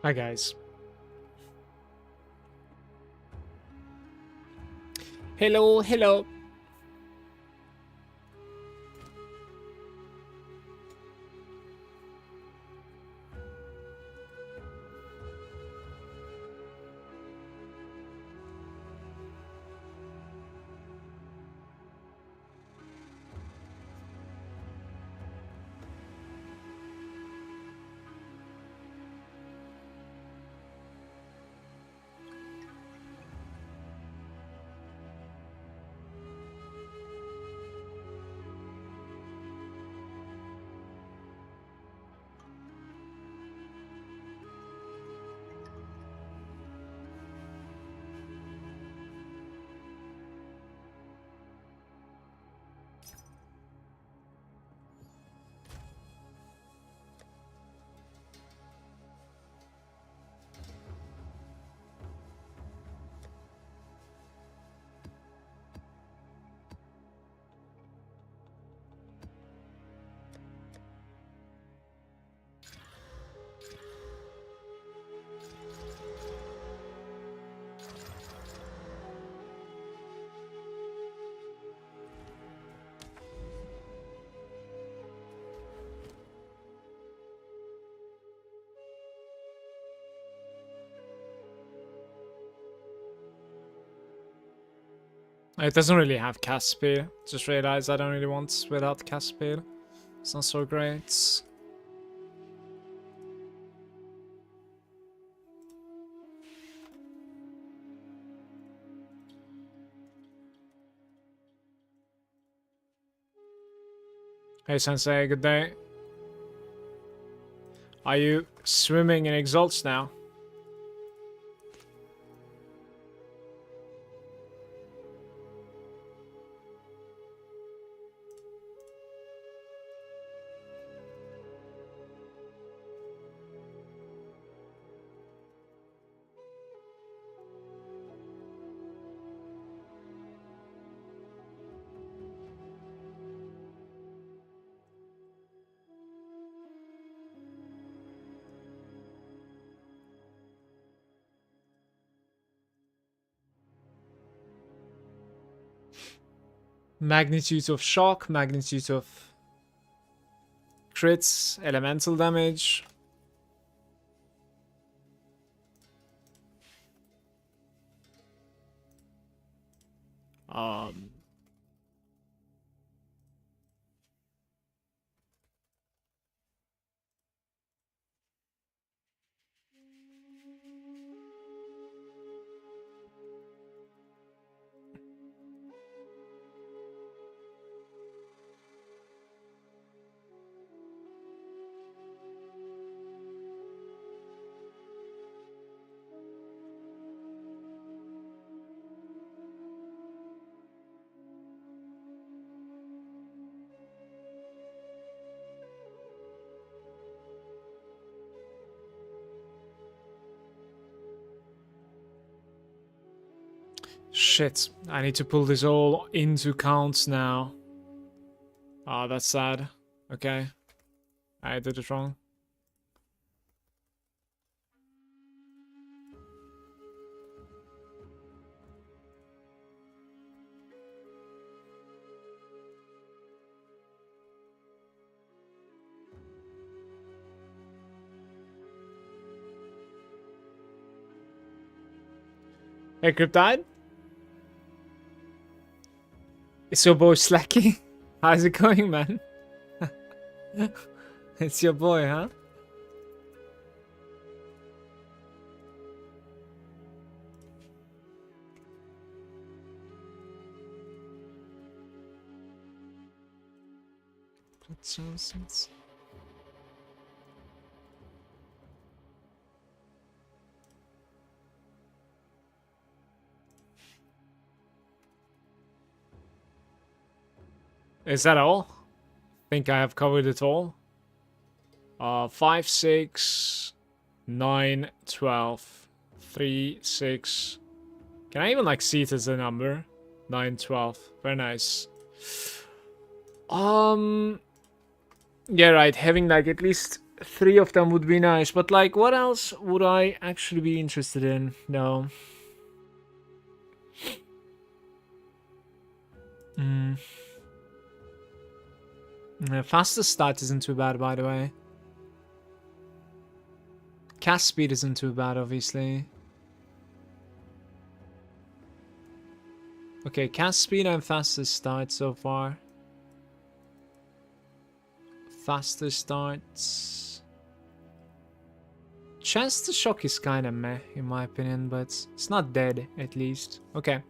Hi guys. Hello, hello. It doesn't really have cast speed. Just realized I don't really want without cast speed. It's not so great. Hey Sensei, good day. Are you swimming in exalts now? Magnitude of shock, magnitude of crits, elemental damage. Um, Shit, I need to pull this all into counts now. Oh, that's sad. Okay. I did it wrong. Hey, Cryptide? It's your boy Slacky. How's it going, man? It's your boy, huh? Is that all? Think I have covered it all. 5, 6, 9, 12, 3, 6. Can I even like see it as a number? 9, 12. Very nice. Yeah, right. Having like at least 3 of them would be nice, but like, what else would I actually be interested in? No. Fastest start isn't too bad, by the way. Cast speed isn't too bad, obviously. Okay, cast speed and fastest start so far. Fastest starts. Chance to shock is kinda meh, in my opinion, but it's not dead, at least. Okay,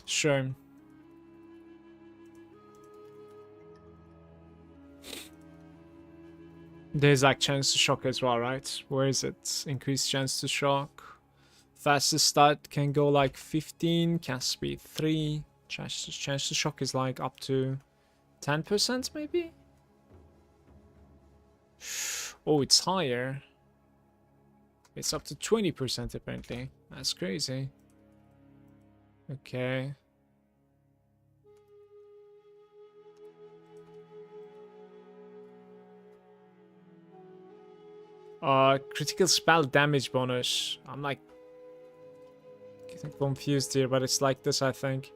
sure. There's like chance to shock as well, right? Where is it? Increased chance to shock. Fastest start can go like 15, cast speed 3. Chance to shock is like up to 10% maybe? Oh, it's higher. It's up to 20% apparently. That's crazy. Okay. Critical spell damage bonus. I'm like getting confused here, but it's like this, I think.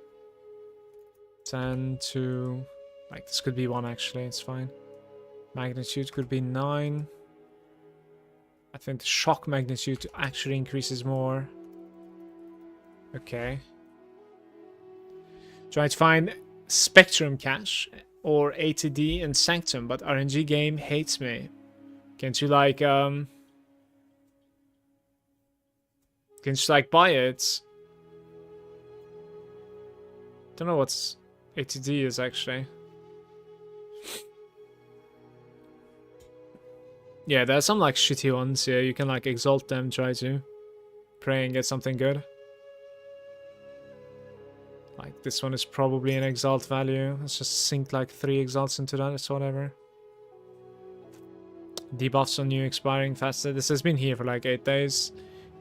10 to... Like, this could be 1 actually, it's fine. Magnitude could be 9. I think the shock magnitude actually increases more. Okay. Try to find Spectrum Cache or ATD and Sanctum, but RNG game hates me. Can't you like buy it? Don't know what's ATD is actually. Yeah, there's some like shitty ones here. You can like exalt them, try to pray and get something good. Like this one is probably an exalt value. Let's just sink like 3 exalts into that, it's whatever. Debuffs on new expiring faster. This has been here for like 8 days.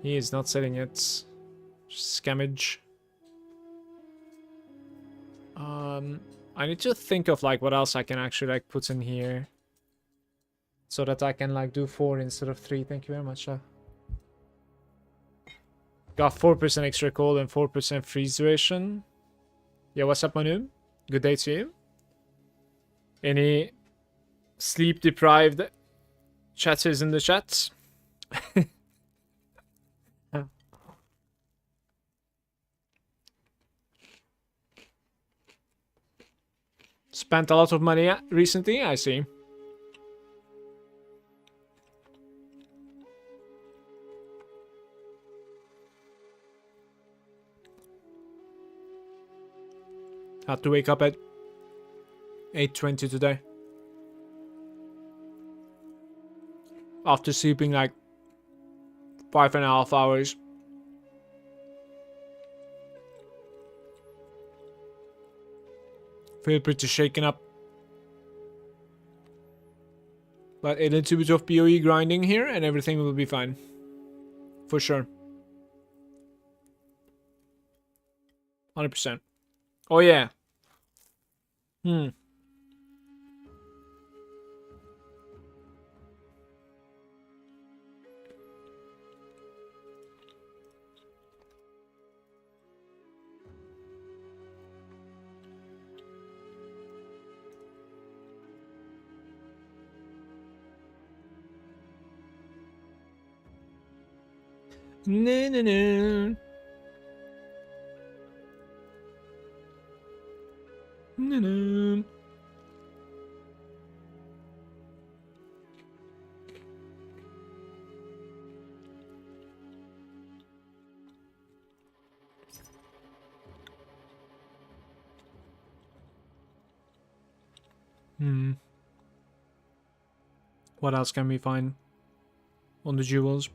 He is not selling it. Just scammage. I need to think of like what else I can actually like put in here. So that I can like do 4 instead of 3. Thank you very much. Got 4% extra cold and 4% freeze duration. Yeah, what's up, Manu? Good day to you. Any sleep deprived chatters in the chat? Spent a lot of money recently, I see. Had to wake up at 8:20 today. After sleeping like 5.5 hours. Feel pretty shaken up. But a little bit of PoE grinding here and everything will be fine. For sure. 100%. Oh yeah. No, no, no. No, no. What else can we find on the jewels?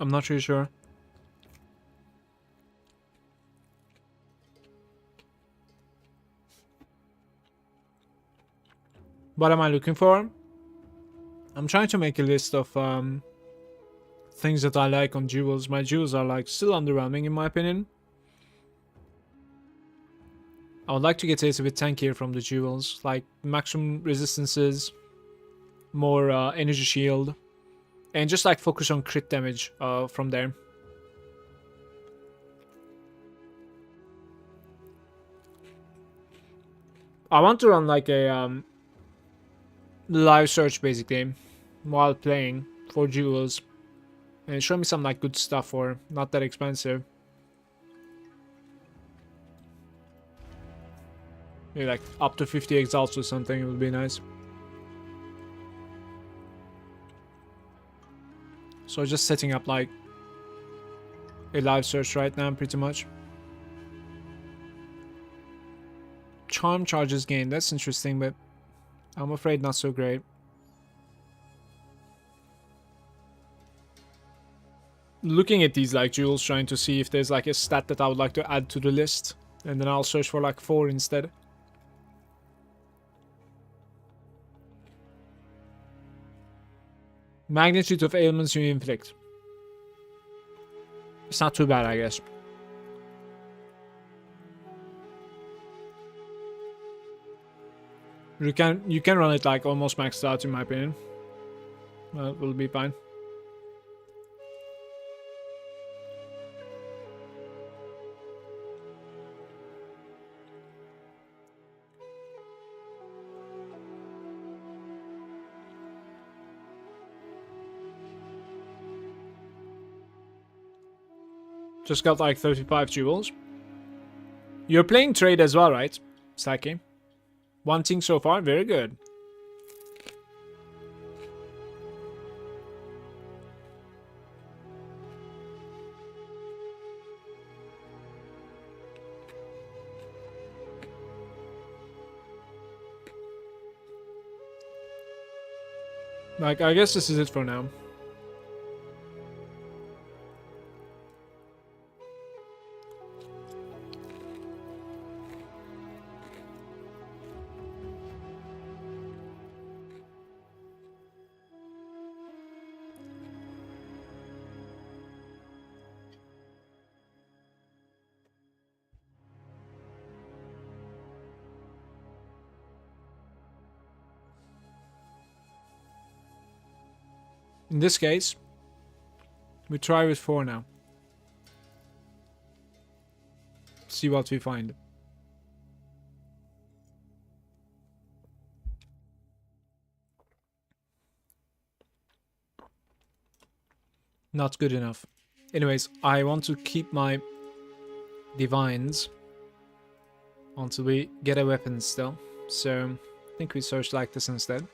I'm not really sure. What am I looking for? I'm trying to make a list of things that I like on jewels. My jewels are like still underwhelming in my opinion. I would like to get a little bit tankier from the jewels, like maximum resistances, more energy shield, and just like focus on crit damage from there. I want to run like a live search basically while playing for jewels, and show me some like good stuff for not that expensive. Maybe like up to 50 exalts or something, it would be nice. So just setting up like a live search right now pretty much. Charm charges gained, that's interesting, but I'm afraid not so great. Looking at these like jewels, trying to see if there's like a stat that I would like to add to the list, and then I'll search for like 4 instead. Magnitude of ailments you inflict. It's not too bad, I guess. You can run it like almost maxed out in my opinion. Well, it will be fine. Just got like 35 jewels. You're playing trade as well, right, Saki? 1 thing so far, very good. Like, I guess this is it for now. In this case, we try with 4 now. See what we find. Not good enough. Anyways, I want to keep my divines until we get a weapon still. So, I think we search like this instead.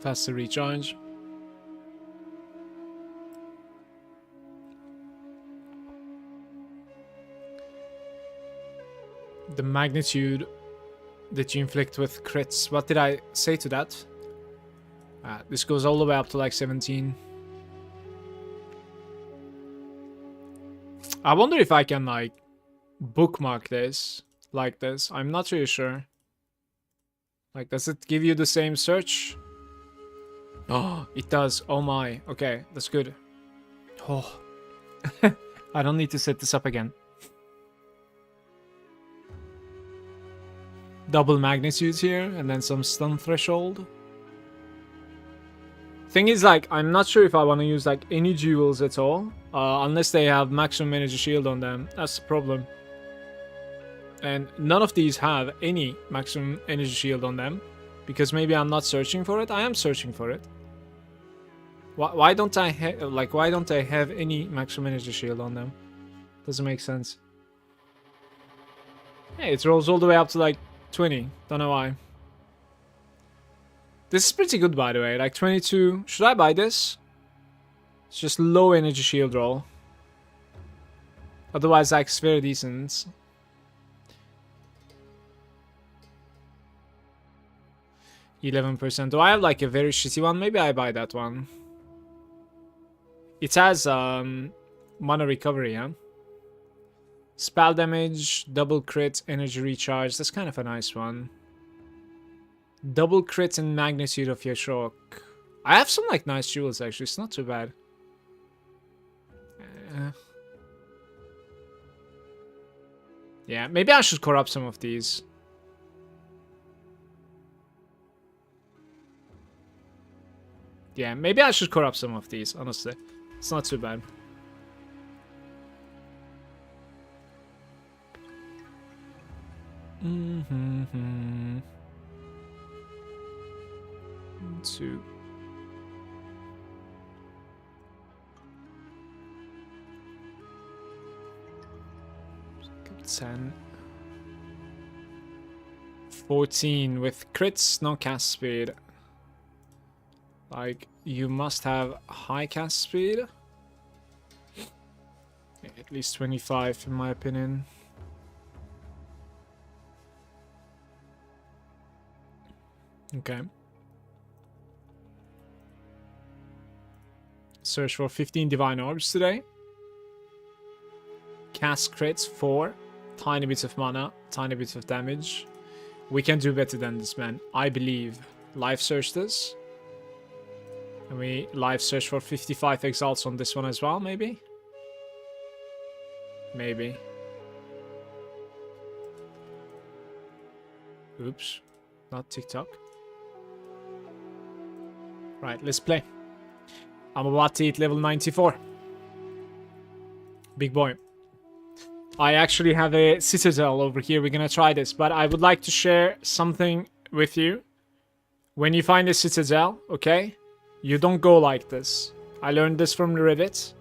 Faster recharge. The magnitude that you inflict with crits. What did I say to that? This goes all the way up to like 17. I wonder if I can like bookmark this like this. I'm not really sure. Like, does it give you the same search? Oh, it does. Oh my. Okay, that's good. Oh. I don't need to set this up again. Double magnitudes here, and then some stun threshold. Thing is, like, I'm not sure if I want to use, like, any jewels at all. Unless they have maximum energy shield on them. That's the problem. And none of these have any maximum energy shield on them. Because maybe I'm not searching for it. I am searching for it. Why don't I have any maximum energy shield on them? Doesn't make sense. Hey, it rolls all the way up to like 20. Don't know why. This is pretty good, by the way. Like 22. Should I buy this? It's just low energy shield roll. Otherwise, like, it's very decent. %. Do I have like a very shitty one? Maybe I buy that one. It has mana recovery, yeah? Spell damage, double crit, energy recharge. That's kind of a nice one. Double crit and magnitude of your shock. I have some like nice jewels actually. It's not too bad. Yeah, maybe I should corrupt some of these. Yeah, maybe I should corrupt some of these, honestly. It's not too bad. Mm-hmm. 2. 10. 14 with crits, no cast speed. Like, you must have high cast speed. Yeah, at least 25 in my opinion. Okay. Search for 15 divine orbs today. Cast crits 4. Tiny bits of mana, tiny bits of damage. We can do better than this, man. I believe. Live search this. And we live search for 55 exalts on this one as well, maybe? Maybe. Oops. Not TikTok. Right, let's play. I'm about to hit level 94. Big boy. I actually have a citadel over here. We're gonna try this, but I would like to share something with you. When you find a citadel, okay, you don't go like this. I learned this from the Reddit.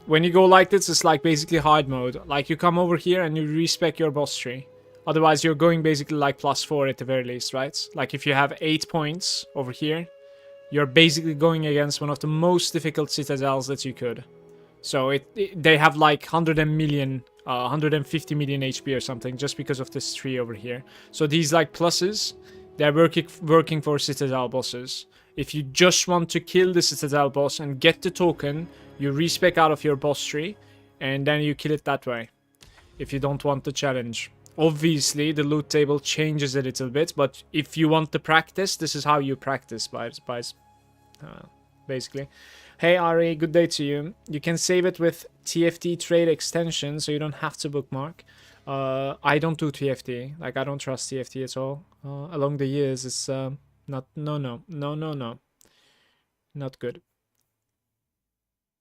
When you go like this, it's like basically hard mode. Like you come over here and you respec your boss tree. Otherwise, you're going basically like +4 at the very least, right? Like if you have 8 points over here, you're basically going against one of the most difficult citadels that you could. So they have like 150 million HP or something just because of this tree over here. So these like pluses, they're working for citadel bosses. If you just want to kill the citadel boss and get the token, you respec out of your boss tree and then you kill it that way. If you don't want the challenge. Obviously, the loot table changes a little bit, but if you want to practice, this is how you practice, basically. Hey Ari, good day to you. You can save it with TFT trade extension, so you don't have to bookmark. I don't do TFT. Like, I don't trust TFT at all. Along the years, it's not... No. Not good.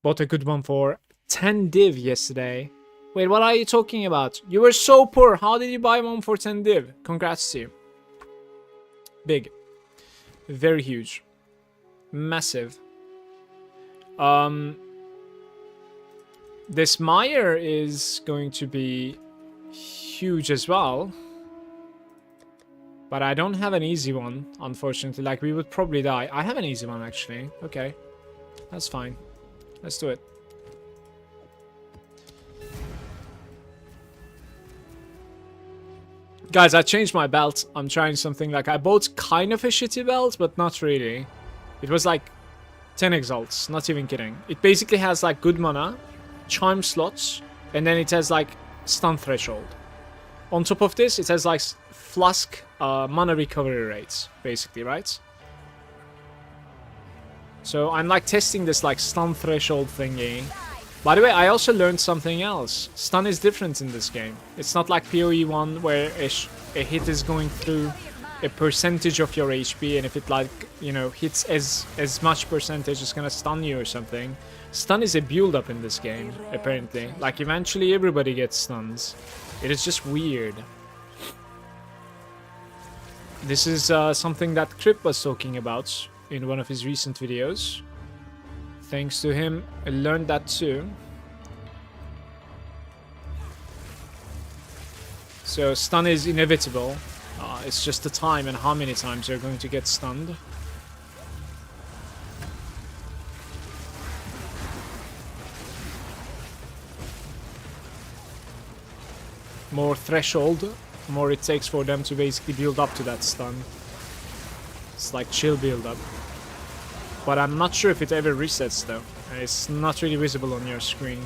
Bought a good one for 10 div yesterday. Wait, what are you talking about? You were so poor. How did you buy one for 10 div? Congrats to you. Big. Very huge. Massive. This mire is going to be huge as well. But I don't have an easy one, unfortunately. Like, we would probably die. I have an easy one, actually. Okay. That's fine. Let's do it. Guys, I changed my belt. I'm trying something like... I bought kind of a shitty belt, but not really. It was like 10 exalts. Not even kidding. It basically has like good mana, charm slots, and then it has like stun threshold. On top of this, it has like flask mana recovery rates, basically, right? So I'm like testing this like stun threshold thingy. By the way, I also learned something else. Stun is different in this game. It's not like PoE 1 where a hit is going through a percentage of your HP, and if it like, you know, hits as much percentage, it's gonna stun you or something. Stun is a build up in this game, apparently. Like, eventually everybody gets stuns. It is just weird. This is something that Crip was talking about in one of his recent videos. Thanks to him, I learned that too. So stun is inevitable. It's just the time and how many times you're going to get stunned. More threshold, more it takes for them to basically build up to that stun. It's like chill build up. But I'm not sure if it ever resets though. It's not really visible on your screen.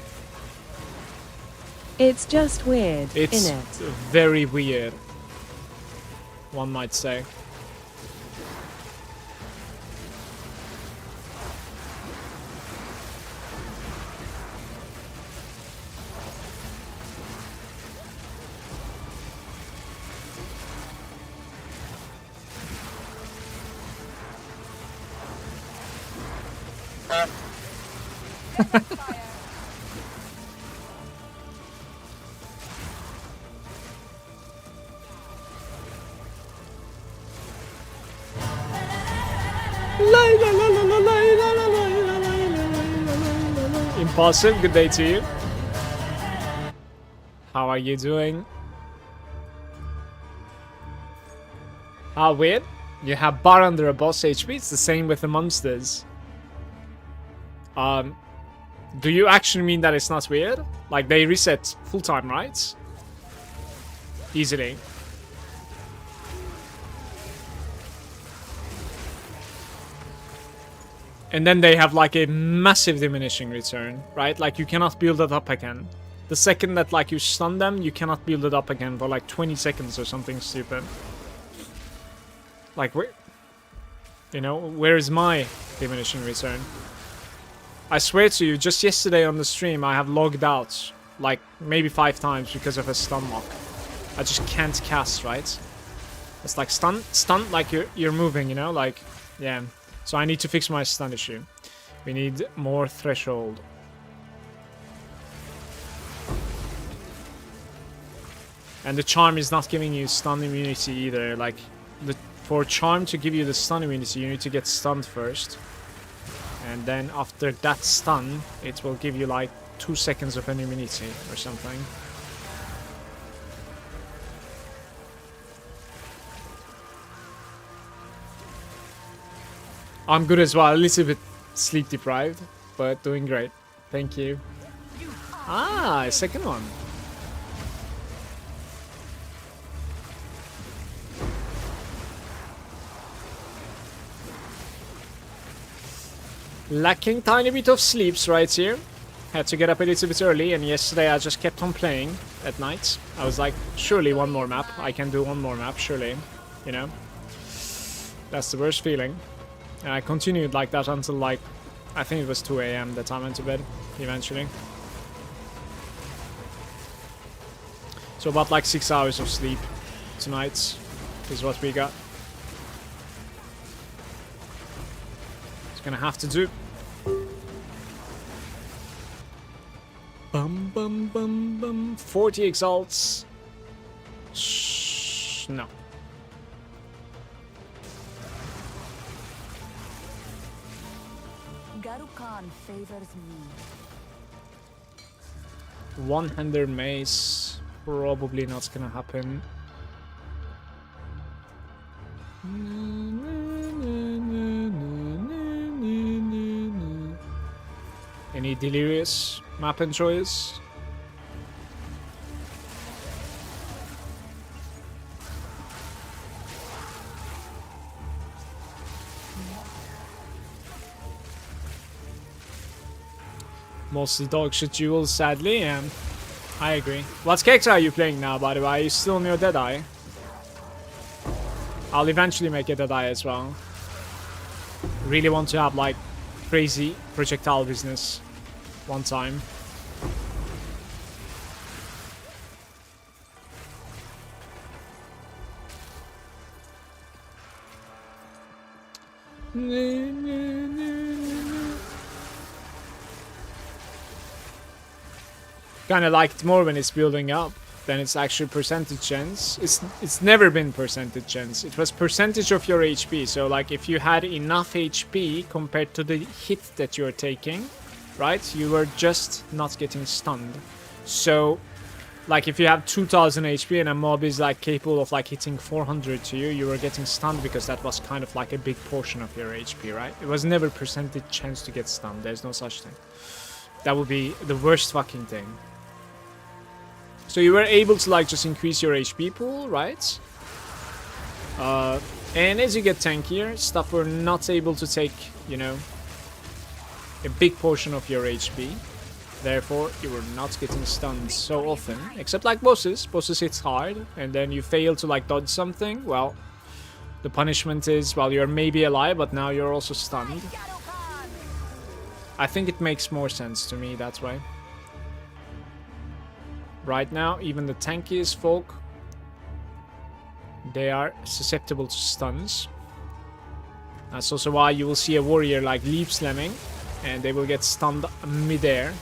It's just weird, it's innit? Very weird, one might say. Impulsive, good day to you. How are you doing? How weird. You have bar under a boss HP. It's the same with the monsters. Do you actually mean that it's not weird? Like they reset full time, right? Easily. And then they have like a massive diminishing return, right? Like you cannot build it up again. The second that like you stun them, you cannot build it up again for like 20 seconds or something stupid. Like where, you know, where is my diminishing return? I swear to you, just yesterday on the stream, I have logged out like maybe 5 times because of a stun lock. I just can't cast, right? It's like stun, like you're moving, you know, like yeah. So I need to fix my stun issue. We need more threshold. And the charm is not giving you stun immunity either. Like for charm to give you the stun immunity, you need to get stunned first. And then after that stun, it will give you like 2 seconds of an immunity or something. I'm good as well, a little bit sleep deprived, but doing great. Thank you. Ah, a second one. Lacking tiny bit of sleeps right here. Had to get up a little bit early, and yesterday I just kept on playing at night. I was like, surely one more map. I can do one more map, surely. You know? That's the worst feeling. And I continued like that until like, I think it was 2 AM that I went to bed, eventually. So about like 6 hours of sleep tonight is what we got. It's gonna have to do. Bum bum bum bum. 40 exalts. Shh, no. Garukan favors me. One-hander mace. Probably not gonna happen. Any delirious map and choice? Mostly dog shit duels, sadly, and I agree. What character are you playing now, by the way? Are you still on your Deadeye? I'll eventually make a Deadeye as well. Really want to have like crazy projectile business one time. Kinda like it more when it's building up than it's actually percentage chance. It's never been percentage chance. It was percentage of your HP. So like if you had enough HP compared to the hit that you're taking, right? You were just not getting stunned. So like if you have 2000 HP and a mob is like capable of like hitting 400 to you, you were getting stunned because that was kind of like a big portion of your HP, right? It was never percentage chance to get stunned. There's no such thing. That would be the worst fucking thing. So you were able to like just increase your HP pool, right? And as you get tankier, stuff were not able to take, you know, a big portion of your HP. Therefore, you were not getting stunned so often. Except like bosses. Bosses hit hard, and then you fail to like dodge something. Well, the punishment is, well, you're maybe alive, but now you're also stunned. I think it makes more sense to me that way. Right now, even the tankiest folk, they are susceptible to stuns. That's also why you will see a warrior like leap slamming and they will get stunned midair.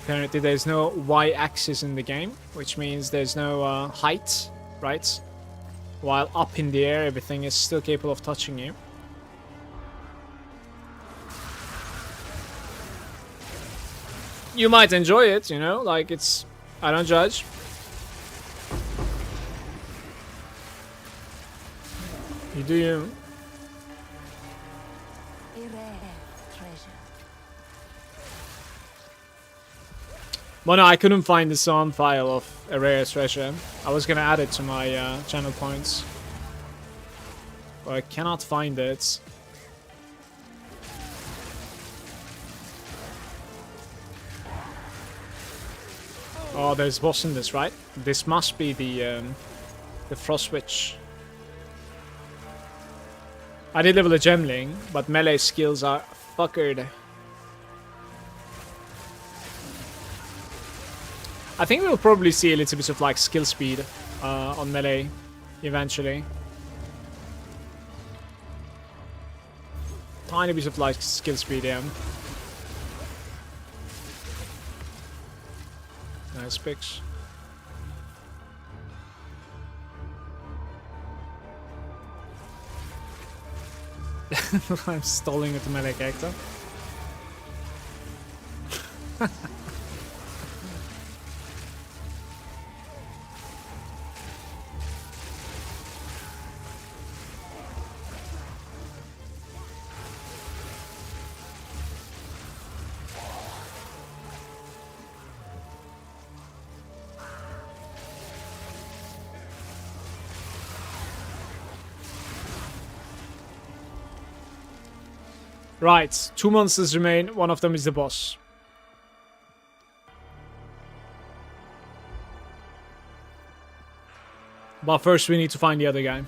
Apparently there's no y-axis in the game, which means there's no height, right? While up in the air, everything is still capable of touching you. You might enjoy it, you know, like it's... I don't judge. You do you. A rare treasure. Well, no, I couldn't find the song file of a rare treasure. I was gonna add it to my channel points, but I cannot find it. Oh, there's a boss in this, right? This must be the Frost Witch. I did level a Gemling, but melee skills are fuckered. I think we'll probably see a little bit of like skill speed on melee eventually. Tiny bit of like skill speed, yeah. Nice picks. I'm stalling with the melee character. Right, 2 monsters remain, one of them is the boss. But first we need to find the other guy.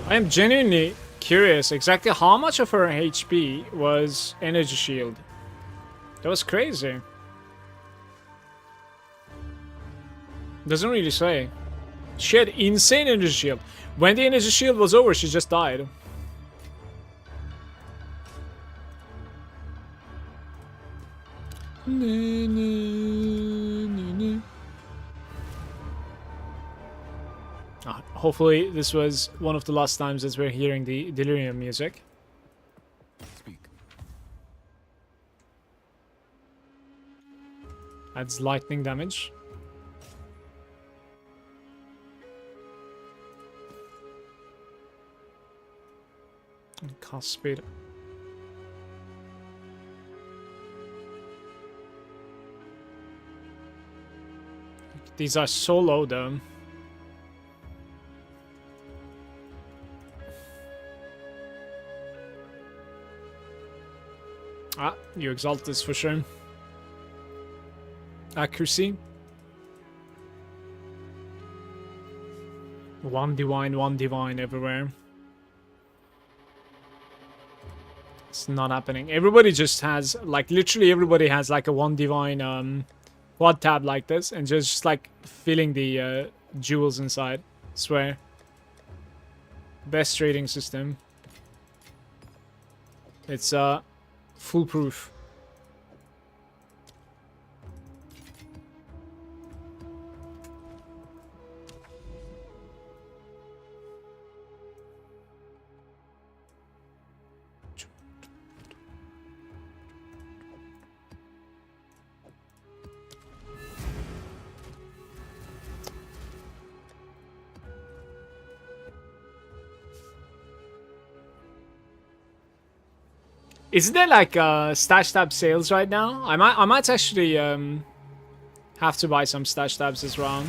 I am genuinely curious exactly how much of her HP was energy shield. That was crazy. Doesn't really say. She had insane energy shield. When the energy shield was over, she just died. Hopefully this was one of the last times that we're hearing the Delirium music. Speak. Adds lightning damage. And cast speed. These are so low though. Ah, you exalt this for sure. Accuracy. One divine everywhere. It's not happening. Everybody just has, like, literally everybody has like a one divine quad tab like this and just like filling the jewels inside. Swear. Best trading system. It's foolproof. Isn't there like stash tab sales right now? I might actually have to buy some stash tabs as well.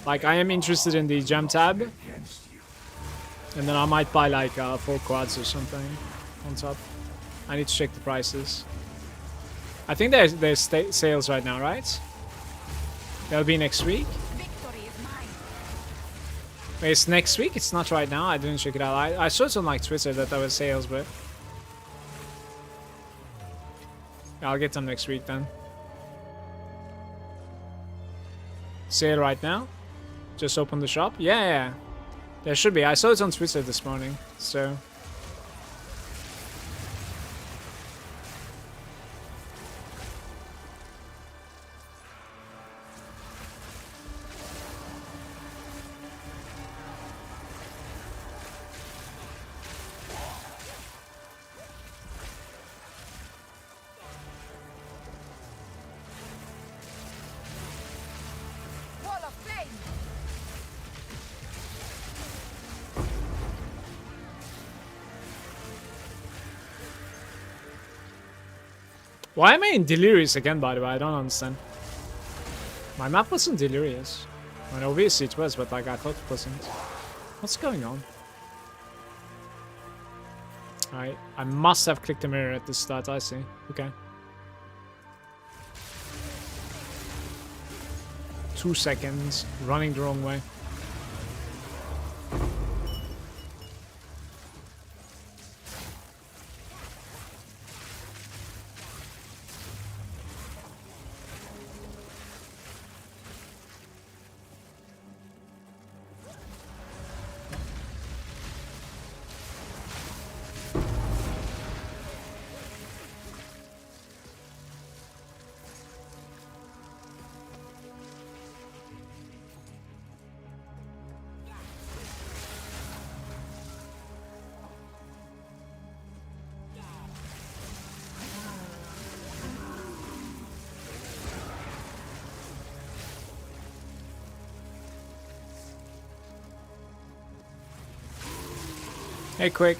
Like I am interested in the gem tab. And then I might buy like 4 quads or something on top. I need to check the prices. I think there's sales right now, right? That'll be next week. Victory is mine. Wait, it's next week? It's not right now. I didn't check it out. I saw it on like Twitter that there was sales, but I'll get them next week then. Sale right now? Just open the shop? Yeah. There should be. I saw it on Twitter this morning, so... Wall of flame. Why am I in Delirious again, by the way? I don't understand. My map wasn't Delirious. I mean, obviously it was, but like I thought it wasn't. What's going on? I must have clicked the mirror at the start, I see. Okay. 2 seconds, running the wrong way. Hey, quick.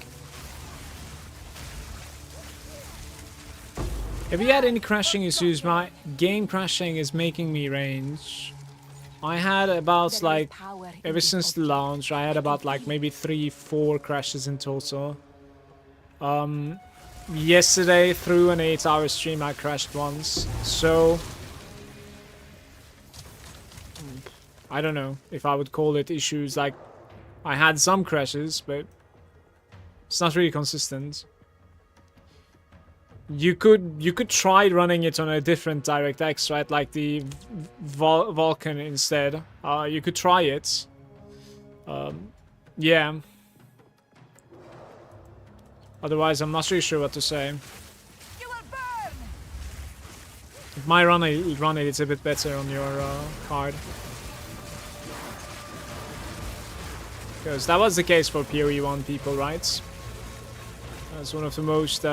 Have you had any crashing issues? My game crashing is making me range. I had about like, ever since the launch, I had about like maybe 3-4 crashes in total. Yesterday through an 8-hour stream I crashed once, so I don't know if I would call it issues. Like, I had some crashes, but it's not really consistent. You could try running it on a different DirectX, right? Like the Vulkan instead. You could try it. Yeah. Otherwise, I'm not really sure what to say. You will burn. It might run it. It's a bit better on your card. Because that was the case for PoE1 people, right? That's one of the most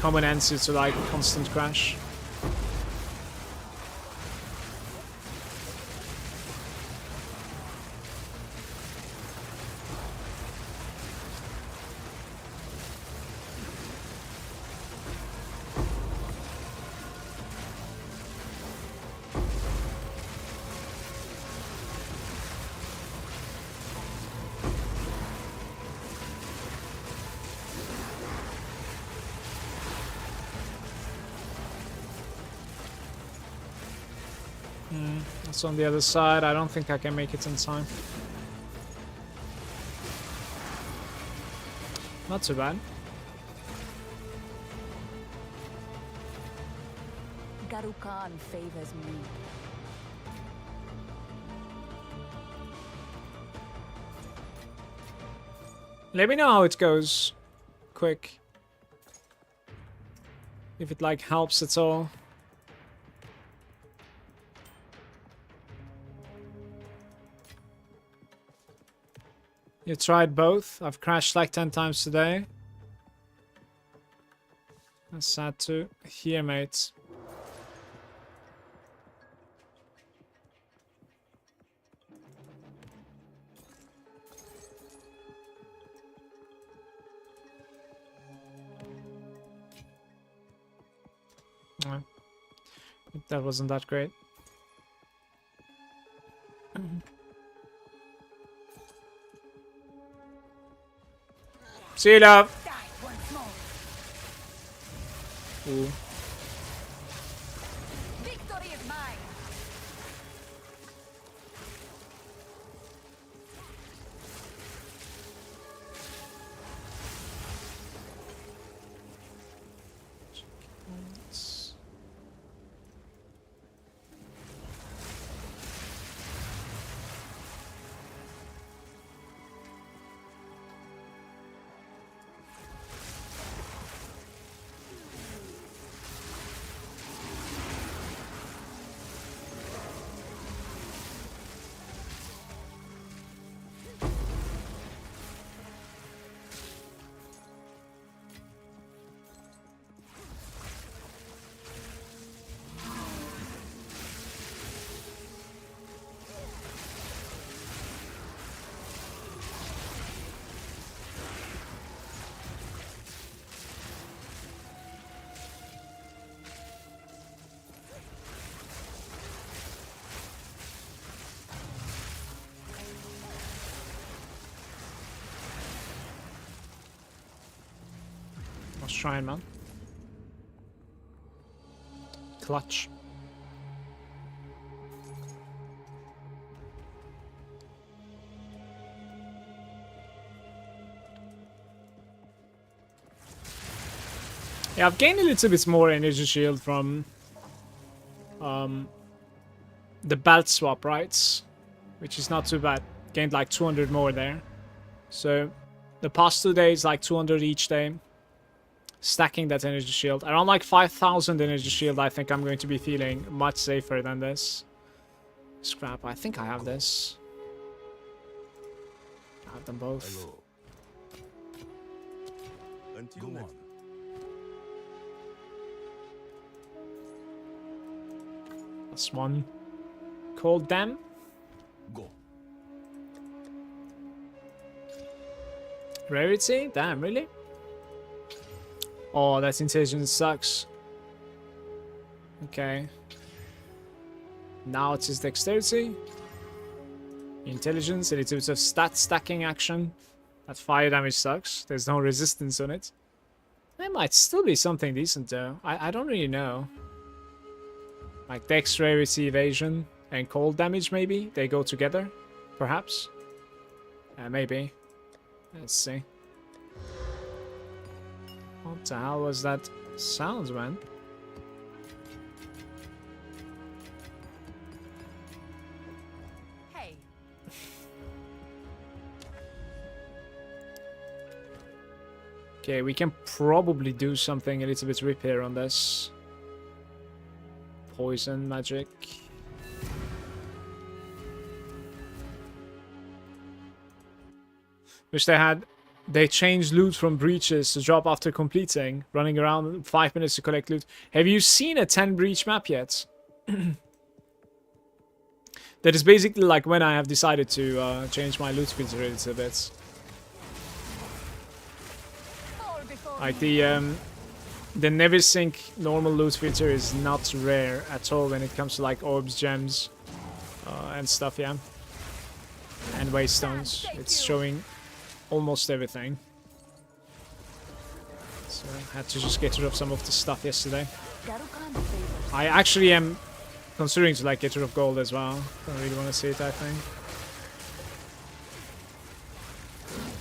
common answers to like constant crash. It's on the other side. I don't think I can make it in time. Not too bad. Garukan favors me. Let me know how it goes. Quick. If it like helps at all. You tried both? I've crashed like 10 times today. That's sad to hear, mate. No. That wasn't that great. See you, love. Die once more. Ooh. Victory is mine. Let's try, man. Clutch. Yeah, I've gained a little bit more energy shield from the belt swap, right? Which is not too bad. Gained like 200 more there. So the past 2 days, like 200 each day. Stacking that energy shield. Around like 5,000 energy shield, I think I'm going to be feeling much safer than this. Scrap, I think I have this. I have them both. Hello. Until Go next. on. That's one. Cold Dam. Go. Rarity? Damn, really? Oh, that intelligence sucks. Okay. Now it's his dexterity. Intelligence, a little bit of stat stacking action. That fire damage sucks. There's no resistance on it. There might still be something decent though. I don't really know. Like dex, rarity, evasion, and cold damage maybe? They go together? Perhaps? Maybe. Let's see. What the hell was that sound, man? Hey, Okay, we can probably do something a little bit repair on this. Poison magic. Wish they changed loot from breaches to drop after completing, running around 5 minutes to collect loot. Have you seen a 10 breach map yet? That is basically like when I have decided to change my loot filter a little bit. fall before Like me. the never sink normal loot filter is not rare at all when it comes to like orbs, gems, and stuff, yeah. And waystones. It's showing almost everything. So I had to just get rid of some of the stuff yesterday. Garukan favors. I actually am considering to like get rid of gold as well. Don't really want to see it, I think.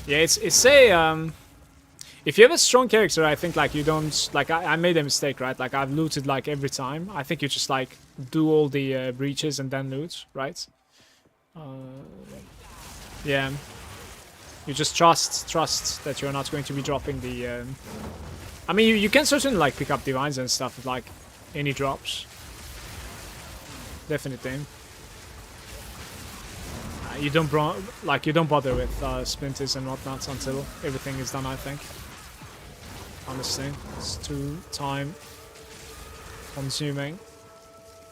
Yeah, it's a if you have a strong character, I think like you don't like I made a mistake, right? Like I've looted like every time. I think you just like do all the breaches and then loot, right? Yeah. You just trust that you're not going to be dropping the I mean you can certainly like pick up divines and stuff with like any drops. Definitely. You don't bother with splinters and whatnot until everything is done, I think. Honestly, it's too time consuming.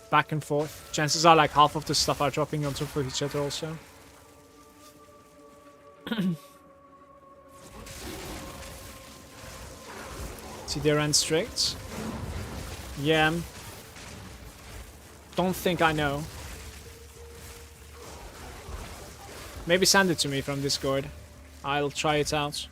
Back and forth. Chances are like half of the stuff are dropping on top of each other also. See they ran straight. Yeah. Don't think I know. Maybe send it to me from Discord. I'll try it out.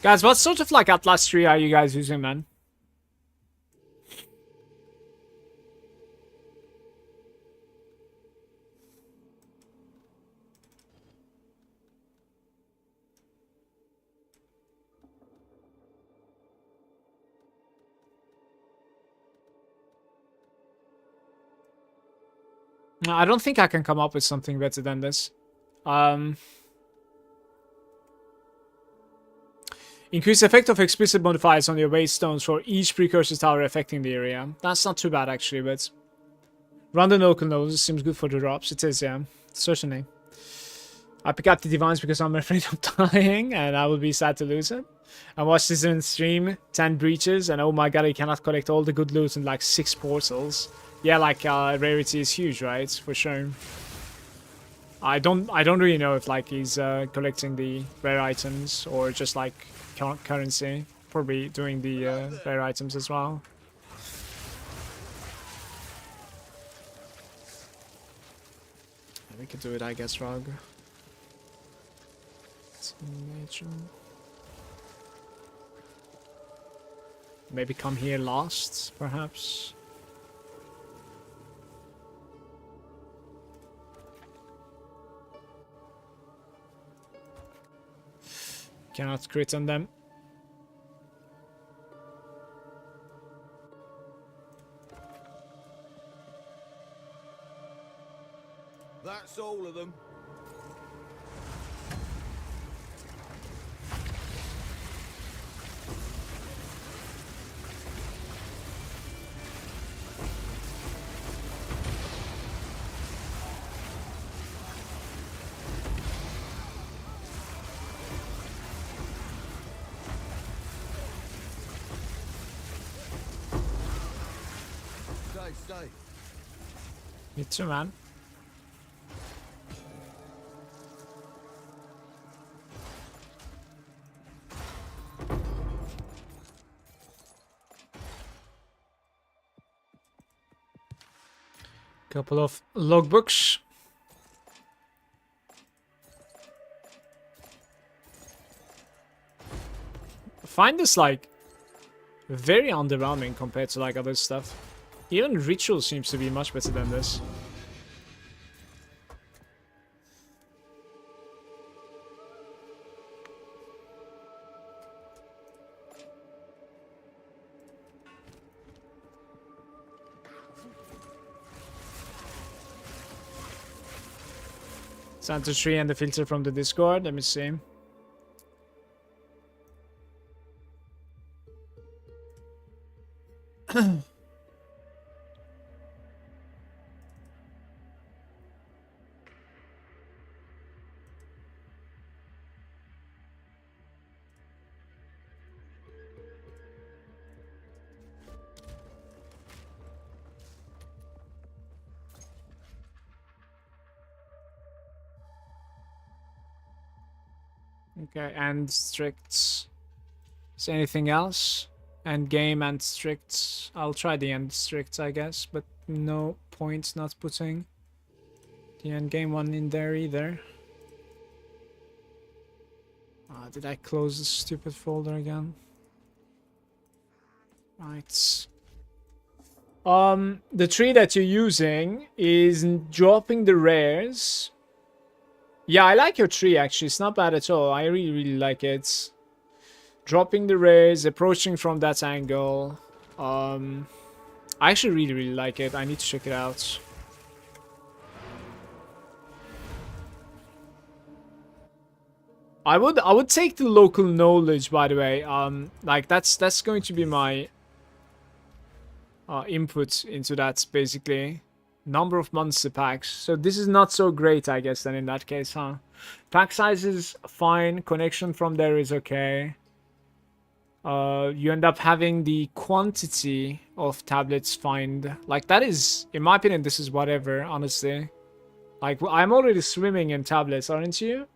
Guys, what sort of like Atlas tree are you guys using, man? No, I don't think I can come up with something better than this. Increase effect of explicit modifiers on your base stones for each precursor tower affecting the area. That's not too bad actually, but run the local nodes seems good for the drops. It is, yeah, certainly. I pick up the divines because I'm afraid of dying, and I will be sad to lose it. I watched this in stream, 10 breaches, and oh my god, you cannot collect all the good loot in like 6 portals. Yeah, like rarity is huge, right? For sure. I don't really know if like he's collecting the rare items or just like currency. Probably doing the rare items as well. We could do it, I guess, Rug. Maybe come here last, perhaps. Cannot crit on them. That's all of them. Stay. Me too, man. Couple of logbooks. I find this like very underwhelming compared to like other stuff. Even ritual seems to be much better than this. Santa tree and the filter from the Discord. Let me see. Okay, and strict. Is there anything else? End game and strict. I'll try the end strict, I guess, but no point not putting the end game one in there either. Did I close the stupid folder again? Right. The tree that you're using is dropping the rares. Yeah, I like your tree actually. It's not bad at all. I really like it. Dropping the rays, approaching from that angle. I actually really like it. I need to check it out. I would take the local knowledge, by the way. Like that's going to be my input into that basically. Number of monster packs. So this is not so great, I guess, then in that case, huh? Pack size is fine. Connection from there is okay. You end up having the quantity of tablets find. Like, that is, in my opinion, this is whatever, honestly. Like, I'm already swimming in tablets, aren't you?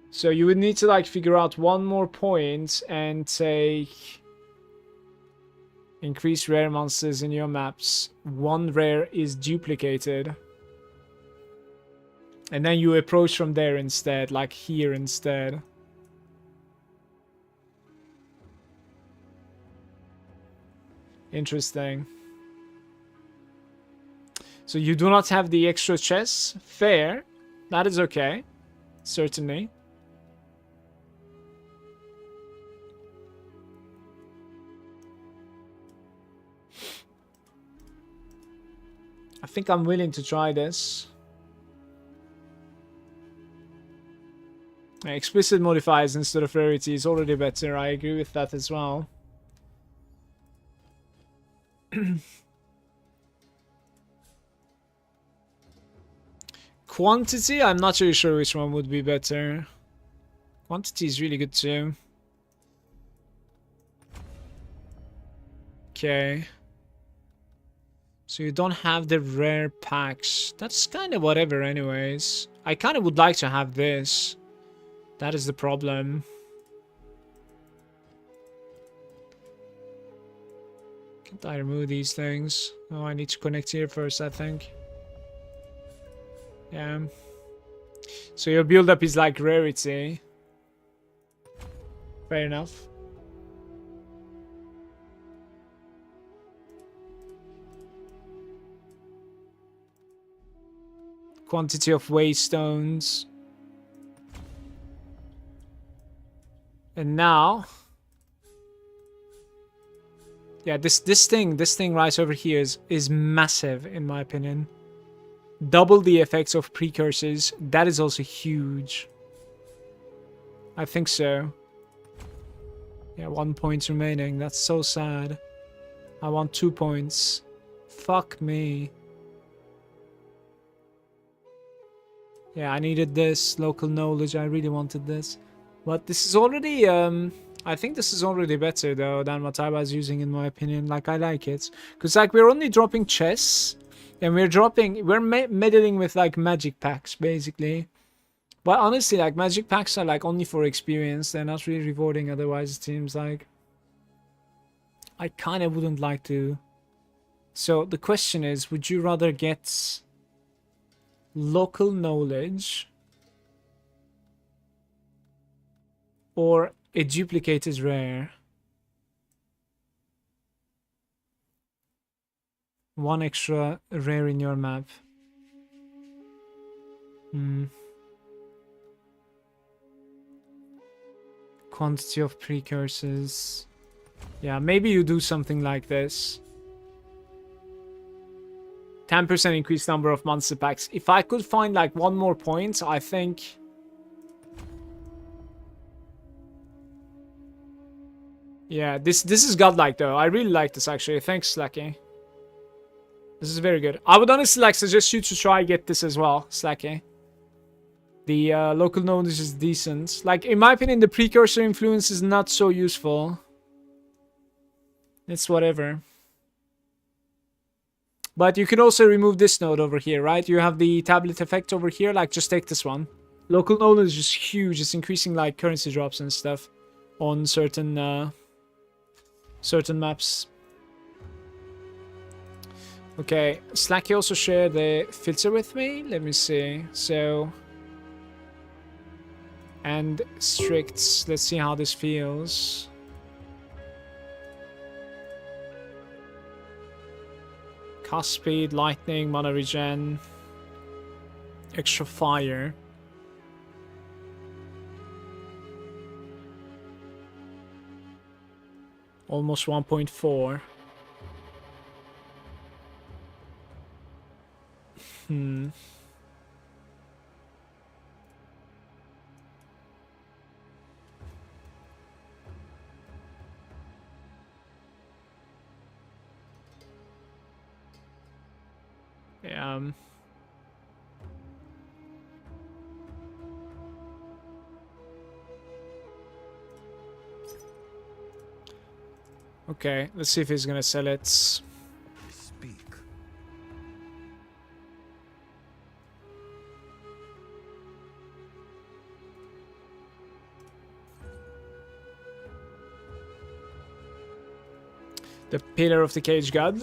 So you would need to, like, figure out one more point and take... Increase rare monsters in your maps. One rare is duplicated. And then you approach from there instead, like here instead. Interesting. So you do not have the extra chests? Fair. That is okay. Certainly. I think I'm willing to try this. Explicit modifiers instead of rarity is already better. I agree with that as well. Quantity, I'm not really sure which one would be better. Quantity is really good too. Okay. So you don't have the rare packs. That's kind of whatever anyways. I kind of would like to have this. That is the problem. Can't I remove these things? Oh, I need to connect here first, I think. Yeah. So your build-up is like rarity. Fair enough. Quantity of waystones. And now, yeah, this thing right over here is massive in my opinion. Double the effects of precursors. That is also huge. I think so. Yeah, 1 point remaining. That's so sad. I want 2 points. Fuck me. Yeah, I needed this local knowledge. I really wanted this. But this is already, I think this is already better though than what I was using in my opinion. Like, I like it. Because like we're only dropping chests. And we're meddling with like magic packs basically. But honestly, like magic packs are like only for experience. They're not really rewarding otherwise it seems like. I kind of wouldn't like to. So the question is, would you rather get local knowledge or a duplicate is rare? One extra rare in your map. Quantity of precursors. Yeah, maybe you do something like this. 10% increased number of monster packs. If I could find like 1 more point, I think. Yeah, this is godlike though. I really like this actually. Thanks, Slacky. This is very good. I would honestly like suggest you to try get this as well, Slacky. The local knowledge is decent. Like in my opinion, the precursor influence is not so useful. It's whatever. But you can also remove this node over here, right? You have the tablet effect over here. Like just take this one. Local knowledge is huge. It's increasing like currency drops and stuff on certain certain maps. Okay, Slacky also shared the filter with me. Let me see. So, and stricts. Let's see how this feels. Cast speed, lightning, mana regen, extra fire. Almost 1.4. Yeah. Okay, let's see if he's gonna sell it. Speak. The Pillar of the Cage God.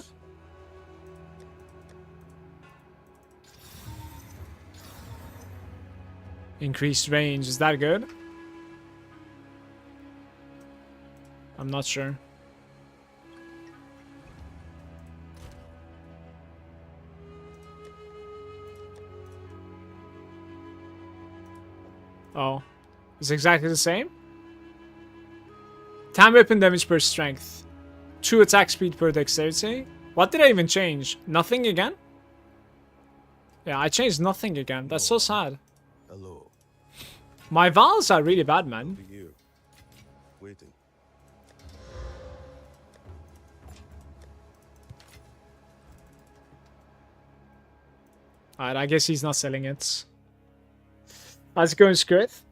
Increased range. Is that good? I'm not sure. Oh. It's exactly the same? Time weapon damage per strength. 2 attack speed per dexterity. What did I even change? Nothing again? Yeah, I changed nothing again. That's so sad. Hello. My vowels are really bad, man. Be here. Waiting. Alright, I guess he's not selling it. How's it going, Scrith?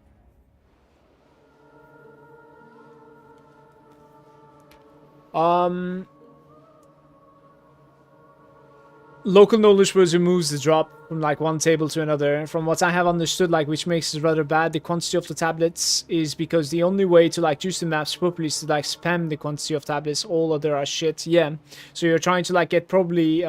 Local knowledge was removes the drop from like one table to another. From what I have understood, like which makes it rather bad, the quantity of the tablets is because the only way to like use the maps properly is to like spam the quantity of tablets. All other are shit. Yeah. So you're trying to like get probably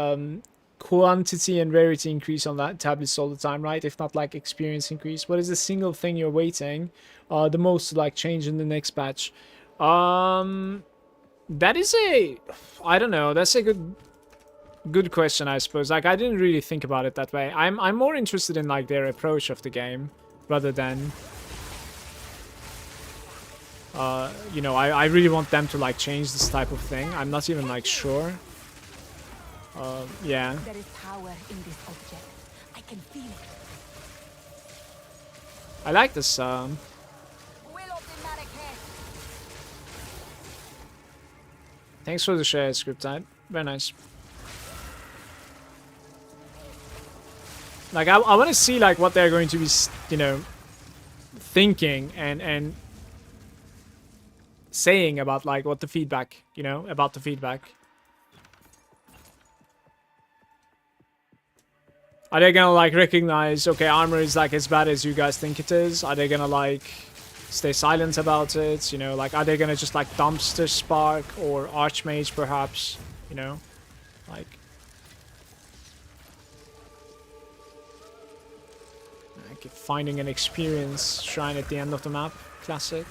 quantity and rarity increase on that tablets all the time, right? If not like experience increase. What is the single thing you're waiting the most to like change in the next patch? That is a, I don't know. That's a good question, I suppose. Like, I didn't really think about it that way. I'm more interested in like their approach of the game rather than, you know, I really want them to like change this type of thing. I'm not even like sure. Yeah. There is power in this object. I can feel it. I like this. Will of the Malagant. Thanks for the share, script type. Very nice. Like, I want to see, like, what they're going to be, you know, thinking and saying about, like, what the feedback, you know, about the feedback. Are they gonna, like, recognize, okay, armor is, like, as bad as you guys think it is? Are they gonna, like, stay silent about it? You know, like, are they gonna just, like, dumpster spark or archmage, perhaps? You know, like... Finding an experience shrine at the end of the map. Classic.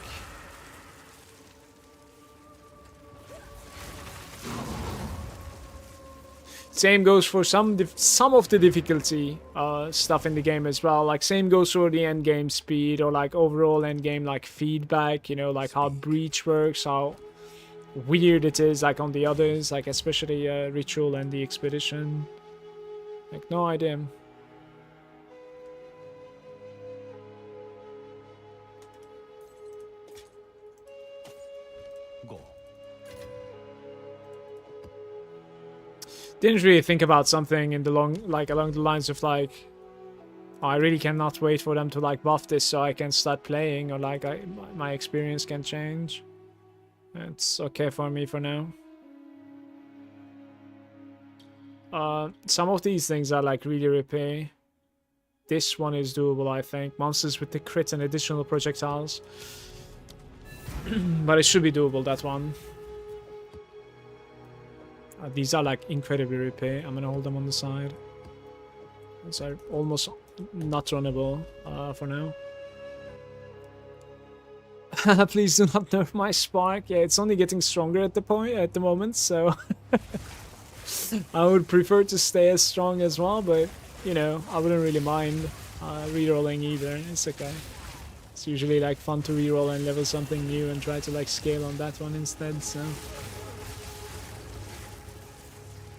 Same goes for some of the difficulty stuff in the game as well. Like, same goes for the end game speed or like overall end game like feedback. You know, like how breach works, how weird it is like on the others, like especially ritual and the expedition. Like, no idea. Didn't really think about something in the along the lines of like, oh, I really cannot wait for them to like buff this so I can start playing, or like my experience can change. It's okay for me for now. Some of these things are like really repair. This one is doable, I think. Monsters with the crit and additional projectiles. But it should be doable, that one. These are like incredibly repair. I'm gonna hold them on the side. These are almost not runnable for now. Please do not nerf my spark. Yeah, it's only getting stronger at the moment, so I would prefer to stay as strong as well, but you know, I wouldn't really mind rerolling either. It's okay. It's usually like fun to reroll and level something new and try to like scale on that one instead, so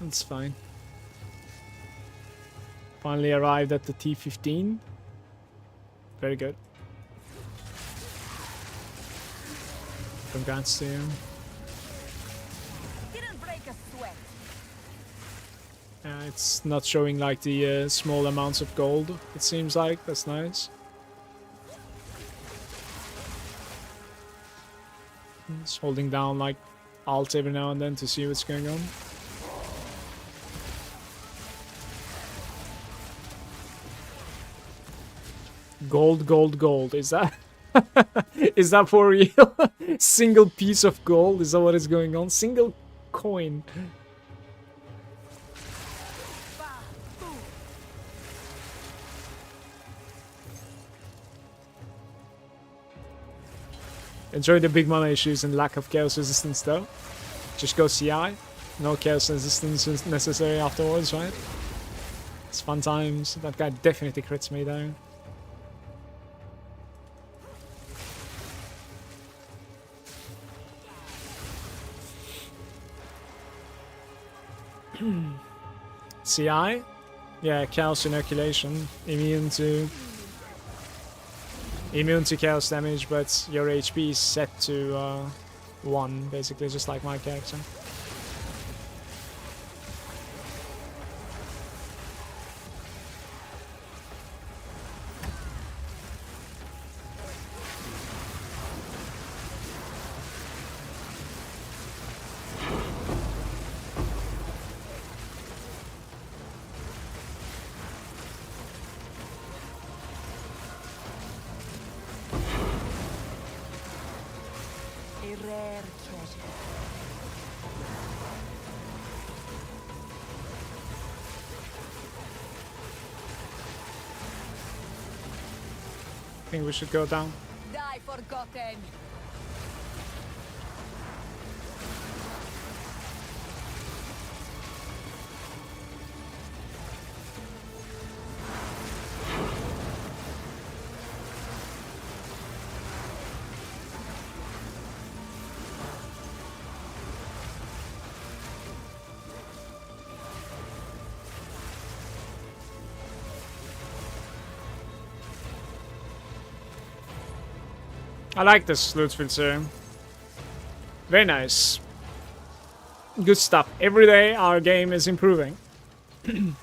that's fine. Finally arrived at the T15. Very good. Congrats to you. Didn't break a sweat. It's not showing like the small amounts of gold, it seems like. That's nice. Just holding down like Alt every now and then to see what's going on. Gold, gold, gold. Is that is that for real? Single piece of gold? Is that what is going on? Single coin. Enjoy the big mana issues and lack of chaos resistance though. Just go CI. No chaos resistance is necessary afterwards, right? It's fun times. That guy definitely crits me though. CI? Yeah, chaos inoculation. Immune to chaos damage, but your HP is set to 1, basically, just like my character. A rare treasure. I think we should go down. Die forgotten. I like this loot filter. Very nice. Good stuff. Every day our game is improving. I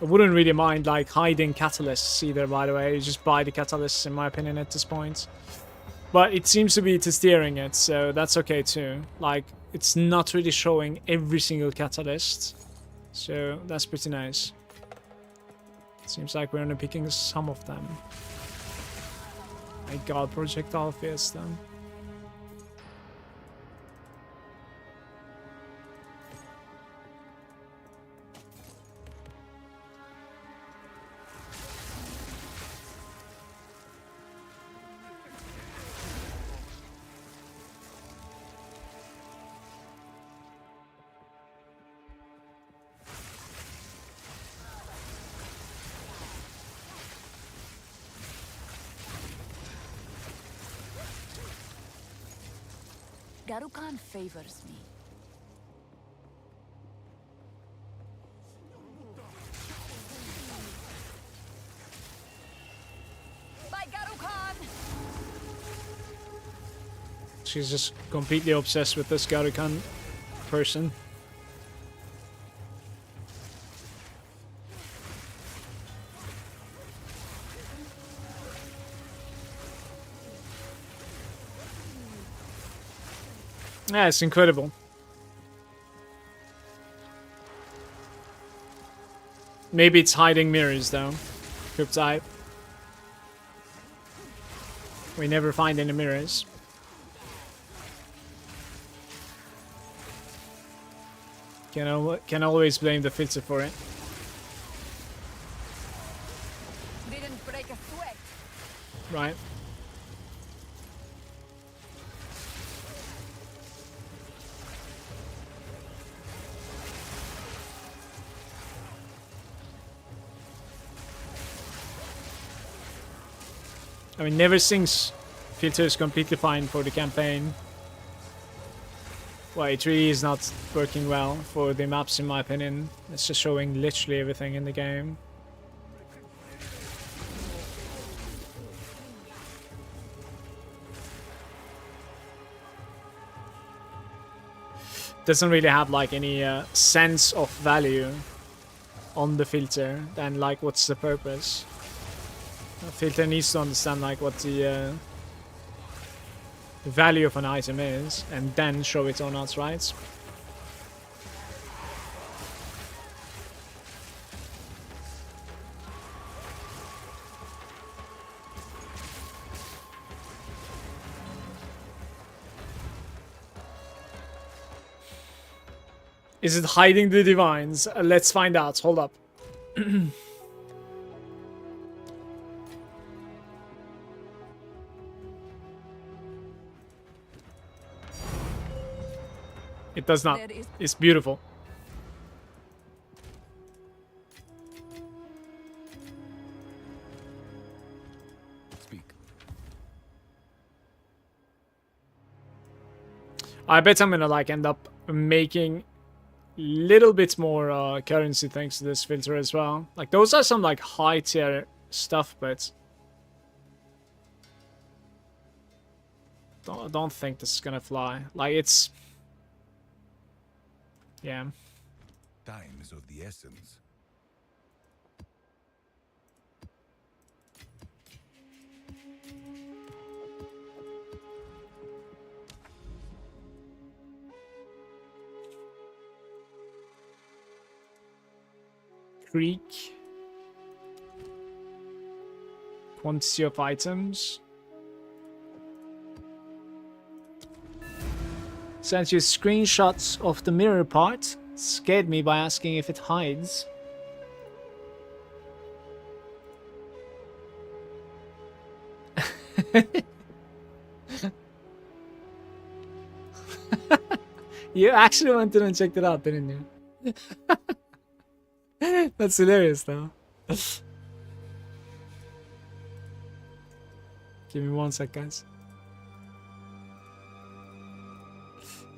wouldn't really mind like hiding catalysts either, by the way. You just buy the catalysts in my opinion at this point. But it seems to be to steering it, so that's okay too. Like, it's not really showing every single catalyst. So that's pretty nice. Seems like we're only picking some of them. My god, projectile fiesta. Garukan favors me. By Garukan! She's just completely obsessed with this Garukan person. Yeah, it's incredible. Maybe it's hiding mirrors though. Cryptide. We never find any mirrors. Can always blame the filter for it. Didn't break a sweat. Right. I mean, Never Sings filter is completely fine for the campaign. Well, it really is not working well for the maps in my opinion. It's just showing literally everything in the game. Doesn't really have like any sense of value on the filter, then like what's the purpose? The filter needs to understand like what the value of an item is and then show it or not, right? Is it hiding the divines? Let's find out. Hold up. It does not. There is It's beautiful. Speak. I bet I'm gonna like end up making little bit more currency thanks to this filter as well. Like those are some like high tier stuff, but don't think this is gonna fly. Like it's, yeah. Time is of the essence. Creek. Quantity of items. Sent you screenshots of the mirror part. Scared me by asking if it hides. You actually went in and checked it out, didn't you? That's hilarious, though. Give me 1 sec, guys.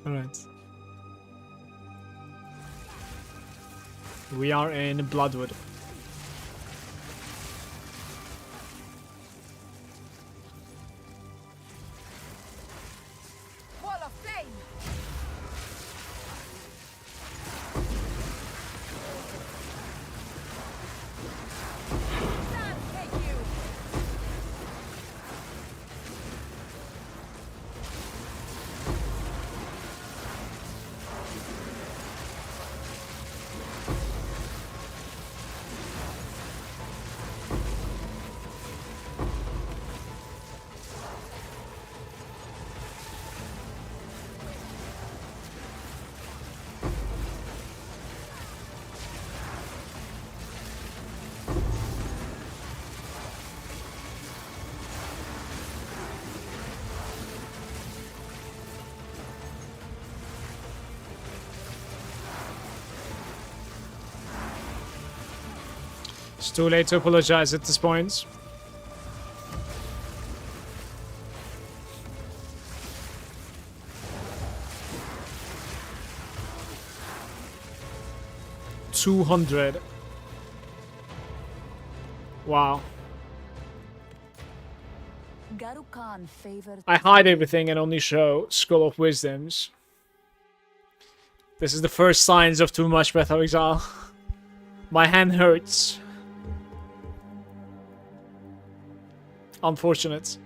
Alright. We are in Bloodwood. wall of flame. Can't take you. It's too late to apologize at this point. $200. Wow. Garukan favored. I hide everything and only show Skull of Wisdoms. This is the first signs of too much Breath of Exile. My hand hurts. Unfortunate.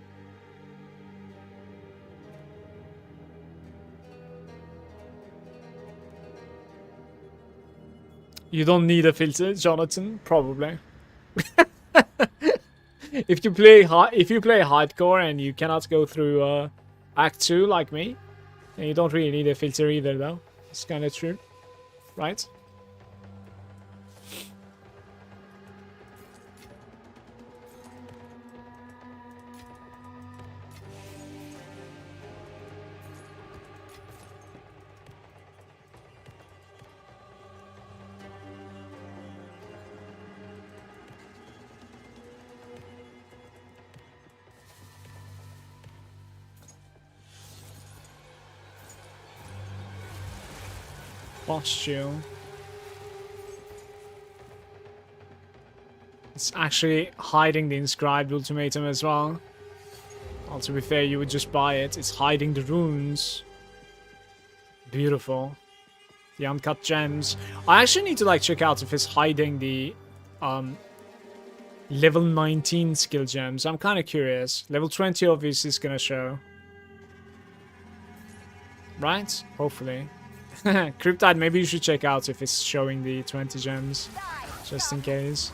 You don't need a filter, Jonathan. Probably. if you play hardcore and you cannot go through Act 2 like me, then you don't really need a filter either, though. It's kind of true, right? Costume. It's actually hiding the inscribed ultimatum as well. Well, to be fair, you would just buy it. It's hiding the runes. Beautiful. The uncut gems. I actually need to like check out if it's hiding the level 19 skill gems. I'm kind of curious. Level 20 obviously is gonna show. Right? Hopefully. Cryptide, maybe you should check out if it's showing the 20 gems, just in case.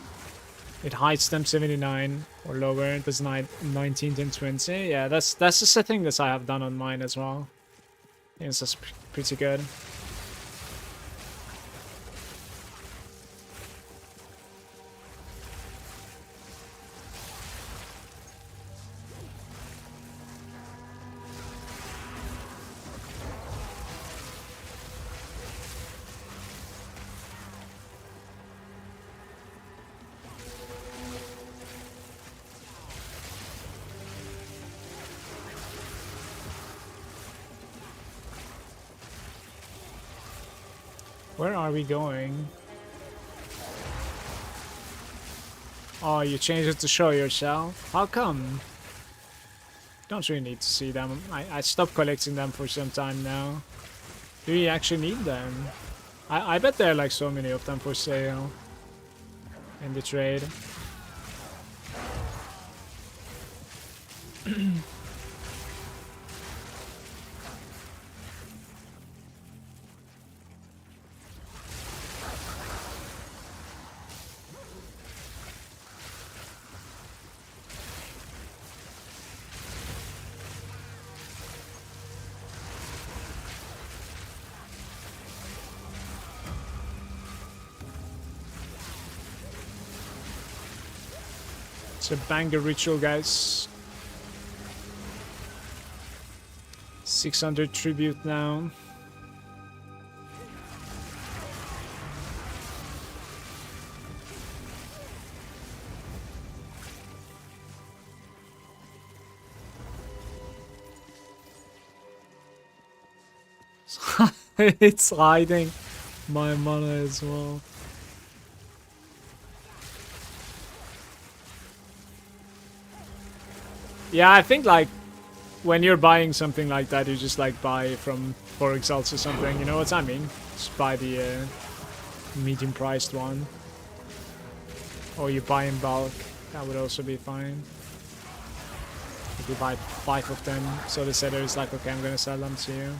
It hides them 79 or lower, it does 19 and 20. Yeah, that's the setting that I have done on mine as well. It's just pretty good. Where are we going? Oh, you changed it to show yourself? How come? Don't really need to see them. I stopped collecting them for some time now. Do you actually need them? I bet there are like so many of them for sale in the trade. It's a banger ritual, guys. 600 tribute now. It's hiding my mana as well. Yeah, I think like when you're buying something like that, you just like buy from 4 exalts or something. You know what I mean? Just buy the medium priced one, or you buy in bulk. That would also be fine. If you buy 5 of them, so the seller is like, okay, I'm gonna sell them to you.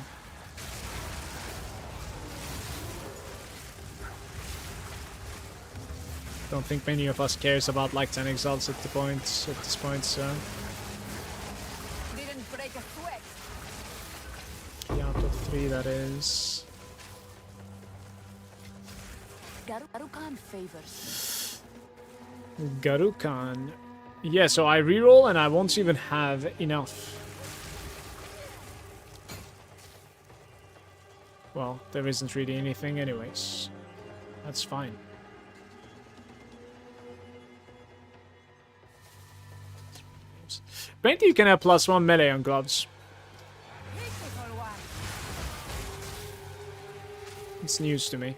Don't think many of us cares about like 10 exalts at this point, so. Didn't break a sweat. Yeah, out of 3 that is. Garukan favors. Garukan. Yeah, so I reroll and I won't even have enough. Well, there isn't really anything anyways. That's fine. Apparently you can have +1 melee on gloves. It's news to me.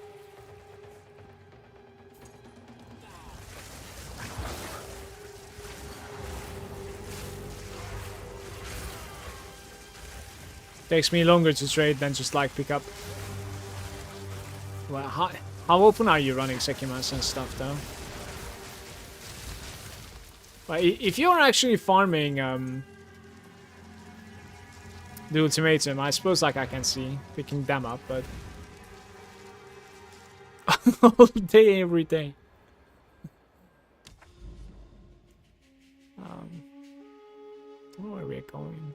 Takes me longer to trade than just like pick up. Well, how often are you running Sekimas and stuff though? But if you're actually farming the ultimatum, I suppose like I can see picking them up, but all day, every day. Where are we going?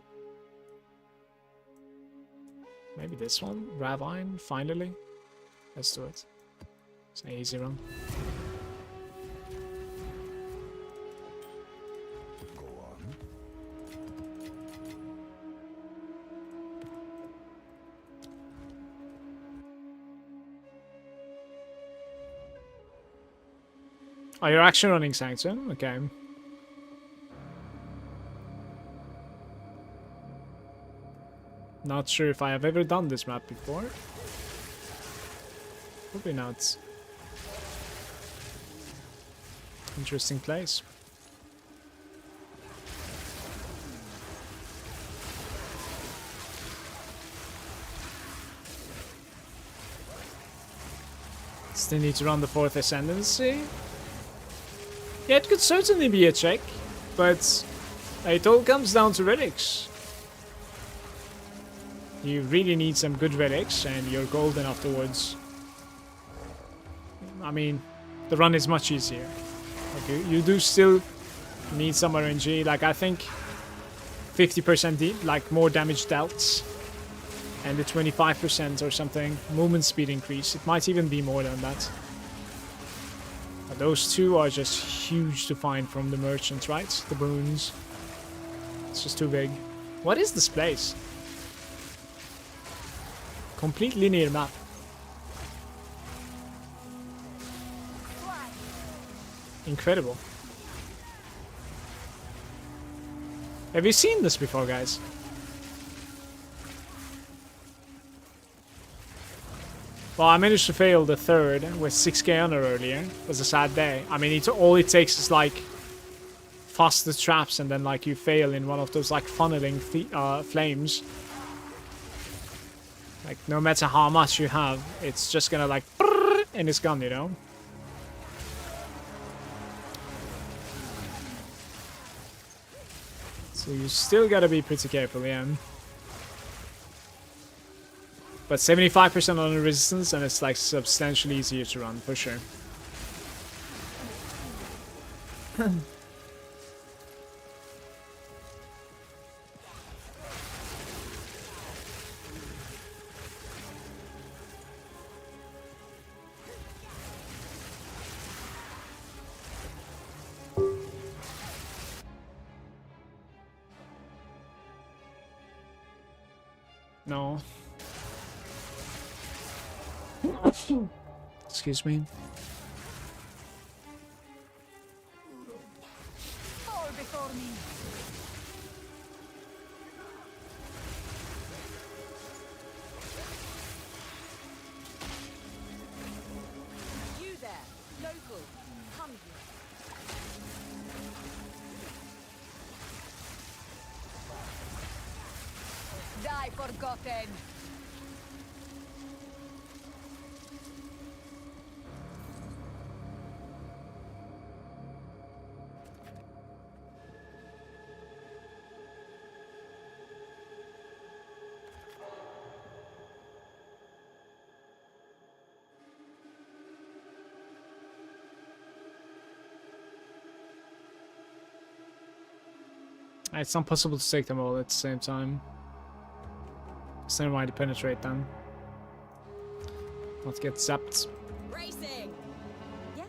Maybe this one? Ravine, finally? Let's do it. It's an easy run. Go on. Oh, you're actually running Sanctum? Okay. Not sure if I have ever done this map before. Probably not. Interesting place. Still need to run the 4th Ascendancy. Yeah, it could certainly be a check, but it all comes down to relics. You really need some good relics, and you're golden afterwards. I mean, the run is much easier. Like you do still need some RNG. Like I think 50% like more damage dealt, and the 25% or something movement speed increase. It might even be more than that. But those two are just huge to find from the merchants, right? The boons. It's just too big. What is this place? Complete linear map. Incredible. Have you seen this before, guys? Well, I managed to fail the third with 6k under earlier. It was a sad day. I mean, all it takes is like faster traps and then like you fail in one of those like funneling flames. Like no matter how much you have, it's just gonna like in his gun, you know? So you still gotta be pretty careful, yeah. But 75% on the resistance, and it's like substantially easier to run, for sure. No. Excuse me. Fall before me. You there, local, come here. Die forgotten. It's not possible to take them all at the same time. So never mind to penetrate them. Not get zapped. Racing. Yes.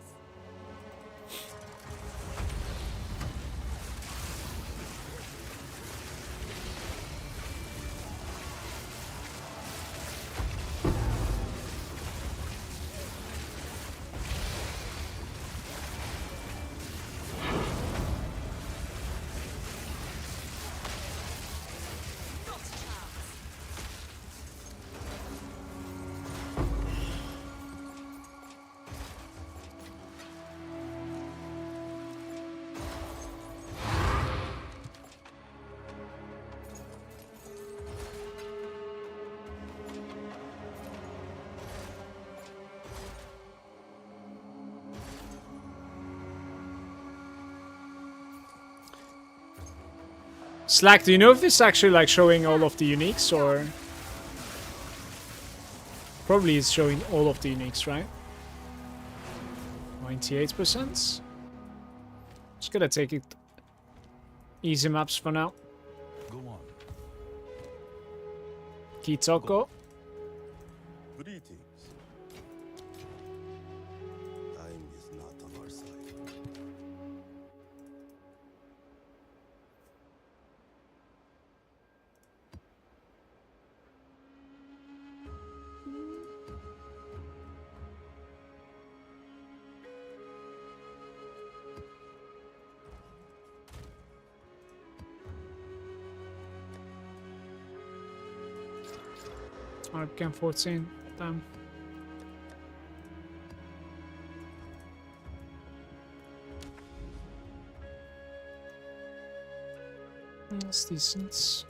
Slack, do you know if this is actually like showing all of the uniques or? Probably it's showing all of the uniques, right? 98%. Just gonna take it easy maps for now. Go on. Kitoko. Greetings. Time is not on our side. Arcane 14. Damn. That's decent.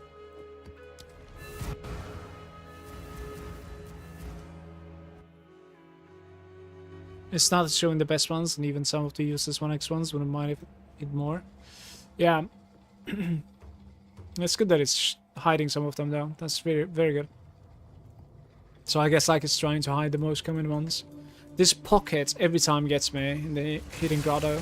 It's not showing the best ones, and even some of the useless 1x ones wouldn't mind it more. Yeah. It's good that it's hiding some of them though. That's very, very good. So I guess like it's trying to hide the most common ones. This pocket every time gets me in the hidden grotto.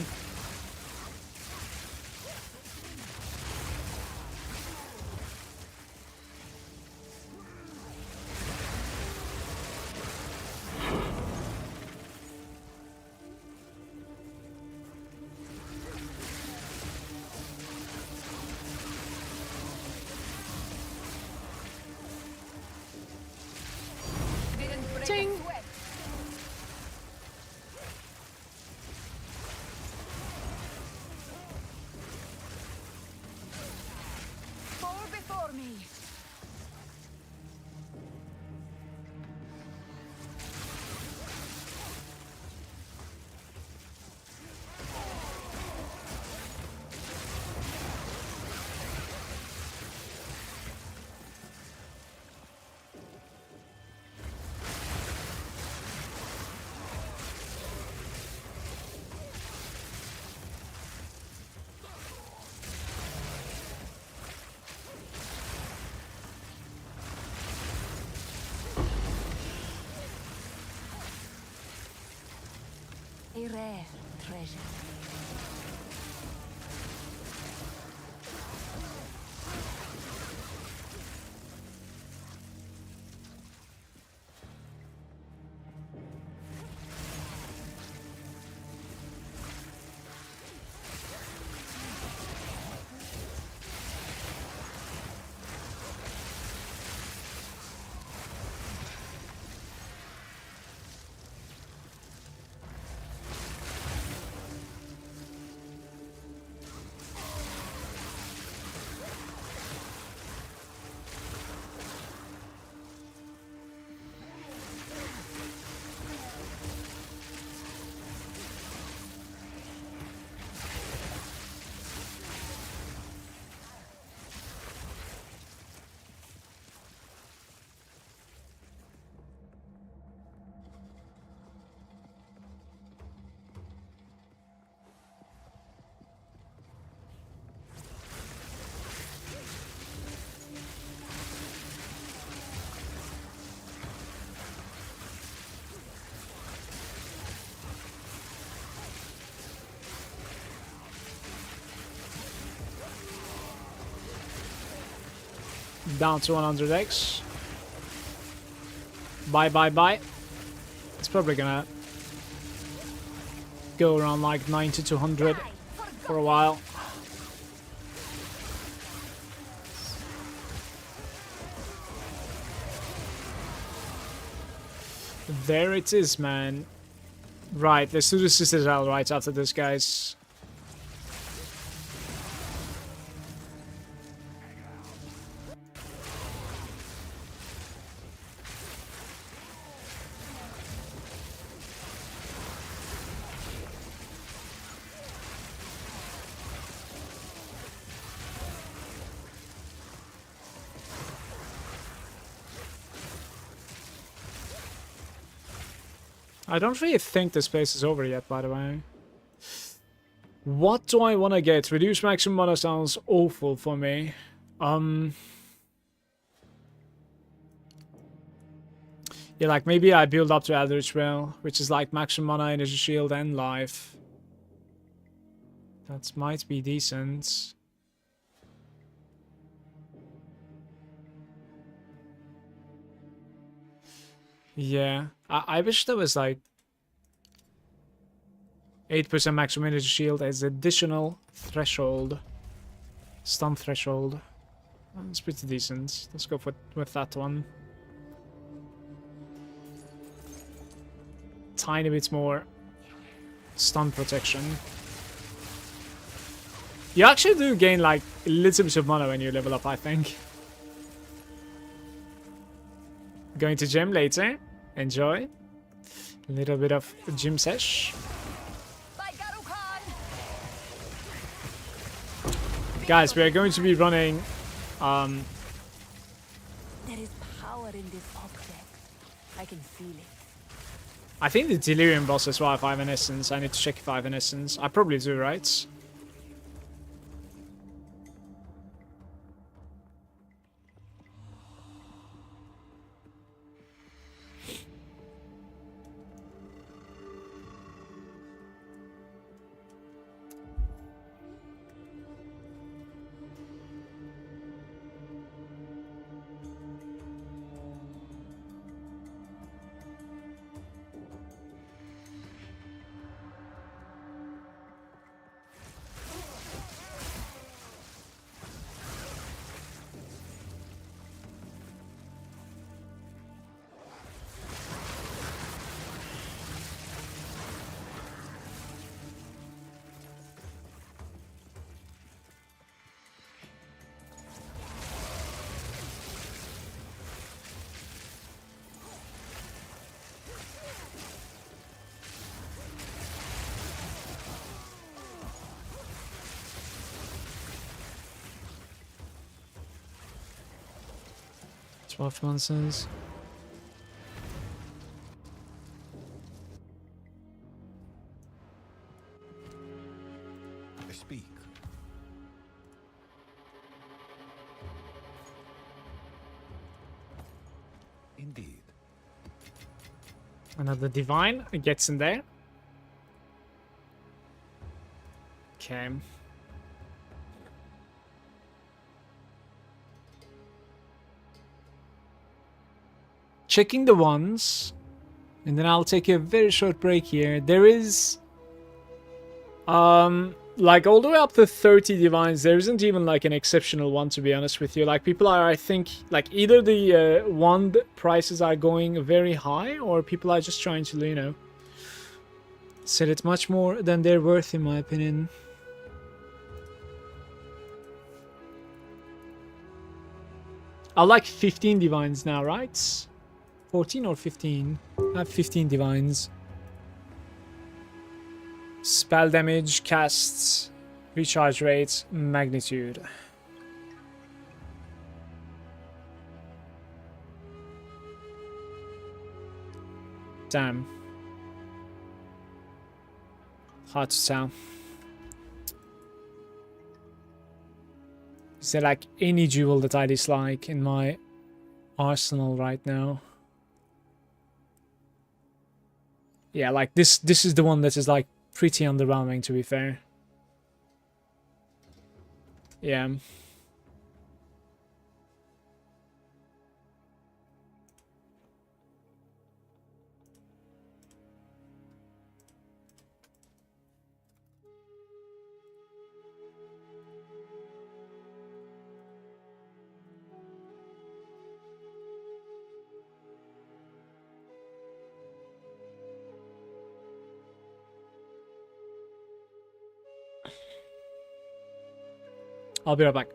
A rare treasure. Down to 100x. Bye, bye, bye. It's probably gonna go around like 90 to 100 for a while. There it is, man. Right, let's do the Citadel right after this, guys. I don't really think this place is over yet, by the way. What do I want to get? Reduce maximum mana sounds awful for me. Yeah, like maybe I build up to Eldritch Will, which is like maximum mana, energy shield, and life. That might be decent. Yeah, I wish there was like 8% maximum energy shield as additional threshold. Stun threshold. That's pretty decent. Let's go with that one. Tiny bit more stun protection. You actually do gain like a little bit of mana when you level up, I think. Going to gym later. Enjoy. A little bit of gym sesh. Guys, we are going to be running There is power in this object. I can feel it. I think the Delirium boss as well, if I have an essence. I need to check if I have an essence. I probably do, right? Nonsense. I speak. Indeed. Another divine gets in there. Okay. Checking the ones, and then I'll take a very short break here. There is, like all the way up to 30 divines. There isn't even like an exceptional one, to be honest with you. Like people are, I think, like either the wand prices are going very high, or people are just trying to, you know, sell it much more than they're worth, in my opinion. I like 15 divines now, right? 14 or 15? I have 15 divines. Spell damage, casts, recharge rate, magnitude. Damn. Hard to tell. Is there like any jewel that I dislike in my arsenal right now? Yeah, like this is the one that is like pretty underwhelming, to be fair. Yeah. I'll be right back.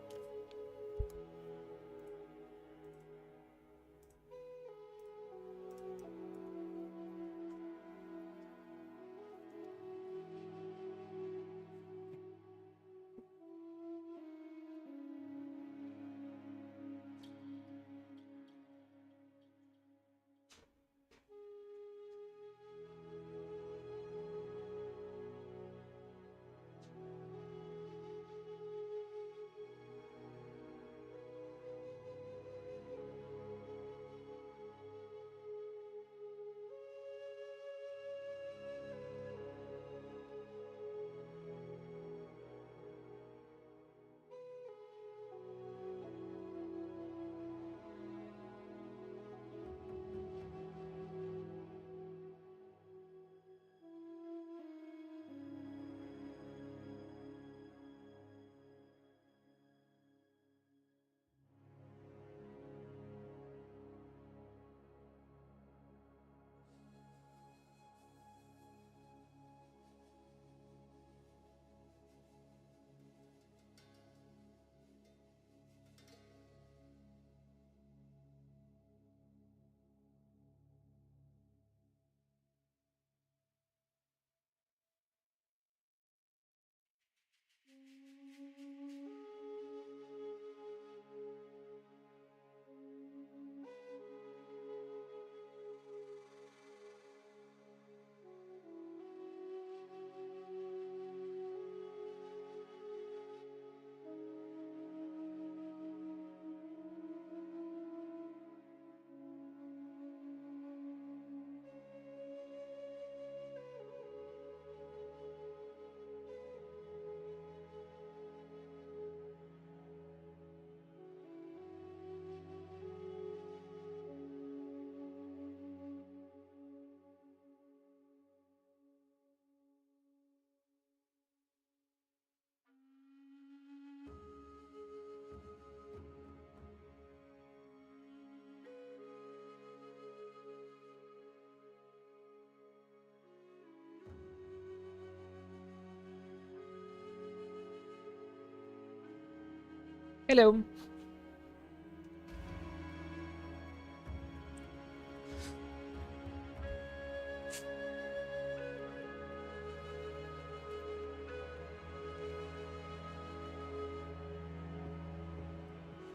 Hello.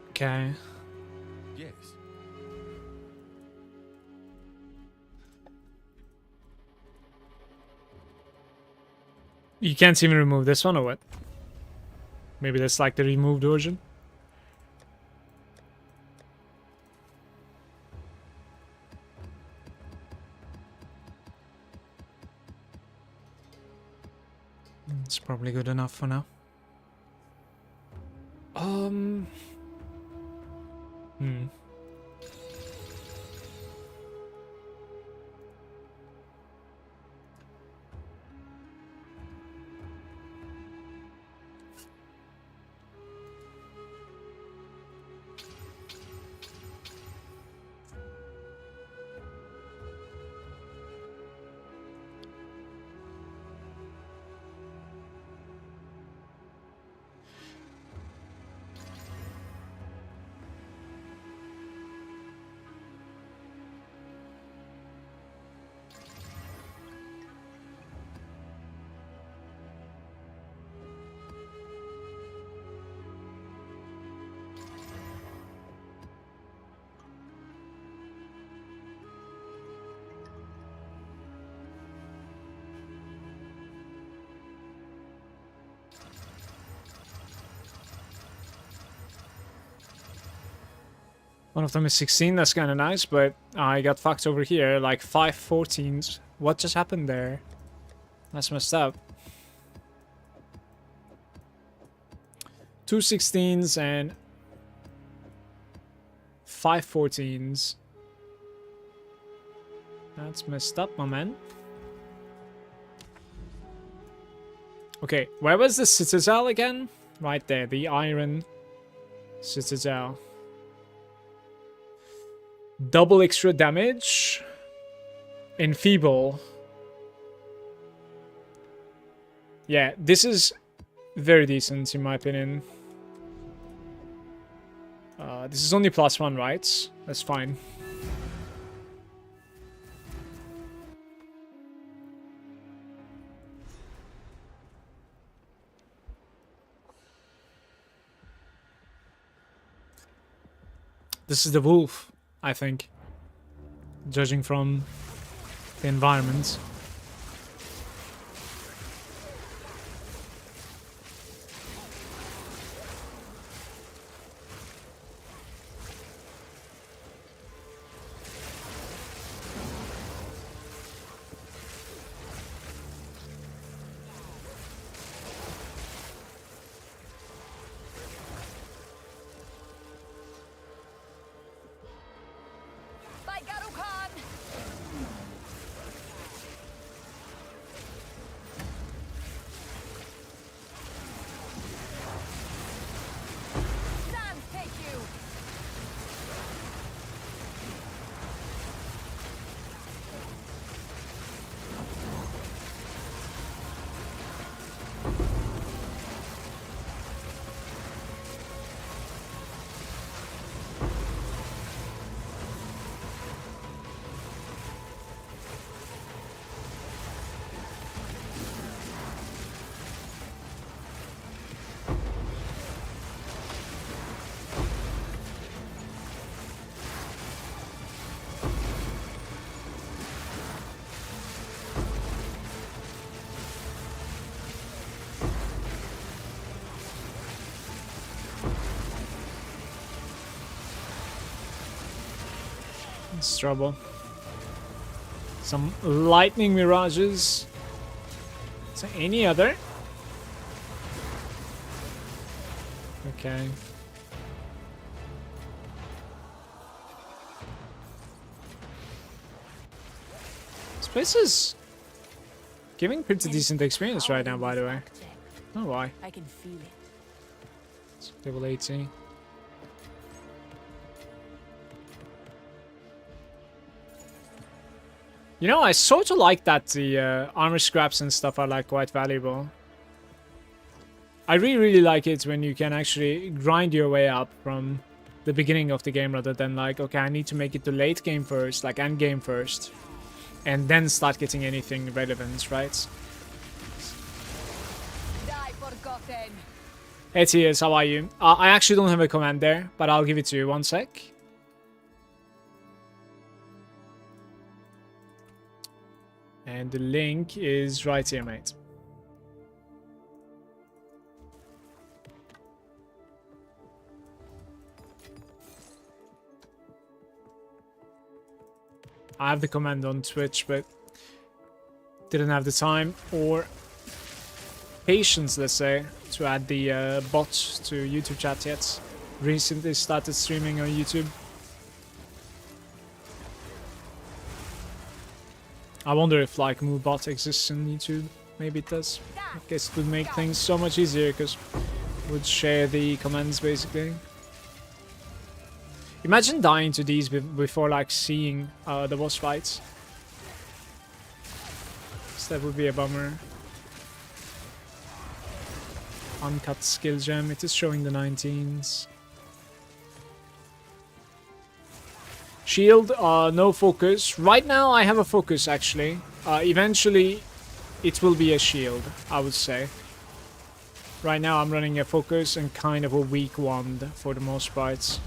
Okay. Yes. You can't even remove this one, or what? Maybe that's like the removed version. It's probably good enough for now. Hmm. One of them is 16, that's kind of nice, but I got fucked over here, like 5 14s. What just happened there? That's messed up. 2 16s and 5 14s. That's messed up, my man. Okay, where was the citadel again? Right there, the iron citadel. Double extra damage. Enfeeble. Yeah, this is very decent in my opinion. This is only +1, right? That's fine. This is the wolf, I think. Judging from the environment. It's trouble. Some lightning mirages. Is there any other? Okay. This place is giving pretty decent experience right now, by the way. Oh, why? I can feel it. It's level 80. You know, I sort of like that the armor scraps and stuff are like quite valuable. I really like it when you can actually grind your way up from the beginning of the game rather than like, okay, I need to make it to late game first, like end game first, and then start getting anything relevant, right? Die forgotten. Hey TS, how are you? I actually don't have a command there, but I'll give it to you. One sec. And the link is right here, mate. I have the command on Twitch, but didn't have the time or patience, let's say, to add the bot to YouTube chat yet. Recently started streaming on YouTube. I wonder if like MooBot exists in YouTube. Maybe it does. I guess it would make things so much easier because it would share the comments basically. Imagine dying to these before like seeing the boss fights. So that would be a bummer. Uncut skill gem. It is showing the 19s. Shield, no focus. Right now I have a focus actually. Eventually it will be a shield, I would say. Right now I'm running a focus and kind of a weak wand for the most parts.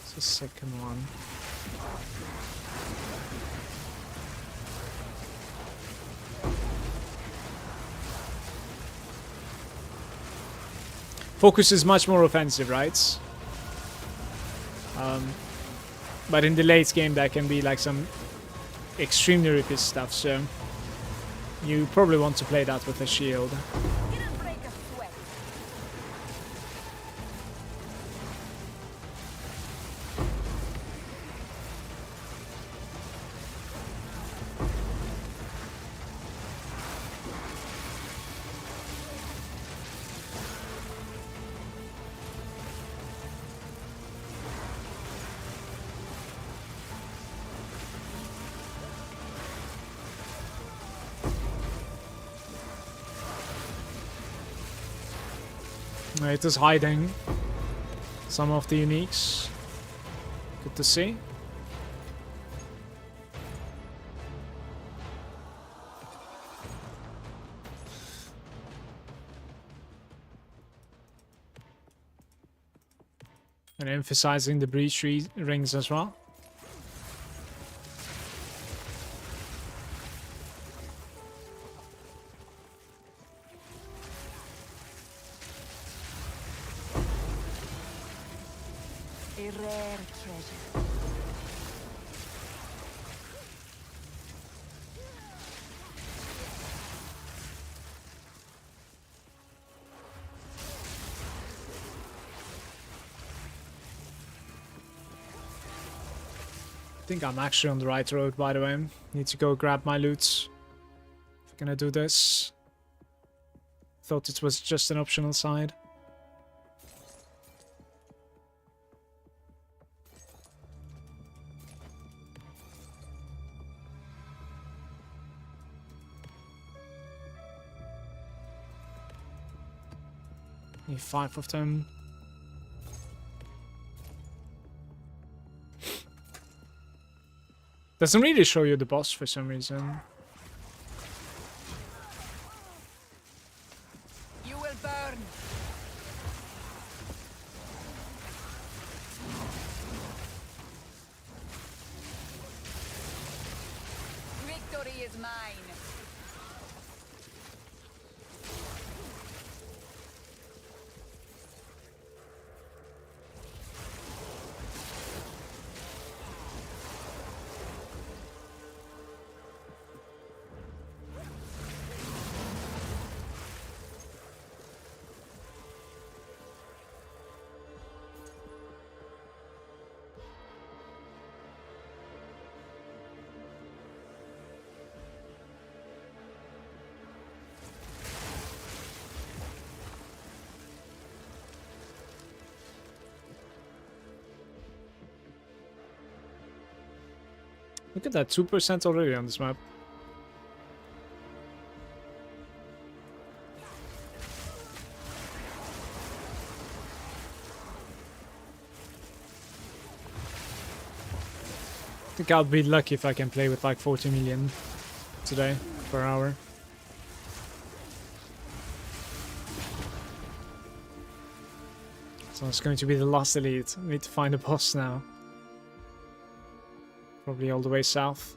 It's the second one. Focus is much more offensive, right? But in the late game there can be like some extremely rippy stuff, so you probably want to play that with a shield. Didn't break a sweat. It is hiding some of the uniques. Good to see. And emphasizing the breach rings as well. A rare treasure. I think I'm actually on the right road, by the way. Need to go grab my loot. If I'm gonna do this. Thought it was just an optional side. Need 5 of them. Doesn't really show you the boss for some reason. You will burn. Victory is mine. Look at that, 2% already on this map. I think I'll be lucky if I can play with like 40 million today per hour. So it's going to be the last elite. I need to find a boss now. Probably all the way south.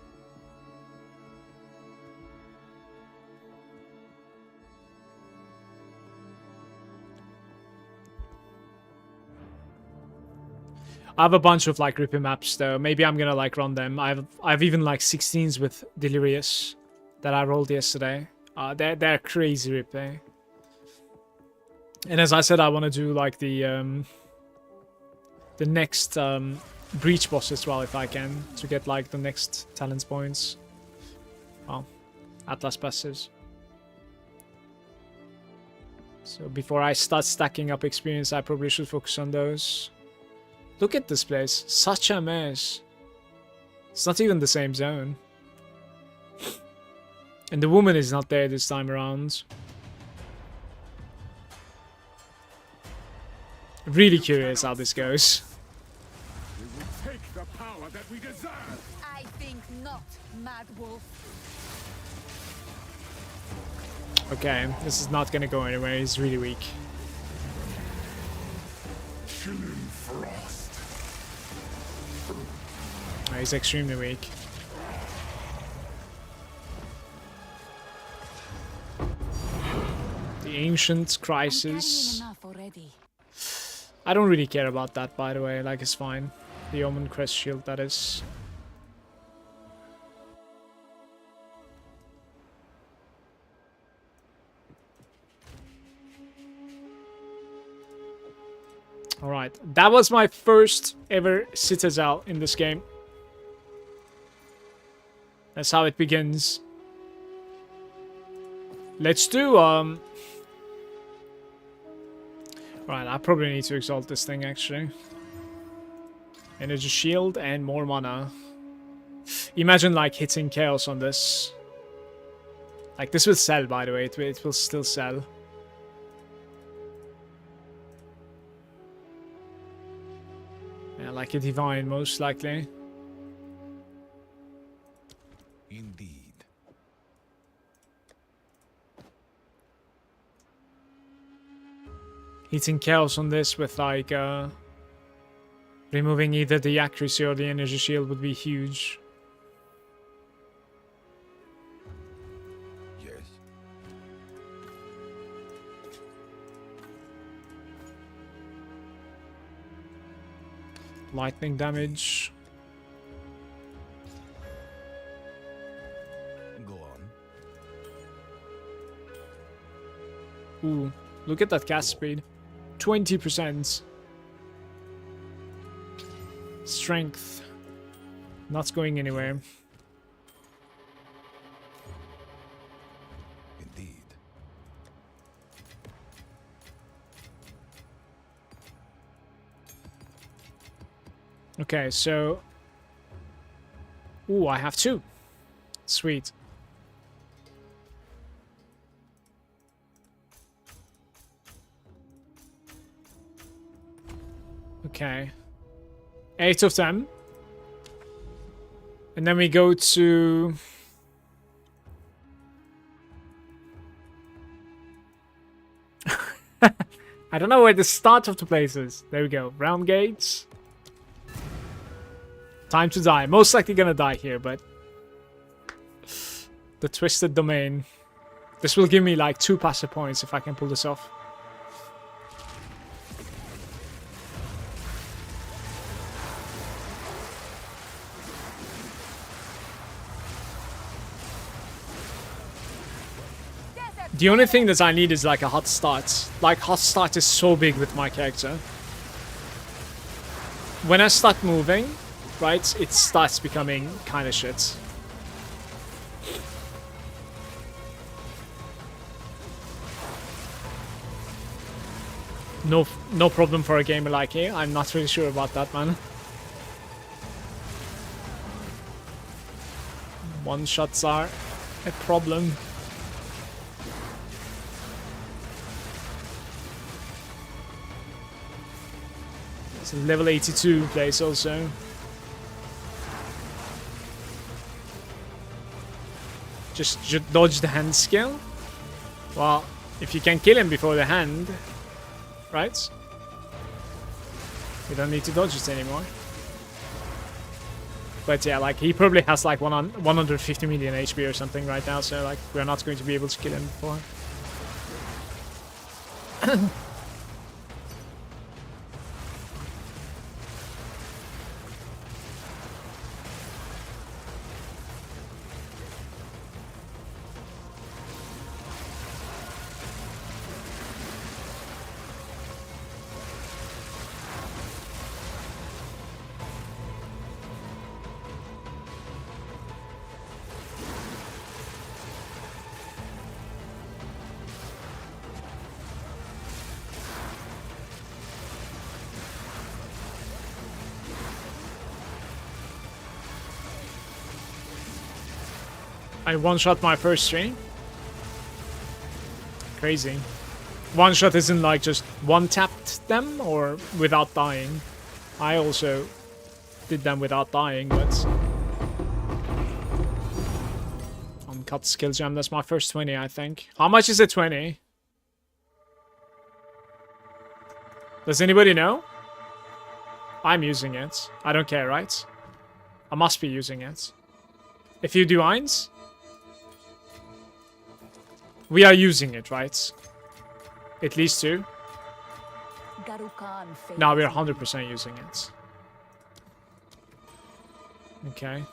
I have a bunch of like rippy maps though. Maybe I'm gonna like run them. I've even like 16s with Delirious that I rolled yesterday. They're crazy replay. And as I said, I want to do like the next breach boss as well if I can, to get like the next talent points. Well, Atlas passes. So before I start stacking up experience, I probably should focus on those. Look at this place, such a mess. It's not even the same zone. And the woman is not there this time around. Really curious how this goes. We will take the power that we deserve. I think not, Mad Wolf. Okay, this is not gonna go anywhere. He's really weak. Chilling frost. Oh, he's extremely weak. The Ancient Crisis. Enough already. I don't really care about that, by the way. Like, it's fine. The Omen Crest Shield, that is. Alright, that was my first ever Citadel in this game. That's how it begins. Let's do, Right, I probably need to exalt this thing, actually. Energy Shield and more mana. Imagine, like, hitting Chaos on this. Like, this will sell, by the way. It will still sell. Yeah, like a Divine, most likely. Indeed. Hitting Chaos on this with, like, removing either the accuracy or the energy shield would be huge. Yes. Lightning damage. Go on. Ooh, look at that cast speed. 20%. Strength. Not going anywhere. Indeed. Okay, so... Ooh, I have 2. Sweet. Okay. 8 of them. And then we go to... I don't know where the start of the place is. There we go. Realm gates. Time to die. Most likely gonna die here, but... The Twisted Domain. This will give me like 2 passive points if I can pull this off. The only thing that I need is like a hot start. Like, hot start is so big with my character. When I start moving, right, it starts becoming kind of shit. No problem for a gamer like me. I'm not really sure about that, man. One shots are a problem. It's a level 82 place also. Just dodge the hand skill. Well, if you can kill him before the hand, right? You don't need to dodge it anymore. But yeah, like, he probably has like 150 million HP or something right now, so like, we're not going to be able to kill him before. I one-shot my first stream. Crazy. One-shot isn't like just one-tapped them or without dying. I also did them without dying, but... Uncut skill gem, that's my first 20, I think. How much is a 20? Does anybody know? I'm using it. I don't care, right? I must be using it. If you do Eins, we are using it, right? At least 2. Now we're 100% using it. Okay.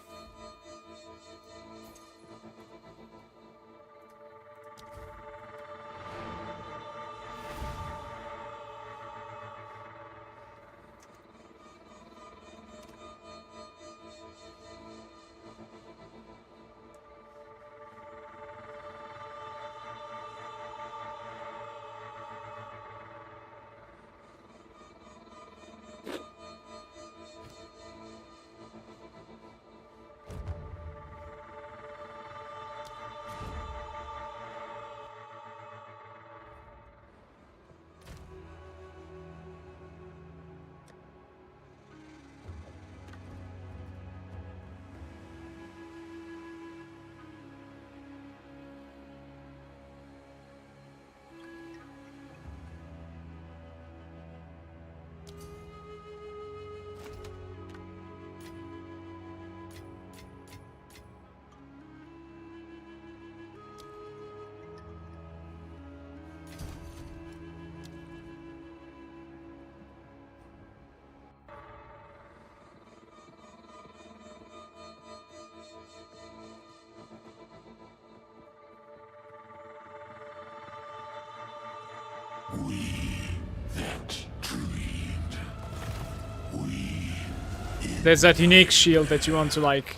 There's that unique shield that you want to like.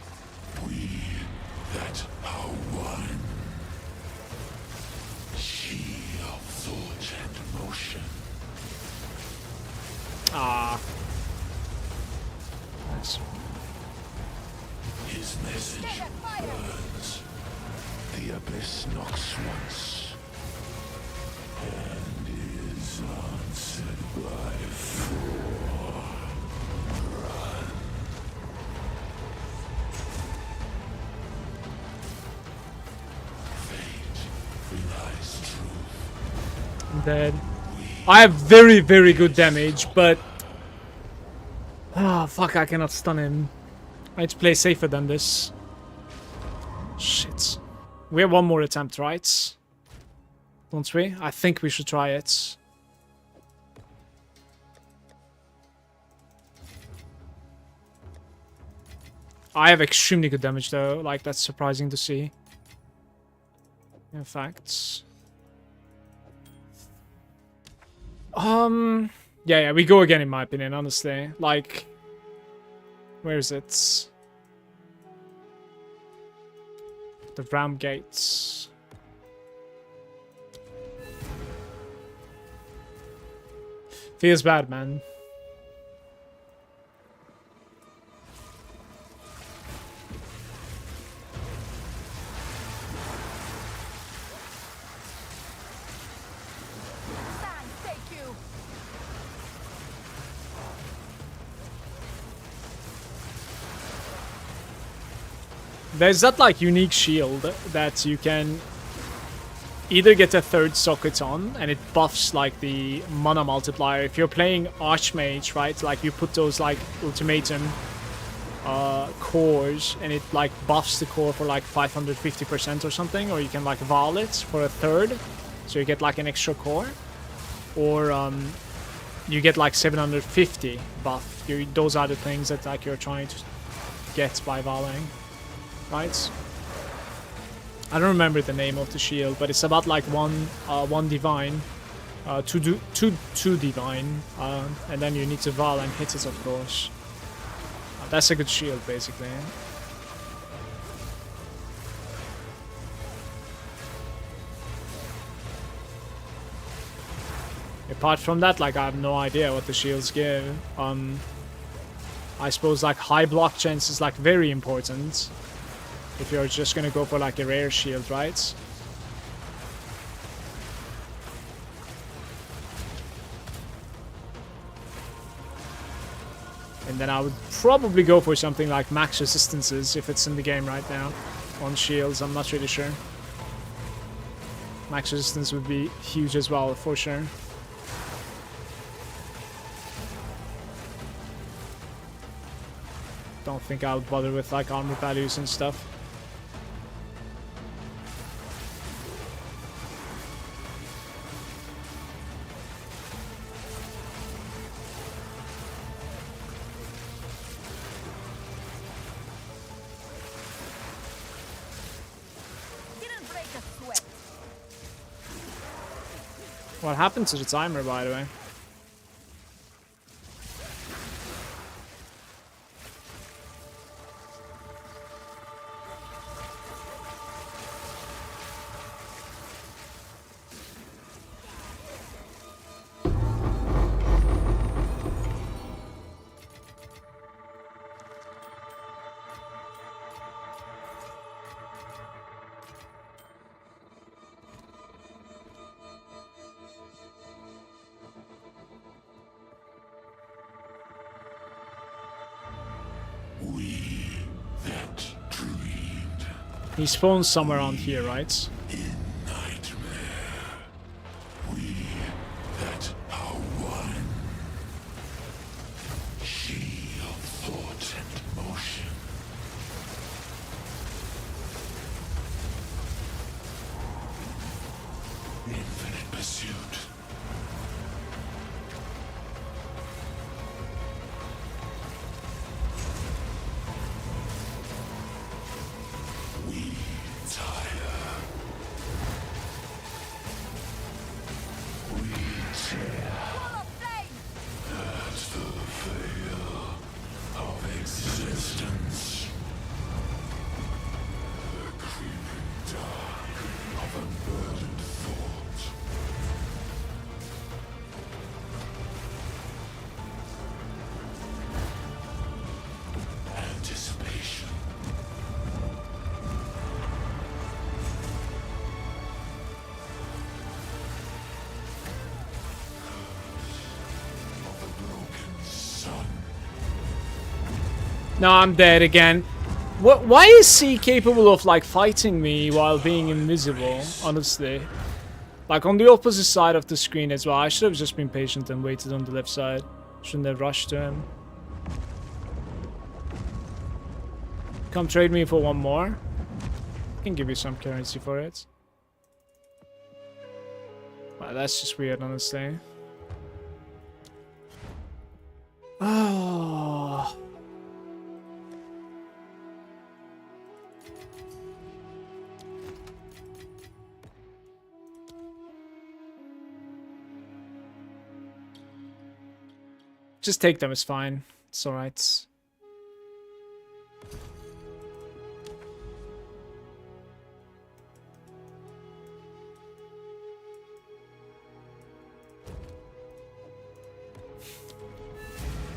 We that are one. She of thought and motion. Ah. Nice. His message burns. The abyss knocks once and is answered by 4. Dead. I have very, very good damage, but... Ah, fuck, I cannot stun him. I need to play safer than this. Shit. We have one more attempt, right? Don't we? I think we should try it. I have extremely good damage, though. Like, that's surprising to see. In fact... yeah, we go again in my opinion, honestly. Like, where is it? The Ram Gates. Feels bad, man. There's that like unique shield that you can either get a 3rd socket on and it buffs like the mana multiplier. If you're playing Archmage, right, like you put those like ultimatum cores and it like buffs the core for like 550% or something, or you can like Val it for a 3rd, so you get like an extra core, or you get like 750 buff. Those are the things that like you're trying to get by Valing. Right? I don't remember the name of the shield, but it's about like one divine, two divine, and then you need to Val and hit it, of course. That's a good shield, basically. Apart from that, like I have no idea what the shields give. I suppose like high block chance is like very important. If you're just gonna go for like a rare shield, right? And then I would probably go for something like max resistances if it's in the game right now. On shields, I'm not really sure. Max resistance would be huge as well, for sure. Don't think I would bother with like armor values and stuff. Didn't break a sweat. What happened to the timer, by the way? He spawns somewhere around here, right? No, I'm dead again. What? Why is he capable of like fighting me while being invisible? Honestly, like on the opposite side of the screen as well. I should have just been patient and waited on the left side. Shouldn't have rushed to him. Come trade me for one more. I can give you some currency for it. Wow, that's just weird, honestly. Oh. Just take them, it's fine. It's alright.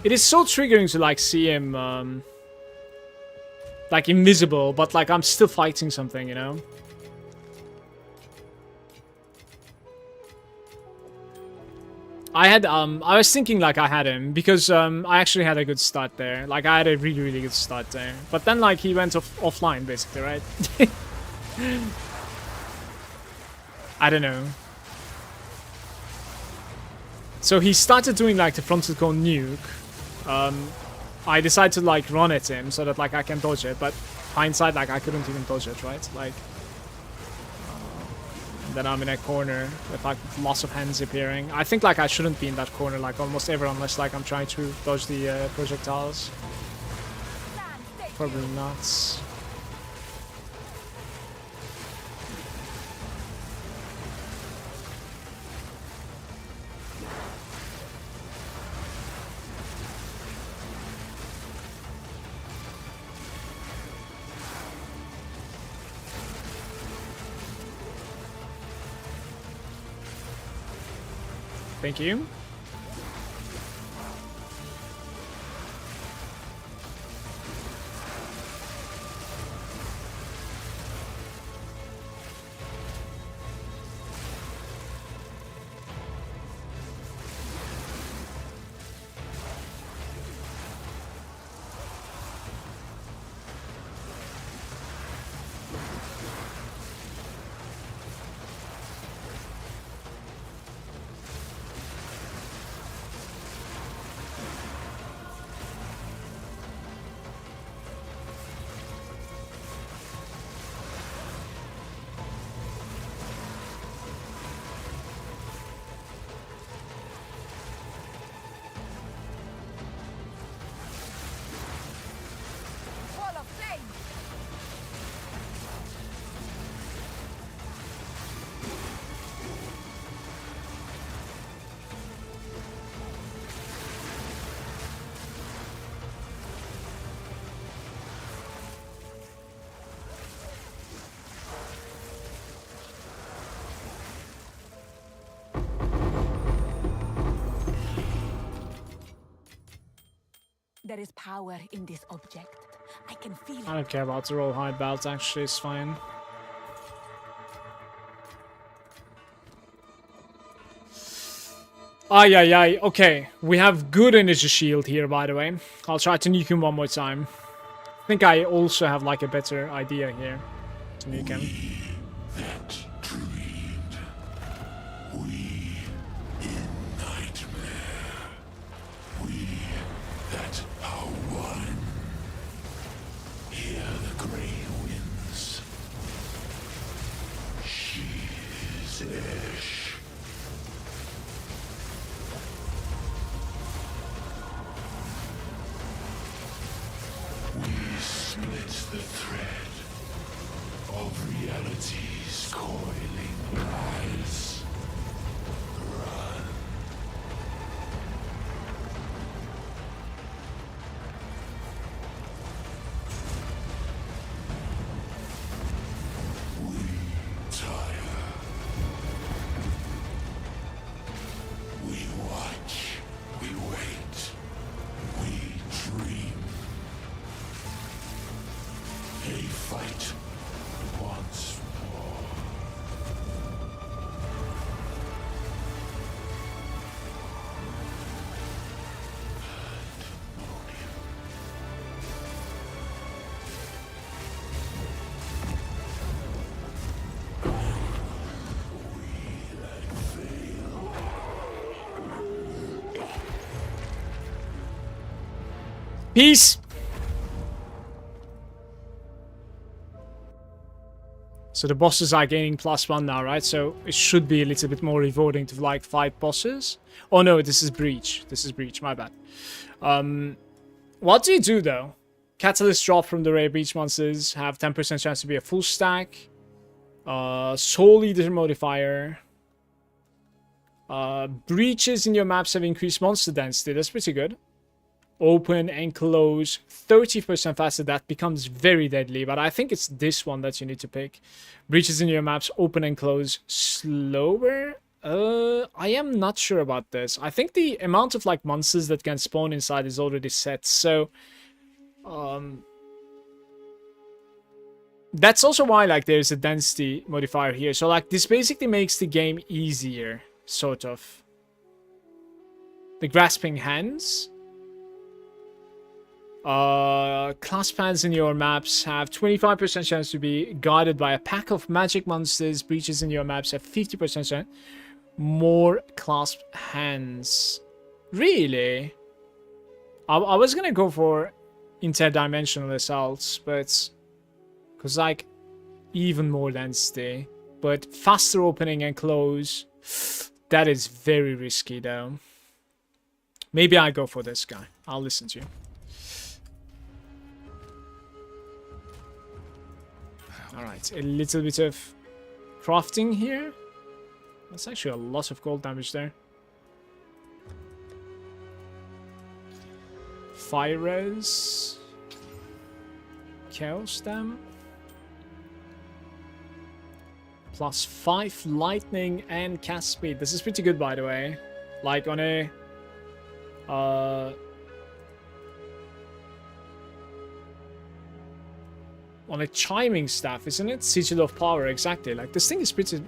It is so triggering to like see him like invisible, but like I'm still fighting something, you know? I was thinking like I had him because I actually had a good start there. Like I had a really, really good start there. But then like he went offline basically, right? I don't know. So he started doing like the frontal cone nuke. I decided to like run at him so that like I can dodge it, but hindsight like I couldn't even dodge it, right? Like then I'm in a corner with like lots of hands appearing. I think like I shouldn't be in that corner like almost ever unless like I'm trying to dodge the projectiles. Probably not. Thank you. There is power in this object. I can feel it. I don't care about the roll high belt, actually, it's fine. Ay, ay, ay. Okay, we have good energy shield here, by the way. I'll try to nuke him one more time. I think I also have, like, a better idea here to nuke him. That dreamed. We in nightmare. We that are one. Hear the grey winds. She is Ash. We split the thread of reality's coiling lies. Run. We tire. We watch. We wait. We dream. A fight once more. Peace! So the bosses are gaining +1 now, right? So it should be a little bit more rewarding to like fight bosses. Oh no, this is Breach. This is Breach, my bad. What do you do though? Catalyst drop from the rare Breach monsters have 10% chance to be a full stack. Soul Eater modifier. Breaches in your maps have increased monster density. That's pretty good. Open and close 30% faster. That becomes very deadly, but I think it's this one that you need to pick. Breaches in your maps open and close slower. I am not sure about this. I think the amount of like monsters that can spawn inside is already set, so that's also why like there's a density modifier here. So like this basically makes the game easier, sort of. The grasping hands. Clasp hands in your maps have 25% chance to be guided by a pack of magic monsters. Breaches in your maps have 50% chance. More clasp hands. Really? I was gonna go for interdimensional assaults, but because like even more density, but faster opening and close. That is very risky though. Maybe I go for this guy. I'll listen to you. Alright, a little bit of crafting here. That's actually a lot of gold damage there. Fire res. Chaos Dam. +5 lightning and cast speed. This is pretty good, by the way. Like on a on a chiming staff, isn't it? Sigil of Power, exactly. Like this thing is pretty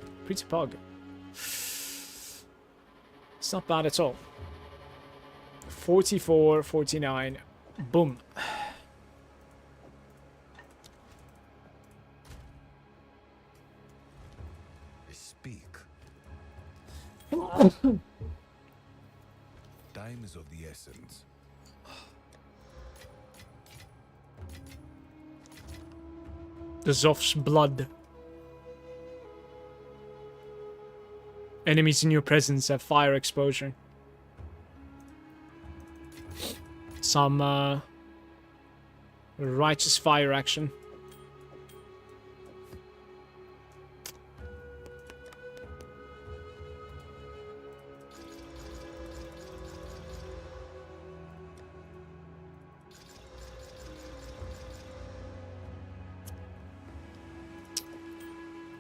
pug. It's not bad at all. 44, 49, boom. Speak. Time is of the essence. The Zoph's blood. Enemies in your presence have fire exposure. Some righteous fire action.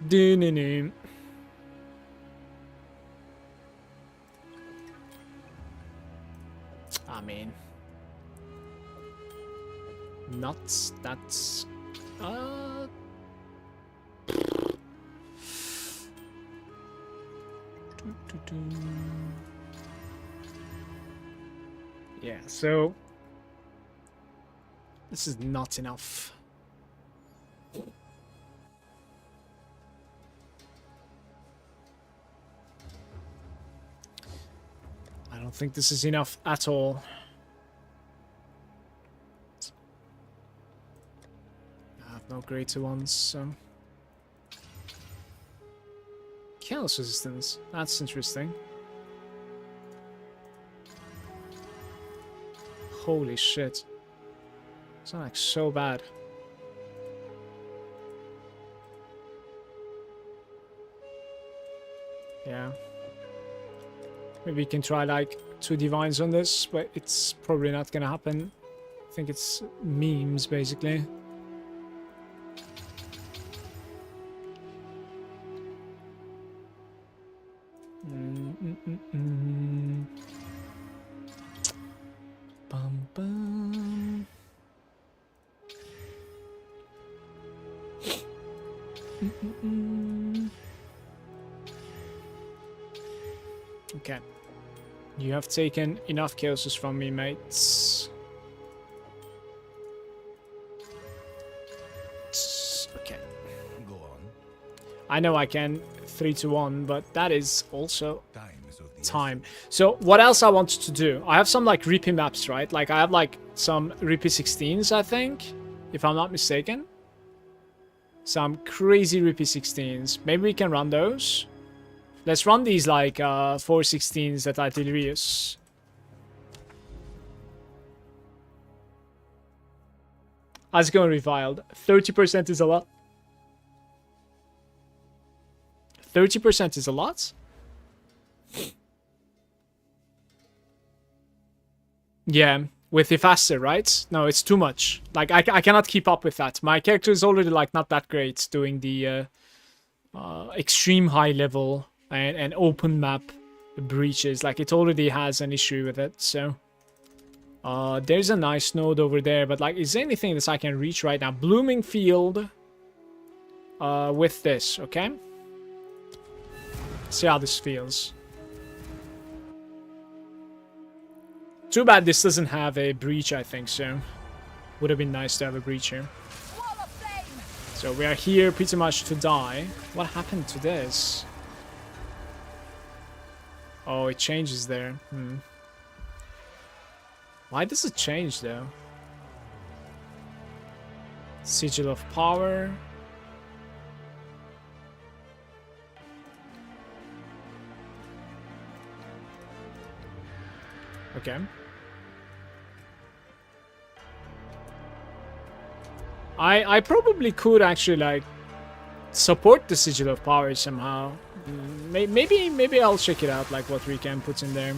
Do-na-na. I mean, nuts. That's yeah, so this is not enough. I don't think this is enough at all. I have no greater ones, so... Chaos resistance. That's interesting. Holy shit. It's not like so bad. Yeah. Maybe we can try like 2 divines on this, but it's probably not gonna happen. I think it's memes basically. Bum, bum. Okay. You have taken enough chaoses from me, mates. Okay. Go on. I know I can 3-1, but that is also Times of the time. So what else I wanted to do? I have some like repeat maps, right? Like I have like some repeat 16s, I think, if I'm not mistaken. Some crazy repeat 16s. Maybe we can run those. Let's run these like 416s that are delirious. How's it going, Reviled? 30% is a lot. 30% is a lot? Yeah, with the faster, right? No, it's too much. Like, I cannot keep up with that. My character is already, like, not that great doing the extreme high level and open map breaches. Like, it already has an issue with it, so... there's a nice node over there, but, like, is there anything that I can reach right now? Blooming Field with this, okay? See how this feels. Too bad this doesn't have a breach, I think, so... Would have been nice to have a breach here. So we are here pretty much to die. What happened to this? Oh, it changes there. Why does it change, though? Sigil of Power. Okay. I probably could actually, like, support the Sigil of Power somehow. Maybe I'll check it out, like, what we can put in there.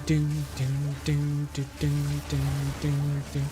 Doom, doom, doom, doom, doom, doom, doom, doom.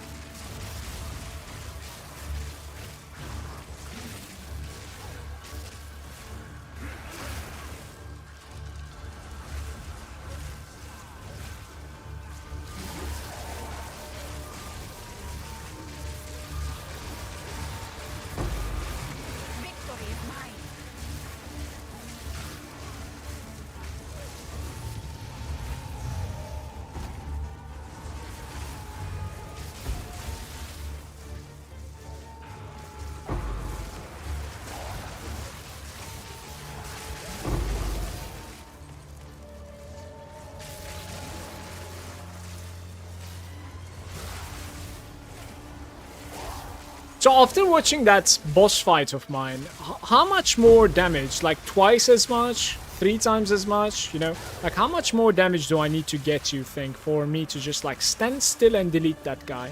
So after watching that boss fight of mine, how much more damage? Like twice as much? 3 times as much? You know? Like how much more damage do I need to get, you think, for me to just like stand still and delete that guy?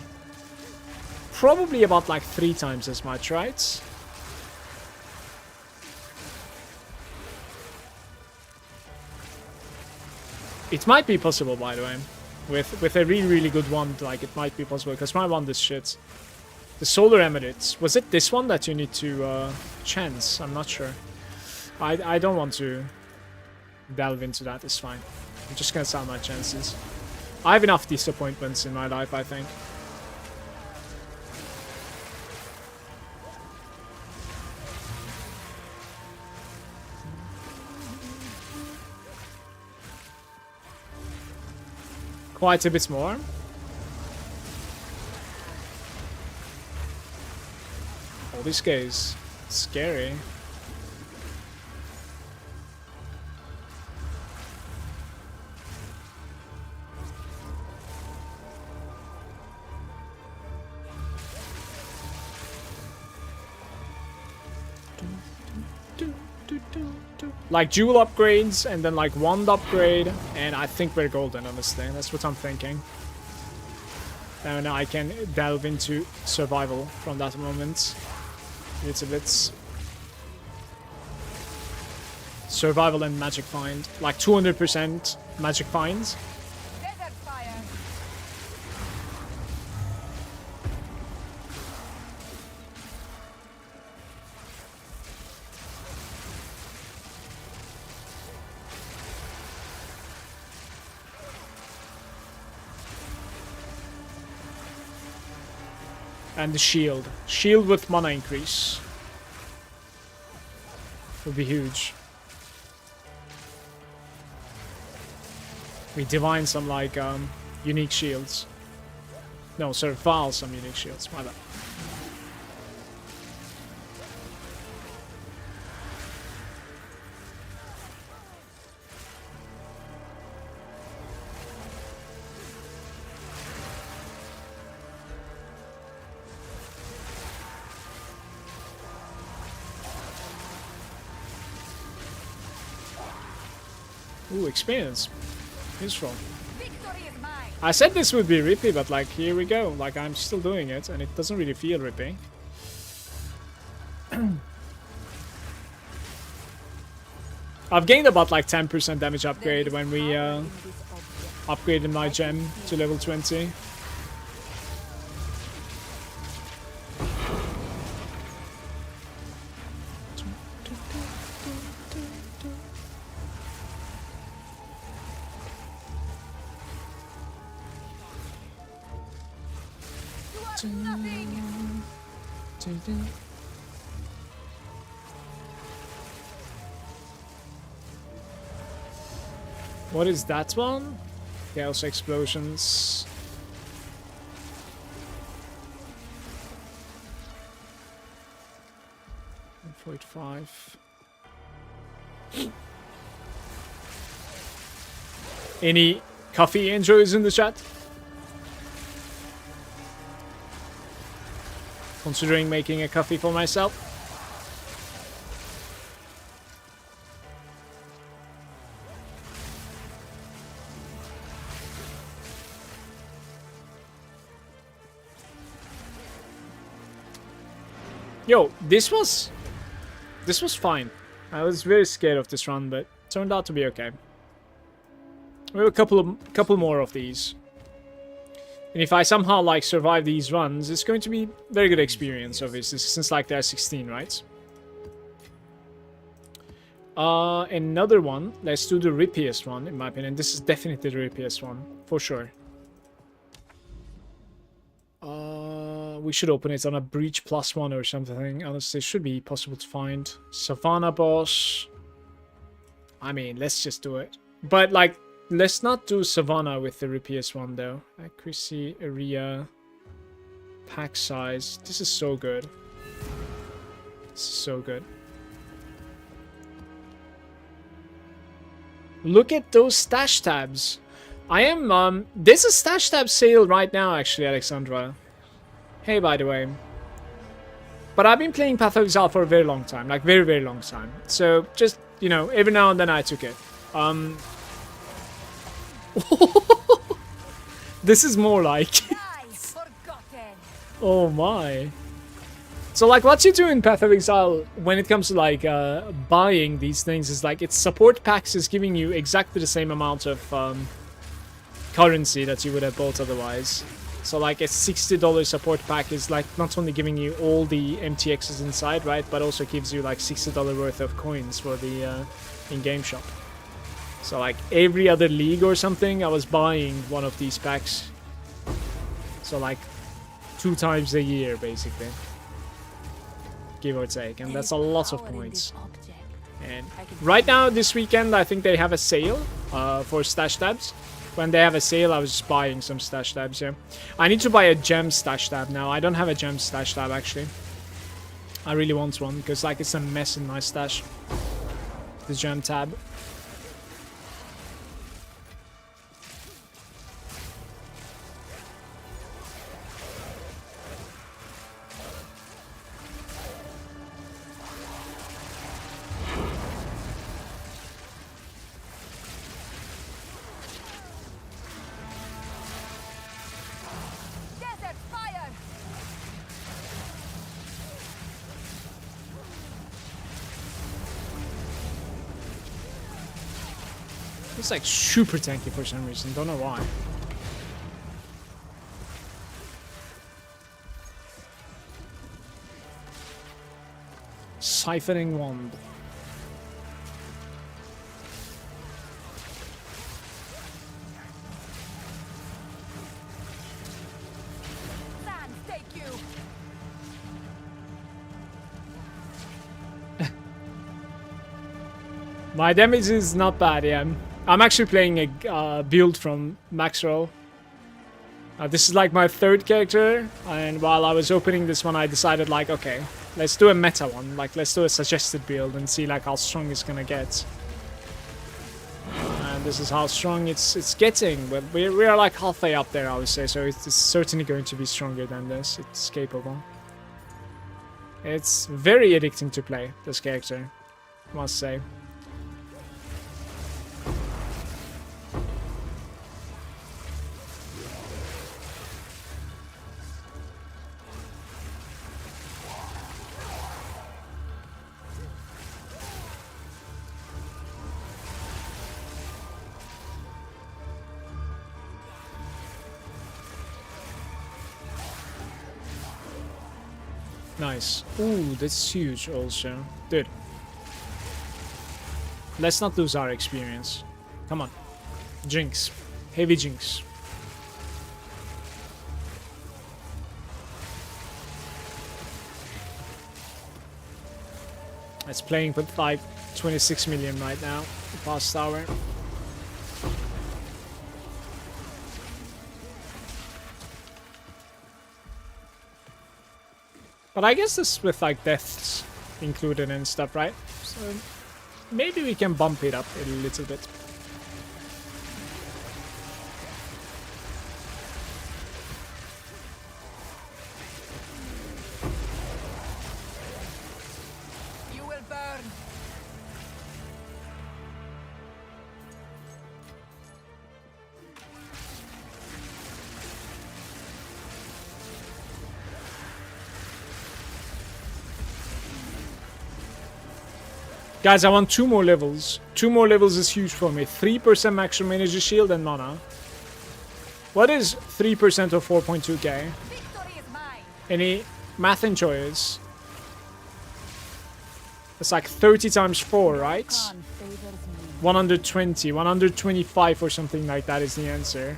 Probably about like 3 times as much, right? It might be possible, by the way. With a really good wand, like it might be possible, because my wand is shit. The Solar Emirates. Was it this one that you need to chance? I'm not sure. I don't want to delve into that. It's fine. I'm just gonna sell my chances. I have enough disappointments in my life, I think. Quite a bit more. Oh, this guy is scary. Like jewel upgrades and then like wand upgrade, and I think we're golden, honestly. That's what I'm thinking. And I can delve into survival from that moment. It's a bit survival and magic find, like 200% magic finds. Desert fire. And the shield. Shield with mana increase. Would be huge. We divine some like unique shields. No, survival some unique shields. My bad. Ooh, experience. Useful. Victory is mine. I said this would be rippy, but like, here we go. Like, I'm still doing it, and it doesn't really feel rippy. I've gained about like 10% damage upgrade when we upgraded my gem to level 20. What is that one? Chaos explosions. .5. Any coffee enjoys in the chat? Considering making a coffee for myself. Yo, this was fine. I was very scared of this run, but turned out to be okay. We have a couple more of these. And if I somehow like survive these runs, it's going to be very good experience, obviously, since like they're 16, right? Another one. Let's do the rippiest one, in my opinion. This is definitely the rippiest one, for sure. We should open it on a breach +1 or something. Honestly, it should be possible to find. Savannah boss. I mean, let's just do it. But like, let's not do Savannah with the rippiest one though. Accuracy, area, pack size. This is so good. This is so good. Look at those stash tabs. I am there's a stash tab sale right now actually, Alexandra. Hey, by the way. But I've been playing Path of Exile for a very long time. Like, very, very long time. So, just, you know, every now and then I took it. This is more like... Oh my. So, like, what you do in Path of Exile when it comes to, like, buying these things is, like, its support packs is giving you exactly the same amount of currency that you would have bought otherwise. So like a $60 support pack is like not only giving you all the MTXs inside, right, but also gives you like $60 worth of coins for the in-game shop. So like every other league or something, I was buying one of these packs. So like 2 times a year, basically. Give or take, and that's a lot of points. And right now, this weekend, I think they have a sale for stash tabs. When they have a sale, I was just buying some stash tabs, yeah. I need to buy a gem stash tab now. I don't have a gem stash tab, actually. I really want one, because like it's a mess in my stash. The gem tab. Desert fire! It's like super tanky for some reason, don't know why. Siphoning Wand. Sand, take you! My damage is not bad, yeah. I'm actually playing a build from Maxroll. This is like my 3rd character, and while I was opening this one, I decided like, okay, let's do a meta one. Like, let's do a suggested build and see like how strong it's gonna get. And this is how strong it's getting. But we are like halfway up there, I would say. So it's certainly going to be stronger than this. It's capable. It's very addicting to play this character, I must say. Nice. Ooh, that's huge also. Dude. Let's not lose our experience. Come on. Jinx. Heavy Jinx. It's playing with like 26 million right now. The past hour. But I guess this with like deaths included and stuff, right? So maybe we can bump it up a little bit. You will burn! Guys, I want 2 more levels. 2 more levels is huge for me. 3% maximum energy shield and mana. What is 3% of 4.2k? Victory is mine! Any math enjoyers? It's like 30 times 4, right? Khan favors me. 120, 125 or something like that is the answer.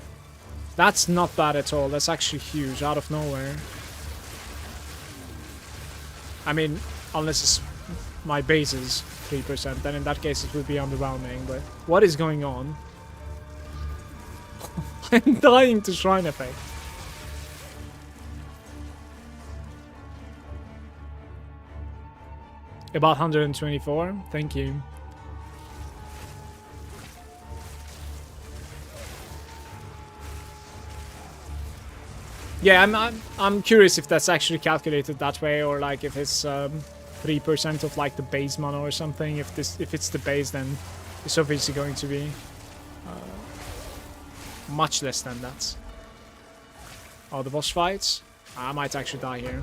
That's not bad at all. That's actually huge, out of nowhere. I mean, unless it's my base is 3%, then in that case it would be underwhelming, but what is going on? I'm dying to Shrine Effect. About 124, thank you. Yeah, I'm curious if that's actually calculated that way, or like if it's 3% of like the base mana or something. If it's the base, then it's obviously going to be much less than that. Oh, the boss fights? I might actually die here.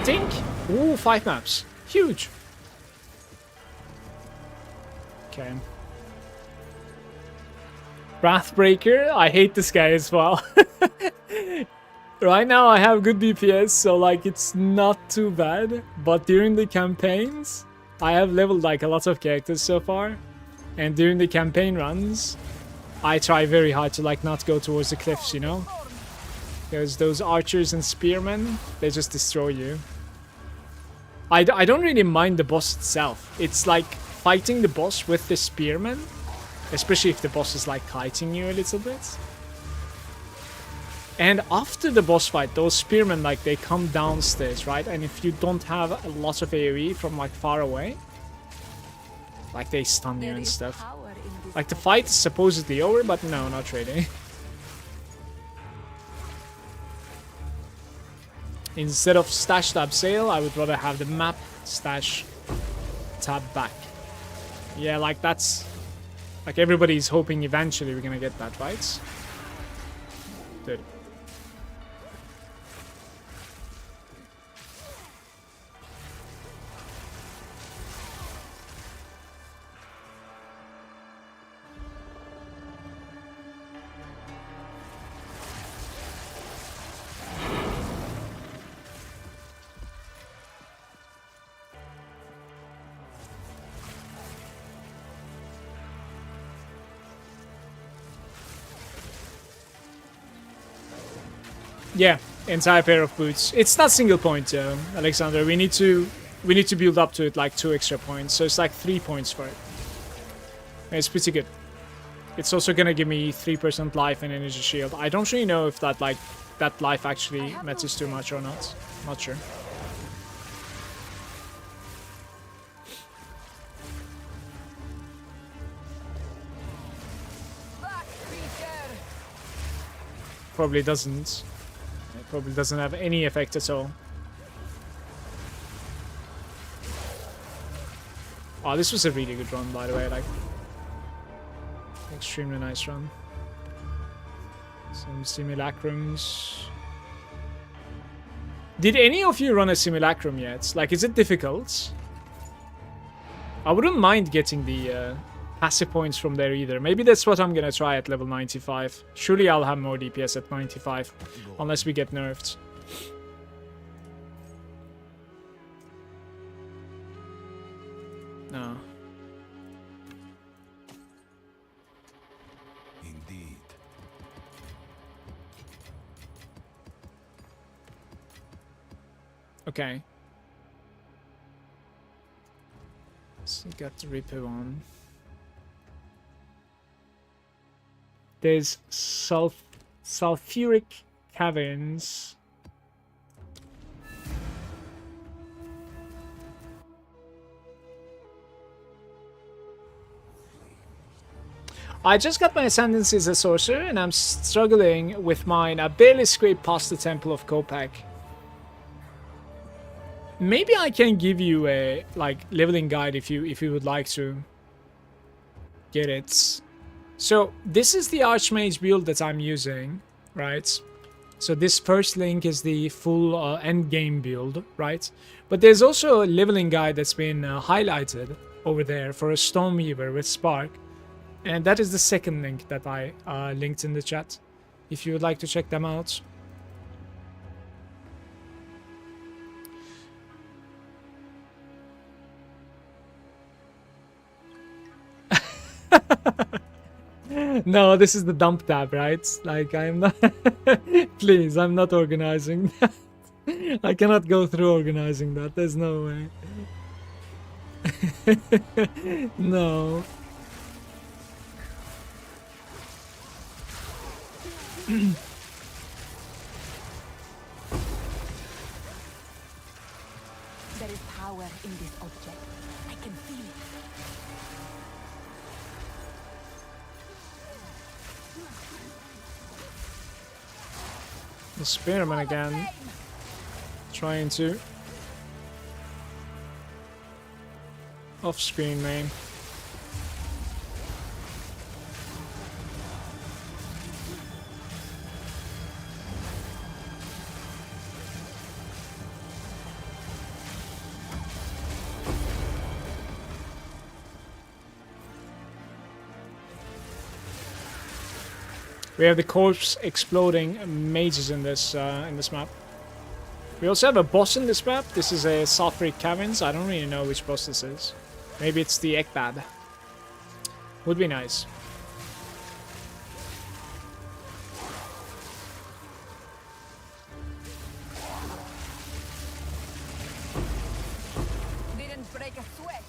Tink? Ooh, 5 maps. Huge. Okay. Wrathbreaker, I hate this guy as well. Right now I have good DPS, so like it's not too bad. But during the campaigns, I have leveled like a lot of characters so far. And during the campaign runs, I try very hard to like not go towards the cliffs, you know? Because those archers and spearmen, they just destroy you. I don't really mind the boss itself. It's like fighting the boss with the spearmen. Especially if the boss is like kiting you a little bit. And after the boss fight, those spearmen, like, they come downstairs, right? And if you don't have a lot of AoE from, like, far away, like, they stun you and stuff. Like, the fight is supposedly over, but no, not really. Instead of stash tab sale, I would rather have the map stash tab back. Yeah, like, that's... Like, everybody's hoping eventually we're gonna get that, right? Dude. Yeah, entire pair of boots. It's not single point, Alexander. We need to build up to it like 2 extra points. So it's like 3 points for it. And it's pretty good. It's also gonna give me 3% life and energy shield. I don't really know if that like that life actually matters too much or not. Not sure. Probably doesn't. It probably doesn't have any effect at all. Oh, this was a really good run, by the way. Like, extremely nice run. Some simulacrums. Did any of you run a simulacrum yet? Like, is it difficult? I wouldn't mind getting the passive points from there either. Maybe that's what I'm gonna try at level 95. Surely I'll have more DPS at 95, unless we get nerfed. No. Indeed. Okay. So got the Reaper on. There's sulfuric caverns. I just got my ascendancy as a sorcerer and I'm struggling with mine. I barely scraped past the Temple of Kopak. Maybe I can give you a like leveling guide if you would like to get it. So this is the Archmage build that I'm using, right? So this first link is the full end game build, right? But there's also a leveling guide that's been highlighted over there for a Stormweaver with Spark. And that is the second link that I linked in the chat, if you would like to check them out. No, this is the dump tab, right? Like, I'm not... Please, I'm not organizing that. I cannot go through organizing that. There's no way. No. There is power in this object. I can feel it. The Spearman again. Trying to... Off-screen main. We have the corpse exploding mages in this map. We also have a boss in this map. This is a sulfuric caverns. I don't really know which boss this is. Maybe it's the Ekbab. Would be nice. Didn't break a sweat.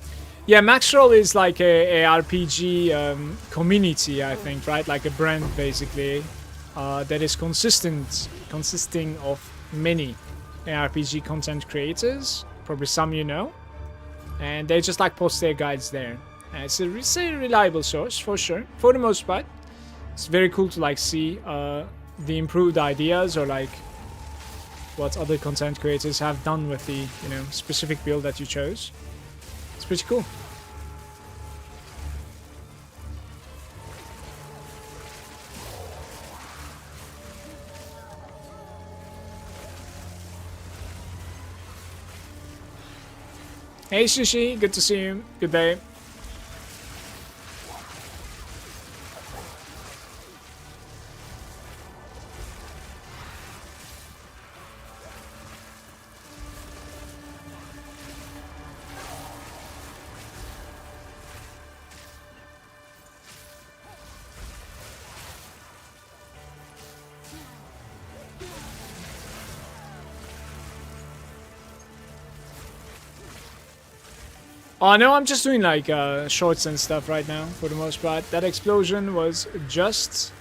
Yeah, Maxroll is like a RPG community, I think, right? Like a brand, basically, that is consisting of many RPG content creators. Probably some you know, and they just like post their guides there. And it's a reliable source for sure, for the most part. It's very cool to like see the improved ideas or like what other content creators have done with the specific build that you chose. It's pretty cool. Hey Sushi, good to see you. Good day. Oh no, I'm just doing like shorts and stuff right now for the most part. That explosion was just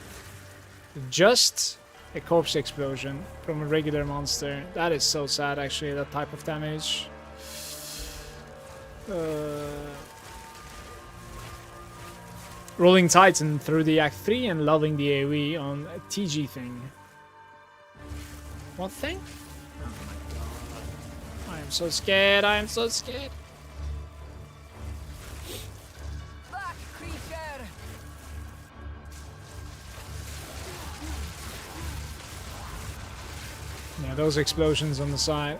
a corpse explosion from a regular monster. That is so sad actually, that type of damage. Rolling Titan through the Act 3 and loving the AoE on a TG thing. What thing? Oh my god. I am so scared, I am so scared. Yeah, those explosions on the side.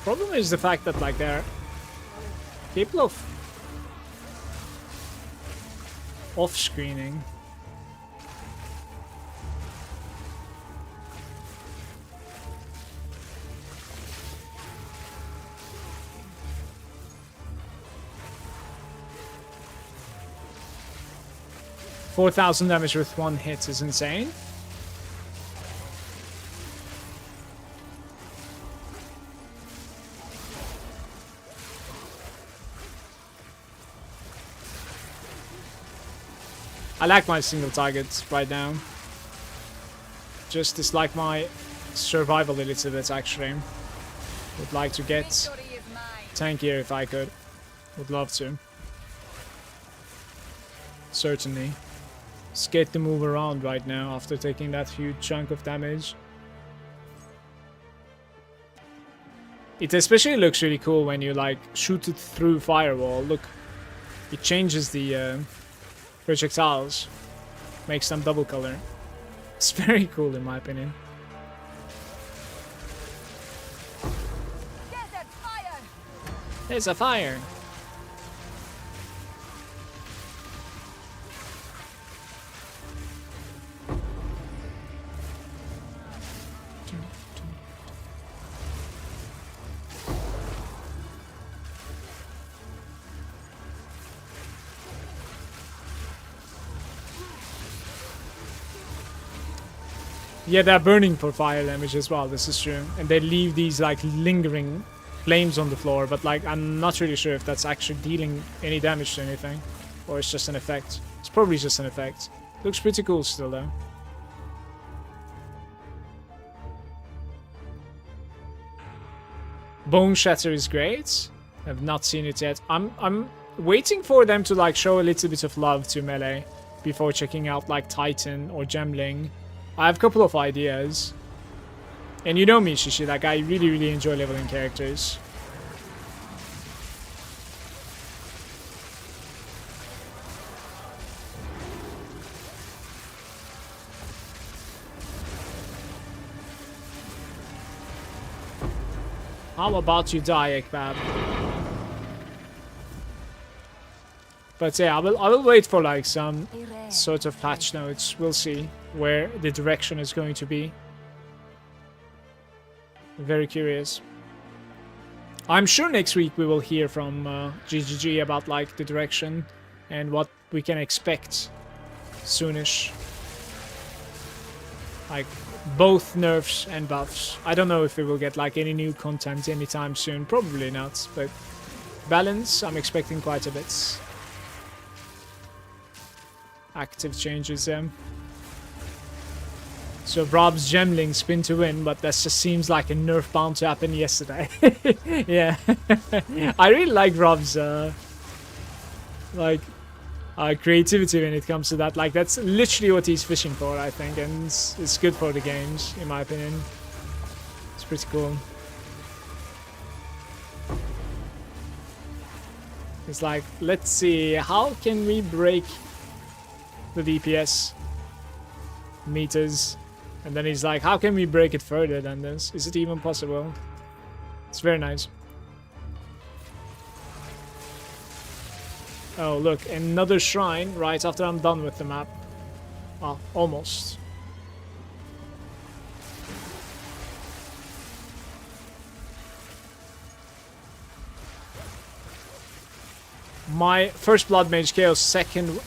Problem is the fact that like they're capable of off-screening. $4,000 damage with one hit is insane. I like my single targets right now. Just dislike my survival a little bit actually. Would like to get tankier if I could. Would love to. Certainly. Scared to move around right now after taking that huge chunk of damage. It especially looks really cool when you like shoot it through firewall. Look, it changes the projectiles, makes them double color. It's very cool in my opinion. There's a fire. Yeah, they're burning for fire damage as well, this is true. And they leave these like lingering flames on the floor, but like I'm not really sure if that's actually dealing any damage to anything. Or it's just an effect. It's probably just an effect. Looks pretty cool still though. Bone Shatter is great. I've not seen it yet. I'm waiting for them to like show a little bit of love to Melee before checking out like Titan or Gemling. I have a couple of ideas. And you know me, Shishi, like I really enjoy leveling characters. How about you die, Ekbab? But yeah, I will wait for like some sort of patch notes. We'll see where the direction is going to be. Very curious. I'm sure next week we will hear from GGG about like the direction and what we can expect soonish. Like both nerfs and buffs. I don't know if we will get like any new content anytime soon. Probably not, but balance, I'm expecting quite a bit. Active changes them. So Rob's Gemling spin to win, but that just seems like a nerf bound to happen yesterday. Yeah. I really like Rob's creativity when it comes to that. Like that's literally what he's fishing for, I think, and it's good for the games, in my opinion. It's pretty cool. It's like, let's see, how can we break the DPS meters? And then he's like, how can we break it further than this? Is it even possible? It's very nice. Oh, look, another shrine right after I'm done with the map. Well, almost. My first Blood Mage Chaos, second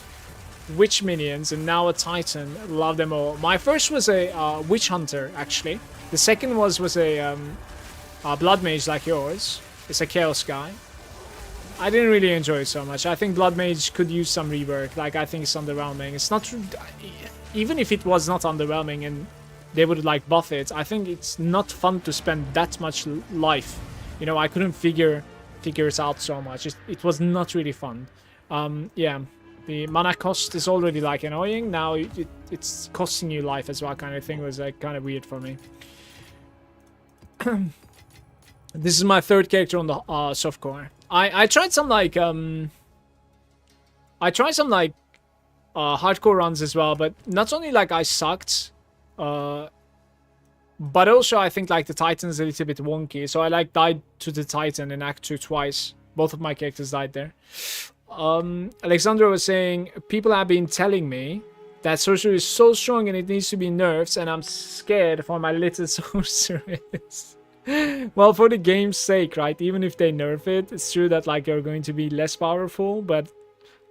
Witch minions, and now a Titan. Love them all. My first was a Witch Hunter, actually. The second was a Blood Mage like yours. It's a Chaos guy. I didn't really enjoy it so much. I think Blood Mage could use some rework. Like, I think it's underwhelming. It's not... Even if it was not underwhelming and they would, like, buff it, I think it's not fun to spend that much life. You know, I couldn't figure it out so much. It was not really fun. Yeah. The mana cost is already, like, annoying. Now it's costing you life as well, kind of thing. Was, like, kind of weird for me. This is my third character on the softcore. I tried some, like, hardcore runs as well, but not only, like, I sucked, but also I think, like, the Titan's a little bit wonky. So I, like, died to the Titan in Act 2 twice. Both of my characters died there. Alexandra was saying, people have been telling me that sorcery is so strong and it needs to be nerfed, and I'm scared for my little sorceress. Well, for the game's sake, right? Even if they nerf it, it's true that, like, you're going to be less powerful, but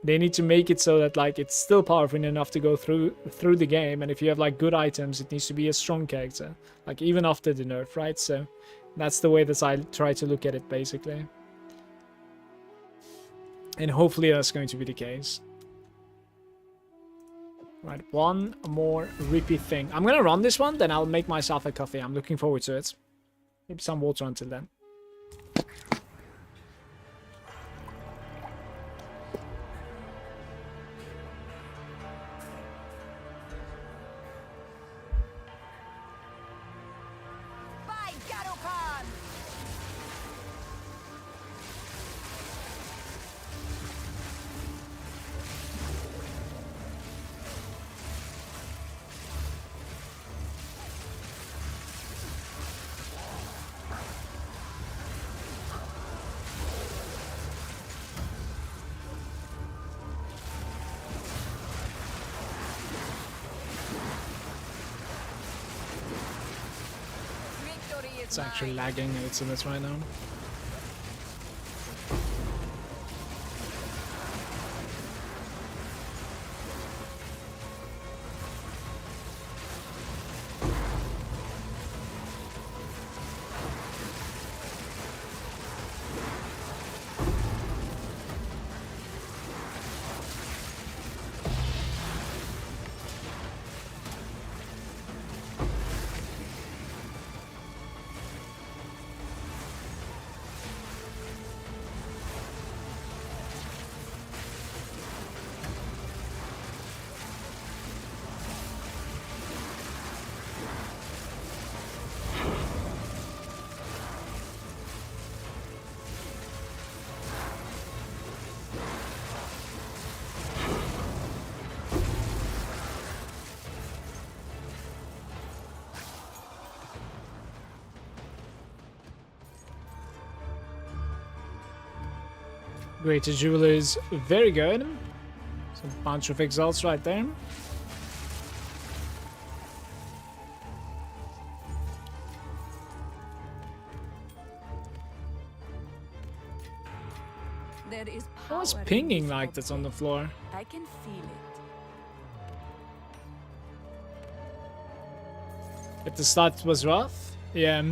they need to make it so that, like, it's still powerful enough to go through the game. And if you have, like, good items, it needs to be a strong character, like, even after the nerf, right? So that's the way that I try to look at it, basically. And hopefully that's going to be the case. Right, one more rippy thing. I'm gonna run this one, then I'll make myself a coffee. I'm looking forward to it. Maybe some water until then. It's actually lagging it's in this right now. Greater Jeweler is very good. It's a bunch of exalts right there. There is power What's in pinging this like that's on the object. floor? I can feel it. At the start it was rough. Yeah.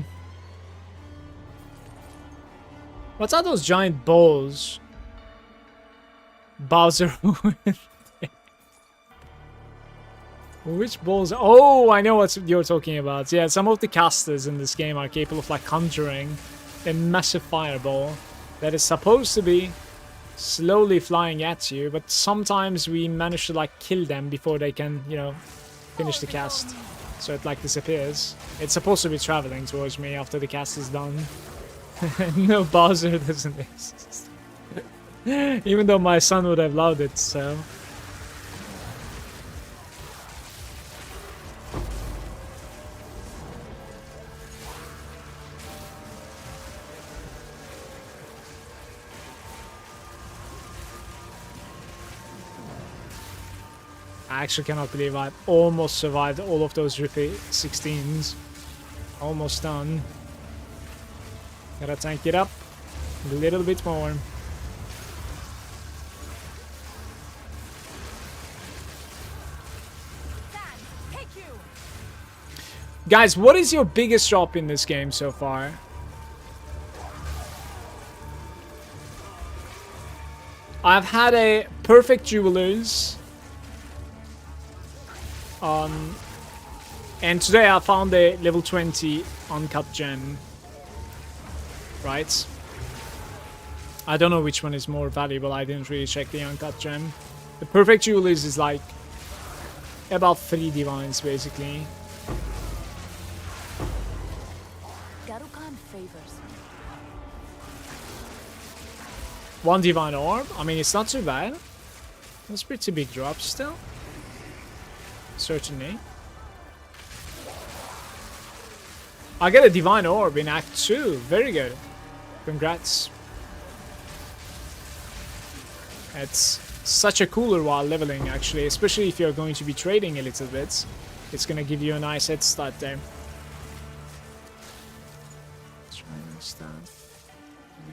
What are those giant balls? Bowser. Which balls? Oh, I know what you're talking about. Yeah, some of the casters in this game are capable of like conjuring a massive fireball that is supposed to be slowly flying at you, but sometimes we manage to like kill them before they can, you know, finish the cast. So it like disappears. It's supposed to be traveling towards me after the cast is done. No, Bowser doesn't exist. Even though my son would have loved it, so. I actually cannot believe I almost survived all of those repeat 16s. Almost done. Gotta tank it up a little bit more. Guys, what is your biggest drop in this game so far? I've had a perfect Jewelers. And today I found a level 20 uncut gem. Right? I don't know which one is more valuable. I didn't really check the uncut gem. The perfect Jewelers is like about 3 divines basically. Garukan favors. 1 divine orb. I mean, it's not too bad. That's pretty big drop still. Certainly. I get a divine orb in Act 2. Very good. Congrats. It's such a cooler while leveling, actually, especially if you're going to be trading a little bit. It's gonna give you a nice head start there. Let's try and understand.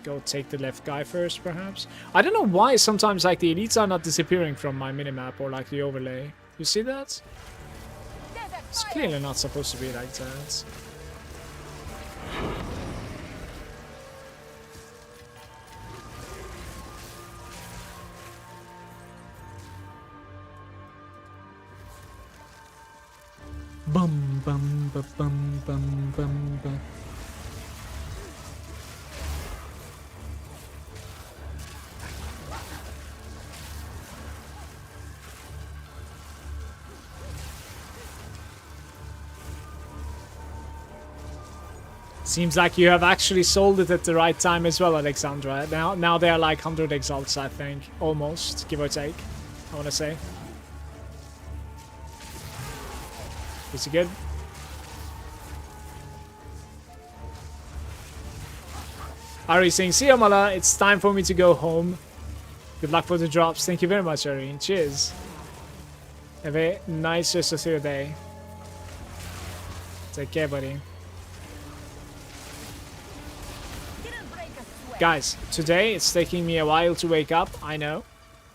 Go take the left guy first, perhaps. I don't know why sometimes like the elites are not disappearing from my minimap or like the overlay. You see that? It's clearly not supposed to be like that. Bum bum ba bum bum bum bum. Seems like you have actually sold it at the right time as well, Alexandra. Now they are like 100 exalts, I think. Almost, give or take, I want to say. Is he good? Ari saying, see you, Mala. It's time for me to go home. Good luck for the drops. Thank you very much, Ari. Cheers. Have a nice rest of your day. Take care, buddy. Guys, today it's taking me a while to wake up, I know.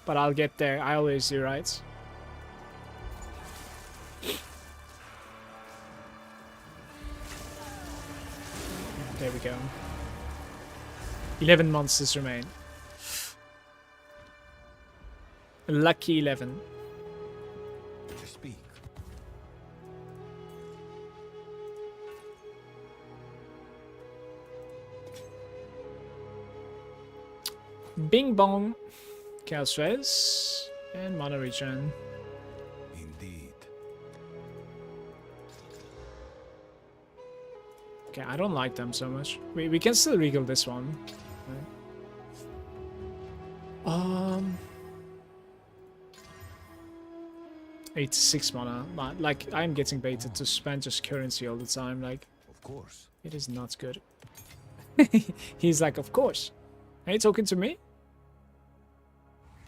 But I'll get there. I always do, right? There we go. 11 monsters remain. Lucky 11. To speak. Bing bong. Chaos Res. And mana regen. Indeed. Okay, I don't like them so much. We can still regal this one. Right. 86 mana. Like, I'm getting baited to spend just currency all the time. Like, Of course. it is not good. He's like, of course. Are you talking to me?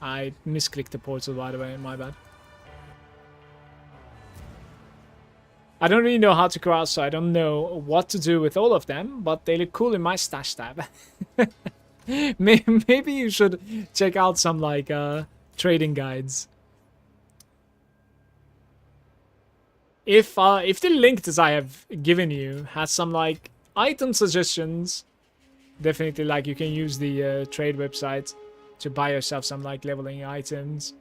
I misclicked the portal, by the way, my bad. I don't really know how to cross, so I don't know what to do with all of them, but they look cool in my stash tab. Maybe you should check out some, like, trading guides. If the link that I have given you has some, like, item suggestions, definitely, like, you can use the trade website to buy yourself some, like, leveling items.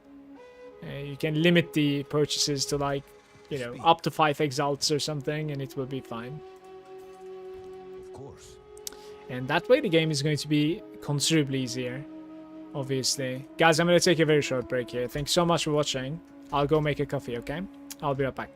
You can limit the purchases to, like, you know, up to 5 exalts or something, and it will be fine. Of course. And that way the game is going to be considerably easier, obviously. Guys, I'm going to take a very short break here. Thanks so much for watching. I'll go make a coffee, okay? I'll be right back.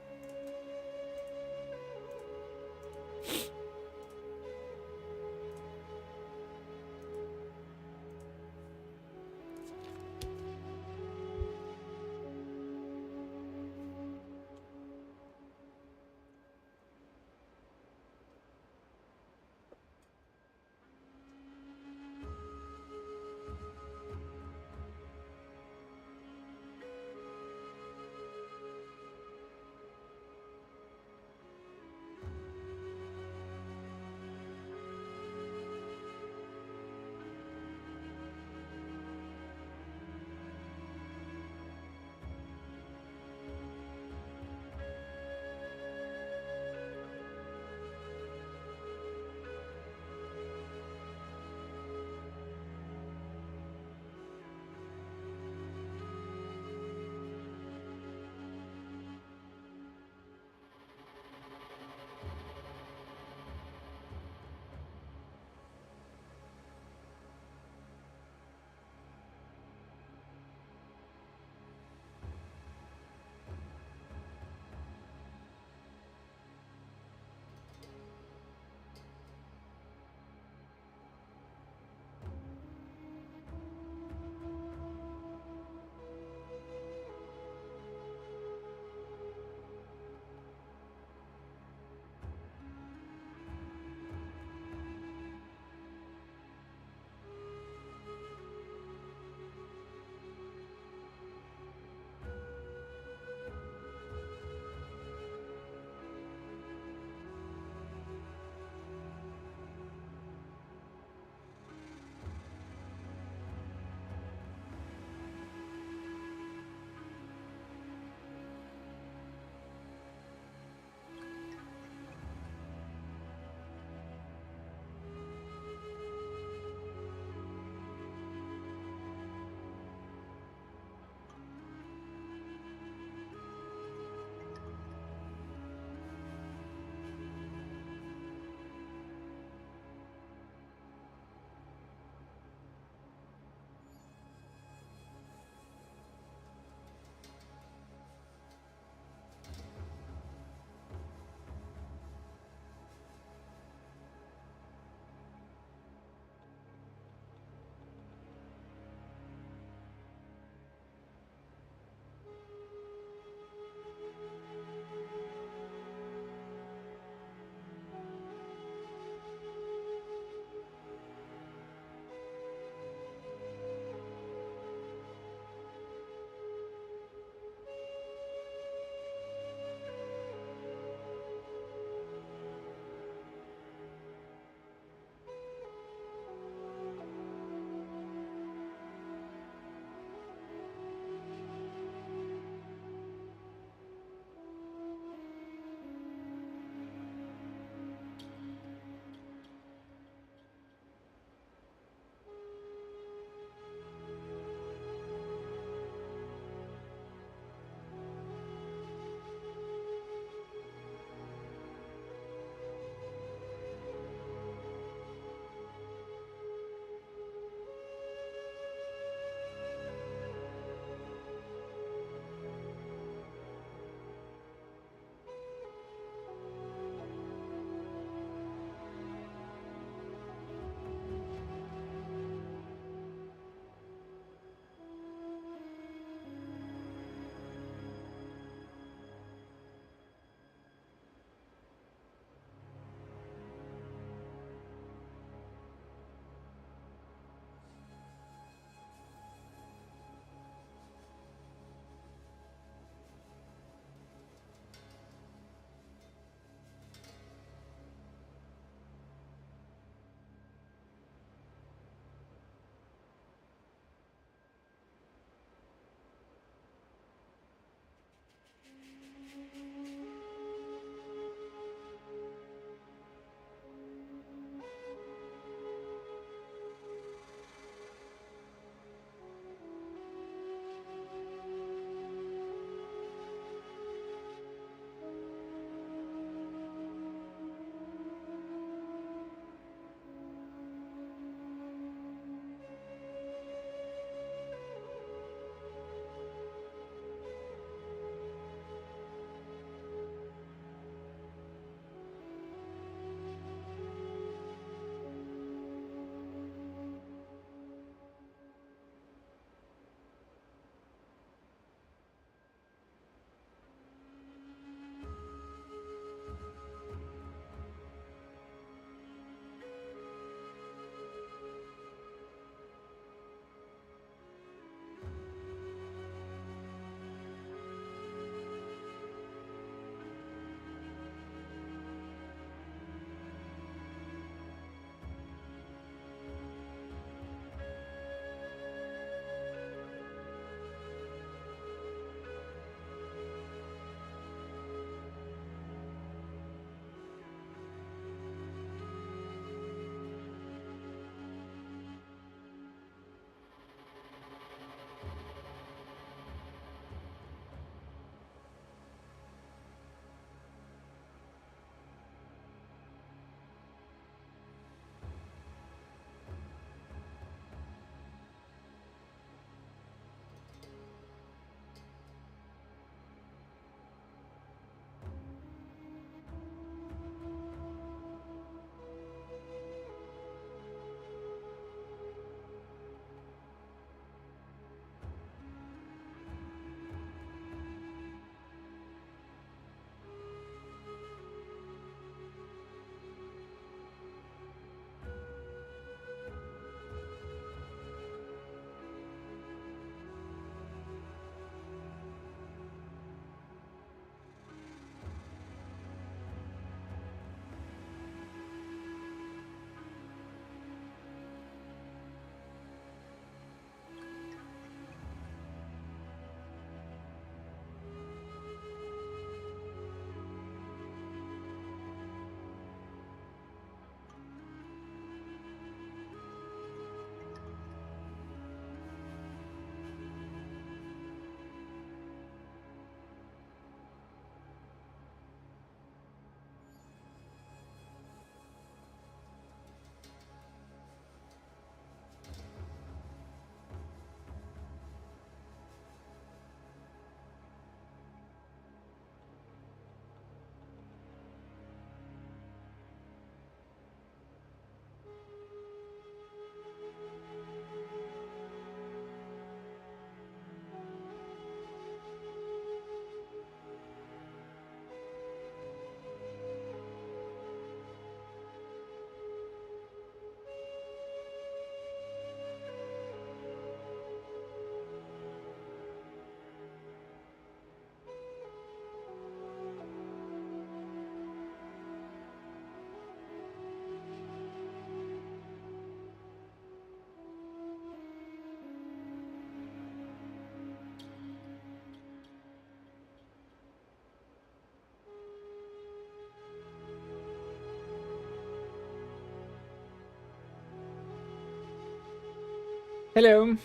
Hello.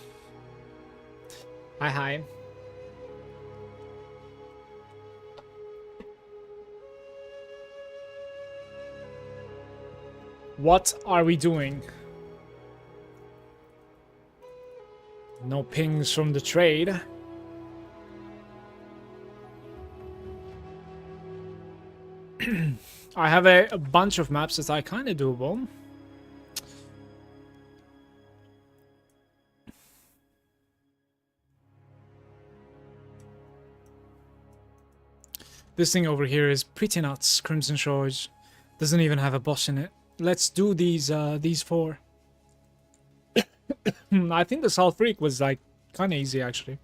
Hi, hi. What are we doing? No pings from the trade. I have a bunch of maps that are kind of doable. This thing over here is pretty nuts. Crimson Shores doesn't even have a boss in it. Let's do these 4. I think the Salt Freak was like kind of easy actually.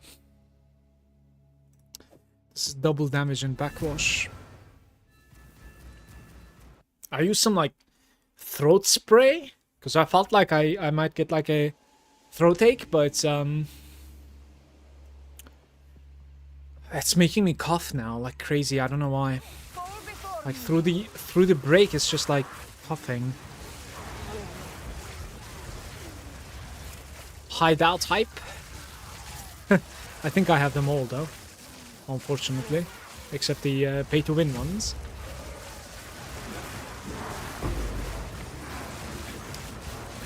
This is double damage and backwash. I used some like throat spray because I felt like I might get like a throat ache, but it's making me cough now like crazy. I don't know why. Like through the break, it's just like puffing. Hideout hype. I think I have them all though, unfortunately, except the pay-to-win ones.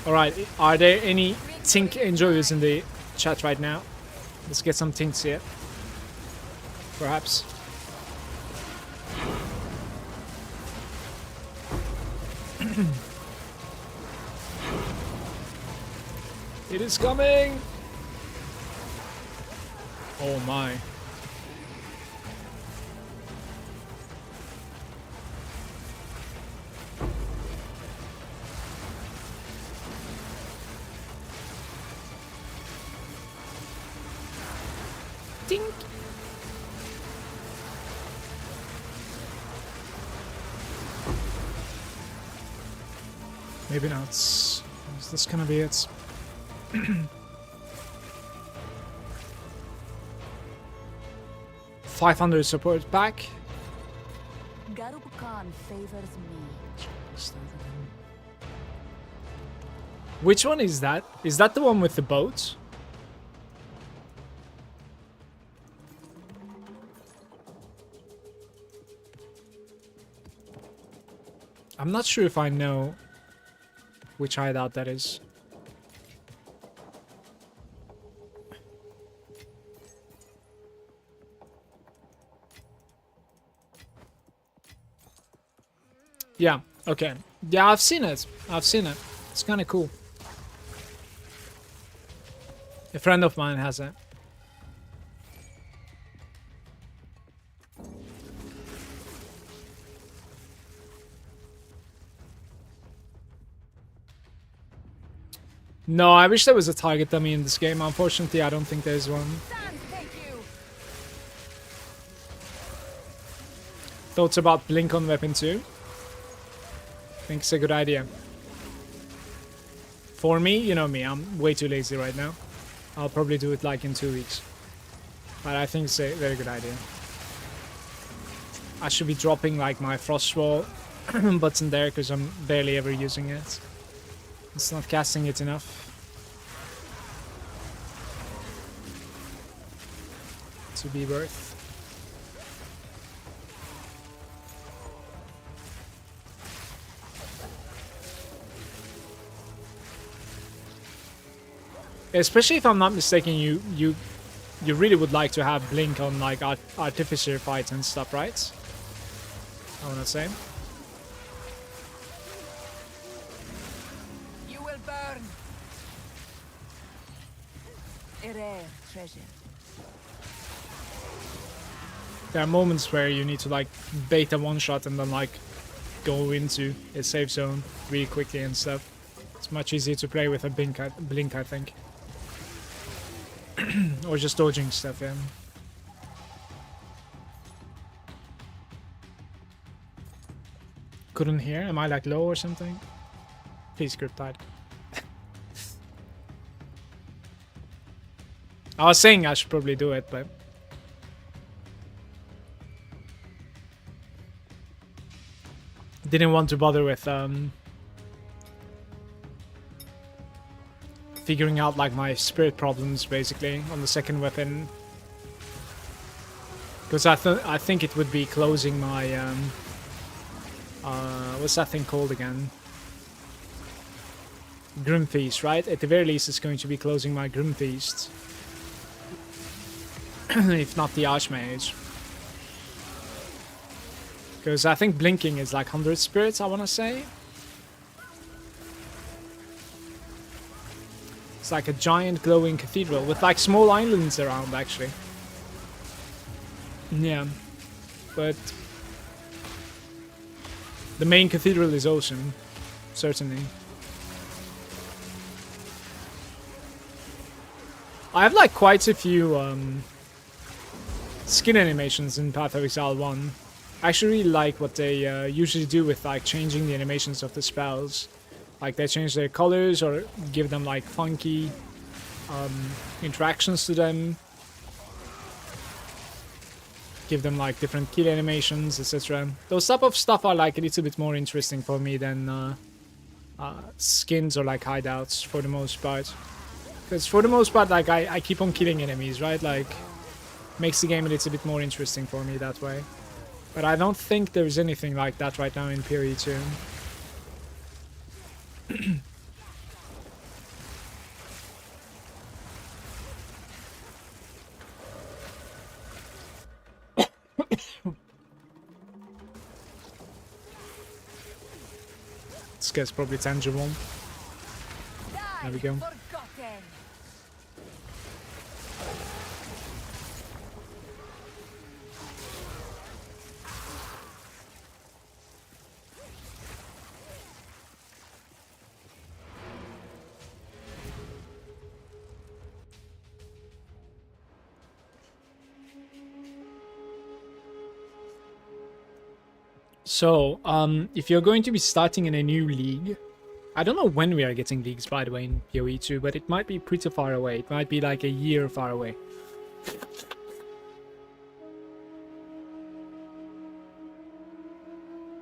Alright, are there any Tink enjoyers in the chat right now? Let's get some Tinks here. Perhaps. It is coming! Oh my. Ding! Maybe not. Is this gonna be it? 500 support back. Garub Khan favors me. Which one is that? Is that the one with the boat? I'm not sure if I know which hideout that is. Yeah, okay. Yeah, I've seen it. I've seen it. It's kind of cool. A friend of mine has it. No, I wish there was a target dummy in this game. Unfortunately, I don't think there's one. Thoughts about Blink on Weapon 2? Think it's a good idea. For me, you know me, I'm way too lazy right now. I'll probably do it like in 2 weeks. But I think it's a very good idea. I should be dropping like my Frostwall button there because I'm barely ever using it. It's not casting it enough. To be worth. Especially if I'm not mistaken, you really would like to have Blink on like Artificer fights and stuff, right? I wanna say. You will burn. A rare treasure. There are moments where you need to like bait a one-shot and then like go into a safe zone really quickly and stuff. It's much easier to play with a Blink, I think. Or just dodging stuff, yeah. Couldn't hear? Am I like low or something? Please script died. I was saying I should probably do it, but didn't want to bother with figuring out like my spirit problems basically on the second weapon. Because I think it would be closing my what's that thing called again? Grim Feast, right? At the very least, it's going to be closing my Grim Feast, if not the Archmage. Because I think blinking is like 100 spirits, I want to say. It's like a giant glowing cathedral with like small islands around, actually. Yeah, but the main cathedral is awesome, certainly. I have like quite a few skin animations in Path of Exile 1. I actually really like what they usually do with like changing the animations of the spells. Like they change their colors or give them like funky interactions to them. Give them like different kill animations, etc. Those type of stuff are like a little bit more interesting for me than skins or like hideouts for the most part. Because for the most part, like I keep on killing enemies, right? Like makes the game a little bit more interesting for me that way. But I don't think there's anything like that right now in PoE 2. This guy's probably tangible. There we go. So, if you're going to be starting in a new league, I don't know when we are getting leagues, by the way, in PoE 2, but it might be pretty far away. It might be like a year far away.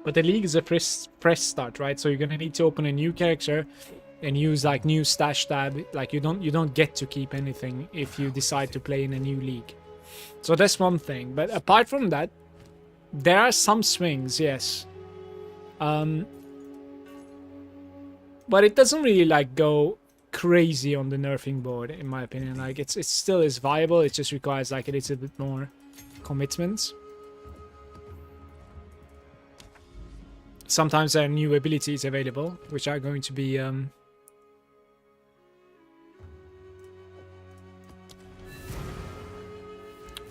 But the league is a fresh start, right? So you're gonna need to open a new character and use like new stash tab. Like you don't get to keep anything if you decide to play in a new league. So that's one thing. But apart from that, there are some swings, yes. But it doesn't really like go crazy on the nerfing board, in my opinion. Like it still is viable. It just requires like a little bit more commitment. Sometimes there are new abilities available, which are going to be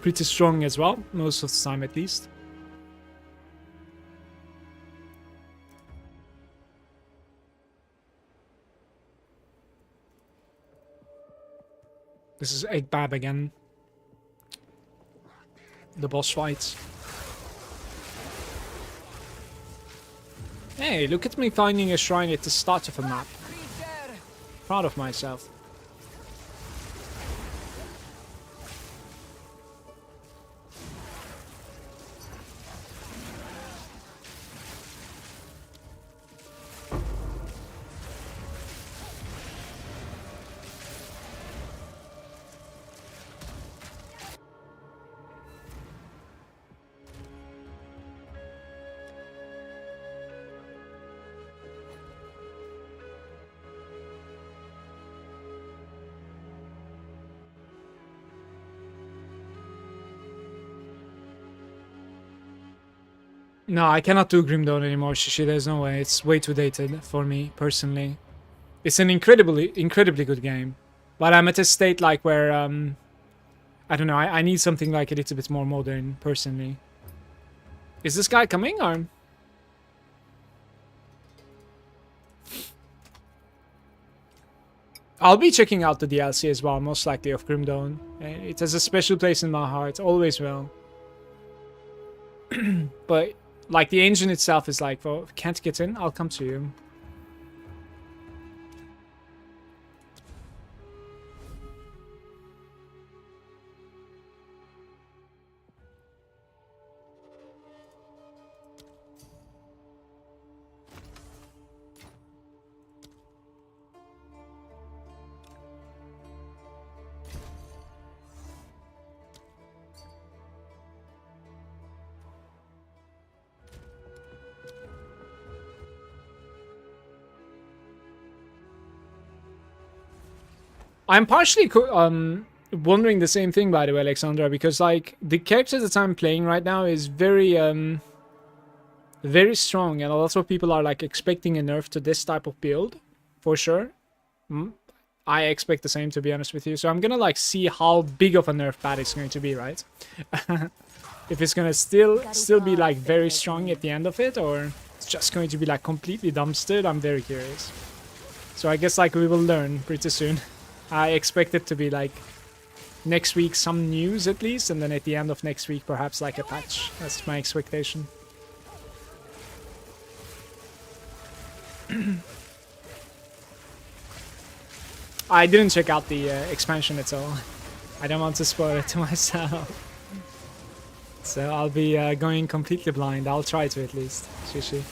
pretty strong as well, most of the time at least. This is Egg Bab again. The boss fight. Hey, look at me finding a shrine at the start of a map. Proud of myself. No, I cannot do Grim Dawn anymore, Shishi. There's no way. It's way too dated for me, personally. It's an incredibly good game. But I'm at a state like where, I don't know, I need something like a little bit more modern, personally. Is this guy coming, or...? I'll be checking out the DLC as well, most likely, of Grim Dawn. It has a special place in my heart, always will. But... like, the engine itself is like, well, can't get in, I'll come to you. I'm partially wondering the same thing, by the way, Alexandra, because like the character that I'm playing right now is very very strong, and a lot of people are like expecting a nerf to this type of build, for sure. I expect the same, to be honest with you. So I'm gonna like see how big of a nerf pad it's going to be, right? If it's gonna still be like very strong at the end of it, or it's just going to be like completely dumpstered. I'm very curious. So I guess like we will learn pretty soon. I expect it to be like next week some news at least, and then at the end of next week perhaps like a patch. That's my expectation. I didn't check out the expansion at all. I don't want to spoil it to myself. So I'll be going completely blind. I'll try to at least. Shishi.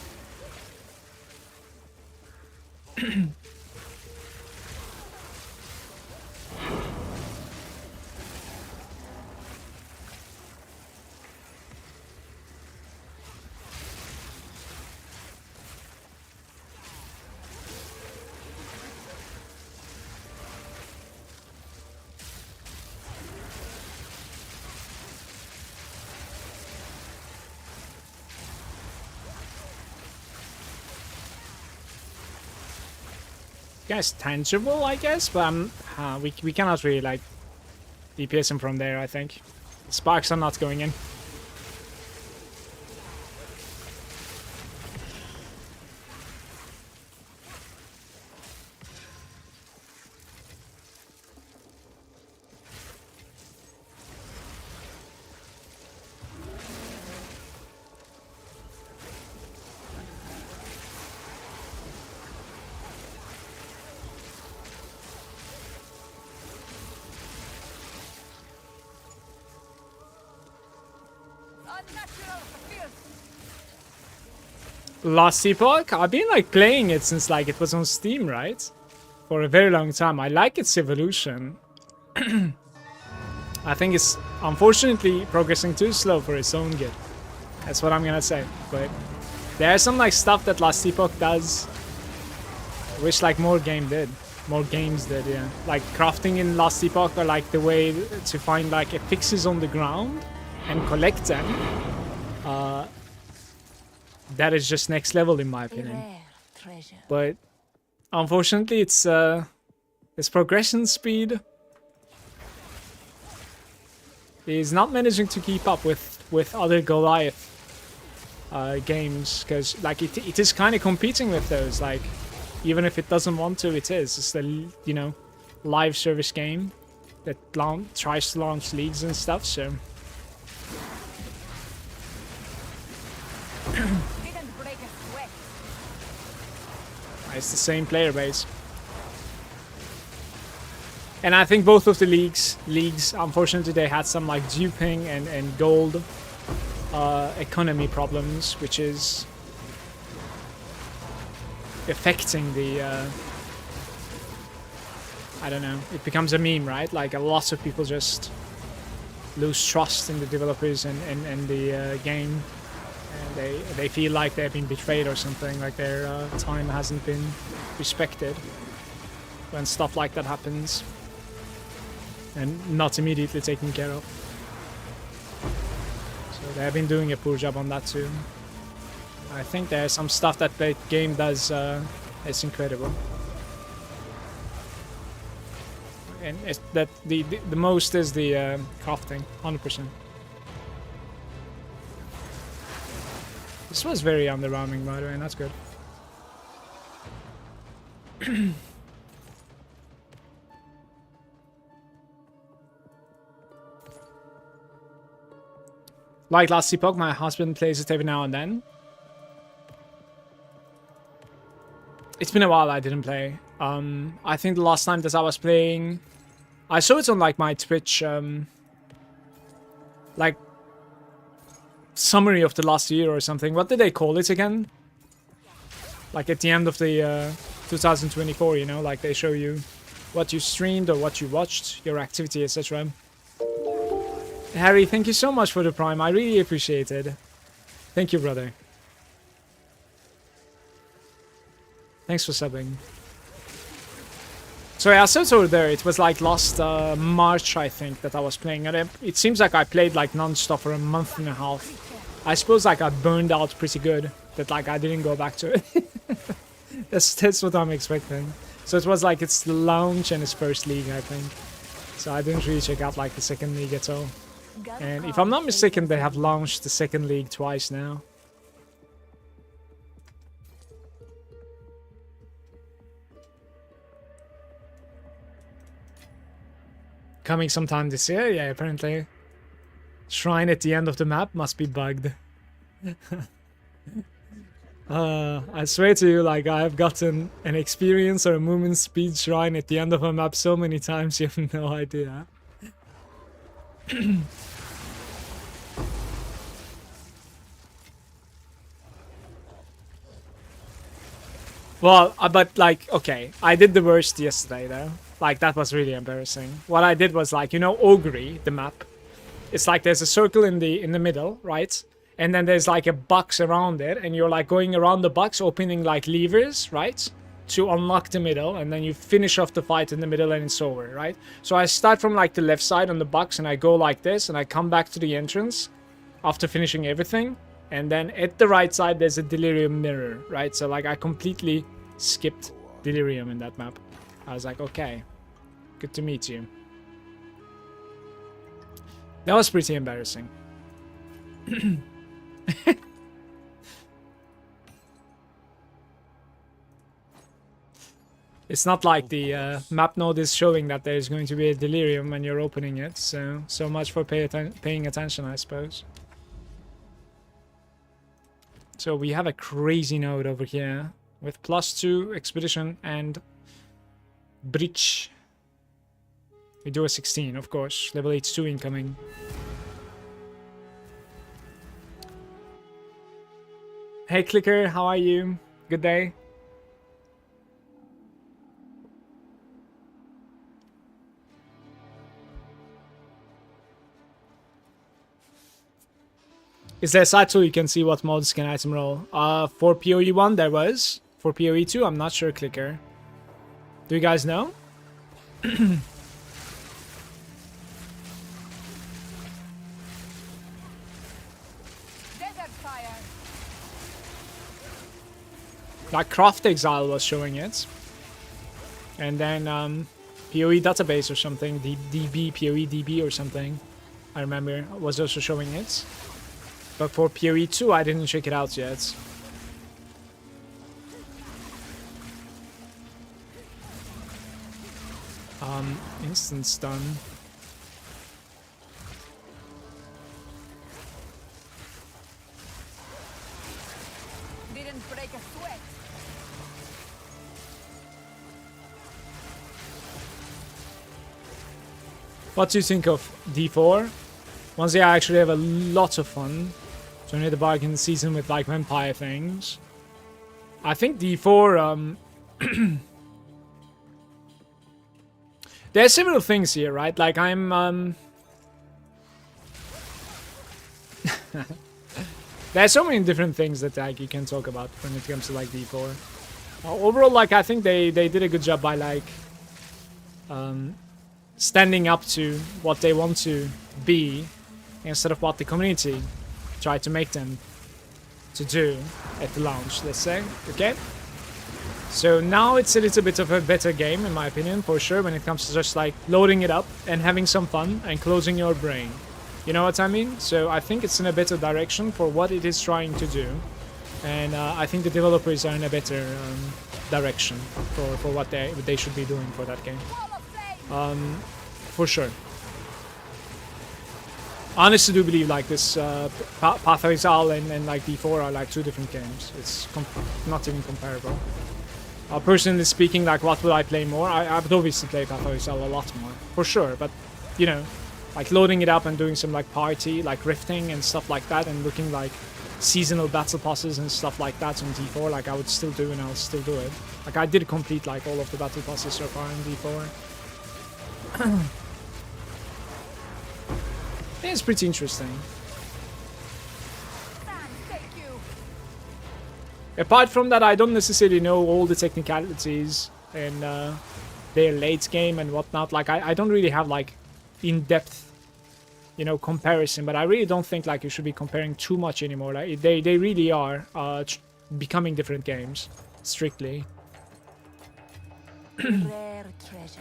Guess tangible, I guess, but we cannot really like DPS him from there. I think sparks are not going in. Last Epoch? I've been like playing it since like it was on Steam, right? For a very long time. I like its evolution. I think it's unfortunately progressing too slow for its own good. That's what I'm gonna say. But there's some like stuff that Last Epoch does. I wish like more games did, yeah. Like crafting in Last Epoch, or like the way to find like fixes on the ground and collect them. That is just next level in my opinion. But unfortunately, its progression speed is not managing to keep up with other Goliath games, because like it is kind of competing with those. Like even if it doesn't want to, it is. It's the, you know, live service game that tries to launch leagues and stuff. So. It's the same player base. And I think both of the leagues, unfortunately, they had some like duping and gold economy problems, which is affecting the, I don't know, it becomes a meme, right? Like a lot of people just lose trust in the developers and the game. And they feel like they've been betrayed or something, like their time hasn't been respected when stuff like that happens and not immediately taken care of. So they have been doing a poor job on that too. I think there's some stuff that the game does is incredible. And it's that the most is the crafting, 100%. This was very underwhelming, by the way, and that's good. Like Last Epoch, my husband plays it every now and then. It's been a while I didn't play. I think the last time that I was playing, I saw it on like my Twitch, like summary of the last year or something. What did they call it again? Like at the end of the 2024, you know, like they show you what you streamed or what you watched, your activity, etc. Harry, thank you so much for the Prime. I really appreciate it. Thank you, brother. Thanks for subbing. So yeah, I said over there, it was like last March, I think, that I was playing it. It seems like I played like non-stop for a month and a half. I suppose like I burned out pretty good, that like I didn't go back to it. That's what I'm expecting. So it was like its launch and its first league, I think. So I didn't really check out like the second league at all. And if I'm not mistaken, they have launched the second league twice now. Coming sometime this year? Yeah, apparently. Shrine at the end of the map must be bugged. I swear to you, like, I have gotten an experience or a movement speed shrine at the end of a map so many times, you have no idea. Well, but like, okay, I did the worst yesterday though. Like, that was really embarrassing. What I did was like, you know, Ogre, the map. It's like there's a circle in the middle, right? And then there's like a box around it, and you're like going around the box, opening like levers, right? To unlock the middle, and then you finish off the fight in the middle and it's over, right? So I start from like the left side on the box and I go like this, and I come back to the entrance after finishing everything. And then at the right side, there's a Delirium mirror, right? So like I completely skipped Delirium in that map. I was like, okay, good to meet you. That was pretty embarrassing. It's not like the map node is showing that there's going to be a Delirium when you're opening it, so much for paying attention, I suppose. So we have a crazy node over here with +2 expedition and breach. We do a 16, of course. Level 82 incoming. Hey Clicker, how are you? Good day. Is there a site so you can see what mods can item roll? For PoE 1 there was. For PoE 2 I'm not sure, Clicker. Do you guys know? Like Craft Exile was showing it. And then PoE database or something, DB, PoE DB or something, I remember, was also showing it. But for PoE 2 I didn't check it out yet. Instant stun. Didn't break a sweat. What do you think of D4? Once I actually have a lot of fun. So near the bargain season with like vampire things. I think D4 there are several things here, right? Like I'm there are so many different things that like you can talk about when it comes to like D4. Overall, like I think they did a good job by like standing up to what they want to be instead of what the community tried to make them to do at the launch, let's say. Okay? So now it's a little bit of a better game, in my opinion, for sure, when it comes to just like loading it up and having some fun and closing your brain. You know what I mean? So I think it's in a better direction for what it is trying to do. And I think the developers are in a better direction for what they should be doing for that game. For sure. I honestly do believe like this Path of Exile and like D4 are like two different games. It's not even comparable. Personally speaking, like what would I play more? I would obviously play Path of Exile a lot more, for sure. But you know, like loading it up and doing some like party, like rifting and stuff like that, and looking like seasonal battle passes and stuff like that on D4, like I would still do, and I'll still do it. Like I did complete like all of the battle passes so far in D4. Yeah, it's pretty interesting. Apart from that, I don't necessarily know all the technicalities and their late game and whatnot. Like I don't really have like in-depth, you know, comparison, but I really don't think like you should be comparing too much anymore. Like they really are becoming different games, strictly. Rare treasure.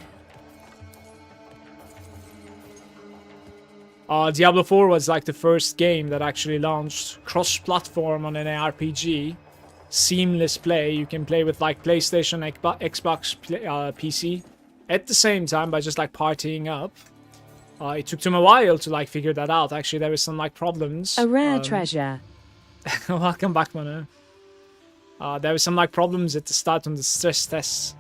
Diablo 4 was like the first game that actually launched cross-platform on an RPG. Seamless play. You can play with like PlayStation, Xbox, PC at the same time by just like partying up. It took them a while to like figure that out. Actually, there was some like problems. A rare treasure. Welcome back, Manu. There was some like problems at the start on the stress tests.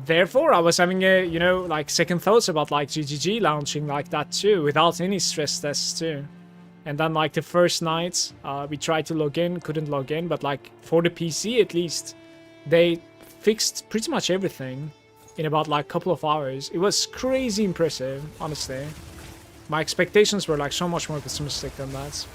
Therefore, I was having a, you know, like second thoughts about like GGG launching like that too, without any stress tests too. And then like the first night, we tried to log in, couldn't log in, but like for the PC at least, they fixed pretty much everything in about like a couple of hours. It was crazy impressive, honestly. My expectations were like so much more pessimistic than that.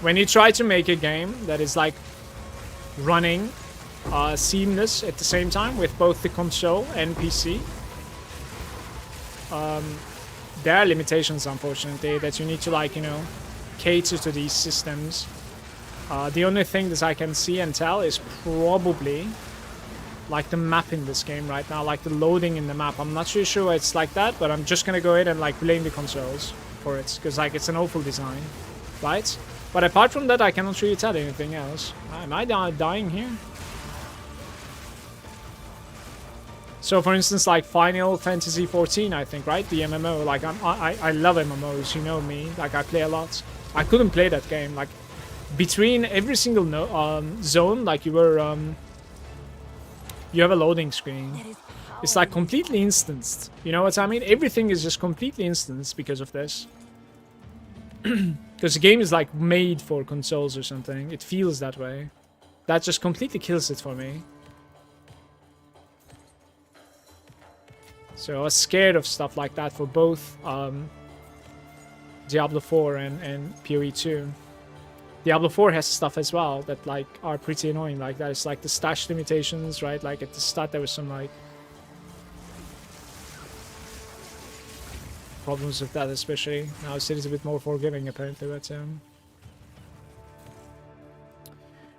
When you try to make a game that is like running seamless at the same time with both the console and PC, there are limitations, unfortunately, that you need to like, you know, cater to these systems. The only thing that I can see and tell is probably like the map in this game right now, like the loading in the map. I'm not really sure it's like that, but I'm just gonna go ahead and like blame the consoles for it, because like it's an awful design, right? But apart from that, I cannot really tell anything else. Am I dying here? So, for instance, like Final Fantasy 14, I think, right? The MMO. Like, I love MMOs. You know me. Like, I play a lot. I couldn't play that game. Like, between every single zone, like you were, you have a loading screen. It's like completely instanced. You know what I mean? Everything is just completely instanced because of this. Because the game is like made for consoles or something. It feels that way. That just completely kills it for me. So I was scared of stuff like that for both Diablo 4 and PoE 2. Diablo 4 has stuff as well that like are pretty annoying like that. It's like the stash limitations, right? Like at the start there was some like problems with that, especially. Now it is a bit more forgiving apparently, but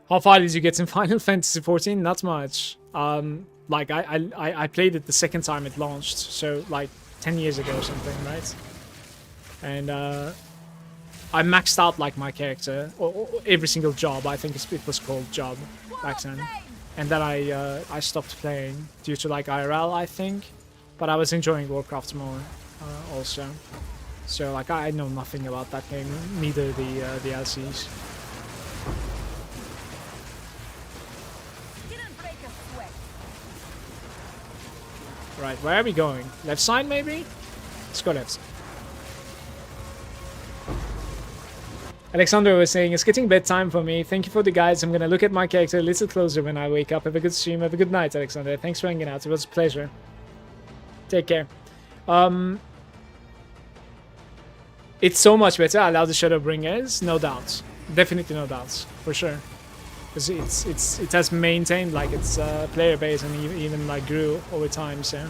how far did you get in Final Fantasy 14? Not much. Like I played it the second time it launched, so like 10 years ago or something, right? And I maxed out like my character, or every single job. I think it was called job back then. And then I stopped playing due to like IRL, I think. But I was enjoying Warcraft more. Also, so like I know nothing about that game, neither the DLCs. Right, where are we going? Left side maybe? Let's go left. Alexander was saying, it's getting bedtime for me. Thank you for the guides. I'm gonna look at my character a little closer when I wake up. Have a good stream. Have a good night, Alexander. Thanks for hanging out. It was a pleasure. Take care. It's so much better. I love the Shadowbringers, no doubts. Definitely no doubts, for sure. Because it has maintained like its player base and even like grew over time. So.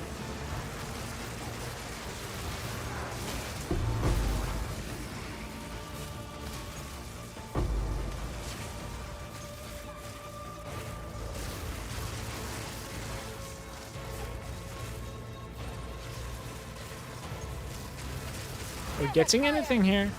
Are we getting anything here?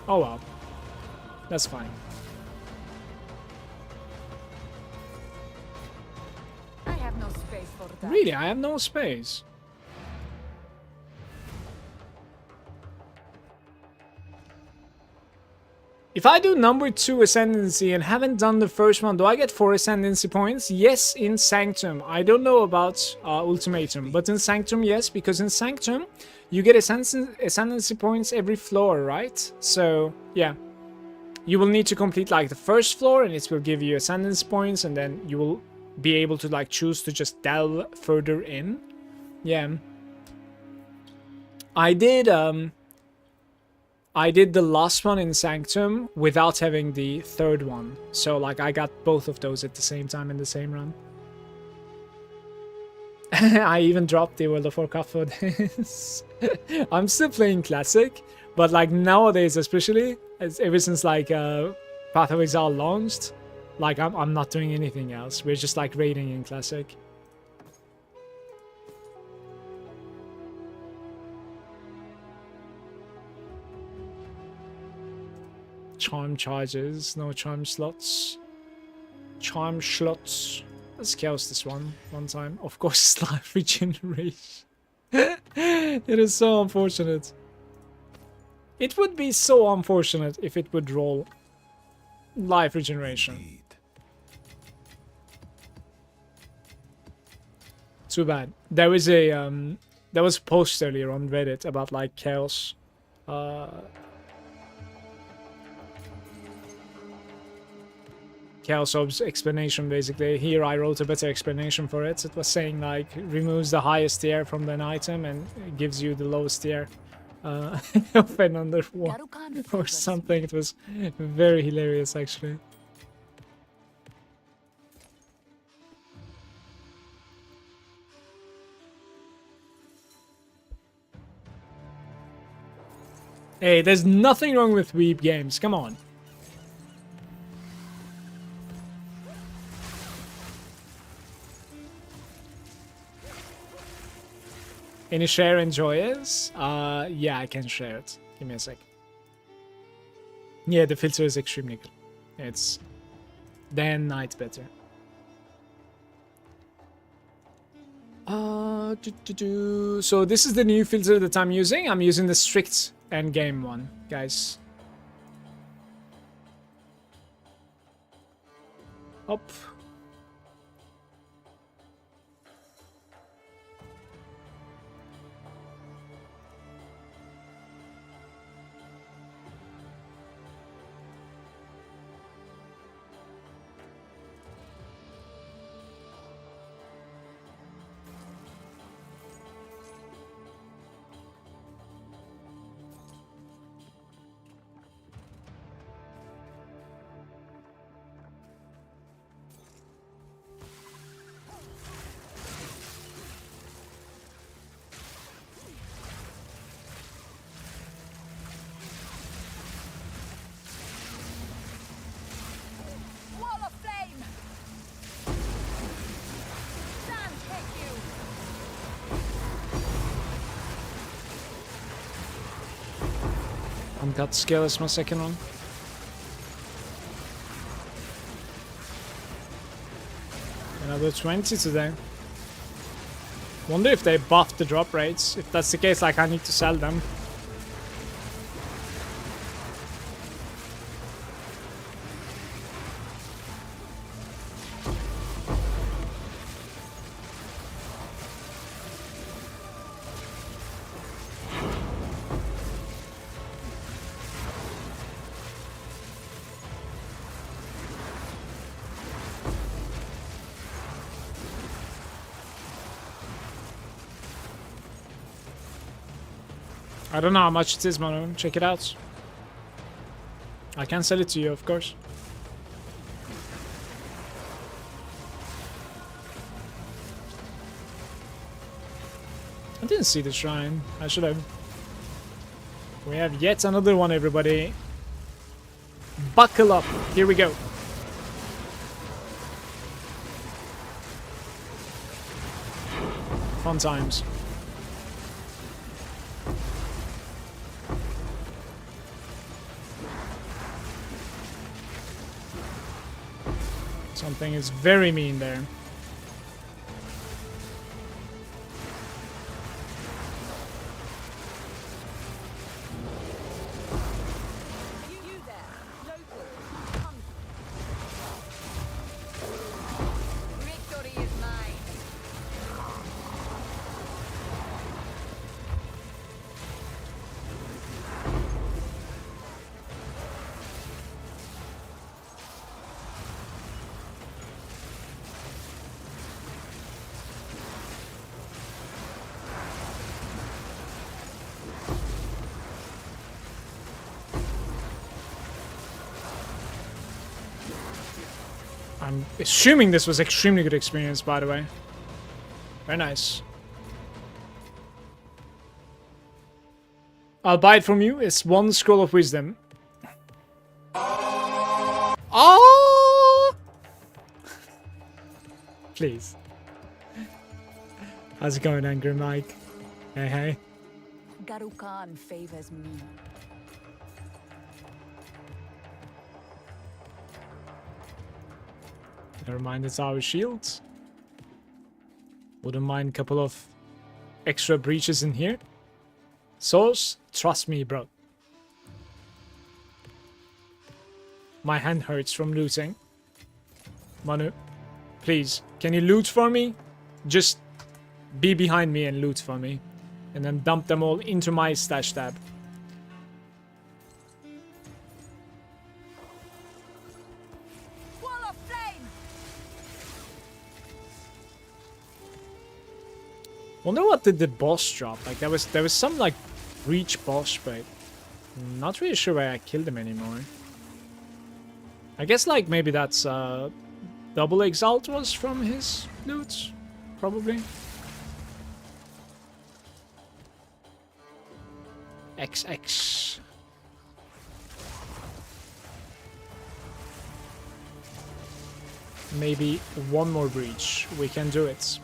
Oh well. That's fine. I have no space for that. Really, I have no space. If I do number 2 Ascendancy and haven't done the first one, do I get 4 Ascendancy points? Yes, in Sanctum. I don't know about Ultimatum, but in Sanctum, yes, because in Sanctum, you get Ascendancy points every floor, right? So, yeah. You will need to complete, like, the first floor, and it will give you Ascendancy points, and then you will be able to, like, choose to just delve further in. Yeah. I did the last one in Sanctum without having the third one. So, like, I got both of those at the same time in the same run. I even dropped the World of Warcraft for this. I'm still playing Classic, but, like, nowadays especially, ever since, like, Path of Exile launched, like, I'm not doing anything else. We're just, like, raiding in Classic. Charm charges, no charm slots. Charm slots. Let's chaos this one time. Of course, life regeneration. It is so unfortunate. It would be so unfortunate if it would roll life regeneration. Indeed. Too bad. There was a post earlier on Reddit about, like, chaos. Chaos Orb's explanation, basically. Here I wrote a better explanation for it. It was saying, like, removes the highest tier from an item and gives you the lowest tier of another one or something. It was very hilarious, actually. Hey, there's nothing wrong with Weeb games. Come on. Any share enjoyers? Yeah, I can share it. Give me a sec. Yeah, the filter is extremely good. It's day and night better. So this is the new filter that I'm using. I'm using the strict endgame one, guys. Up. Wall of flame! Stand, take you! Uncut skill is my second one. Another 20 today. Wonder if they buffed the drop rates. If that's the case, like, I need to sell them. I don't know how much it is, Manu. Check it out. I can sell it to you, of course. I didn't see the shrine. I should have. We have yet another one, everybody. Buckle up. Here we go. Fun times. Something is very mean there. You there! I'm assuming this was extremely good experience, by the way. Very nice. I'll buy it from you. It's 1 scroll of wisdom. Oh! Please. How's it going, Angry Mike? Hey, hey. Garukan favors me. Never mind, it's our shields. Wouldn't mind a couple of extra breaches in here. Source, trust me, bro. My hand hurts from looting. Manu, please, can you loot for me? Just be behind me and loot for me. And then dump them all into my stash tab. Wall of flame! Wonder what did the boss drop? Like there was some like breach boss, but not really sure why I killed him anymore. I guess like maybe that's double exalt was from his loot, probably. XX. Maybe one more breach. We can do it.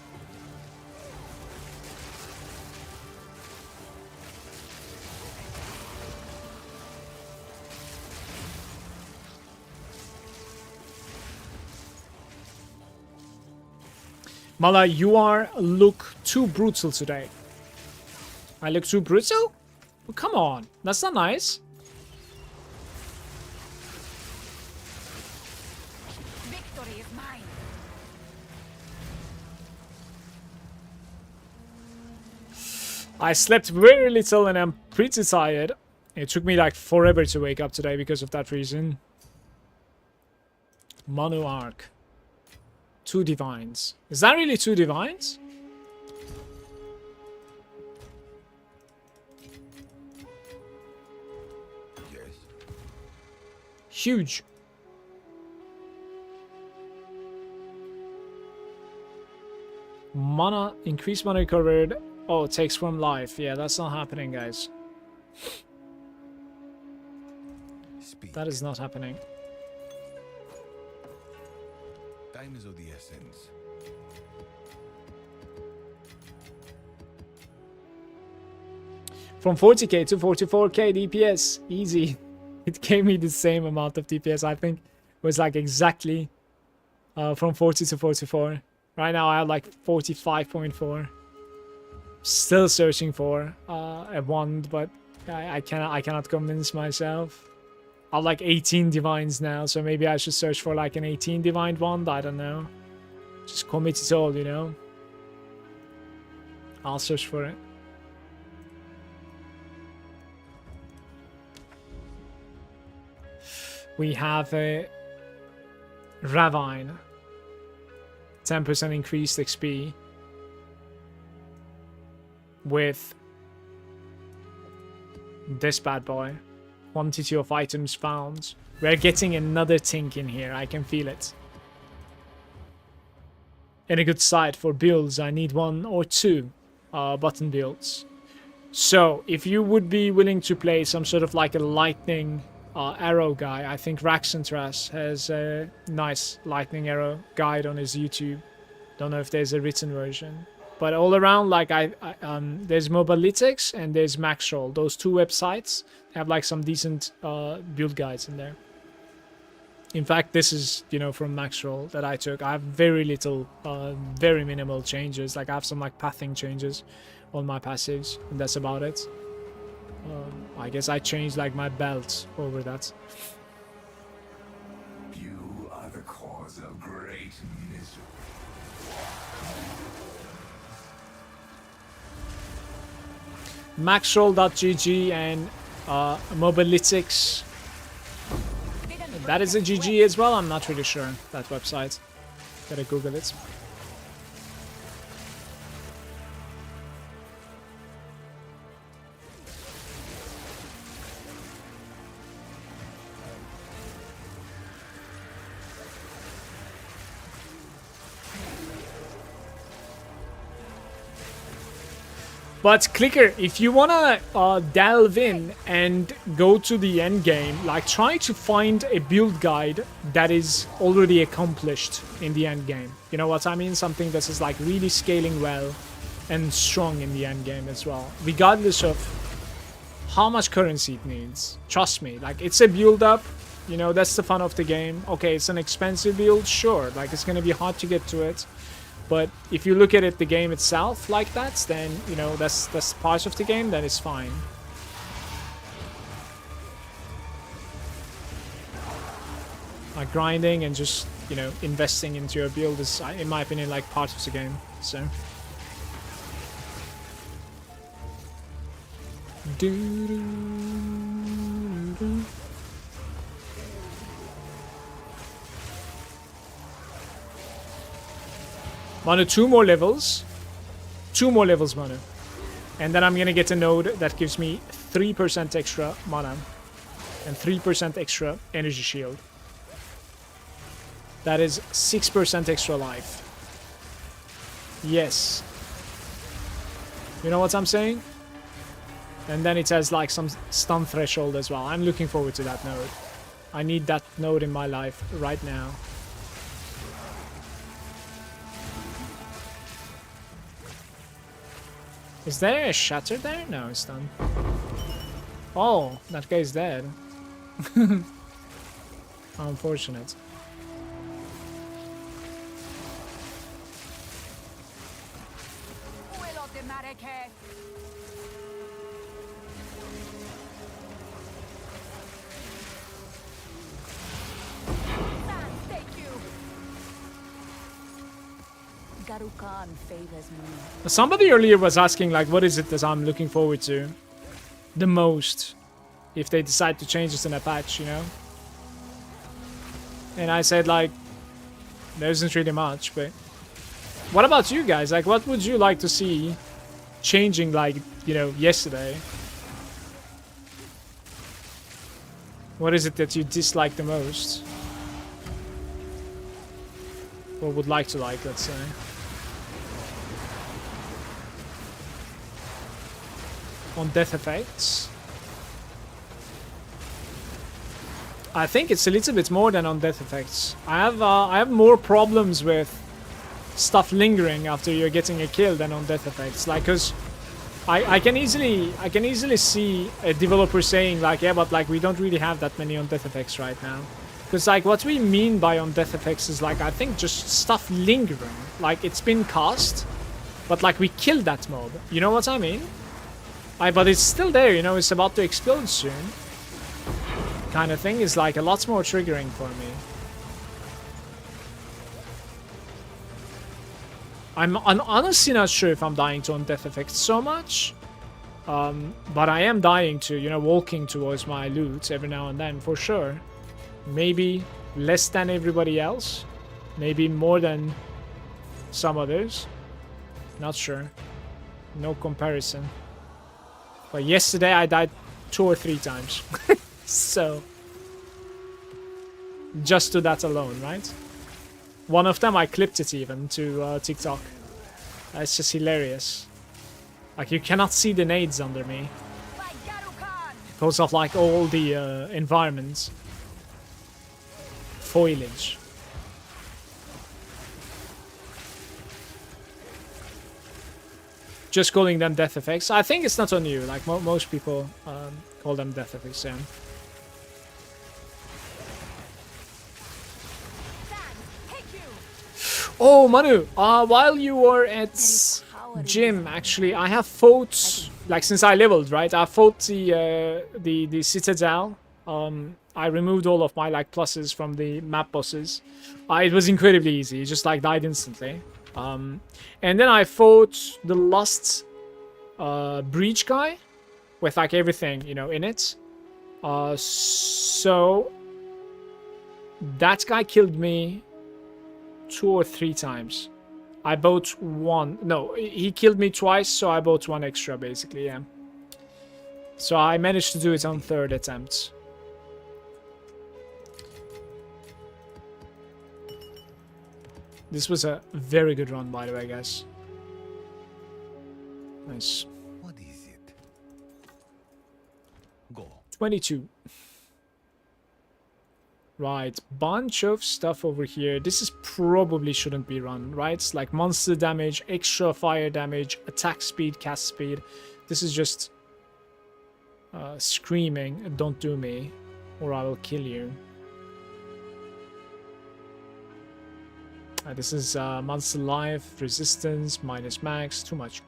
Mala, you look too brutal today. I look too brutal? Well, come on, that's not nice. Victory is mine. I slept very little and I'm pretty tired. It took me like forever to wake up today because of that reason. Manu Arc. 2 divines. Is that really 2 divines? Yes. Huge. Mana, increased mana recovered. Oh, it takes from life. Yeah, that's not happening, guys. Speak. That is not happening. Time is of the essence. From 40k to 44k DPS. Easy. It gave me the same amount of DPS, I think. It was like exactly from 40 to 44. Right now I have like 45.4. Still searching for a wand, but I cannot convince myself. I have like 18 divines now, so maybe I should search for like an 18 divine wand. I don't know. Just commit it all, you know. I'll search for it. We have a Ravine. 10% increased XP. With this bad boy. Quantity of items found. We're getting another Tink in here. I can feel it. In a good site for builds, I need 1 or 2 button builds. So, if you would be willing to play some sort of like a lightning arrow guy, I think Raxentras has a nice lightning arrow guide on his YouTube. Don't know if there's a written version. But all around, like there's Mobalytics and there's Maxroll. Those 2 websites have like some decent build guides in there. In fact, this is, you know, from Maxroll that I took. I have very little, very minimal changes. Like I have some like pathing changes on my passives, and that's about it. I guess I changed like my belt over that. You are the cause of great misery. Maxroll.gg and Mobalytics. That is a GG as well. I'm not really sure that website. Gotta Google it. But Clicker, if you wanna delve in and go to the end game, like try to find a build guide that is already accomplished in the end game. You know what I mean? Something that is like really scaling well and strong in the end game as well, regardless of how much currency it needs. Trust me, like it's a build up. You know, that's the fun of the game. Okay, it's an expensive build, sure. Like it's gonna be hard to get to it. But if you look at it, the game itself like that, then, you know, that's part of the game, then it's fine. Like grinding and just, you know, investing into your build is, in my opinion, like part of the game, so. Manu, 2 more levels. 2 more levels, Manu. And then I'm gonna get a node that gives me 3% extra mana. And 3% extra energy shield. That is 6% extra life. Yes. You know what I'm saying? And then it has like some stun threshold as well. I'm looking forward to that node. I need that node in my life right now. Is there a shatter there? No, it's done. Oh, that guy's dead. How unfortunate. Garukan favors me. Somebody earlier was asking, like, what is it that I'm looking forward to the most if they decide to change this in a patch, you know? And I said, like, there isn't really much, but what about you guys? Like, what would you like to see changing, like, you know, yesterday? What is it that you dislike the most? Or would like to like, let's say. On death effects. I think it's a little bit more than on death effects. I have more problems with stuff lingering after you're getting a kill than on death effects. Like, cause I can easily see a developer saying like, yeah, but like we don't really have that many on death effects right now. Because like what we mean by on death effects is like, I think just stuff lingering. Like it's been cast, but like we killed that mob. You know what I mean? But it's still there, you know, it's about to explode soon. Kind of thing is like a lot more triggering for me. I'm honestly not sure if I'm dying to on death effects so much. But I am dying to, you know, walking towards my loot every now and then, for sure. Maybe less than everybody else. Maybe more than some others. Not sure. No comparison. But yesterday I died 2 or 3 times. So, just to that alone, right? One of them I clipped it even to TikTok. It's just hilarious. Like you cannot see the nades under me because of like all the environments. Foliage. Just calling them death effects. I think it's not on you. Like most people call them death effects. Yeah. Oh, Manu. While you were at gym, actually, I have fought. Like since I leveled, right? I fought the Citadel. I removed all of my like pluses from the map bosses. It was incredibly easy. It just like died instantly. And then I fought the Lost Breach guy with like everything, you know, in it. So that guy killed me 2 or 3 times. I bought 1. No, he killed me twice, so I bought 1 extra, basically, yeah. So I managed to do it on 3rd attempt. This was a very good run, by the way, guys. Nice. Go. 22. Right, bunch of stuff over here. This is probably shouldn't be run, right? It's like monster damage, extra fire damage, attack speed, cast speed. This is just screaming, don't do me, or I will kill you. This is monster life, resistance, minus max, too much.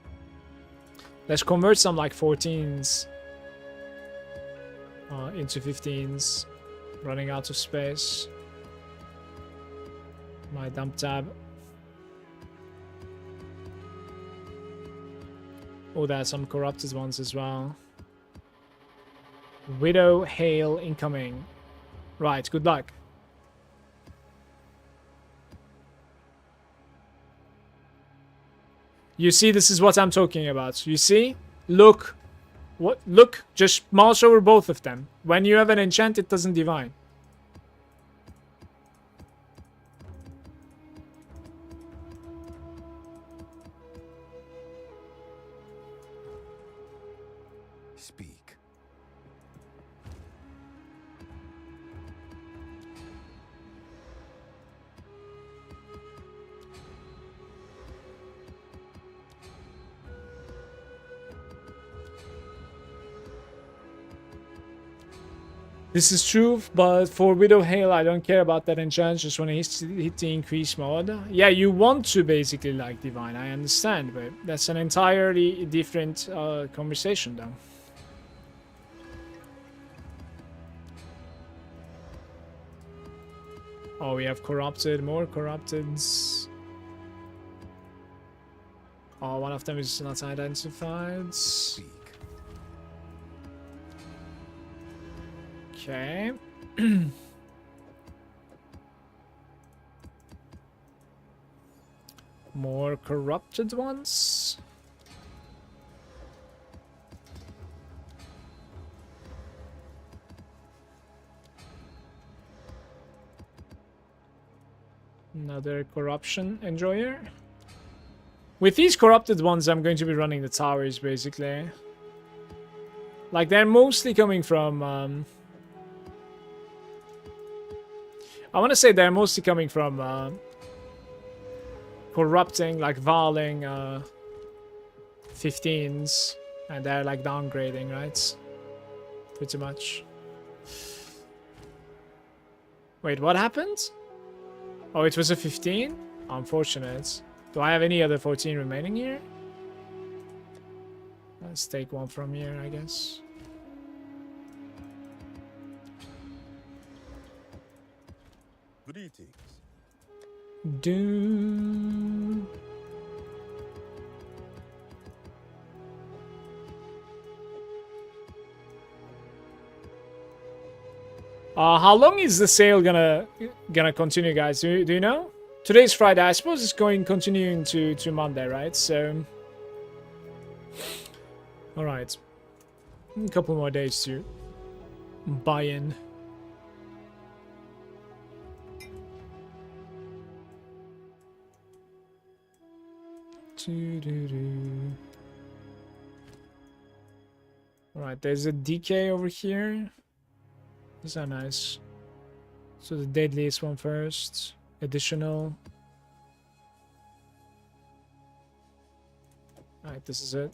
Let's convert some like 14s into 15s. Running out of space. My dump tab. Oh, there are some corrupted ones as well. Widow Hail incoming. Right, good luck. You see, this is what I'm talking about. You see? Look. What? Look, just mouse over both of them. When you have an enchant, it doesn't divine. Speak. This is true, but for Widow Hail, I don't care about that enchant. Just when I hit the increase mode. Yeah, you want to basically like divine. I understand, but that's an entirely different conversation, though. Oh, we have corrupted, more corrupteds. Oh, one of them is not identified. Speak. Okay. More corrupted ones. Another corruption enjoyer. With these corrupted ones, I'm going to be running the towers, basically. Like, they're mostly coming from... I want to say they're mostly coming from corrupting, like Varling 15s, and they're like downgrading, right? Pretty much. Wait, what happened? Oh, it was a 15? Unfortunate. Do I have any other 14 remaining here? Let's take one from here, I guess. Greetings. Doom. How long is the sale gonna continue, guys? Do you know? Today's Friday. I suppose it's continuing to Monday, right? So, all right, a couple more days to buy in. All right, there's a DK over here. These are nice. So the deadliest one first. Additional. Alright, this is it.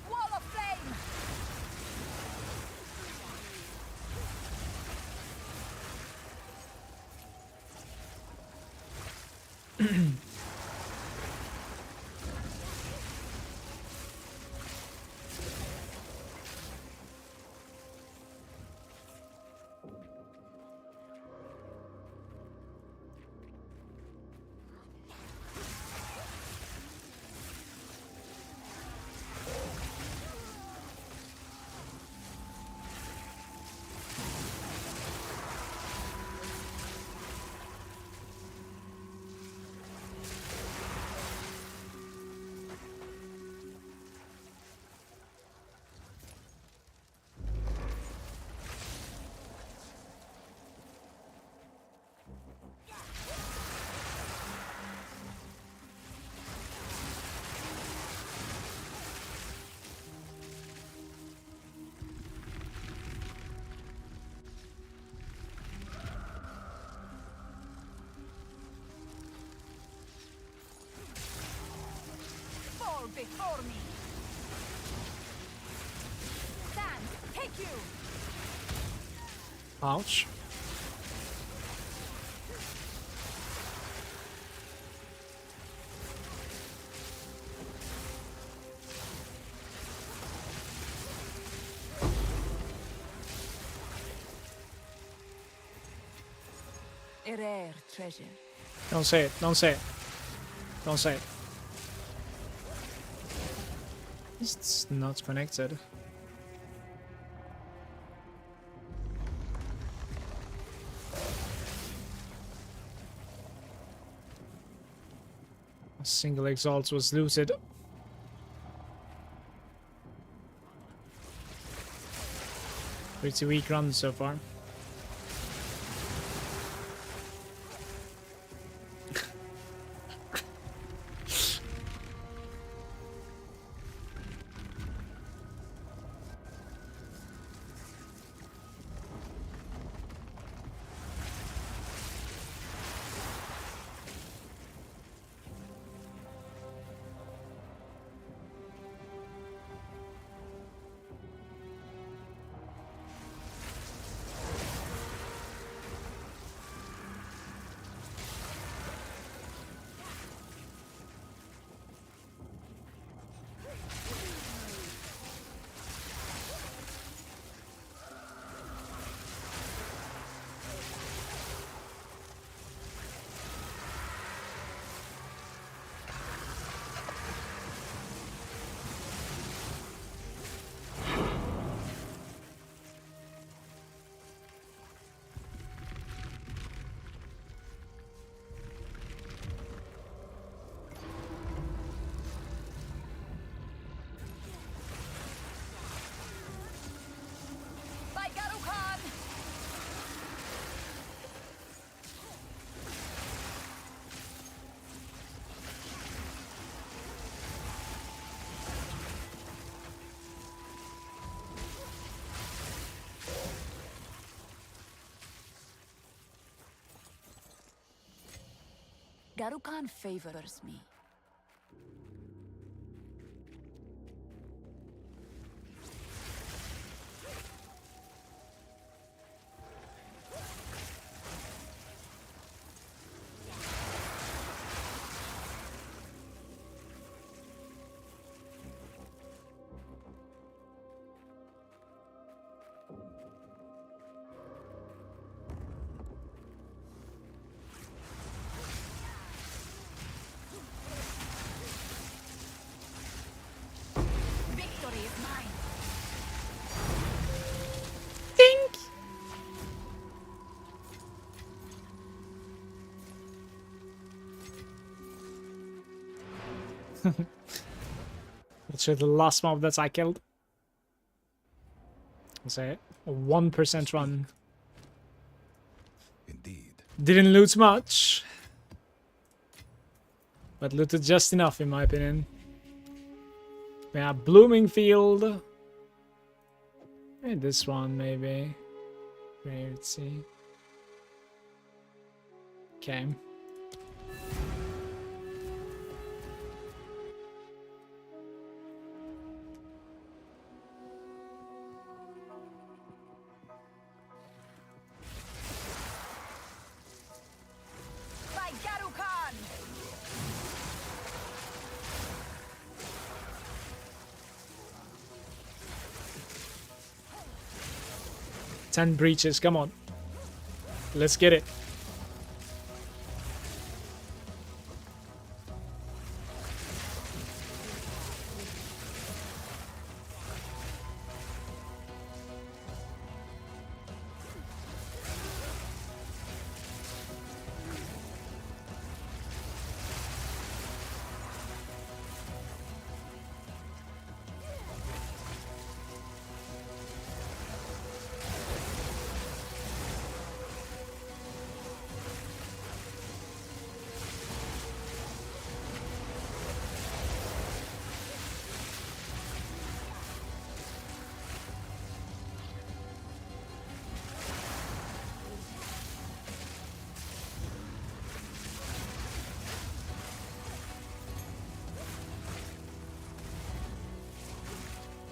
Wall of flame! for me. Stand, take you. Ouch. A rare treasure. Don't say it. Don't say it. Don't say it. It's not connected. A single exalt was looted. Pretty weak run so far. By Garukan! Garukan favors me. Victory is mine. That's the last mob that I killed. I'll say a 1% run. Indeed. Didn't loot much, but looted just enough in my opinion. Yeah, Blooming Field. And this one maybe. Let's see. Okay. By Garukan! 10 breaches, come on. Let's get it.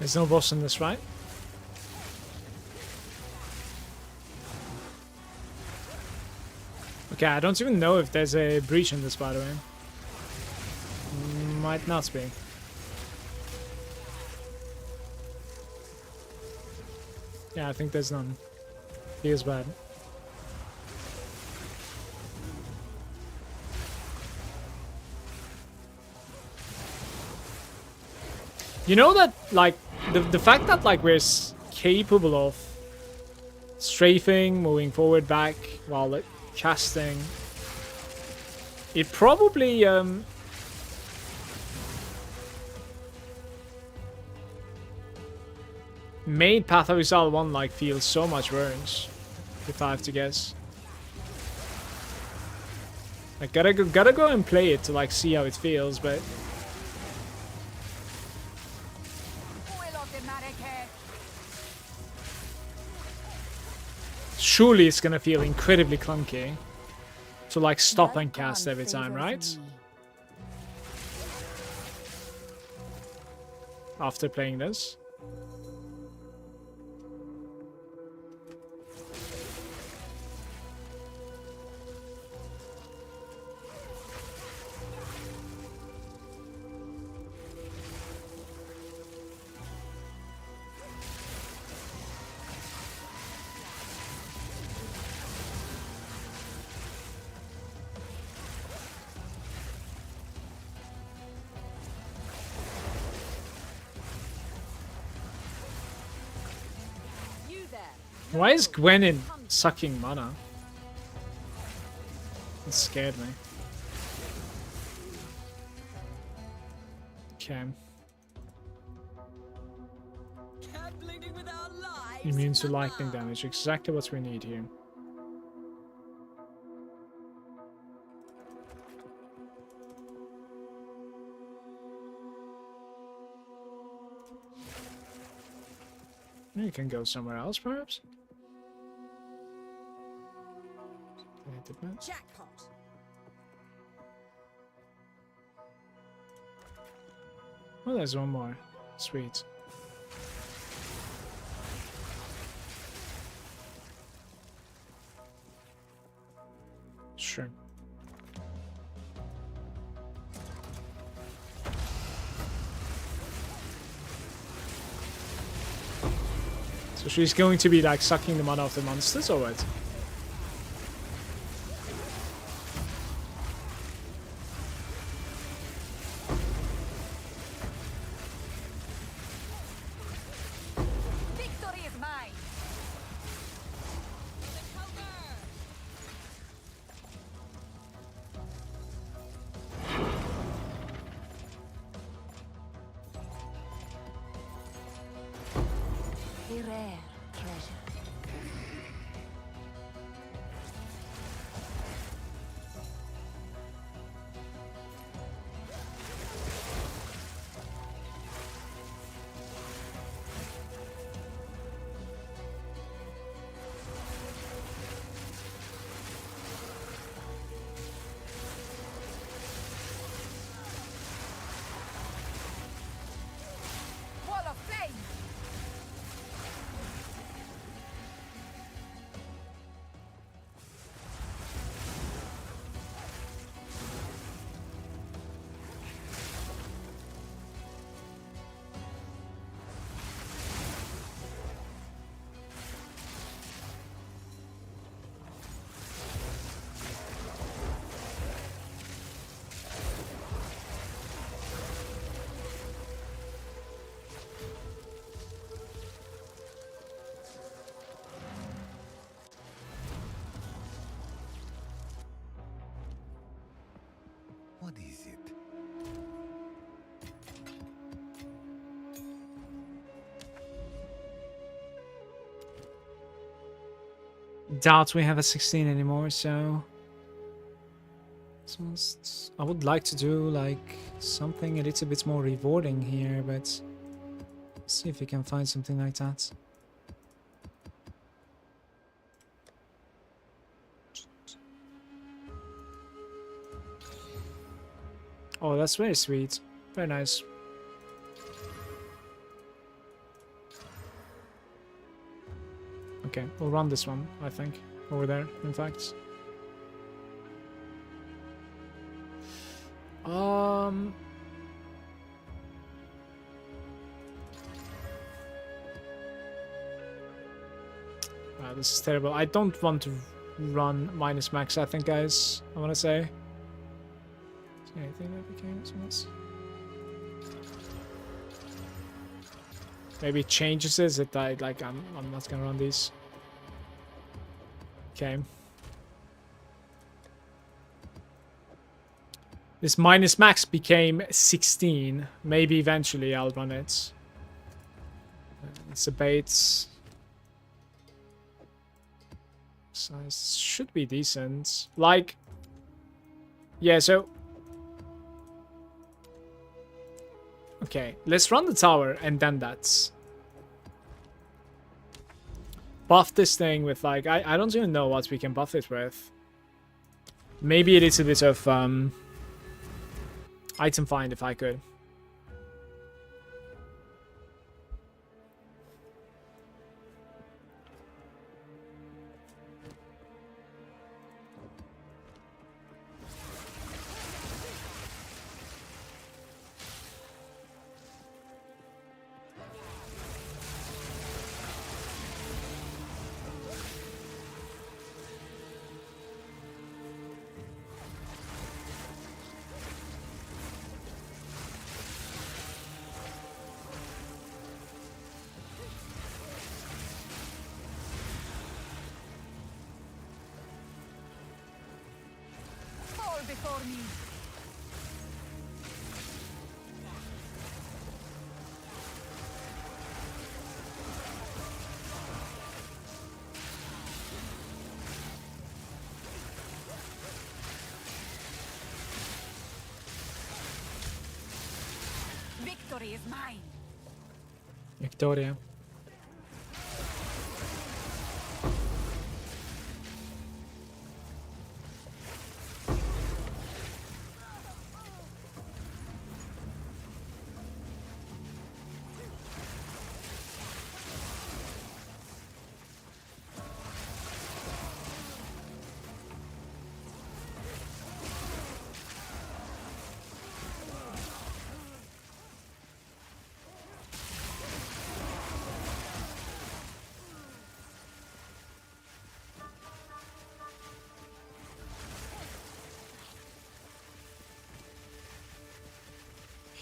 There's no boss in this, right? Okay, I don't even know if there's a breach in this, by the way. Might not be. Yeah, I think there's none. Feels bad. You know that, like, the fact that, like, we're capable of strafing, moving forward, back, while, like, casting, it probably, made Pathosal 1, like, feel so much worse, if I have to guess. Like, gotta go and play it to, like, see how it feels, but... Surely it's gonna feel incredibly clunky to, like, stop and cast every time, right? After playing this. Why is Gwen sucking mana? It scared me. Okay. Immune to lightning damage. Exactly what we need here. You can go somewhere else, perhaps? Jackpot. Oh, there's one more. Sweet. Sure. So she's going to be like sucking the mana of the monsters or what? Victory is mine. A rare treasure. Wall of flame. What is it? Doubt we have a 16 anymore, so I would like to do like something a little bit more rewarding here, but see if we can find something like that. Oh, that's very sweet. Very nice. Okay, we'll run this one, I think. Over there, in fact. Wow, this is terrible. I don't want to run minus max, I think, guys. I want to say. Is there anything that became this? Maybe it changes this. It died. Like I'm not gonna run these. Okay. This minus max became 16. Maybe eventually I'll run it. It's a bait. Size should be decent. Like, yeah, so... Okay, let's run the tower and then that's... Buff this thing with, like, I don't even know what we can buff it with. Maybe it is a bit of, item find if I could. Fall before me. Victory is mine. Victoria.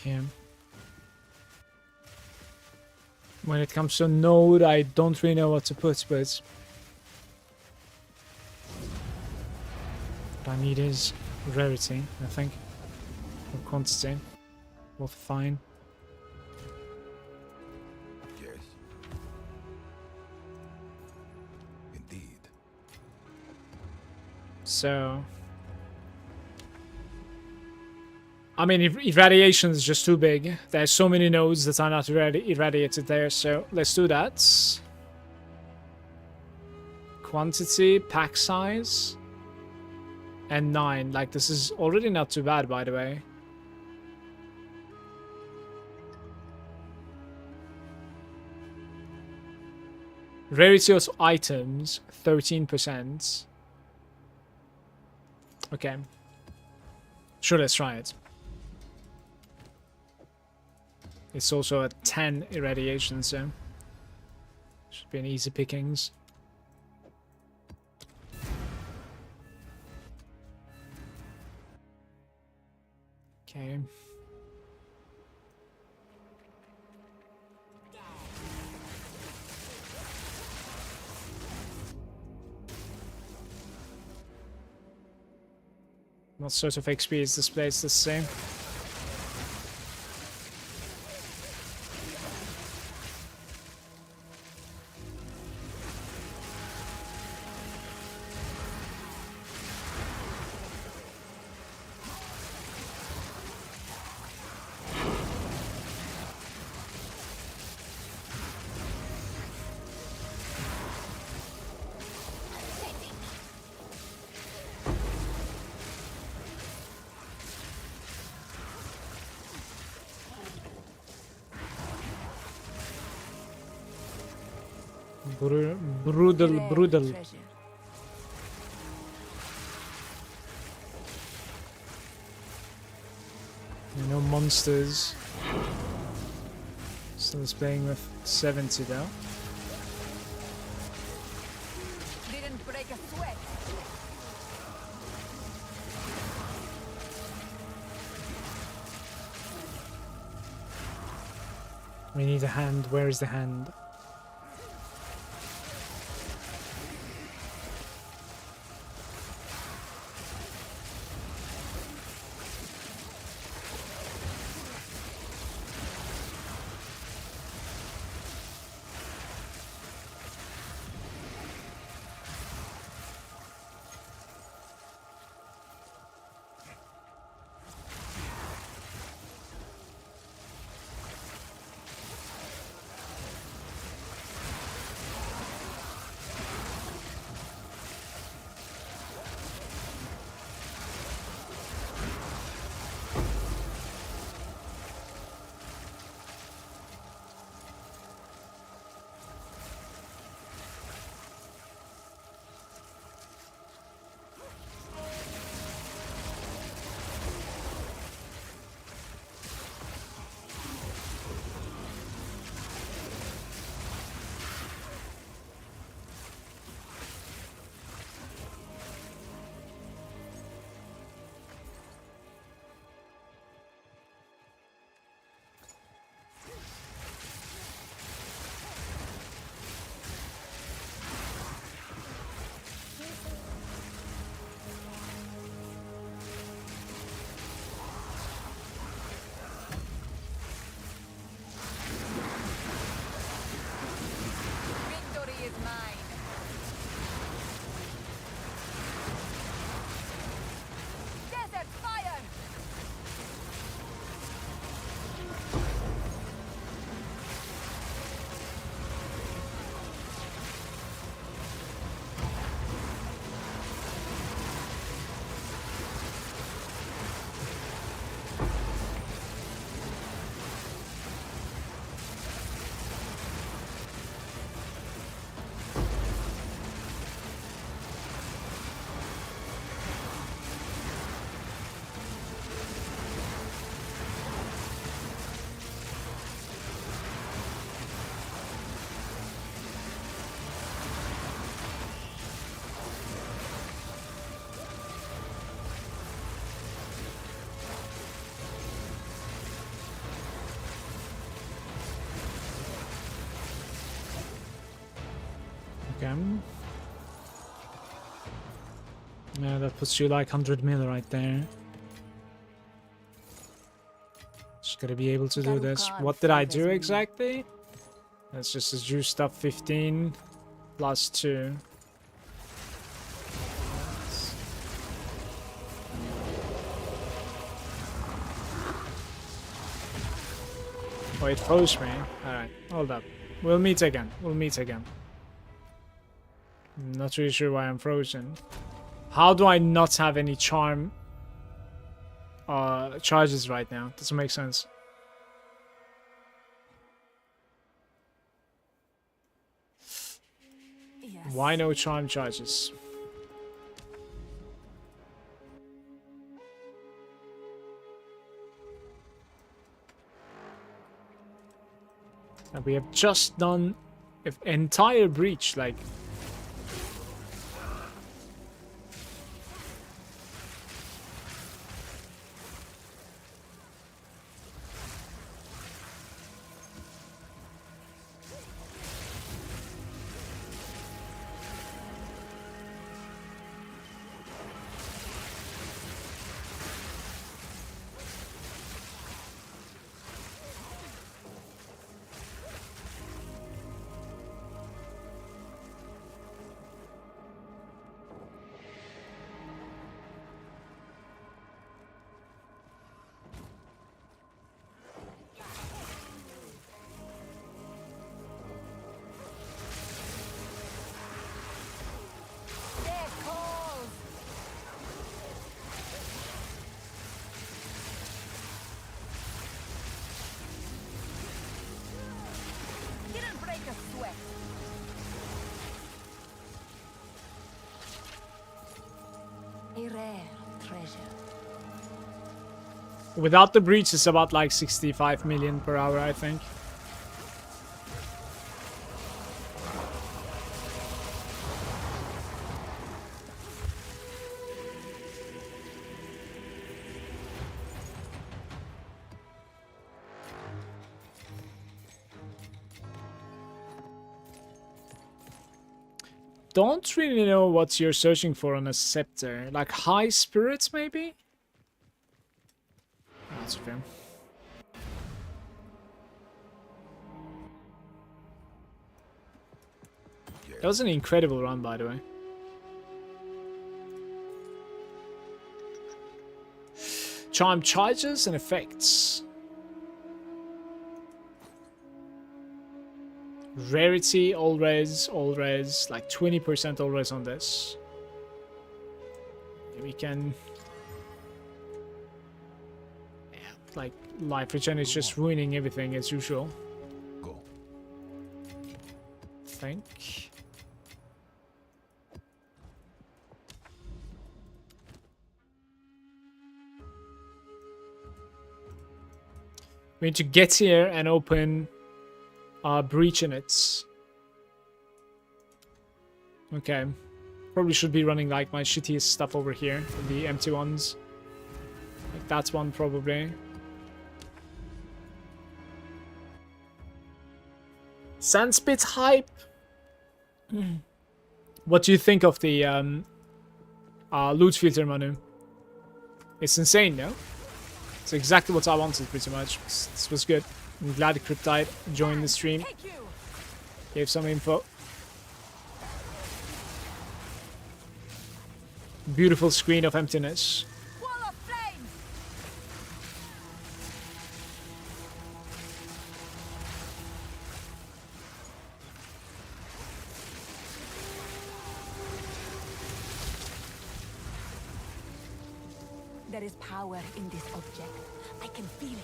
Yeah. When it comes to node, I don't really know what to put, but what I need is rarity, I think, or quantity. Both fine. Yes. Indeed. So, I mean, irradiation is just too big. There's so many nodes that are not irradiated there, so let's do that. Quantity, pack size, and 9. Like, this is already not too bad, by the way. Rarity of items, 13%. Okay. Sure, let's try it. It's also a 10 irradiation, so should be an easy pickings. Okay. What sort of XP is this place the same? Brutal, Rare brutal. treasure. You know, monsters. Still is playing with 70 though. Didn't break a sweat. We need a hand. Where is the hand? Victory is mine. Desert fire! Okay. Yeah, that puts you like 100 mil right there. Just gotta be able to do this. Garukan What did I favors do me. exactly? That's just a juiced up 15 plus 2. Oh, it froze me. Alright, hold up. We'll meet again. We'll meet again. I'm not really sure why I'm frozen. How do I not have any charm charges right now? Doesn't make sense. Yes. Why no charm charges? And we have just done an entire breach, like... rare treasure. Without the breach, it's about like 65 million per hour, I think. Don't really know what you're searching for on a scepter. Like high spirits, maybe? That's fair. Yes. That was an incredible run, by the way. Charm charges and effects. Rarity, all res, like 20% all res on this. We can... Yeah, like, life regen is just ruining everything as usual. Go. Think. We need to get here and open breach in it. Okay. Probably should be running like my shittiest stuff over here. The empty ones. Like that's one probably. Sandspit hype. What do you think of the loot filter, Manu? It's insane, no? It's exactly what I wanted, pretty much. This was good. I'm glad Cryptide joined the stream. Gave some info. Beautiful screen of emptiness. Wall of flame. There is power in this object. I can feel it.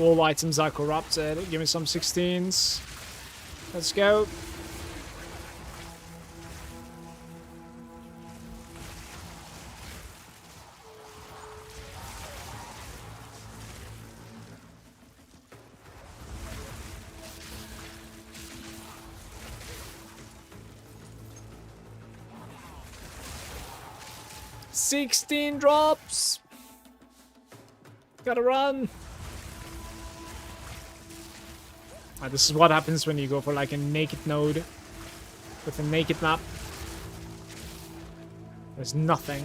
All items are corrupted. Give me some 16s. Let's go. $16 drops. Gotta run. This is what happens when you go for like a naked node with a naked map. There's nothing.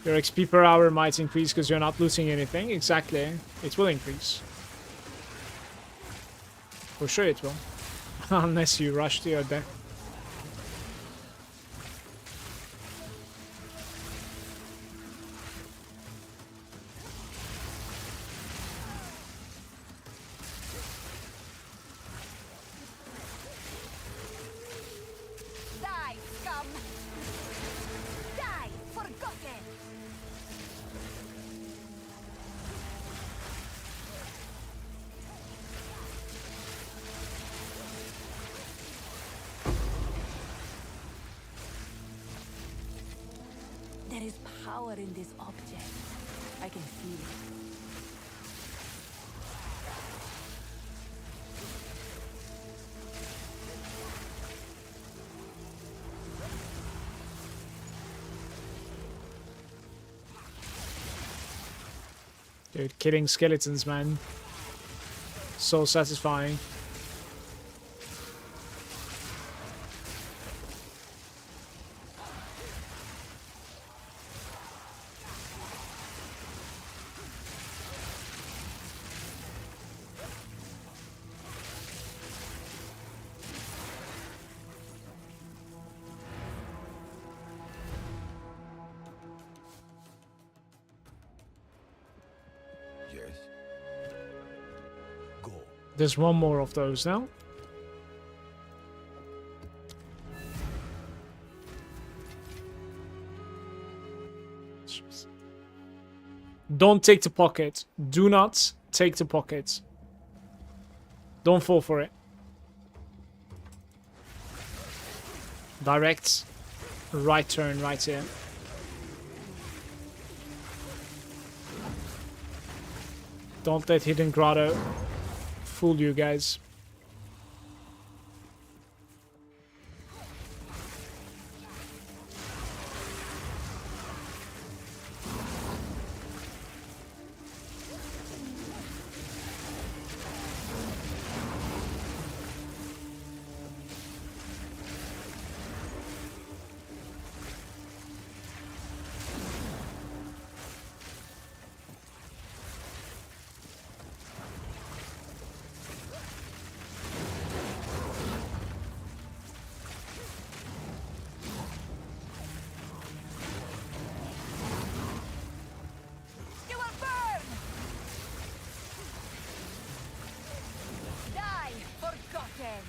Your XP per hour might increase because you're not losing anything. Exactly. It will increase. For sure it will. Unless you rush to your death. Die, scum! Die, forgotten! There is power in this object. I can feel it. Dude, killing skeletons, man. So satisfying. Yes. Go. There's one more of those now. Don't take the pocket. Do not take the pocket. Don't fall for it. Direct right turn right here. Don't let Hidden Grotto fool you guys. You will burn! Die, forgotten!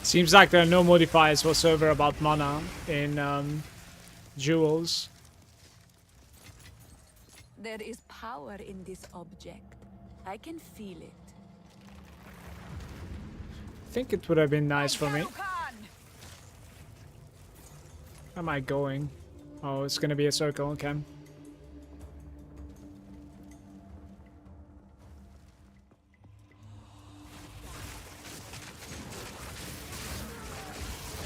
Seems like there are no modifiers whatsoever about mana in jewels. There is power in this object. I can feel it. I think it would have been nice for me. Where am I going? Oh, it's gonna be a circle, okay.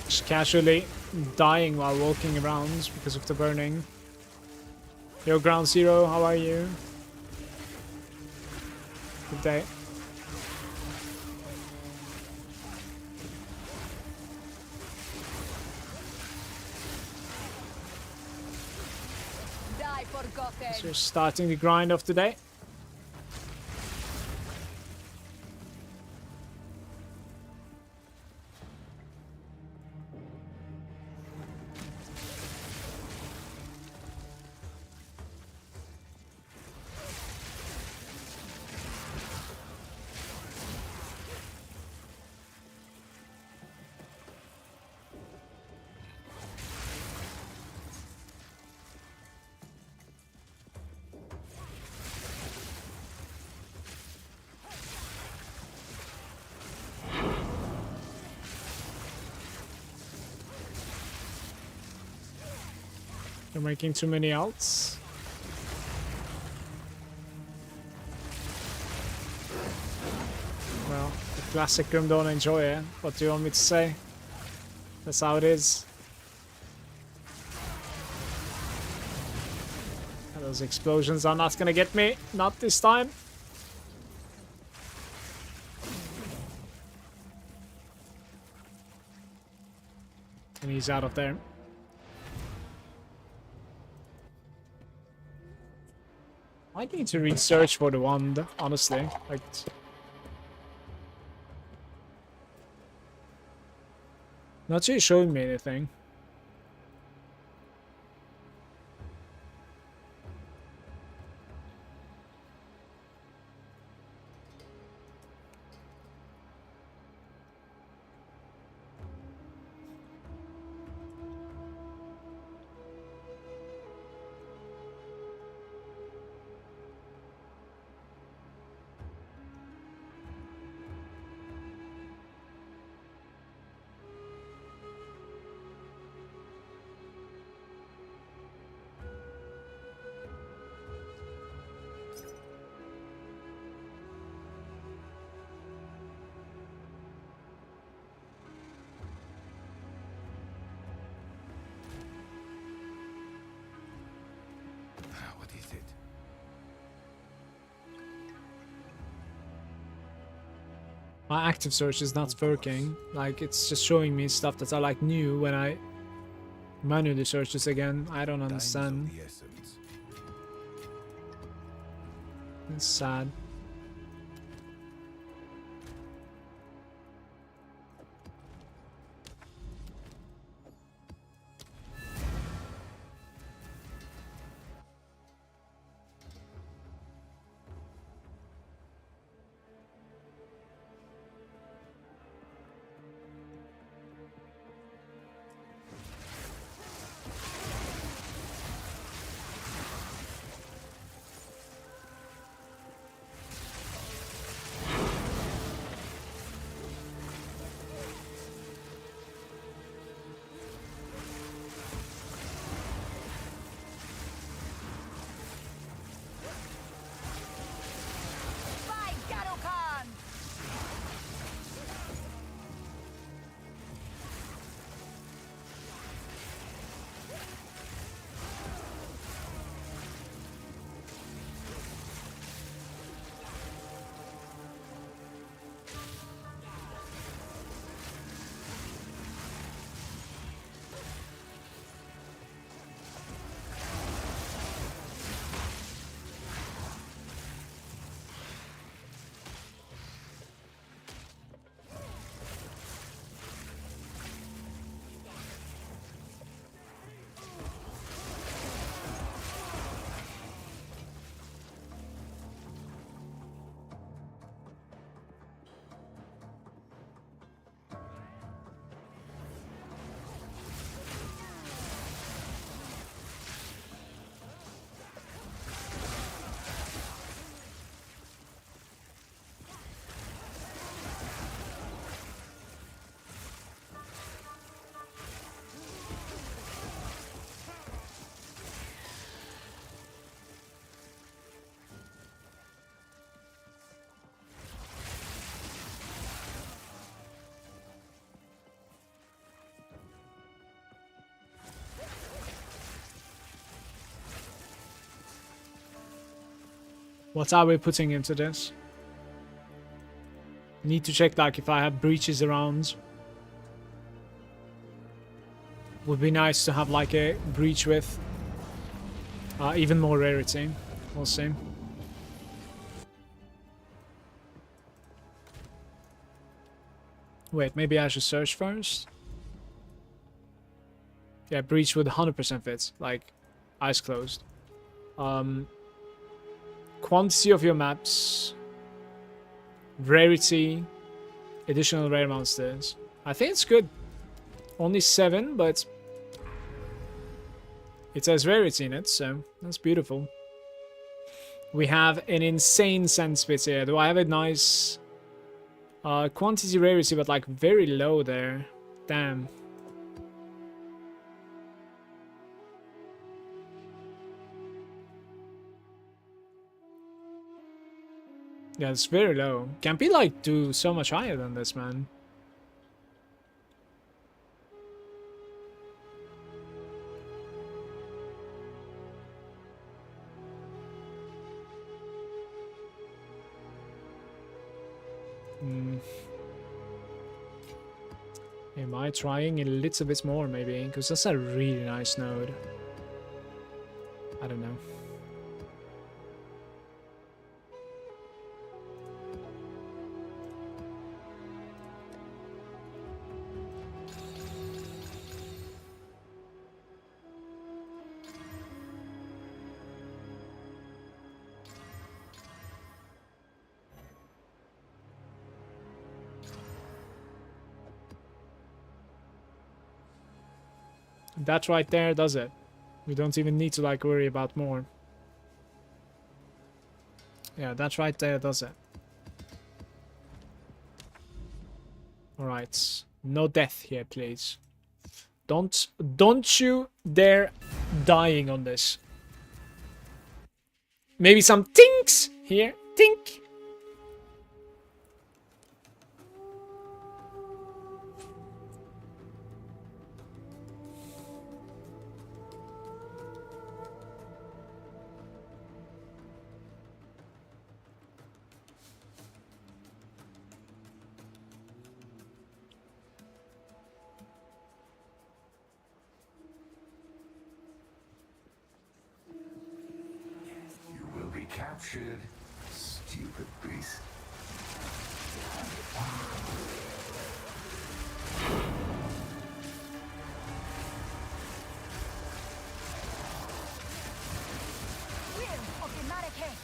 Just casually dying while walking around because of the burning. Yo, Ground Zero, how are you? Good day. Die, forgotten! So starting the grind of the day. You're making too many ults. Well, the classic Grim don't enjoy it. What do you want me to say? That's how it is. And those explosions are not gonna get me. Not this time. And he's out of there. I need to research for the wand, honestly. Like, not really showing me anything. My active search is not working. Like, it's just showing me stuff that are like new when I manually search this again. I don't Time's understand. of the essence. It's sad. By Gadokan! What are we putting into this? Need to check like if I have breaches around. Would be nice to have like a breach with even more rarity. We'll see. Wait, maybe I should search first? Yeah, breach would 100% fit. Like, eyes closed. Quantity of your maps. Rarity. Additional rare monsters. I think it's good. Only 7, but it has rarity in it, so that's beautiful. We have an insane sense bit here. Do I have a nice quantity rarity, but like very low there? Damn. Yeah, it's very low. Can't be like do so much higher than this, man. Am I trying a little bit more, maybe? Because that's a really nice node. I don't know. That right there does it. We don't even need to like worry about more. Yeah, that right there does it. Alright. No death here, please. Don't you dare dying on this. Maybe some tinks here. Tink. captured, stupid beast. Will of the Malagant.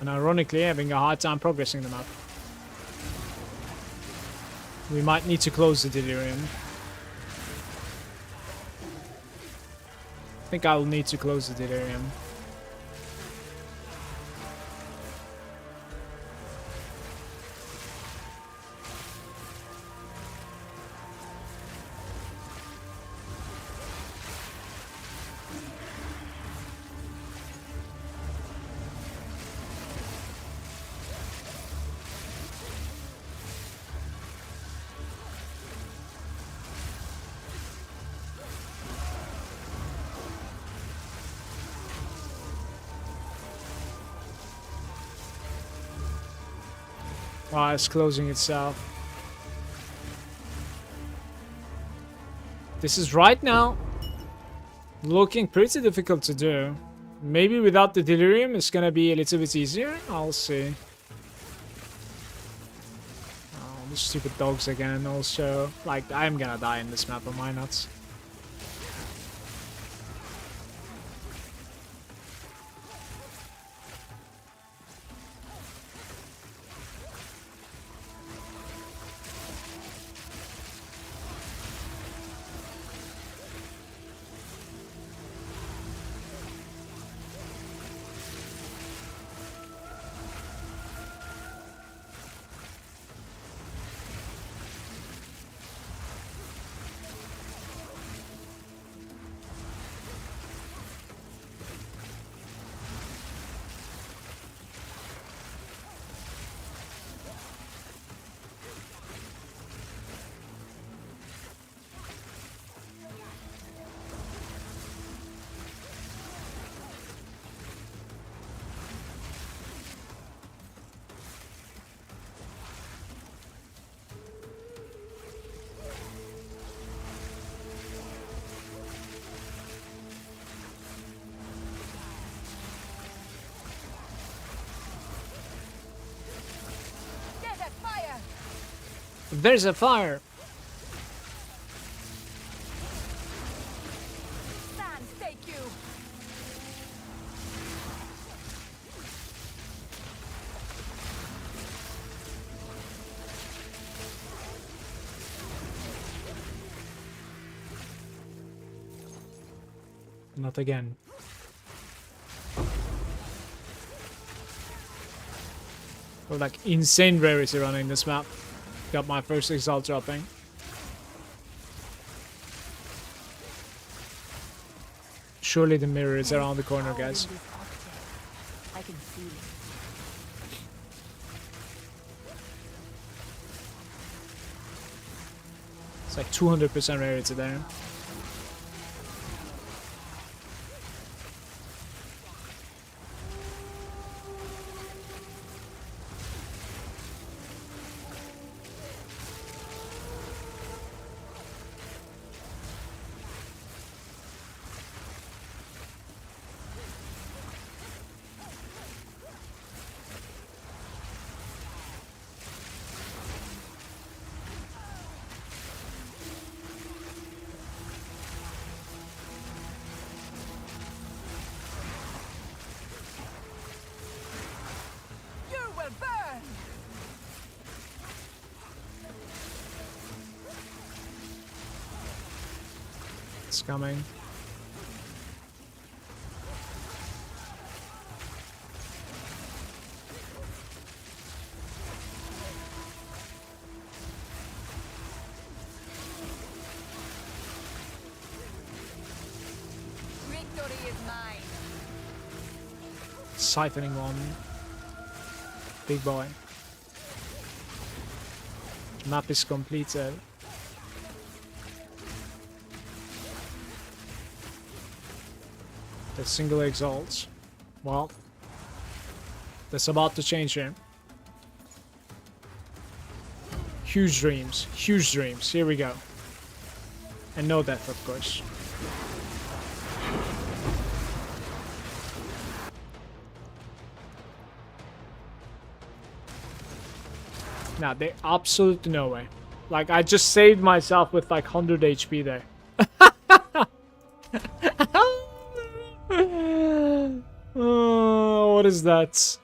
And ironically, having a hard time progressing the map. We might need to close the Delirium. I think I will need to close the Delirium. Oh, it's closing itself. This is right now looking pretty difficult to do. Maybe without the Delirium it's gonna be a little bit easier. I'll see. Oh, the stupid dogs again also. Like, I'm gonna die in this map, am I not? Desert fire. There's a fire! Sand take you. Not again. Oh, like insane rarity running this map. Got my first exalt dropping. Surely the mirror is around the corner, Power in guys. this object. I can feel it. It's like 200% rarity there. You will burn. It's coming. Victory is mine. Siphoning one. Big boy. Map is completed. The single exalts. Well, that's about to change here. Huge dreams. Huge dreams. Here we go. And no death, of course. Nah, they absolutely no way. Like, I just saved myself with like 100 HP there. Oh, what is that?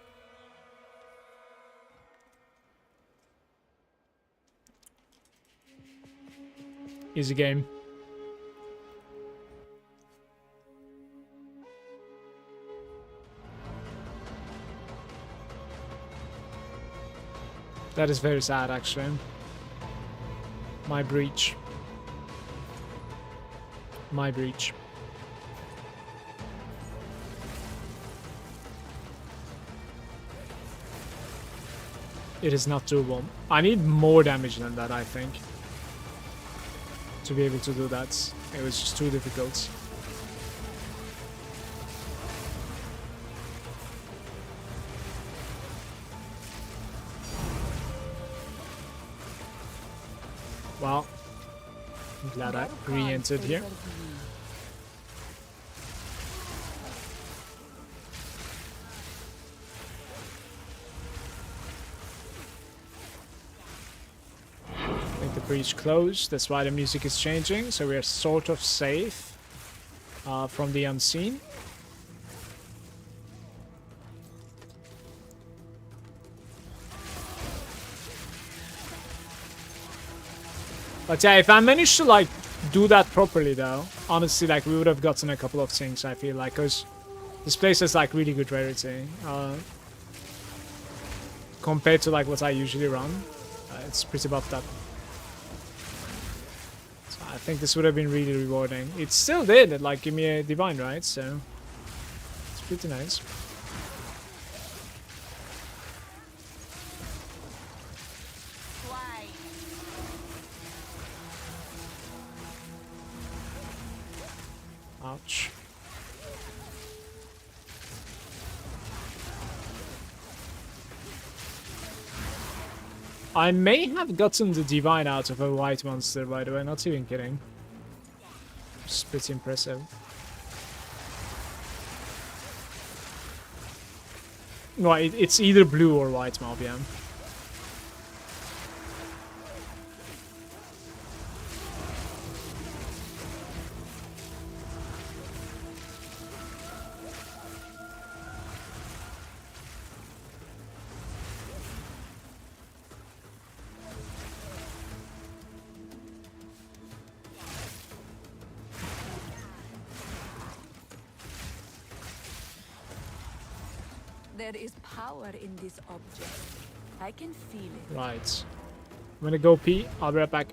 Easy game. That is very sad, actually. My breach. My breach. It is not doable. I need more damage than that, I think, to be able to do that. It was just too difficult. Well, I'm glad I re-entered here. I think the breach closed, that's why the music is changing, so we are sort of safe from the unseen. But yeah, if I managed to like do that properly though, honestly, like we would have gotten a couple of things, I feel like, because this place has like really good rarity compared to like what I usually run. It's pretty buffed up. So I think this would have been really rewarding. It still did, like give me a divine, right? So it's pretty nice. Ouch. I may have gotten the divine out of a white monster, by the way, not even kidding. It's pretty impressive. No, it's either blue or white mob, yeah. There is power in this object. I can feel it. Right. I'm gonna go pee. I'll be right back.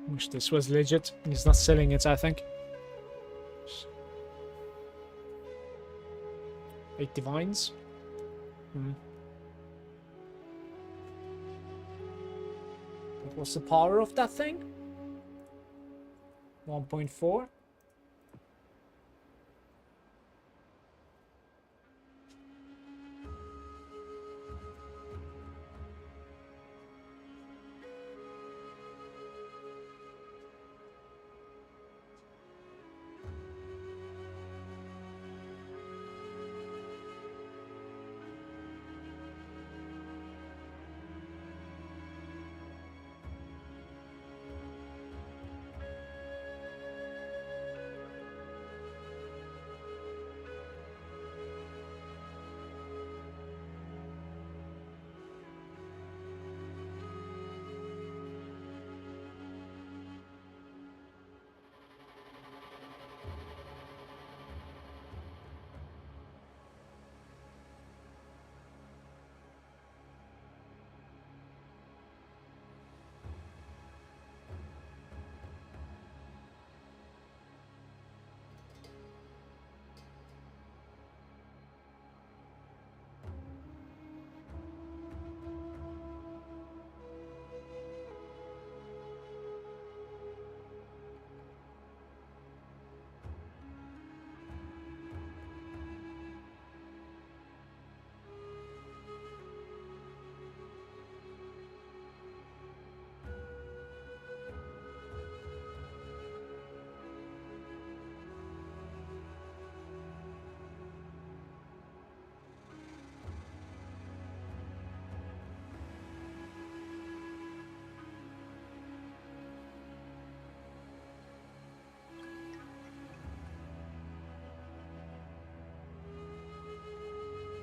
Wish this was legit. He's not selling it, I think. 8 divines. What was the power of that thing? 1.4.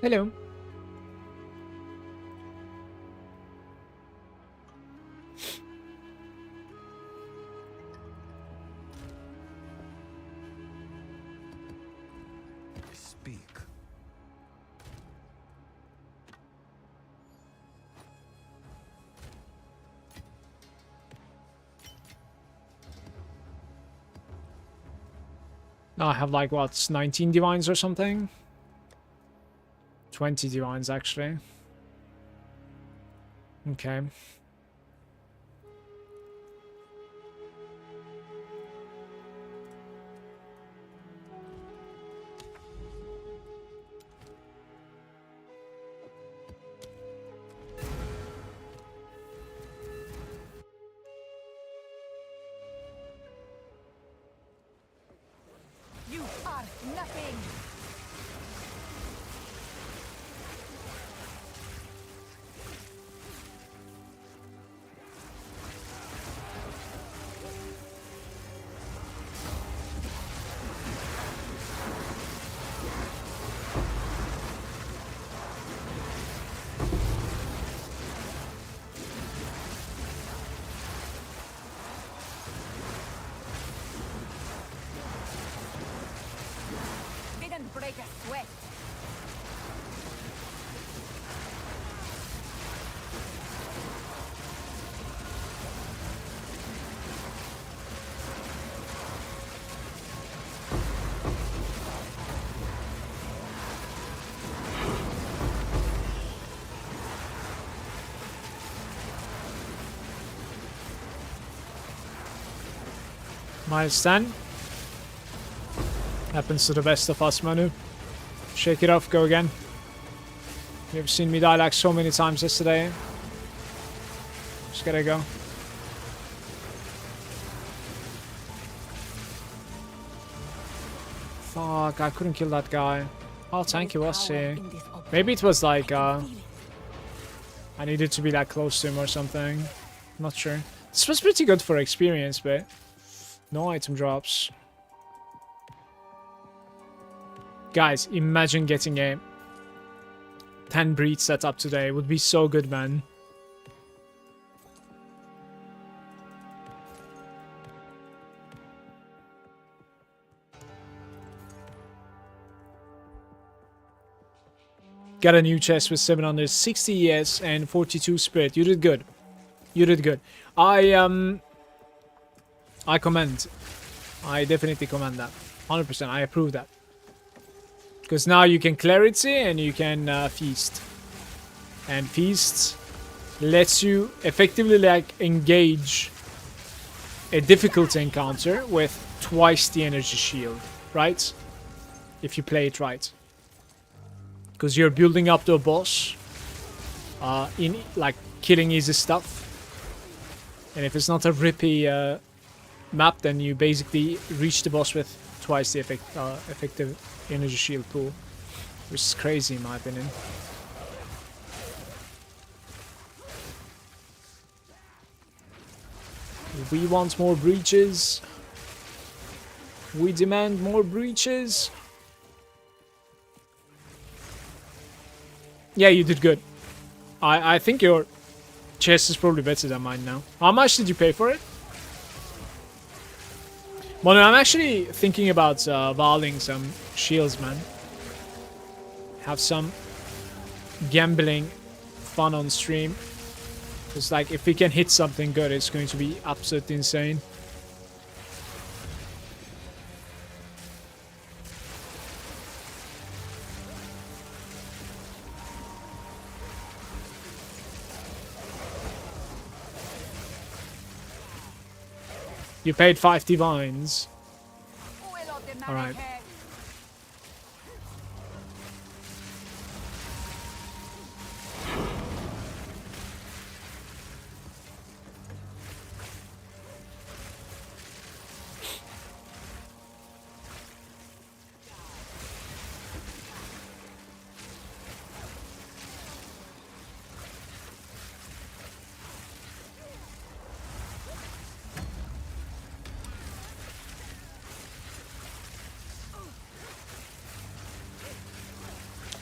Hello. Speak. Now I have like what, 19 divines or something? 20 divines actually. Okay. You are nothing. Didn't break a sweat. -10. Happens to the best of us, Manu. Shake it off, go again. You've seen me die like so many times yesterday. Just gotta go. Fuck, I couldn't kill that guy. Oh, thank you, was here. Maybe it was like, I needed to be that close to him or something. Not sure. This was pretty good for experience, but no item drops. Guys, imagine getting a 10 breed setup today. It would be so good, man. Got a new chest with 760 ES and 42 spirit. You did good. You did good. I commend. I definitely commend that. 100%. I approve that. Because now you can clarity and you can feast. And feast lets you effectively like engage a difficult encounter with twice the energy shield, right? If you play it right. Because you're building up to a boss in like killing easy stuff. And if it's not a rippy map, then you basically reach the boss with twice the effective energy shield pool, which is crazy in my opinion. We want more breaches. We demand more breaches. Yeah, you did good. I think your chest is probably better than mine now. How much did you pay for it? Well, I'm actually thinking about valing some shields, man. Have some gambling fun on stream. Because, like, if we can hit something good, it's going to be absolutely insane. You paid 5 divines. Alright.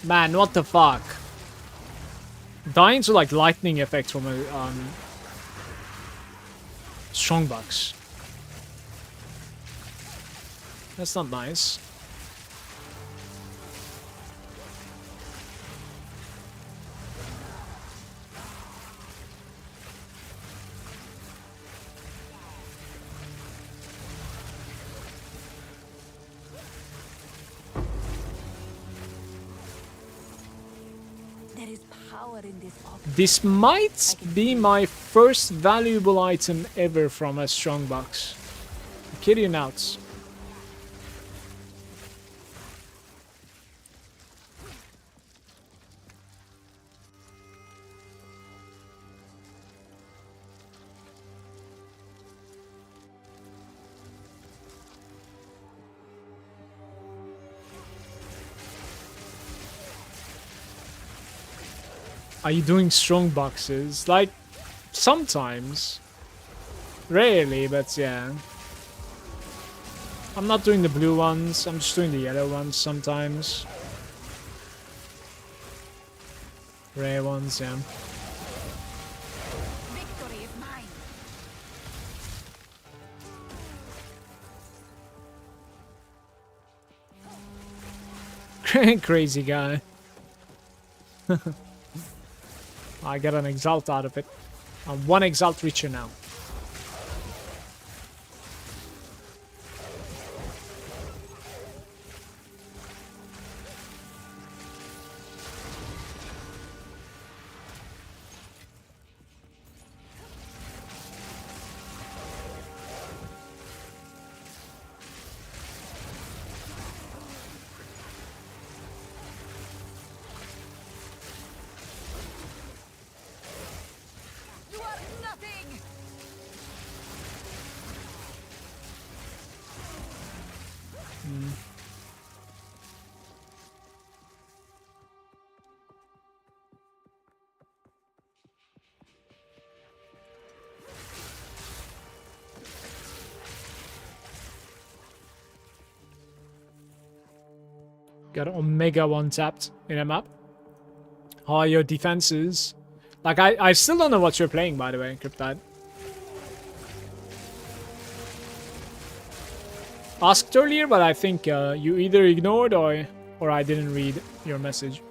Man, what the fuck? Dying to like lightning effects from a strongbox. That's not nice. There is power in this object. This might be my first valuable item ever from a strongbox. Kid you not. Are you doing strong boxes? Like, sometimes. Rarely, but yeah. I'm not doing the blue ones, I'm just doing the yellow ones sometimes. Rare ones, yeah. Victory is mine. Crazy guy. I got an exalt out of it. I'm one exalt richer now. You are nothing. Got Omega one tapped in a map. How are your defenses? Like, I still don't know what you're playing, by the way, Cryptide. Asked earlier, but I think you either ignored or I didn't read your message.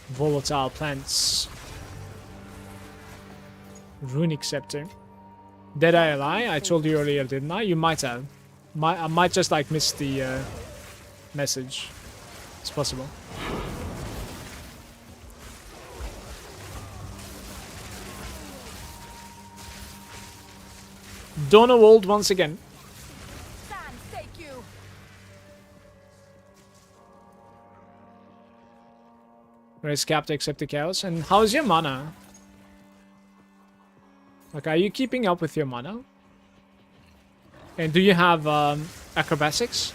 Volatile plants. Runic Scepter. Did I lie? I told you earlier, didn't I? You might have. I might just like miss the message. It's possible. Dono old once again. Stand, take you. Raise cap to accept the chaos. And how's your mana? Like, are you keeping up with your mana? And do you have acrobatics?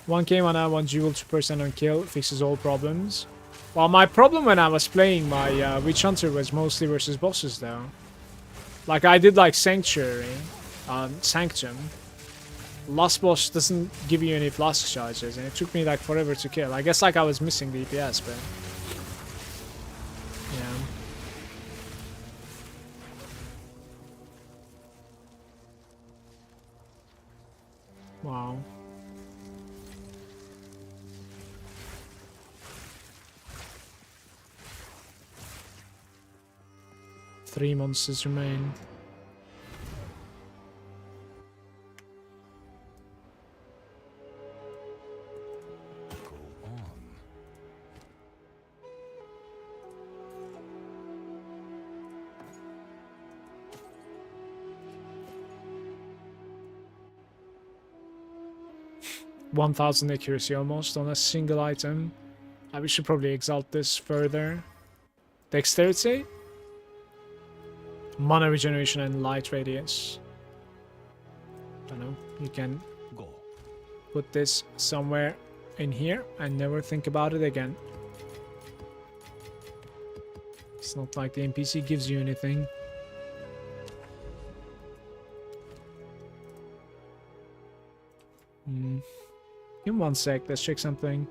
One K mana, 1 jewel, 2% on kill, fixes all problems. Well, my problem when I was playing my Witch Hunter was mostly versus bosses, though. Like, I did, like, Sanctuary, Sanctum. Last boss doesn't give you any flask charges, and it took me, like, forever to kill. I guess, like, I was missing the DPS, but... yeah. Wow. Three monsters remain. Go on. 1000 accuracy almost on a single item. We should probably exalt this further. Dexterity? Mana regeneration and light radius. Don't know. You can Go. put this somewhere in here and never think about it again. It's not like the NPC gives you anything. Give me 1 sec, let's check something.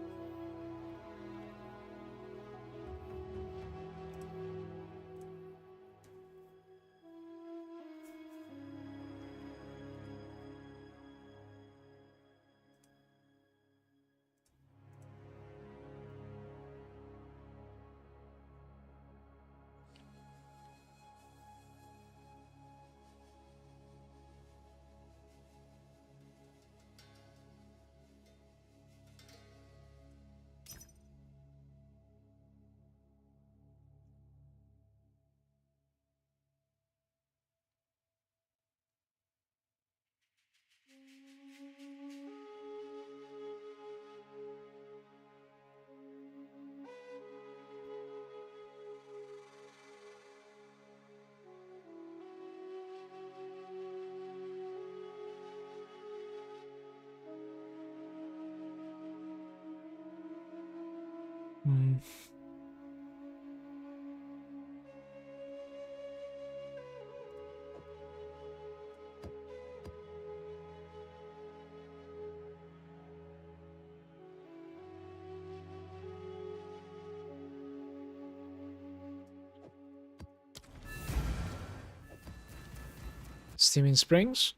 Steaming Springs.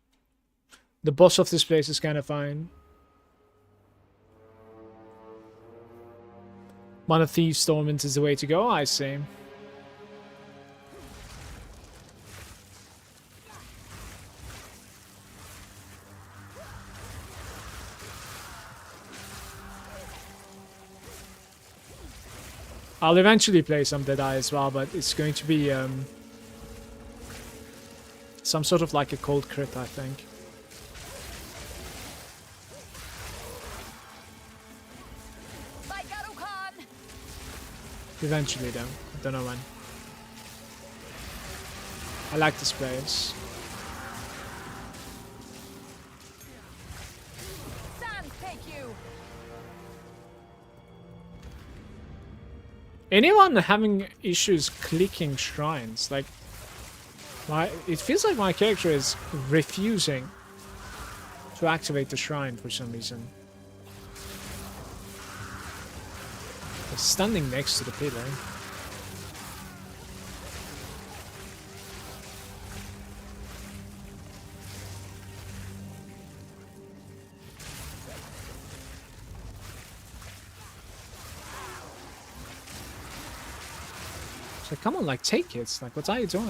The boss of this place is kind of fine. Mana Thief Stormwind is the way to go, I say. I'll eventually play some Deadeye as well, but it's going to be some sort of like a cold crit, I think. Eventually, though. I don't know when. I like this place. Anyone having issues clicking shrines? Like, it feels like my character is refusing to activate the shrine for some reason. It's standing next to the pillar. So come on, like, take it. Like, what are you doing?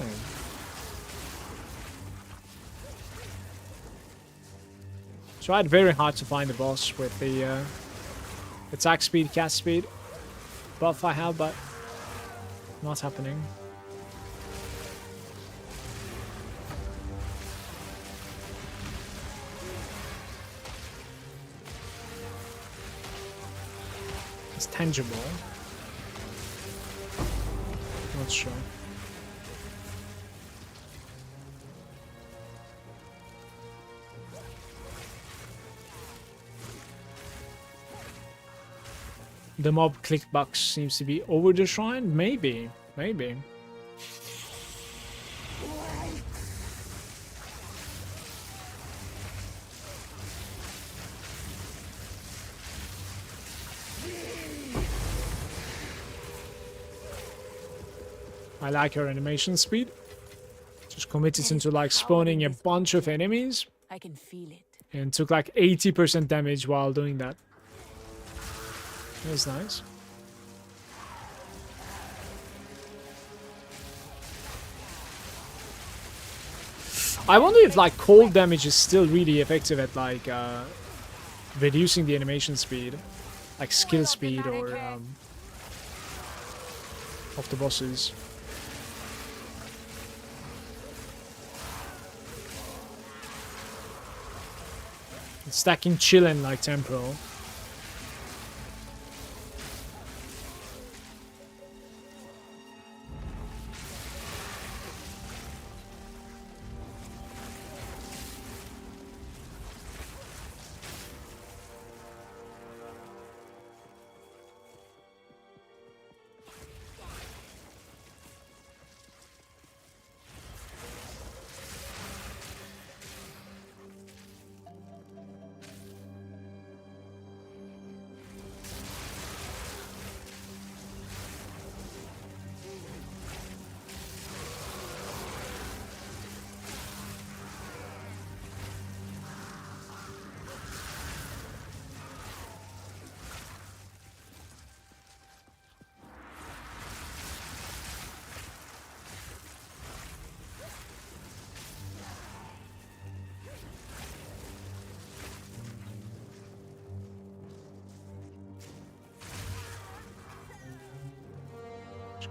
Tried very hard to find the boss with the attack speed, cast speed buff I have, but not happening. It's tangible. Not sure. The mob click box seems to be over the shrine? Maybe. Maybe. I like her animation speed. Just committed into like spawning a bunch of enemies. I can feel it. And took like 80% damage while doing that. That's nice. I wonder if like cold damage is still really effective at like reducing the animation speed, like skill speed or of the bosses. It's stacking chillin' like temporal.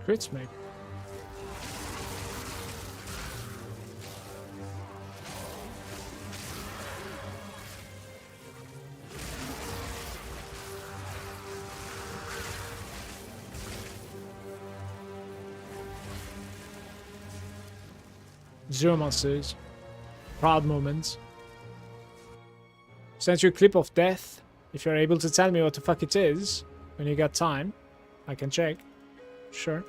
Crits maybe. Zero monsters. Proud moments. Send you a clip of death. If you're able to tell me what the fuck it is when you got time, I can check. Sure.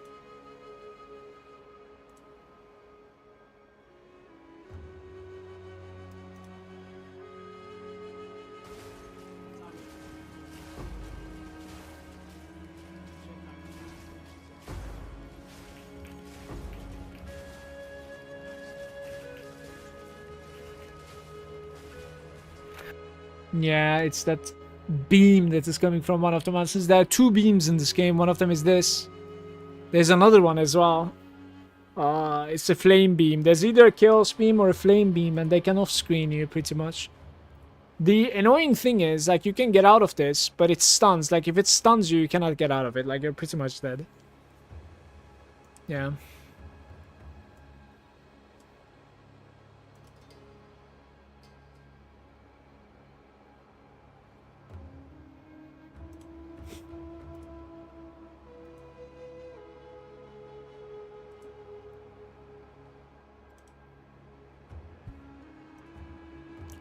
Yeah, it's that beam that is coming from one of the monsters. There are two beams in this game. One of them is this. There's another one as well. It's a flame beam. There's either a chaos beam or a flame beam, and they can off-screen you pretty much. The annoying thing is, like, you can get out of this, but it stuns. Like, if it stuns you, you cannot get out of it. Like, you're pretty much dead. Yeah.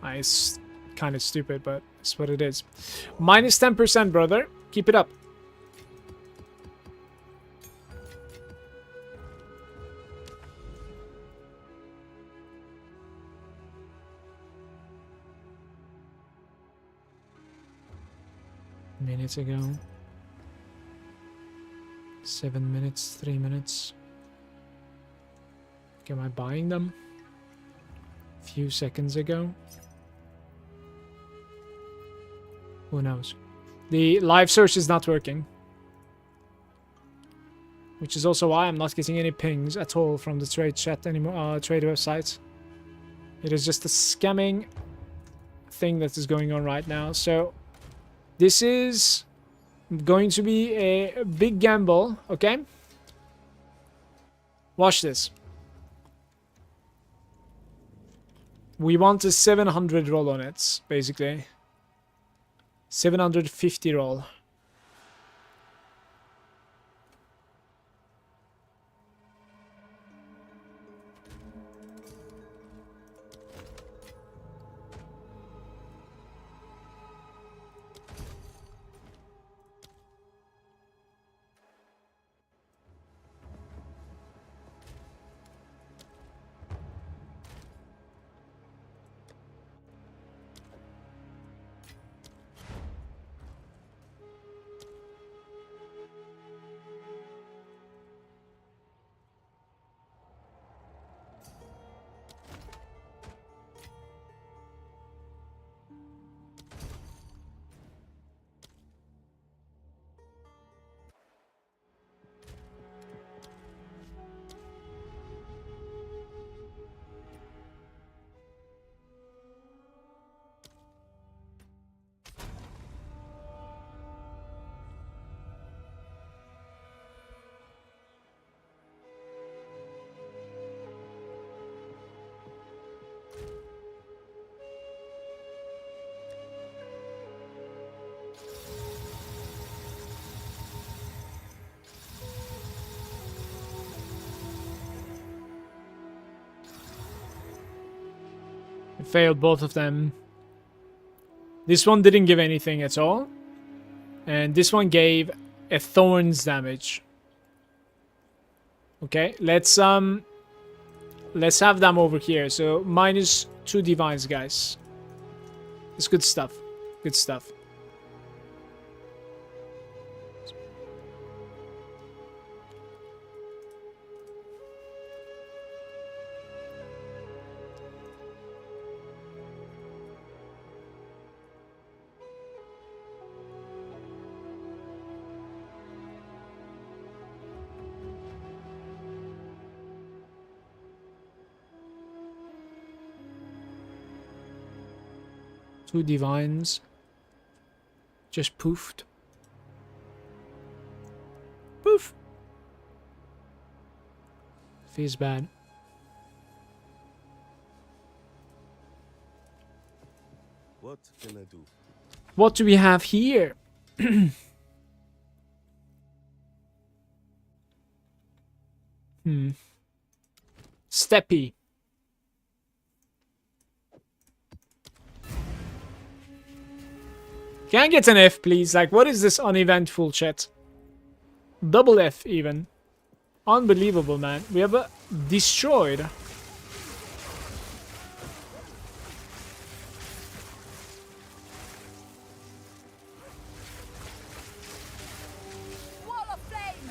It's kind of stupid, but it's what it is. Minus 10%, brother. Keep it up. Minutes ago. 7 minutes, 3 minutes. Am I buying them? Few seconds ago. Who knows? The live search is not working. Which is also why I'm not getting any pings at all from the trade chat anymore, trade website. It is just a scamming thing that is going on right now. So this is going to be a big gamble, okay? Watch this. We want a 700 roll on it, basically. 750 roll. Failed both of them. This one didn't give anything at all. And this one gave a thorns damage. Okay, let's have them over here. So minus 2 divines, guys. It's good stuff. Good stuff. Two divines just poofed. Poof. Feels bad. What can I do? What do we have here? Steppy. Can I get an F, please? Like, what is this uneventful chat? Double F, even. Unbelievable, man. We have destroyed. Wall of flame!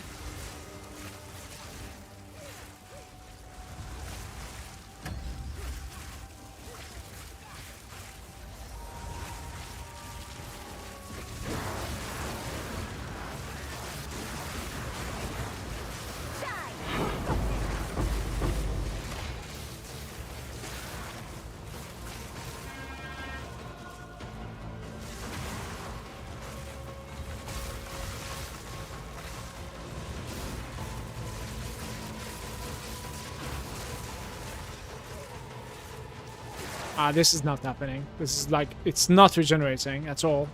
Ah, this is not happening. This is like, it's not regenerating at all.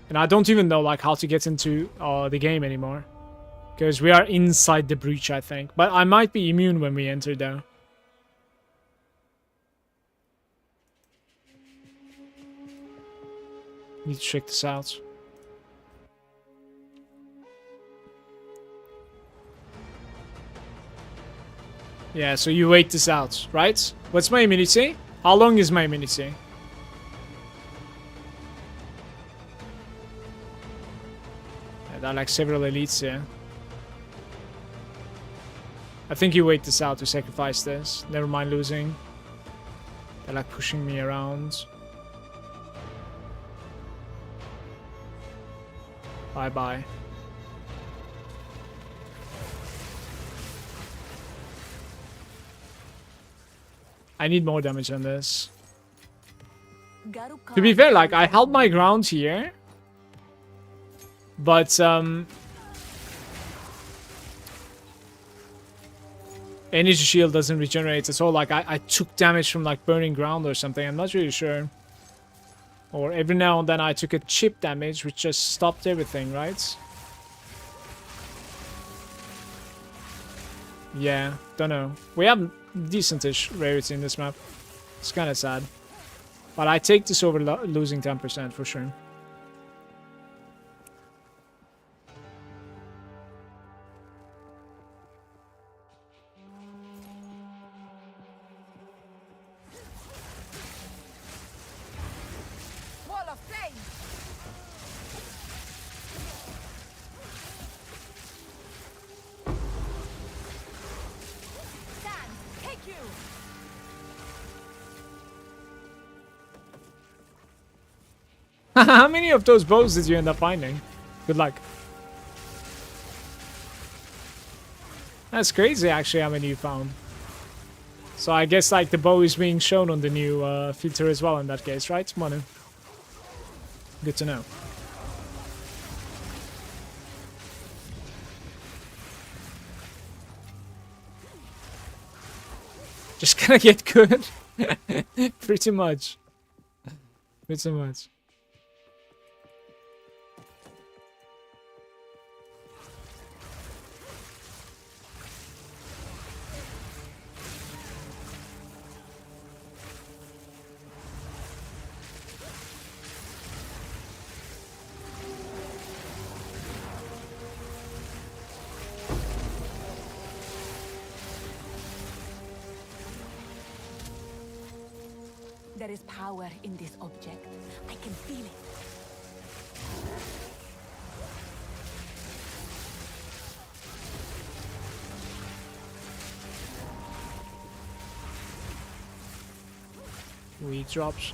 And I don't even know like how to get into the game anymore. Because we are inside the breach, I think. But I might be immune when we enter though. Need to check this out. Yeah, so you wait this out, right? What's my immunity? How long is my immunity? Yeah, there are like several elites here. I think you wait this out to sacrifice this. Never mind losing. They're like pushing me around. Bye bye. I need more damage on this. To be fair, like, I held my ground here. But, energy shield doesn't regenerate at all. Like, I took damage from, like, burning ground or something. I'm not really sure. Or every now and then I took a chip damage, which just stopped everything, right? Yeah, don't know. We have decentish rarity in this map. It's kind of sad. But I take this over losing 10% for sure. Wall of flame! Stand! Take you! How many of those bows did you end up finding? Good luck. That's crazy, actually, how many you found. So I guess, like, the bow is being shown on the new filter as well in that case, right, Manu? Good to know. Just gonna get good. Pretty much. Pretty much. There is power in this object. I can feel it. Weed drops.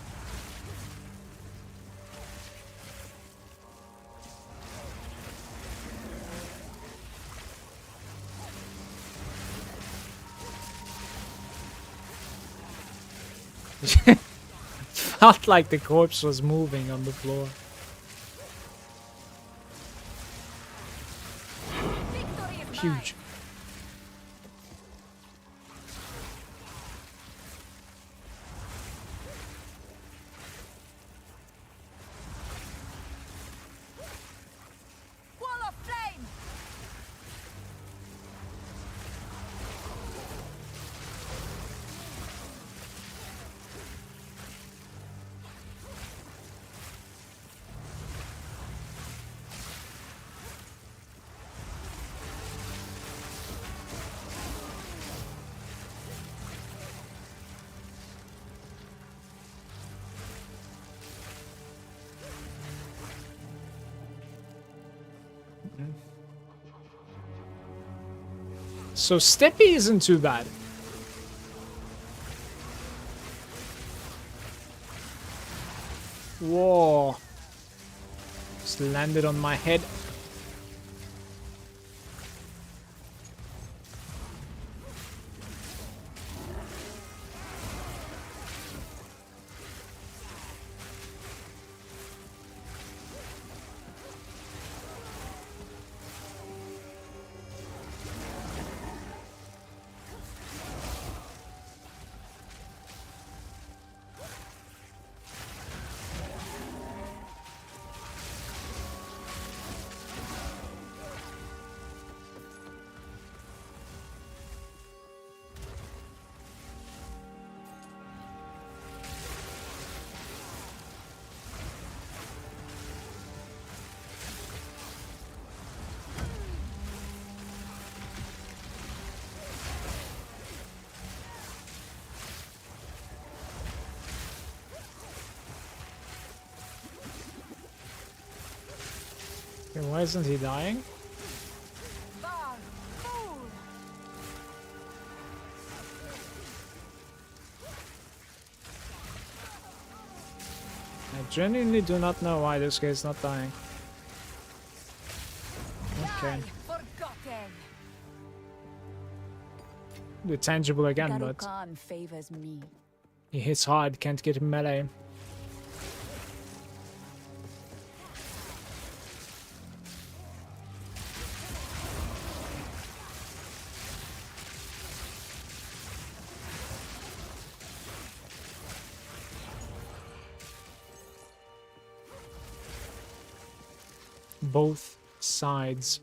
Felt like the corpse was moving on the floor. Victory is mine. Huge. So Steppy isn't too bad. Whoa. Just landed on my head. Okay, why isn't he dying? Bar, fool. I genuinely do not know why this guy is not dying. Okay. Die, forgotten. The tangible again, but Garukan favors me. he hits hard, can't get melee. Both sides.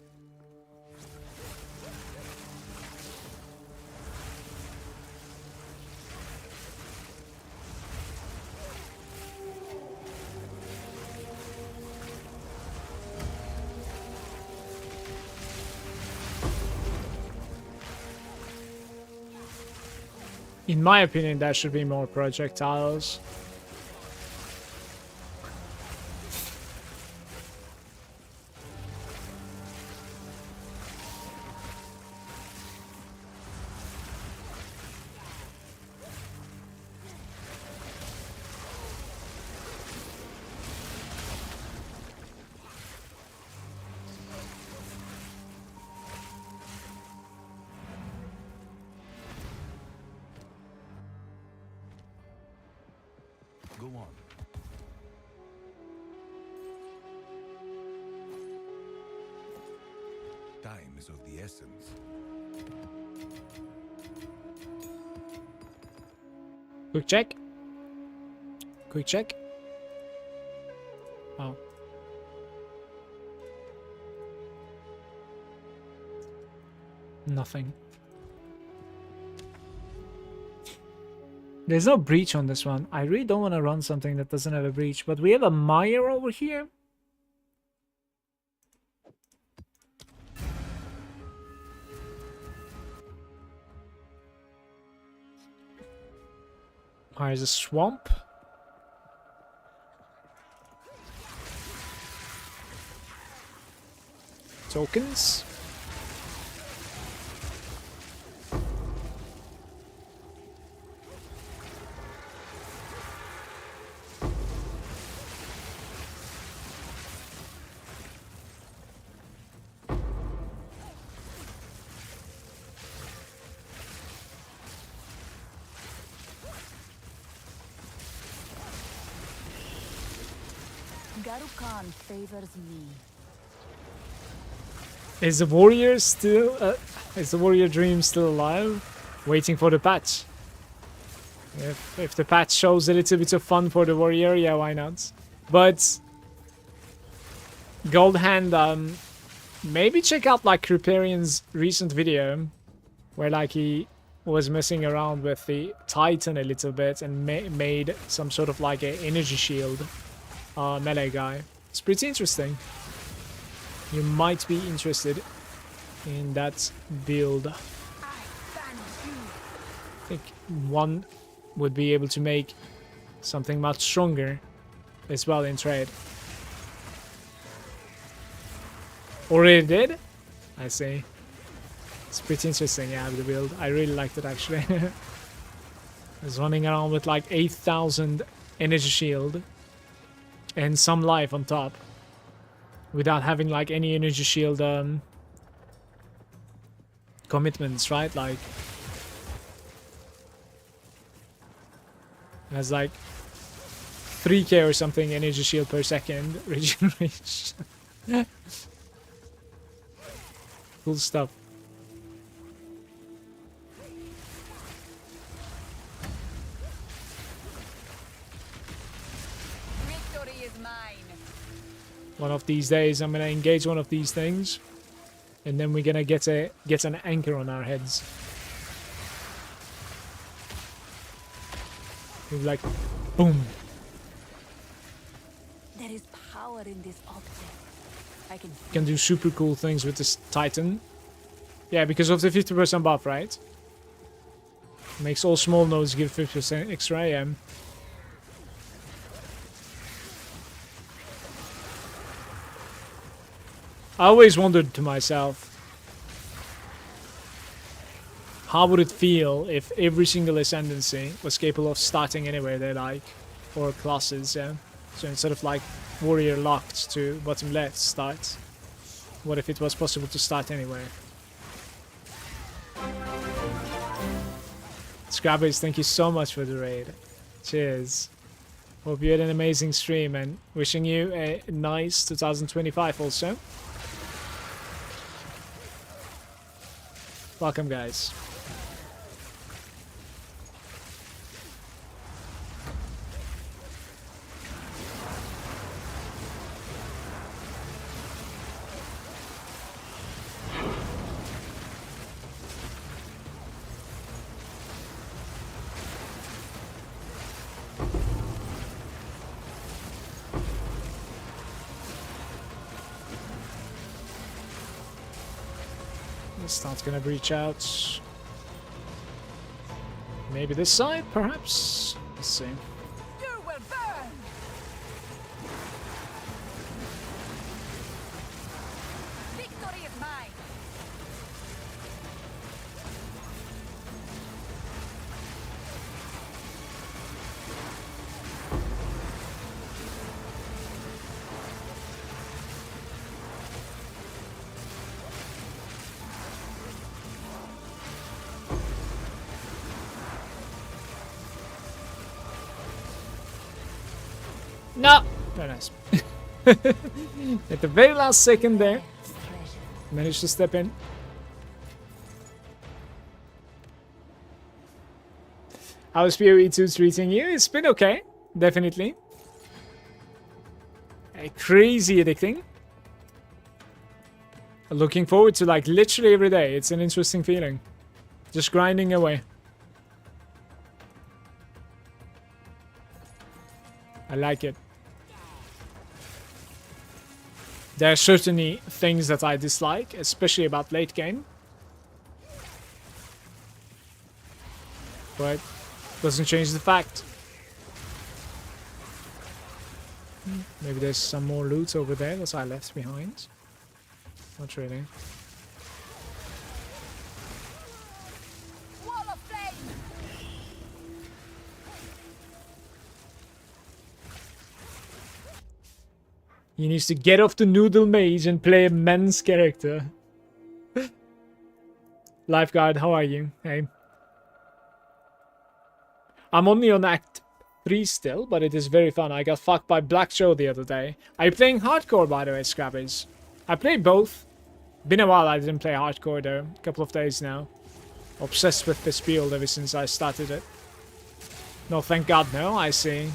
In my opinion, there should be more projectiles. Go on. Time is of the essence. Quick check. Quick check. Oh. Nothing. There's no breach on this one. I really don't want to run something that doesn't have a breach, but we have a Mire over here. Mire's a swamp. Tokens. Garukan favors me. Is the warrior still? Is the warrior dream still alive? Waiting for the patch. If the patch shows a little bit of fun for the warrior, yeah, why not? But Goldhand, maybe check out like Kriparian's recent video, where like he was messing around with the Titan a little bit and made some sort of like an energy shield melee guy. It's pretty interesting. You might be interested in that build. I think one would be able to make something much stronger as well in trade. Already did? I see. It's pretty interesting, yeah, the build. I really liked it, actually. I was running around with like 8,000 energy shield and some life on top without having like any energy shield commitments, right? Like, it has like 3k or something energy shield per second regeneration. Cool stuff. Victory is mine. One of these days, I'm gonna engage one of these things, and then we're gonna get an anchor on our heads. We're like, boom. There is power in this object. I can Can do super cool things with this Titan. Yeah, because of the 50% buff, right? Makes all small nodes give 50% extra AM. I always wondered to myself, how would it feel if every single ascendancy was capable of starting anywhere they like, or classes, yeah? So instead of like warrior locked to bottom left start, what if it was possible to start anywhere? Scrabbers, thank you so much for the raid. Cheers. Hope you had an amazing stream and wishing you a nice 2025 also. Welcome, guys. This not gonna breach out. Maybe this side, perhaps? Let's see. You will burn. Victory is mine. No! Very nice. At the very last second there, Treasure. managed to step in. How's PoE2 treating you? It's been okay, definitely. Crazy addicting. Looking forward to like literally every day. It's an interesting feeling. Just grinding away. I like it. There are certainly things that I dislike, especially about late game. But doesn't change the fact. Maybe there's some more loot over there that I left behind. Not really. Wall of flame. He needs to get off the noodle mage and play a men's character. Lifeguard, how are you? Hey. I'm only on Act 3 still, but it is very fun. I got fucked by Black Joe the other day. Are you playing hardcore, by the way, Scrabbies? I play both. Been a while I didn't play hardcore though. A couple of days now. Obsessed with this build ever since I started it. No, thank God, no, I see.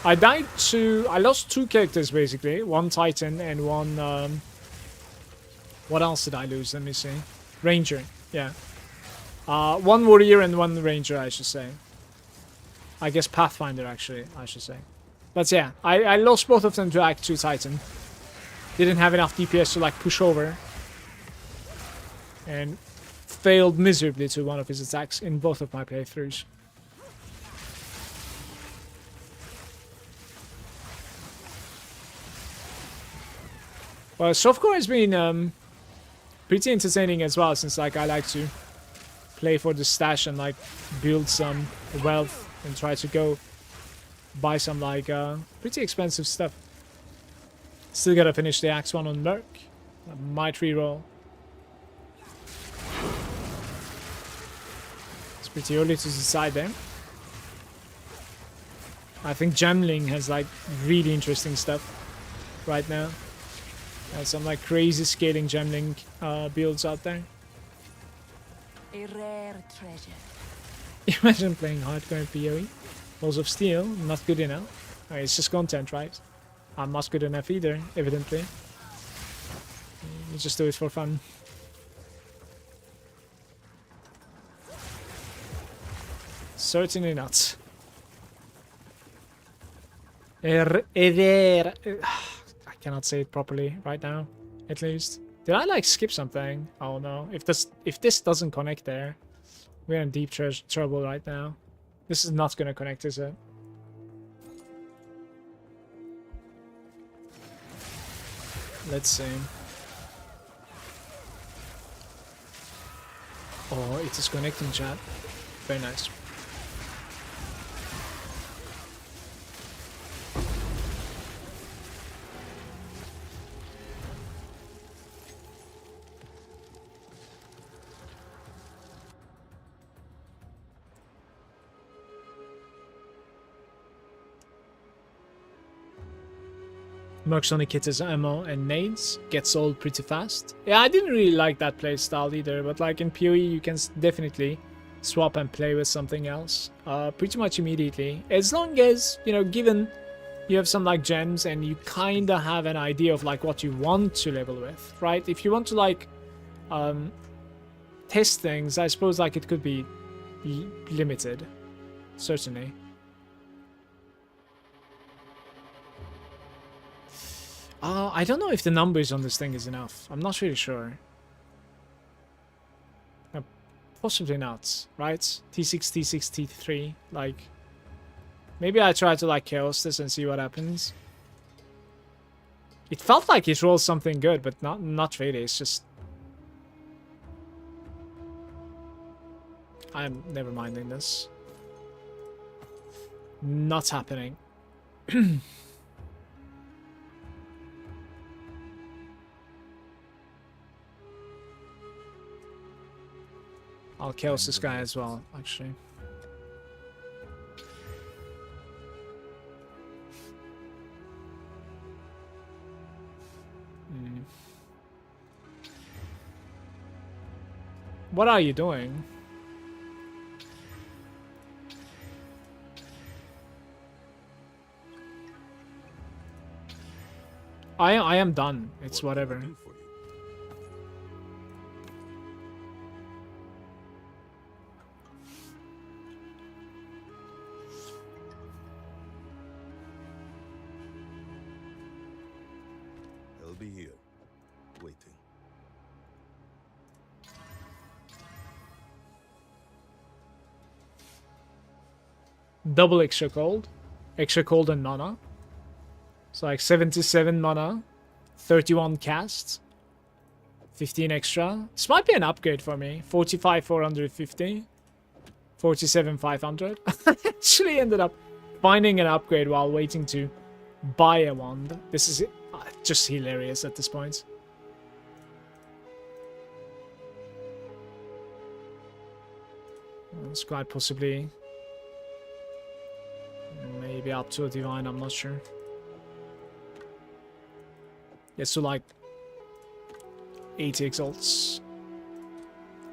I lost two characters basically. One Titan and one, what else did I lose? Let me see. Ranger, yeah. One Warrior and one Ranger, I should say. I guess Pathfinder, actually, I should say. But yeah, I lost both of them to Act 2 Titan. Didn't have enough DPS to like push over. And failed miserably to one of his attacks in both of my playthroughs. Well, softcore has been pretty entertaining as well, since like I like to play for the stash and like build some wealth and try to go buy some like pretty expensive stuff. Still gotta finish the Axe one on Merc. I might reroll. It's pretty early to decide there. I think Gemling has like really interesting stuff right now. Some like crazy scaling Gemling builds out there. A rare treasure. Imagine playing hardcore in PoE. Balls of Steel, not good enough. It's just content, right? I'm not good enough either, evidently. You just do it for fun. Certainly not. I cannot say it properly right now, at least. Did I like skip something? Oh no. If this doesn't connect there, we're in deep trouble right now. This is not gonna connect, is it? Let's see. Oh, it is connecting, chat. Very nice. Mercs only kit his ammo and nades, gets old pretty fast. Yeah, I didn't really like that playstyle either, but like in PoE you can definitely swap and play with something else pretty much immediately. As long as, you know, given you have some like gems and you kinda have an idea of like what you want to level with, right? If you want to like test things, I suppose like it could be limited, certainly. I don't know if the numbers on this thing is enough. I'm not really sure. Possibly not, right? T6, T6, T3. Like, maybe I try to like chaos this and see what happens. It felt like it rolled something good, but not really. It's just I'm never minding this. Not happening. I'll chaos this guy as well, actually. What are you doing? I am done. It's whatever. I'll be here, waiting. Double extra cold and mana. So like 77 mana, 31 cast, 15 extra. This might be an upgrade for me. 45 450, 47 500. I actually ended up finding an upgrade while waiting to buy a wand. This is just hilarious at this point. It's quite possibly maybe up to a divine, I'm not sure. Yeah, so like 80 exalts.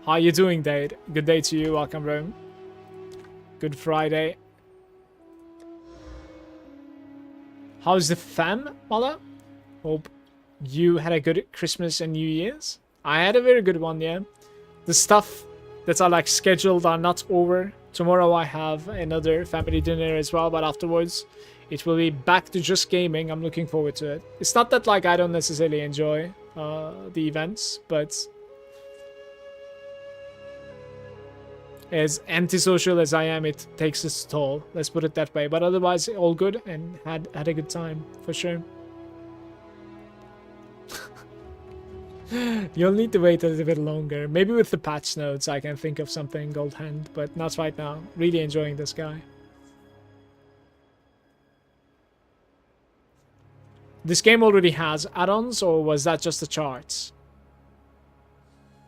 How you doing, Dade? Good day to you. Welcome, Rome. Good Friday. How's the fam, Mala? Hope you had a good Christmas and New Year's. I had a very good one, yeah. The stuff that are like scheduled are not over. Tomorrow I have another family dinner as well, but afterwards it will be back to just gaming. I'm looking forward to it. It's not that like I don't necessarily enjoy the events, but as antisocial as I am, it takes its toll. Let's put it that way. But otherwise, all good and had a good time for sure. You'll need to wait a little bit longer. Maybe with the patch notes I can think of something gold hand, but not right now. Really enjoying this guy. This game already has add-ons, or was that just the charts?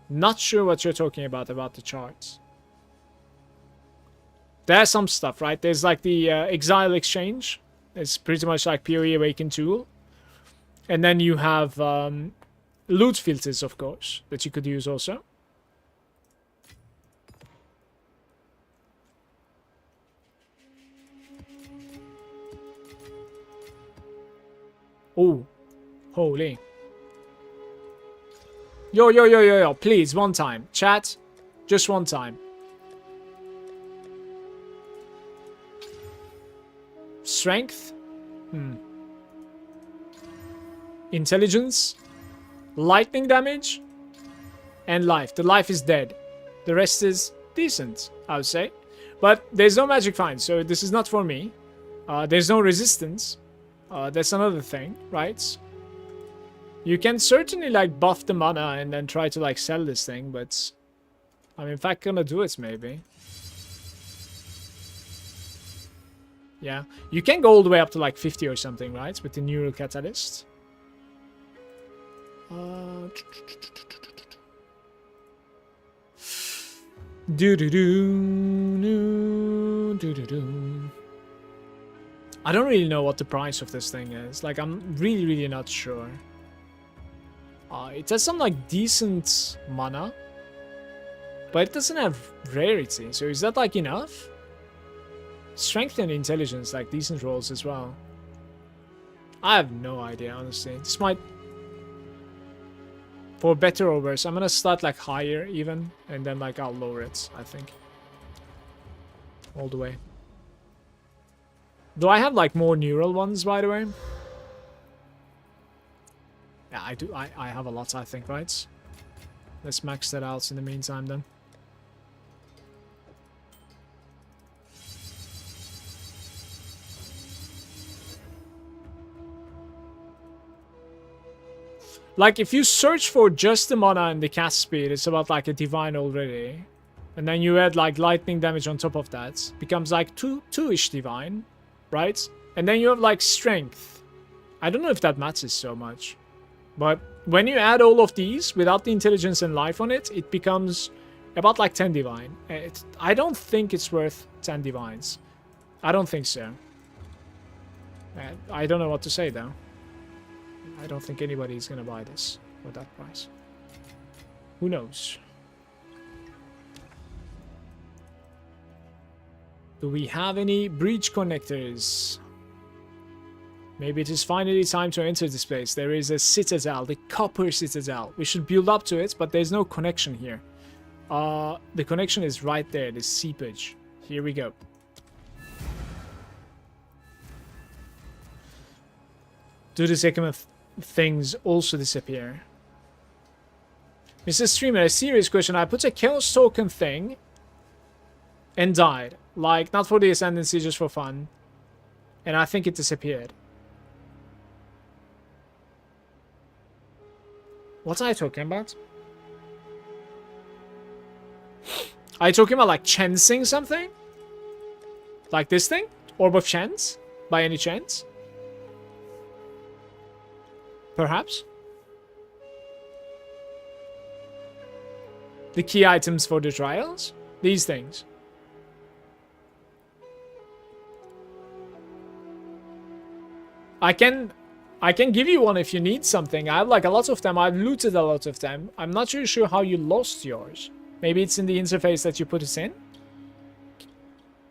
Not sure what you're talking about the charts. There's some stuff, right? There's like the Exile Exchange. It's pretty much like PoE Awaken tool. And then you have loot filters, of course, that you could use also. Oh, holy. Yo, please, one time. Chat, just one time. Strength? Intelligence? Lightning damage? And life. The life is dead. The rest is decent, I would say. But there's no magic find, so this is not for me. There's no resistance. That's another thing, right? You can certainly like buff the mana and then try to like sell this thing, but I'm in fact gonna do it maybe. Yeah, you can go all the way up to like 50 or something, right? With the neural catalyst. I don't really know what the price of this thing is. Like, I'm really not sure. It has some like decent mana, but it doesn't have rarity. So is that like enough? Strength and intelligence, like decent rolls as well. I have no idea, honestly. This might, for better or worse, I'm gonna start like higher even, and then like I'll lower it, I think. All the way. Do I have like more neural ones, by the way? Yeah, I do. I have a lot, I think, right? Let's max that out in the meantime then. Like, if you search for just the mana and the cast speed, it's about like a divine already. And then you add like lightning damage on top of that. Becomes like two-ish divine, right? And then you have like strength. I don't know if that matters so much. But when you add all of these without the intelligence and life on it, it becomes about like 10 divine. I don't think it's worth 10 divines. I don't think so. I don't know what to say though. I don't think anybody's gonna buy this for that price. Who knows? Do we have any breach connectors? Maybe it is finally time to enter this place. There is a citadel, the copper citadel. We should build up to it, but there's no connection here. The connection is right there, the seepage. Here we go. Do the second things also disappear? Mr. Streamer, a serious question. I put a chaos token thing and died. Like, not for the ascendancy, just for fun. And I think it disappeared. What are you talking about? Are you talking about like chancing something? Like this thing? Orb of Chance? By any chance? Perhaps? The key items for the trials? These things. I can give you one if you need something. I have like a lot of them. I've looted a lot of them. I'm not really sure how you lost yours. Maybe it's in the interface that you put it in.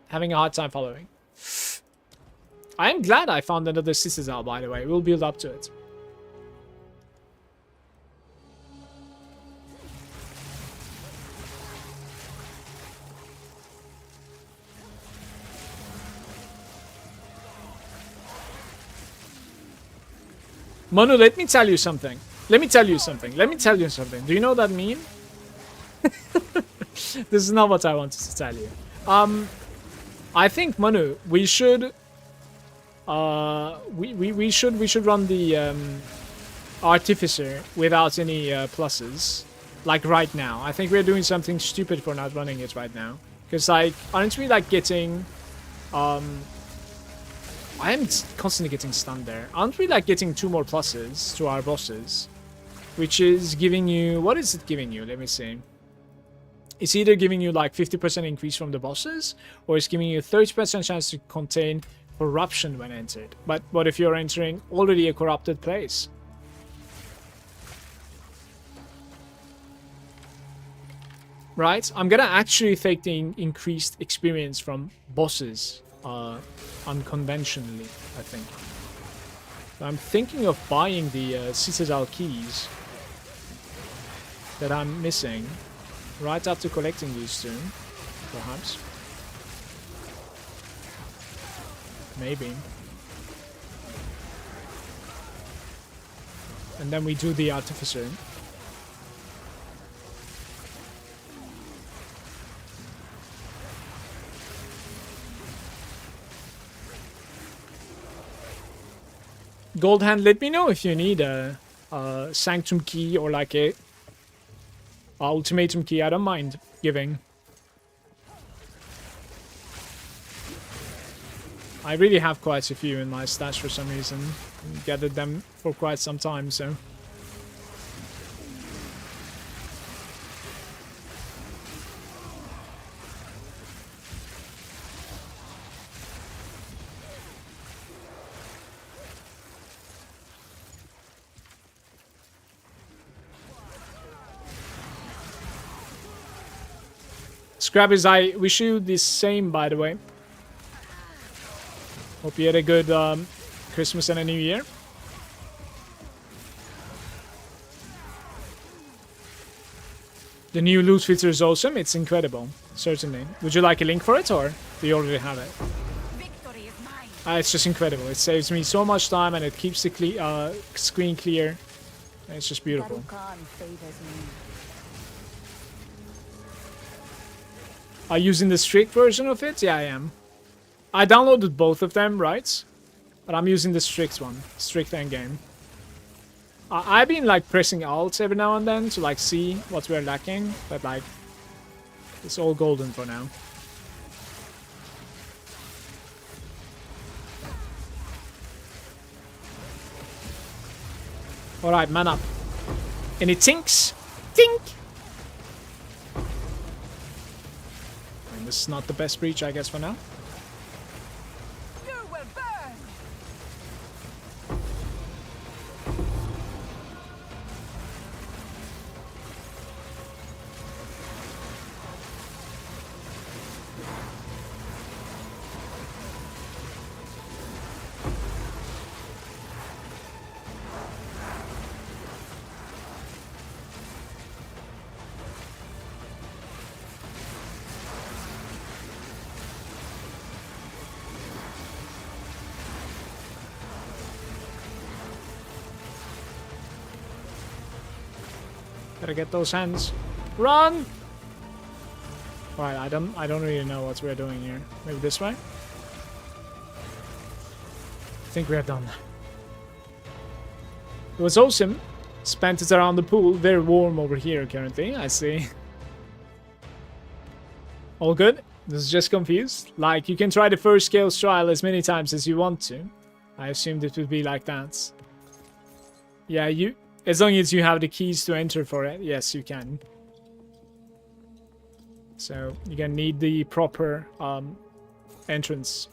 Having a hard time following. I'm glad I found another citadel, by the way. We'll build up to it. Manu, let me tell you something. Let me tell you something. Do you know what that meme? This is not what I wanted to tell you. I think, Manu, we should we should run the Artificer without any pluses. Like right now. I think we're doing something stupid for not running it right now. Because like, aren't we like getting... I am constantly getting stunned there. Aren't we like getting 2 more pluses to our bosses? Which is giving you... What is it giving you? Let me see. It's either giving you like 50% increase from the bosses, or it's giving you 30% chance to contain corruption when entered. But what if you're entering already a corrupted place? Right? I'm gonna actually take the increased experience from bosses unconventionally, I think. I'm thinking of buying the Citadel keys that I'm missing right after collecting these two, perhaps. Maybe. And then we do the Artificer. Goldhand, let me know if you need a Sanctum key or like a Ultimatum key. I don't mind giving. I really have quite a few in my stash for some reason. Gathered them for quite some time, so... Scrappers, I wish you the same, by the way. Hope you had a good Christmas and a New Year. The new loot feature is awesome. It's incredible. Certainly. Would you like a link for it, or do you already have it? Victory is mine. It's just incredible. It saves me so much time, and it keeps the screen clear. It's just beautiful. Khan favors me. Are you using the strict version of it? Yeah, I am. I downloaded both of them, right? But I'm using the strict one. Strict endgame. I've been like pressing Alt every now and then to like see what we're lacking. But like, it's all golden for now. Alright, man up. Any tinks? Tink! And this is not the best breach, I guess, for now. You will burn. Gotta get those hands. Run! Alright, I don't really know what we're doing here. Maybe this way? I think we're done. It was awesome. Spent it around the pool. Very warm over here currently, I see. All good? This is just confused. Like, you can try the first scales trial as many times as you want to. I assumed it would be like that. Yeah, you... As long as you have the keys to enter for it, yes, you can. So, you're gonna need the proper entrance.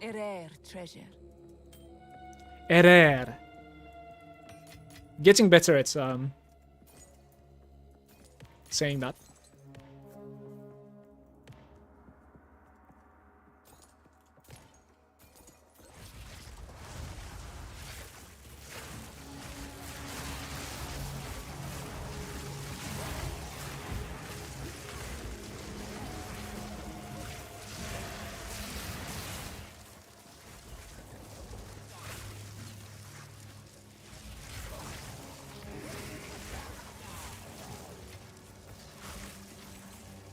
A rare treasure. Rare. Getting better at saying that.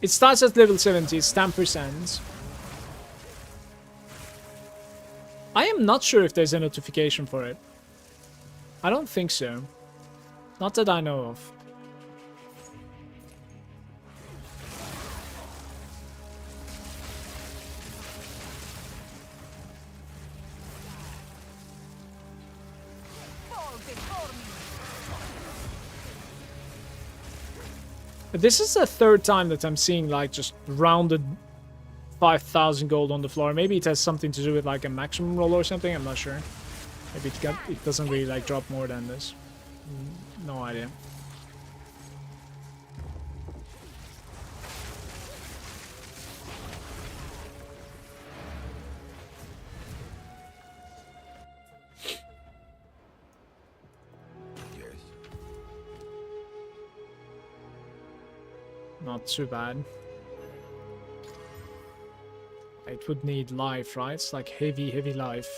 It starts at level 70, it's 10%. I I'm not sure if there's a notification for it. I don't think so. Not that I know of. Fall before me. But this is the third time that I'm seeing like just rounded 5,000 gold on the floor. Maybe it has something to do with like a maximum roll or something. I'm not sure. Maybe it doesn't really like drop more than this. No idea. Yes. Not too bad. It would need life, right? It's like heavy life.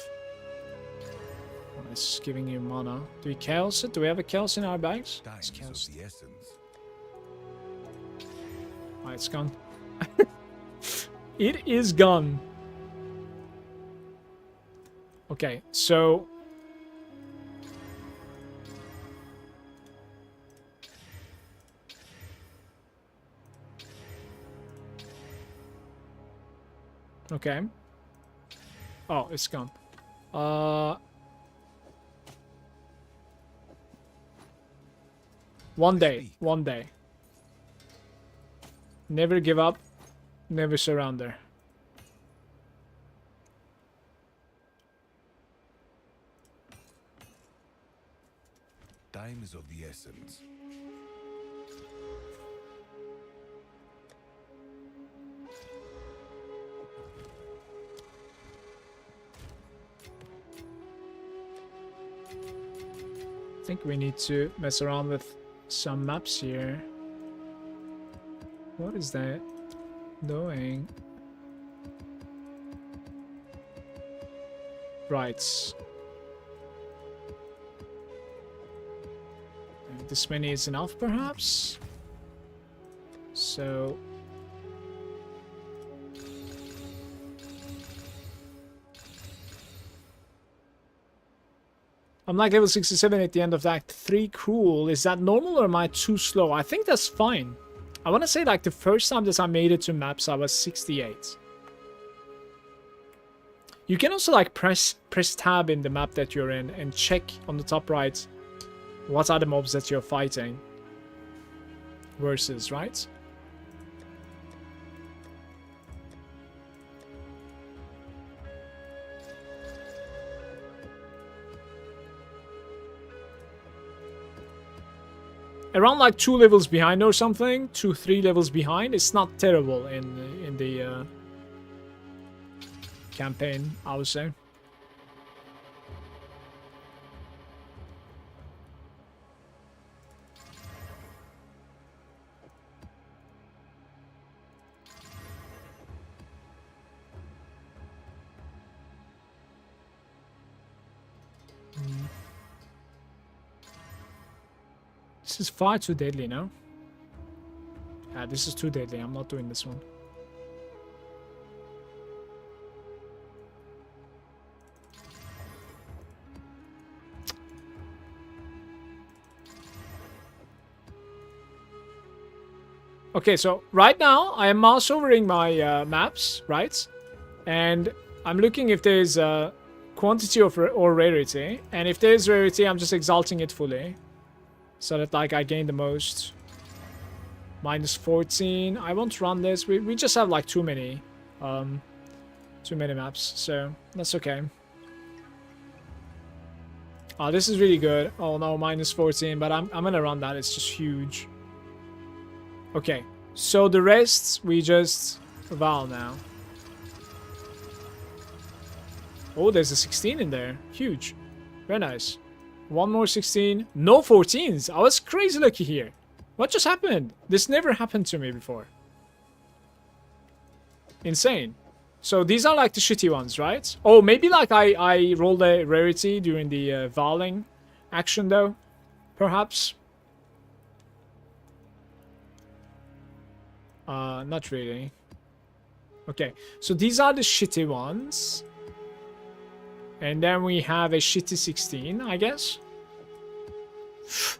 Oh, it's giving you mana. Do we chaos it? Do we have a chaos in our bags? Time It's is chaos. of the essence. Oh, it's gone. It is gone. Okay, so... Okay. Oh, it's gone. One day. One day. Never give up. Never surrender. Time is of the essence. I think we need to mess around with some maps here. What is that doing? Right. This many is enough, perhaps? So... I'm like level 67 at the end of Act 3. Cool. Is that normal or am I too slow? I think that's fine. I want to say like the first time that I made it to maps, I was 68. You can also like press tab in the map that you're in and check on the top right what are the mobs that you're fighting versus, right? Around like 2 levels behind or something, 2-3 levels behind. It's not terrible in the campaign, I would say. This is far too deadly, no? Yeah, this is too deadly. I'm not doing this one. Okay, so right now I am mouse overing my maps, right? And I'm looking if there's a quantity of or rarity. And if there's rarity, I'm just exalting it fully. So that like I gain the most. Minus 14. I won't run this. We just have like too many maps, so that's okay. Oh, this is really good. Oh no, minus 14, but I'm gonna run that. It's just huge. Okay, so the rest we just Val now. Oh, there's a 16 in there. Huge. Very nice. One more 16. No 14s. I was crazy lucky here. What just happened? This never happened to me before. Insane. So these are like the shitty ones, right? Oh, maybe like I rolled a rarity during the Valing action though. Perhaps. Not really. Okay, so these are the shitty ones. And then we have a shitty 16, I guess.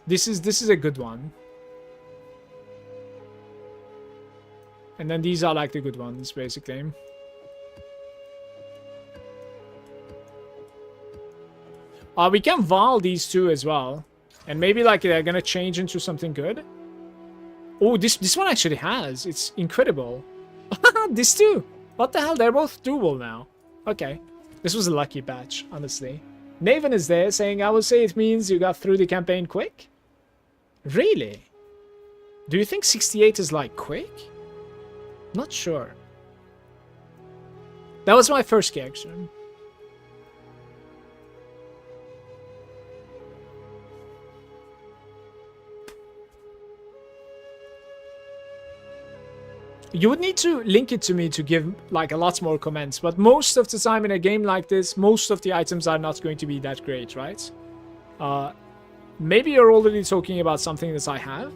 This is a good one. And then these are like the good ones, basically. We can Val these two as well. And maybe like they're gonna change into something good. Oh, this one actually has. It's incredible. This too. What the hell? They're both doable now. Okay. This was a lucky batch, honestly. Naven is there saying, I would say it means you got through the campaign quick. Really? Do you think 68 is like quick? Not sure. That was my first character. You would need to link it to me to give like a lot more comments, but most of the time in a game like this, most of the items are not going to be that great, right? Maybe you're already talking about something that I have.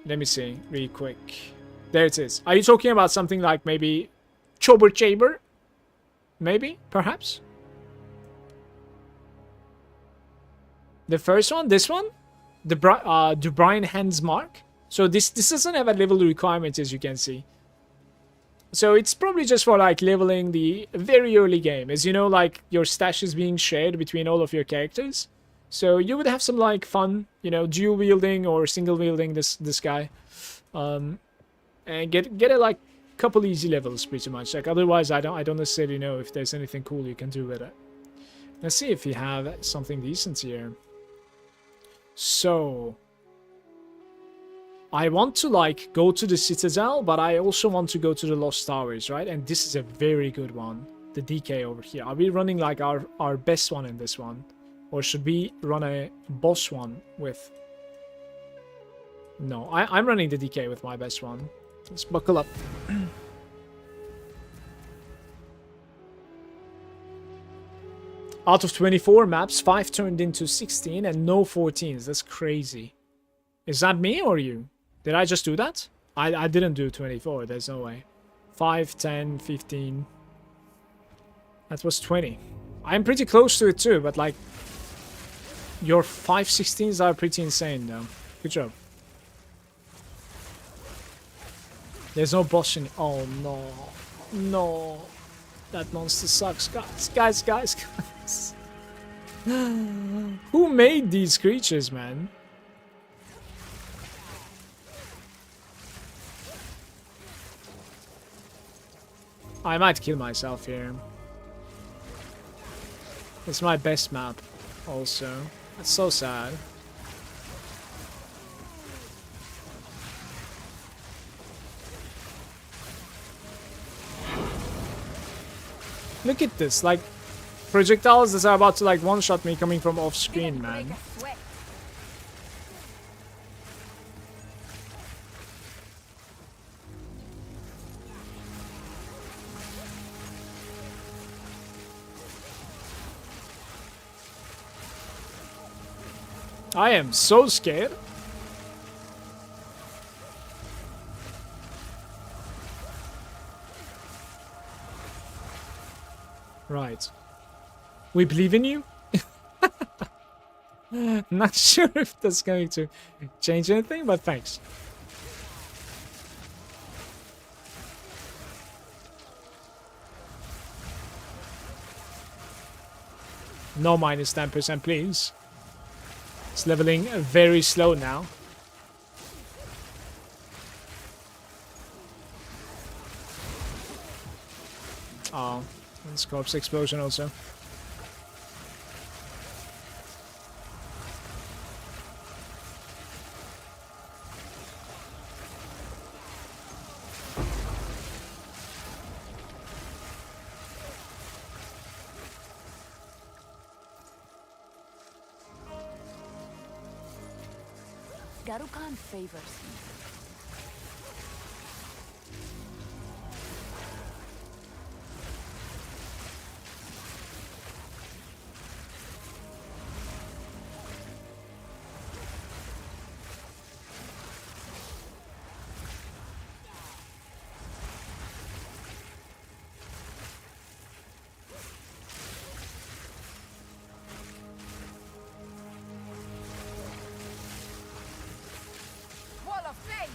Let me see, really quick. There it is. Are you talking about something like maybe Chober Chamber? Maybe, perhaps? The first one, this one? The Brian Hand's Mark. So this doesn't have a level requirement, as you can see. So it's probably just for like leveling the very early game. As you know, like your stash is being shared between all of your characters. So you would have some like fun, you know, dual wielding or single wielding this guy. And get a like couple easy levels pretty much. Like otherwise I don't necessarily know if there's anything cool you can do with it. Let's see if we have something decent here. So I want to like go to the Citadel, but I also want to go to the Lost Towers, right? And this is a very good one. The DK over here. Are we running like our best one in this one? Or should we run a boss one with... No, I'm running the DK with my best one. Let's buckle up. Out of 24 maps, 5 turned into 16 and no 14s. That's crazy. Is that me or you? Did I just do that? I didn't do 24. There's no way. 5, 10, 15. That was 20. I'm pretty close to it too, but like... Your 5/16s are pretty insane though. Good job. There's no boss in... Oh no. No. That monster sucks. Guys. Who made these creatures, man? I might kill myself here. It's my best map, also. That's so sad. Look at this, like, projectiles that are about to, like, one-shot me coming from off-screen, man. I am so scared. Right. We believe in you? Not sure if that's going to change anything, but thanks. No minus 10%, please. It's leveling very slow now. Oh, it's corpse explosion also. Garukan favors me. of flame.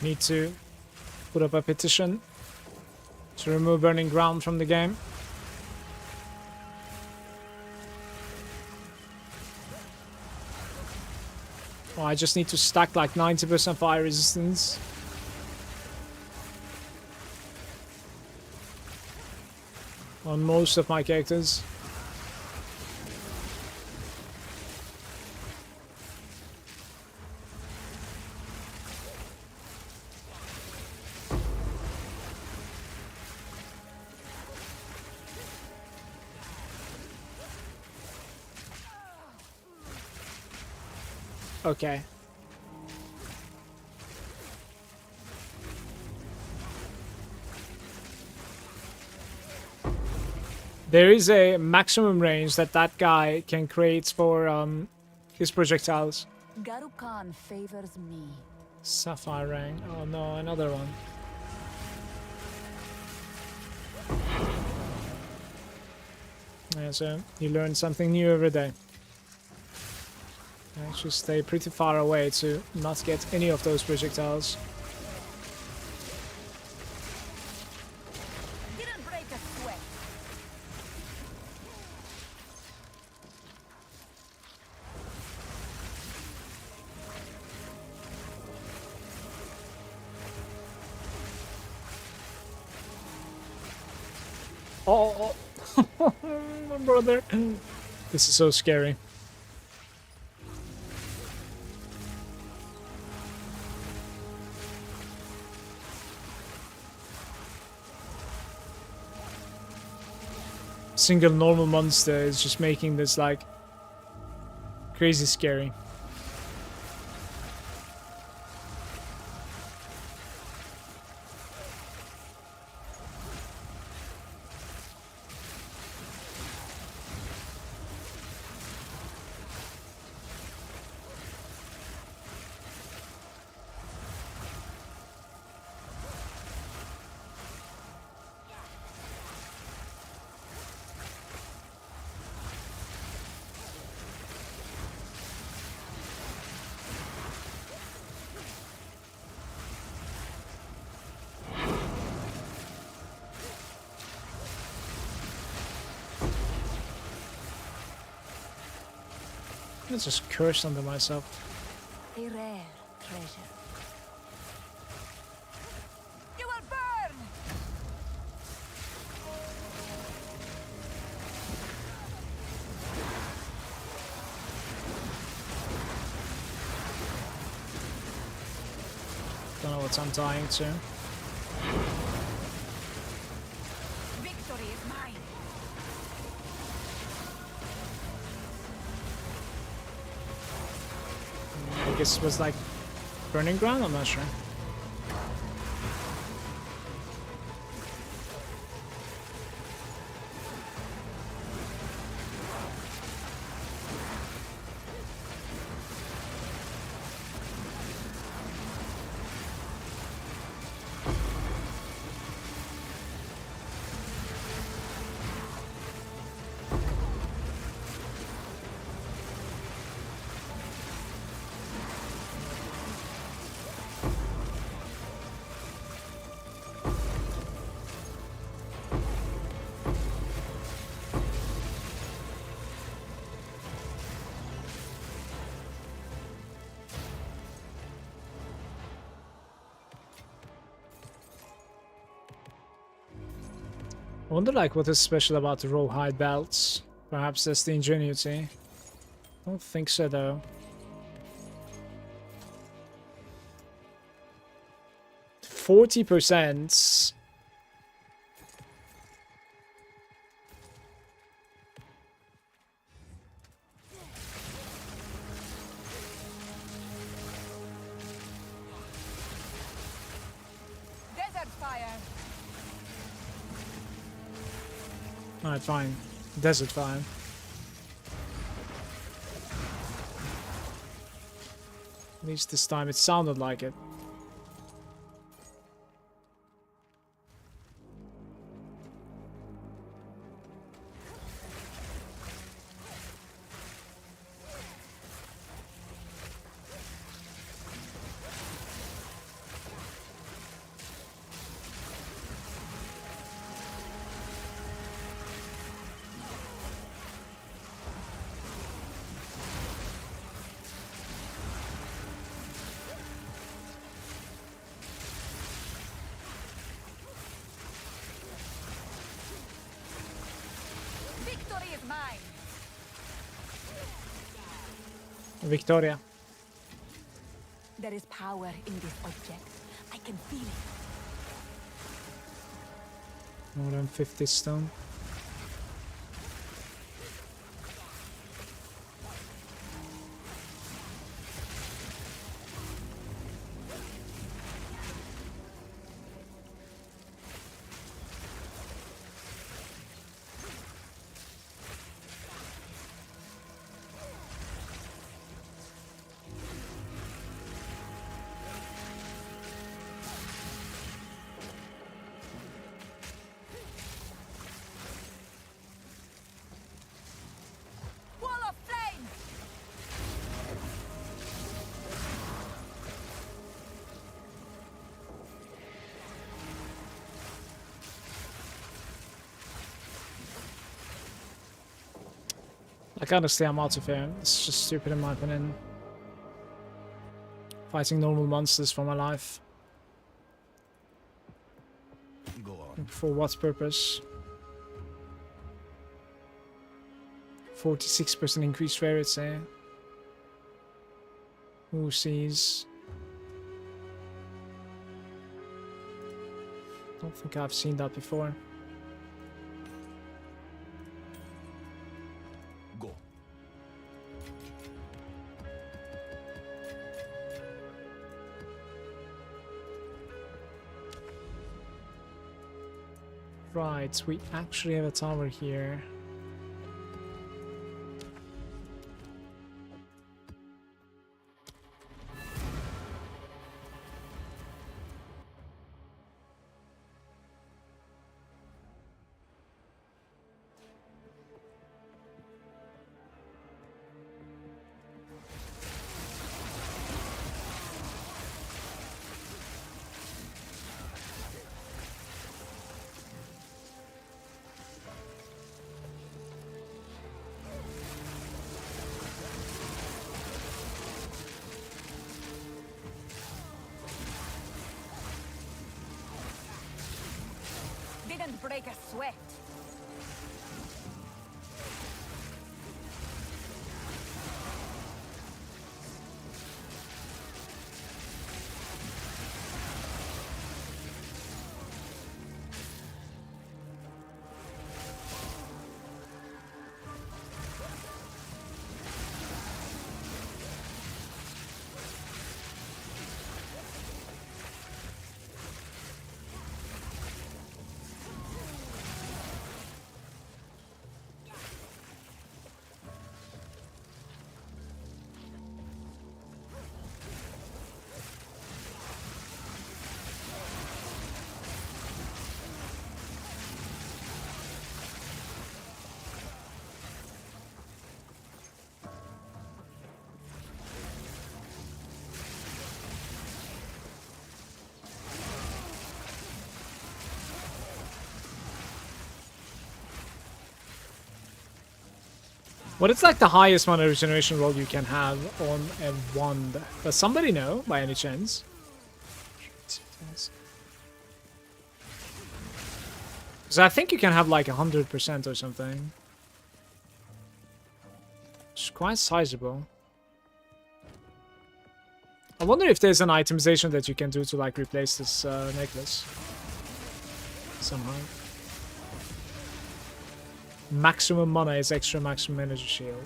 Need to put up a petition to remove Burning Ground from the game. Oh, I just need to stack like 90% fire resistance. On most of my characters. Okay. There is a maximum range that that guy can create for his projectiles. Garukan favors me. Sapphire ring. Oh no, another one. Yeah, so you learn something new every day. I should stay pretty far away to not get any of those projectiles. Didn't break a sweat. Oh, my brother. This is so scary. Single normal monster is just making this like crazy scary. I just cursed under myself. A rare treasure. You will burn! Don't know what I'm dying to. Victory is mine. I guess it was like Burning Ground, I'm not sure. I wonder like what is special about the rawhide belts. Perhaps that's the ingenuity. I don't think so though. 40%. Desert fire. Alright, fine. Desert fire. At least this time it sounded like it. Victory is mine. Victoria. There is power in this object. I can feel it. More than 50 stone. Wall of flame. Like, honestly, I'm out of here. It's just stupid in my opinion. Fighting normal monsters for my life. Go on. For what purpose? 46% increased rarity. Eh? Who sees? Don't think I've seen that before. Go. Right, we actually have a tower here. Didn't break a sweat. What is like the highest mana regeneration roll you can have on a wand? Does somebody know by any chance? Because I think you can have like 100% or something. It's quite sizable. I wonder if there's an itemization that you can do to like replace this necklace somehow. Maximum mana is extra maximum energy shield.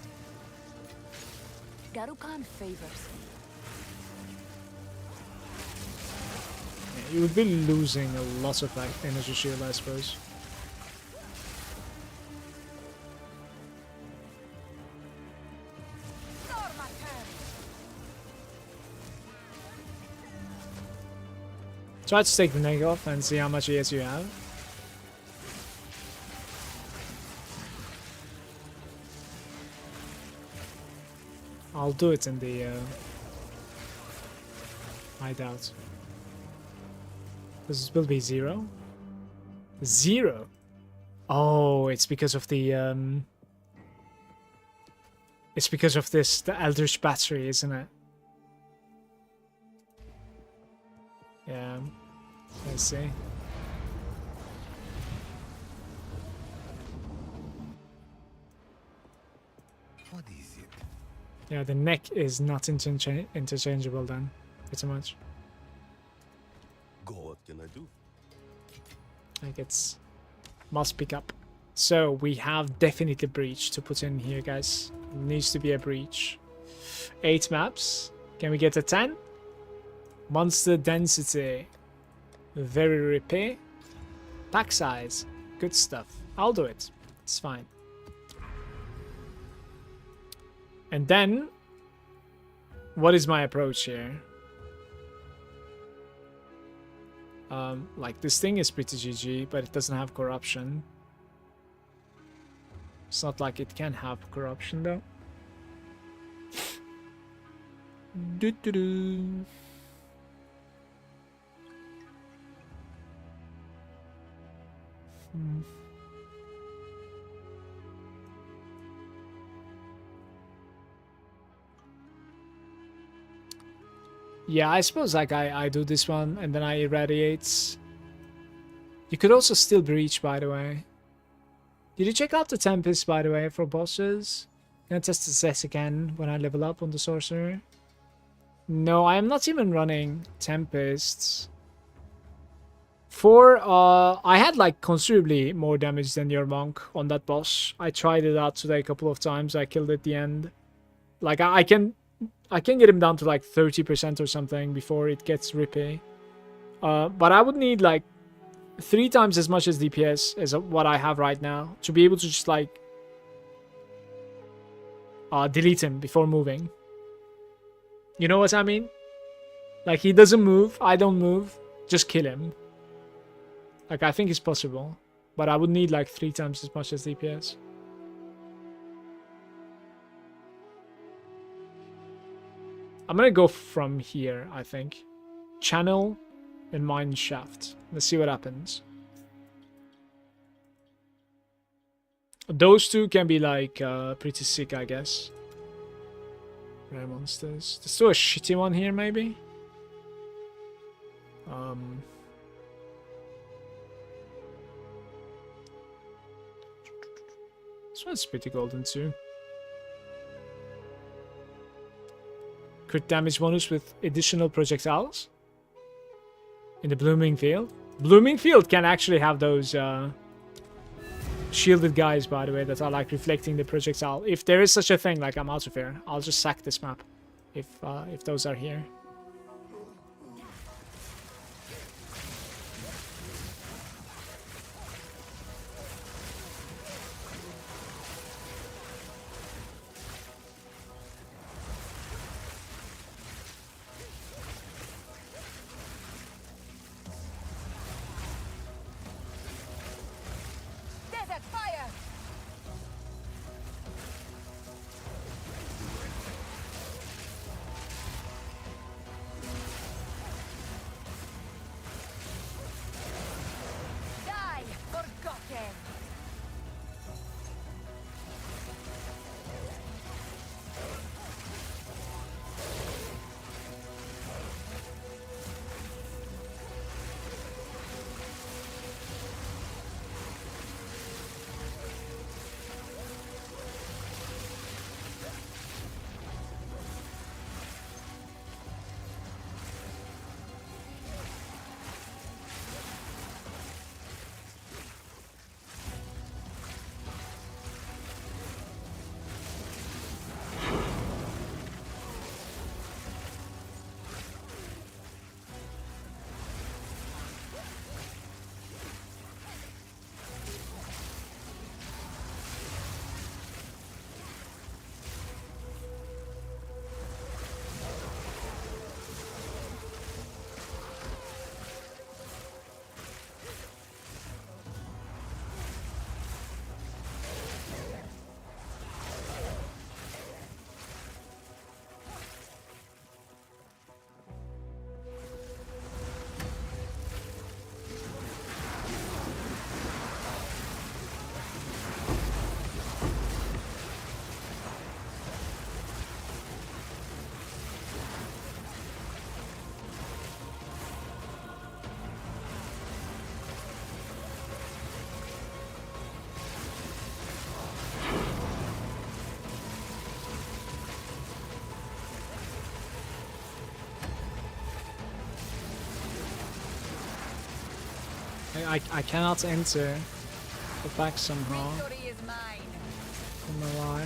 Garukan favors. Yeah, you would be losing a lot of like energy shield, I suppose. Try to take the neck off and see how much ES you have. I'll do it in the hideout. This will be 0. 0. Oh, it's because of the it's because of this, the Eldritch Battery, isn't it? Yeah, I see. What is it? Yeah, the neck is not interchangeable then, pretty much. Go, what can I do? Like it's must pick up. So we have definitely a breach to put in here, guys. Needs to be a breach. 8 maps. Can we get a 10? Monster density. Very repair. Pack size. Good stuff. I'll do it. It's fine. And then, what is my approach here? Like this thing is pretty GG, but it doesn't have corruption. It's not like it can have corruption though. Doo-doo-doo. Yeah, I suppose like I do this one and then I irradiate. You could also still breach, by the way. Did you check out the Tempest, by the way, for bosses? Can I test the set again when I level up on the Sorcerer? No, I am not even running Tempests. I had like considerably more damage than your monk on that boss. I tried it out today a couple of times. I killed at the end. Like I can get him down to like 30% or something before it gets rippy. But I would need like 3 times as much as DPS as what I have right now to be able to just like delete him before moving. You know what I mean? Like he doesn't move, I don't move, just kill him. Like I think it's possible, but I would need like 3 times as much as DPS. I'm gonna go from here, I think. Channel and Mine Shaft. Let's see what happens. Those two can be like pretty sick, I guess. Rare monsters. Let's do a shitty one here, maybe. This one's pretty golden too. Crit damage bonus with additional projectiles in the Blooming Field. Blooming Field can actually have those shielded guys, by the way, that are like reflecting the projectile. If there is such a thing, like I'm out of here, I'll just sack this map if those are here. Desert fire! I cannot enter the back somehow. Victory is mine. Don't know why.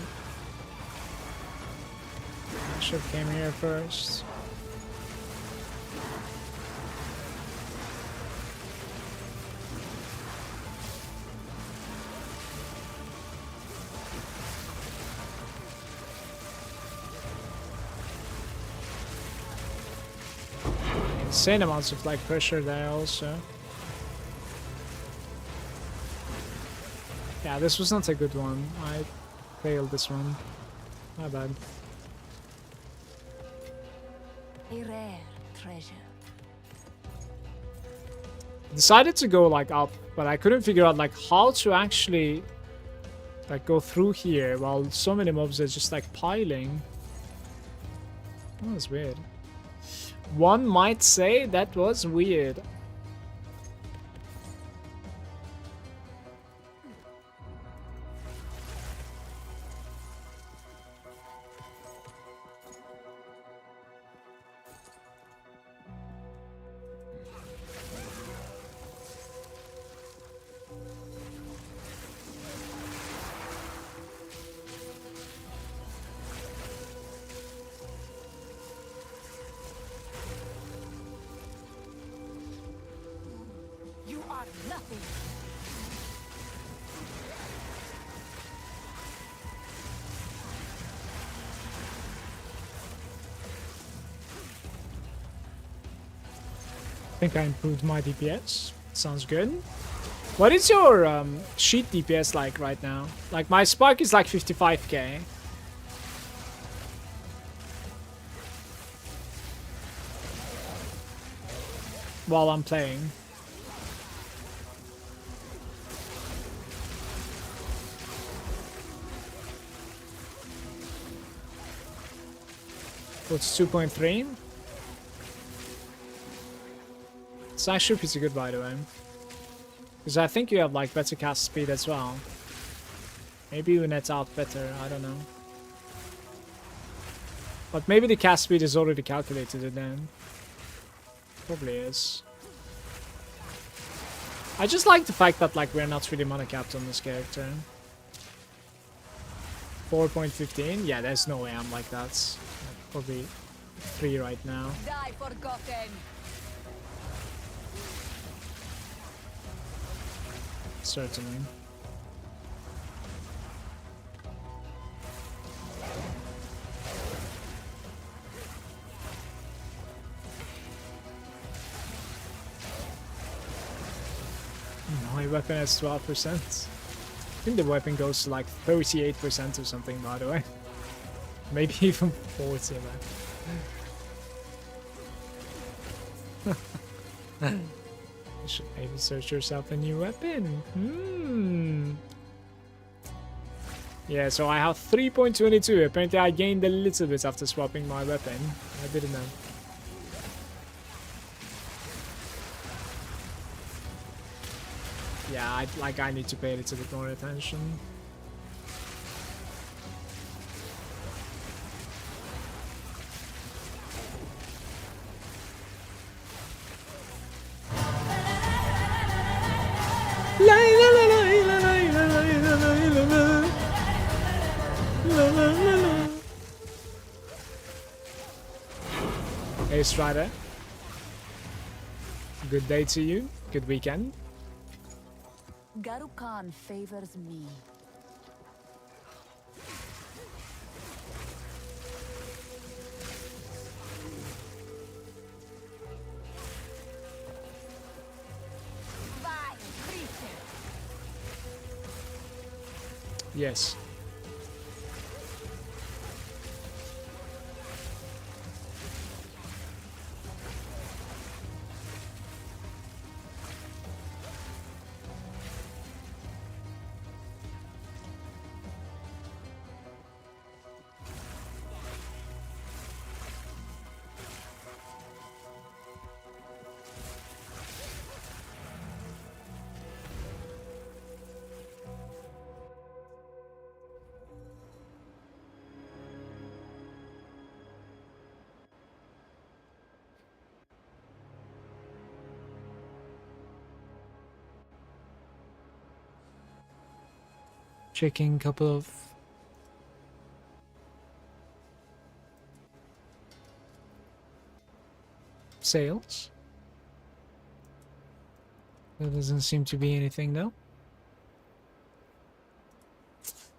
I should have came here first. Insane amounts of like pressure there also. Yeah, this was not a good one. I failed this one. My bad. A rare treasure. Decided to go like up, but I couldn't figure out like how to actually like go through here while so many mobs are just like piling. That was weird. One might say that was weird. You are nothing. I think I improved my DPS. Sounds good. What is your sheet DPS like right now? Like my spark is like 55k. While I'm playing. What's 2.3? It's actually pretty good, by the way. Because I think you have like better cast speed as well. Maybe you net out better, I don't know. But maybe the cast speed is already calculated in then. Probably is. I just like the fact that like we're not really mana capped on this character. 4.15? Yeah, there's no way I'm like that. Like, probably 3 right now. Die forgotten. Certainly. My weapon has 12%. I think the weapon goes to like 38% or something, by the way. Maybe even 40, man. You should maybe search yourself a new weapon. Yeah, so I have 3.22. Apparently I gained a little bit after swapping my weapon. I didn't know. Yeah, I need to pay a little bit more attention. Hey Strider. Good day to you. Good weekend. Garukan favors me. Vile creature. Yes. Checking a couple of sales. There doesn't seem to be anything though.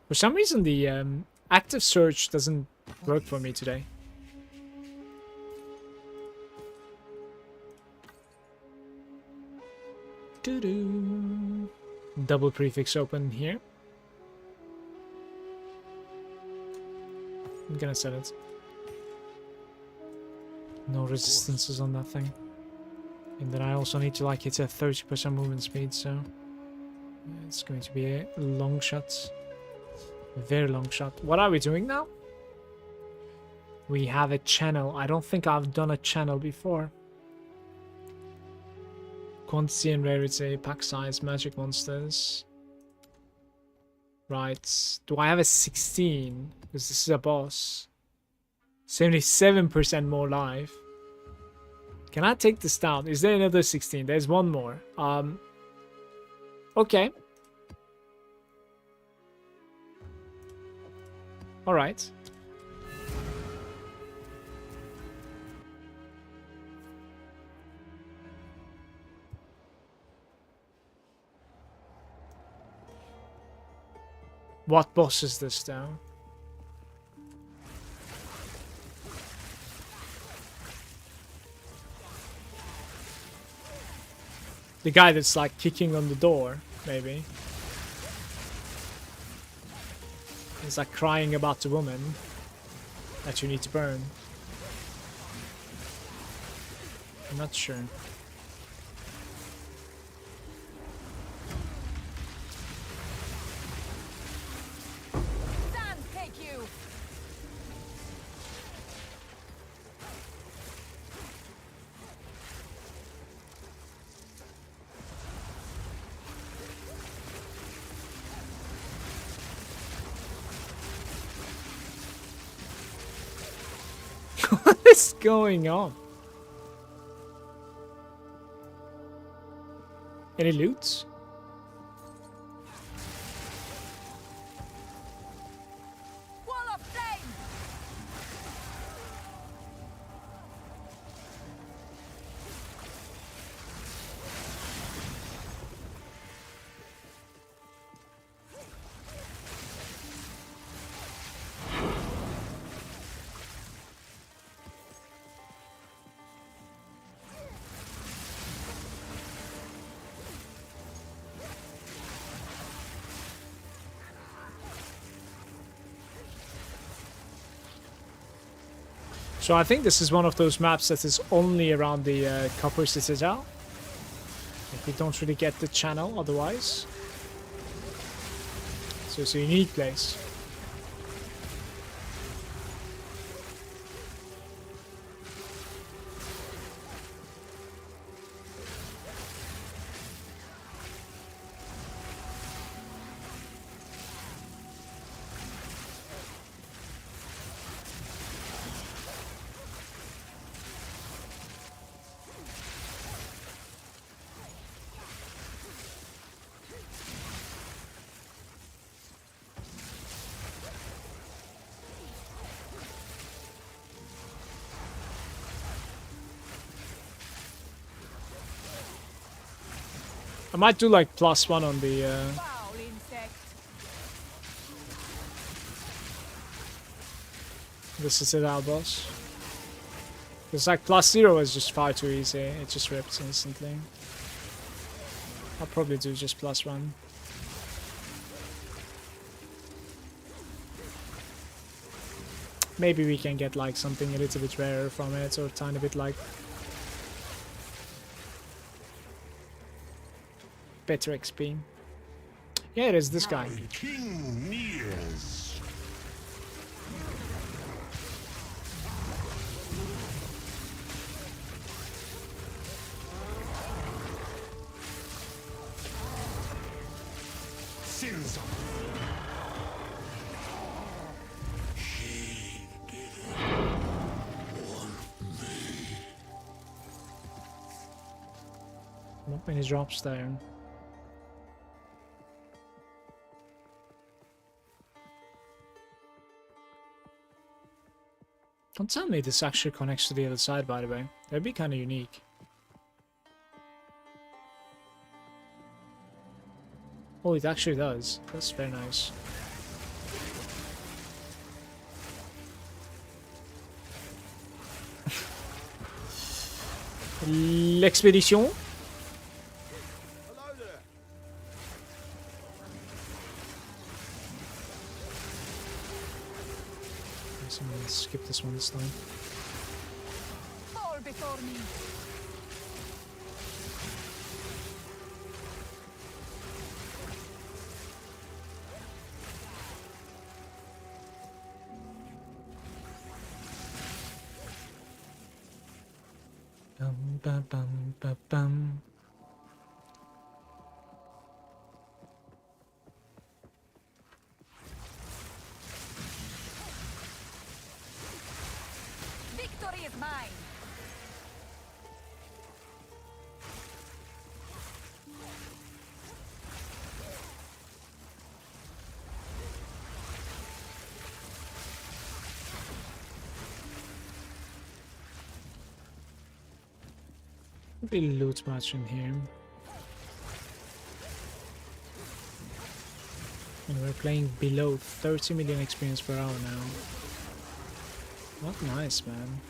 For some reason, the active search doesn't work for me today. Doo-doo. Double prefix open here. I'm gonna set it. No resistances on that thing. And then I also need to like hit a 30% movement speed, so it's going to be a long shot. A very long shot. What are we doing now? We have a channel. I don't think I've done a channel before. Quantity and rarity, pack size, magic monsters. Right. Do I have a 16? Because this is a boss. 77% more life. Can I take this down? Is there another 16? There's one more. Okay. Alright. What boss is this though? The guy that's like kicking on the door, maybe. He's like crying about the woman that you need to burn. I'm not sure. Sand take you. What is going on? Any loot? Wall of flame. So I think this is one of those maps that is only around the Copper Citadel. Like, we don't really get the channel otherwise. So it's a unique place. I might do like +1 on the Foul insect. Citadel boss. Because like +0 is just far too easy. It just rips instantly. I'll probably do just +1. Maybe we can get like something a little bit rarer from it, or a tiny bit like better XP. Yeah, it is this guy. King nears. Sins of Not many drops there. Don't tell me this actually connects to the other side, by the way. That'd be kind of unique. Oh, it actually does. That's very nice. L'expédition. Hello there. I'm gonna skip this one this time. Fall before me. Bum, bum, bum, bum, bum. Victory is mine. Not really loot much in here. And we're playing below 30 million experience per hour now. Not nice, man.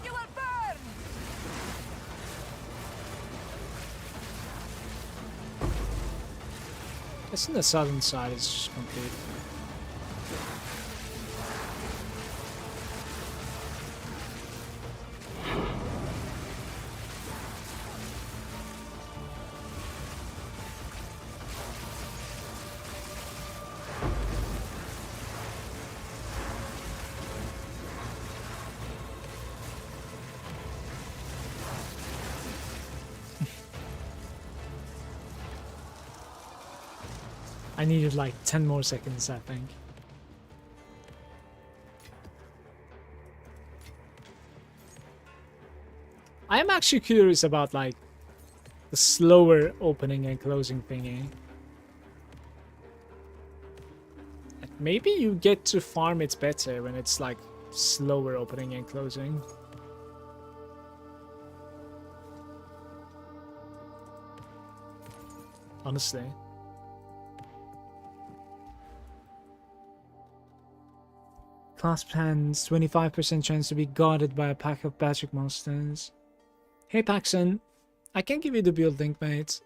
You will burn. Guess the southern side is just complete. I needed like 10 more seconds, I think. I am actually curious about like the slower opening and closing thingy. Maybe you get to farm it better when it's like slower opening and closing. Honestly. Clasp hands, 25% chance to be guarded by a pack of magic monsters. Hey Paxson, I can give you the build link, mate.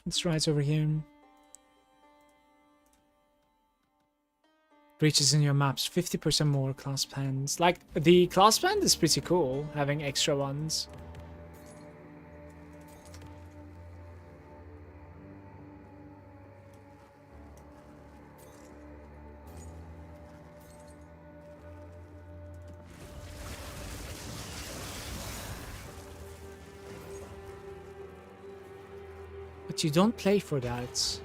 It's right over here. Breaches in your maps, 50% more clasp hands. Like, the clasp hand is pretty cool, having extra ones. But you don't play for that.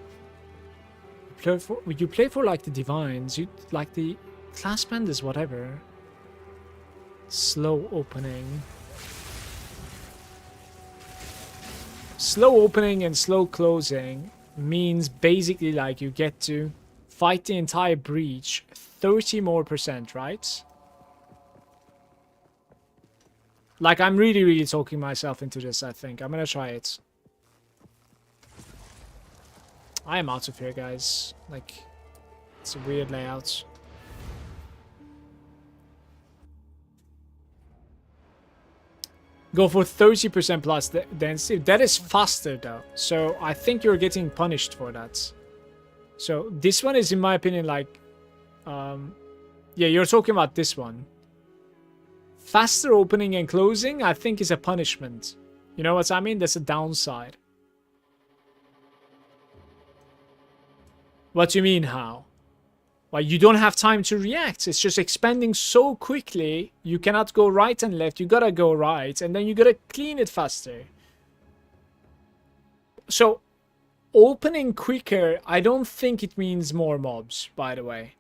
You play for like the divines. You like the class band is whatever. Slow opening. Slow opening and slow closing means basically like you get to fight the entire breach 30% more, right? Like I'm really talking myself into this, I think. I'm gonna try it. I am out of here, guys. Like, it's a weird layout. Go for 30% plus density. That is faster, though. So, I think you're getting punished for that. So, this one is, in my opinion, like... yeah, you're talking about this one. Faster opening and closing, I think, is a punishment. You know what I mean? That's a downside. What do you mean, how? But you don't have time to react. It's just expanding so quickly. You cannot go right and left. You gotta go right. And then you gotta clean it faster. So, opening quicker, I don't think it means more mobs, by the way.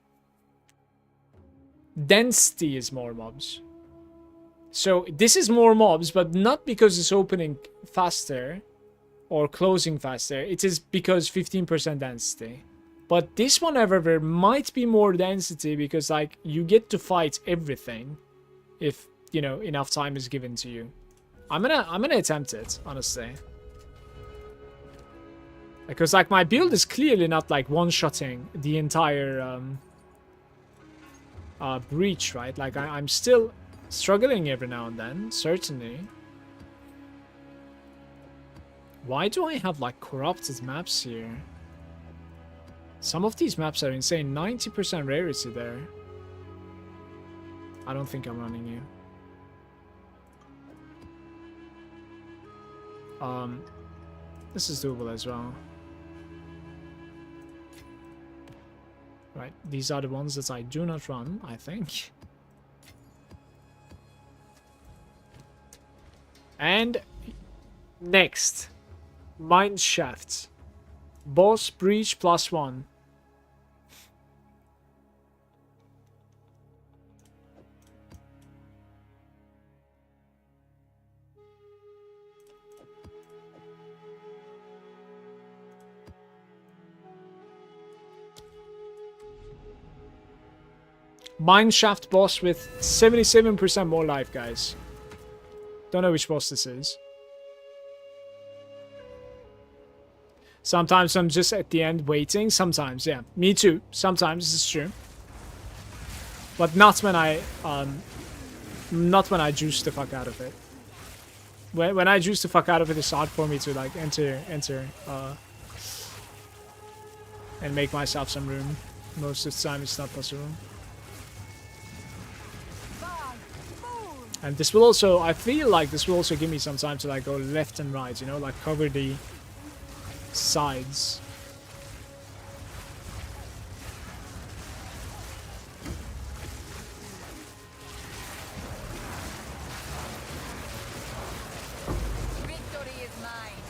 Density is more mobs. So, this is more mobs, but not because it's opening faster or closing faster. It is because 15% density. But this one, however, might be more density because, like, you get to fight everything if, you know, enough time is given to you. I'm gonna attempt it, honestly. Because, like, my build is clearly not, like, one-shotting the entire breach, right? Like, I'm still struggling every now and then, certainly. Why do I have, like, corrupted maps here? Some of these maps are insane. 90% rarity there. I don't think I'm running you. This is doable as well. Right, these are the ones that I do not run, I think. And next, Mine Shaft. Boss Breach +1. Mineshaft boss with 77% more life, guys. Don't know which boss this is. Sometimes I'm just at the end waiting. Sometimes, yeah. Me too. Sometimes, this is true. But not when I juice the fuck out of it. When I juice the fuck out of it, it's hard for me to, like, enter, and make myself some room. Most of the time it's not possible. And this will also, I feel like this will also give me some time to, like, go left and right, you know, like cover the sides. Victory is mine.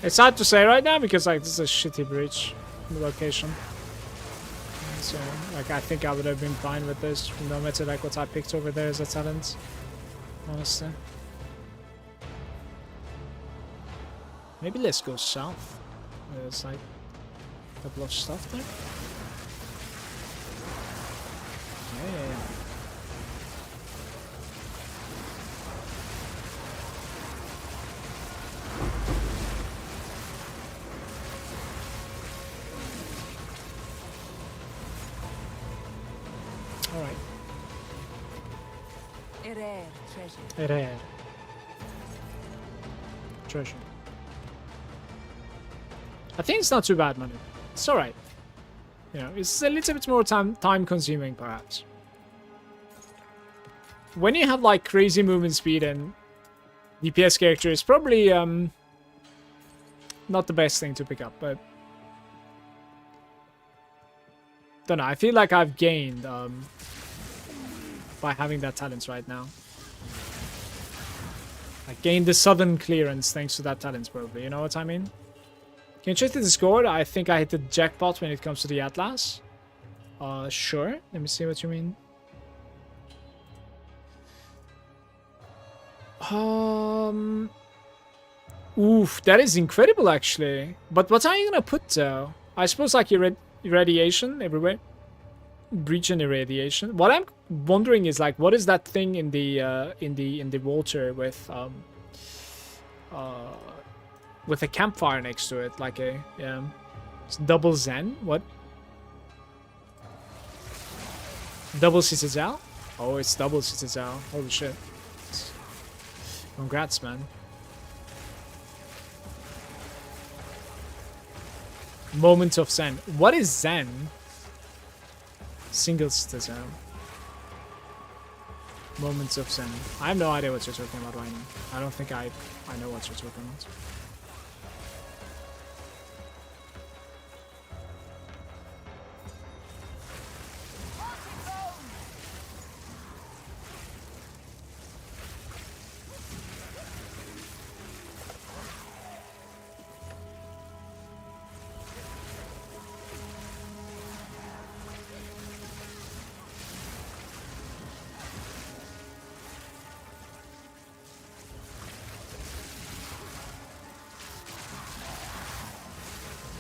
It's hard to say right now because, like, this is a shitty breach location. So, like, I think I would have been fine with this, no matter, like, what I picked over there as a talent. Honestly. Maybe let's go south. There's, like, a couple of stuff there. Yeah. Alright. A rare treasure. Rare. Treasure. I think it's not too bad money. It's alright. You know, it's a little bit more time consuming perhaps. When you have, like, crazy movement speed and DPS character, it's probably not the best thing to pick up, but don't know, I feel like I've gained by having that talent right now. I gained the sudden clearance thanks to that talent, probably, you know what I mean? Can you check the Discord? I think I hit the jackpot when it comes to the Atlas. Sure. Let me see what you mean. Oof, that is incredible, actually. But what are you gonna put, though? I suppose, like, your radiation everywhere. breach and irradiation. What I'm wondering is like, what is that thing in the water with a campfire next to it, like a it's double Zen. What? Double Citadel? Oh, it's double Citadel. Holy shit! Congrats, man. Moment of Zen. What is Zen? Single Citadel. Moments of Zen. I have no idea what you're talking about right now. I don't think I know what you're talking about.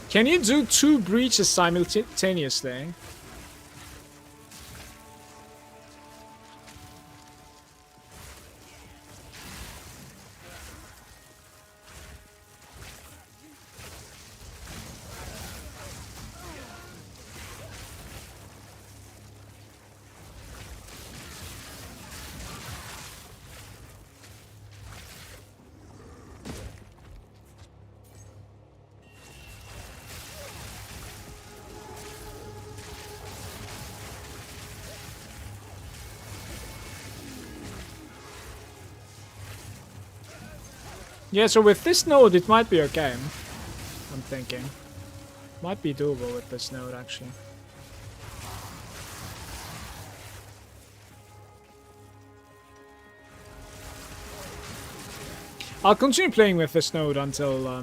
Can you do 2 breaches simultaneously? Yeah, so with this node, it might be okay. I'm thinking. Might be doable with this node, actually. I'll continue playing with this node until,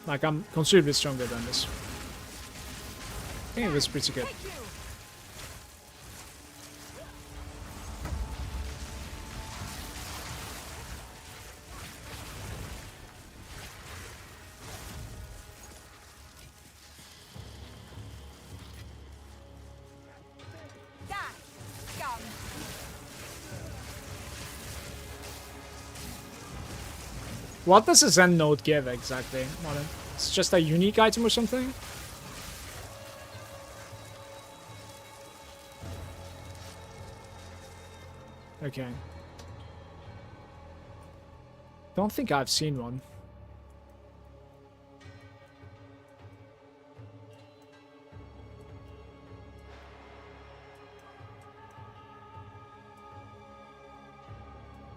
like, I'm considerably stronger than this. I think it was pretty good. What does a Zen node give exactly? It's just a unique item or something? Okay. Don't think I've seen one.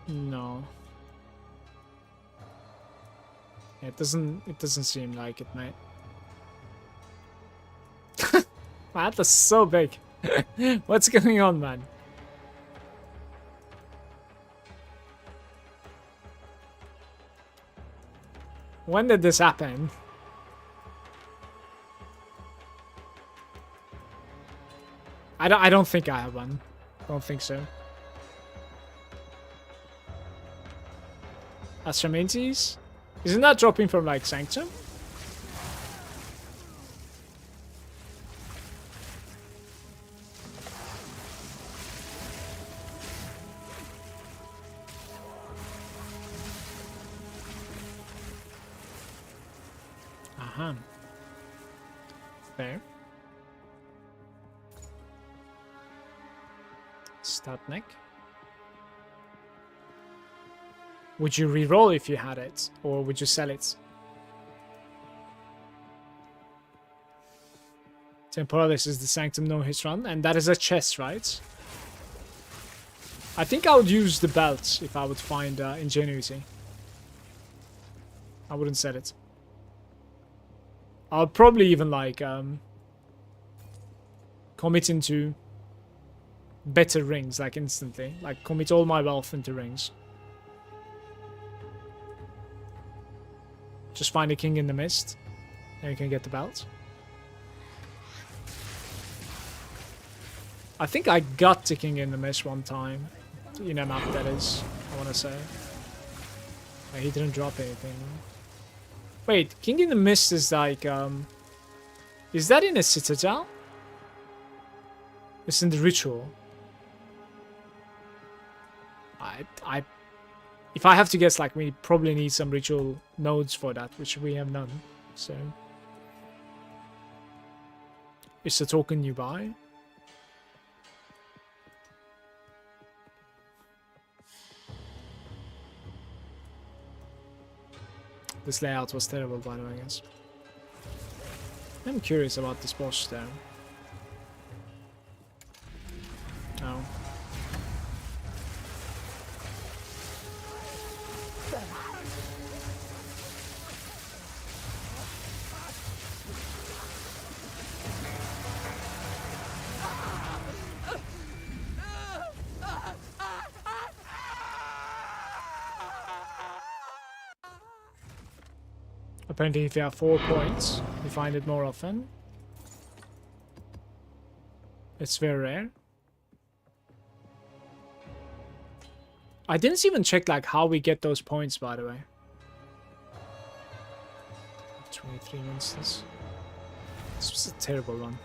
No. It doesn't seem like it, mate. Man, that's so big. What's going on, man? When did this happen? I don't think I have one. Don't think so. Astramantes? Isn't that dropping from, like, Sanctum? Uh-huh. Fair. Statnik. Would you reroll if you had it, or would you sell it? Temporalis is the Sanctum no-hit run, and that is a chest, right? I think I would use the belt if I would find Ingenuity. I wouldn't sell it. I'll probably even, like, commit into better rings, like, instantly. Like, commit all my wealth into rings. Just find a king in the mist, and you can get the belt. I think I got the king in the mist one time. In a map, that is, I want to say. He didn't drop anything. Wait, king in the mist is like, is that in a citadel? It's in the ritual. If I have to guess, like, we probably need some ritual nodes for that, which we have none. So, it's the token you buy. This layout was terrible, by the way, I guess. I'm curious about this boss though. Oh. Apparently if you have 4 points, you find it more often. It's very rare. I didn't even check like how we get those points, by the way. 23 monsters. This was a terrible run.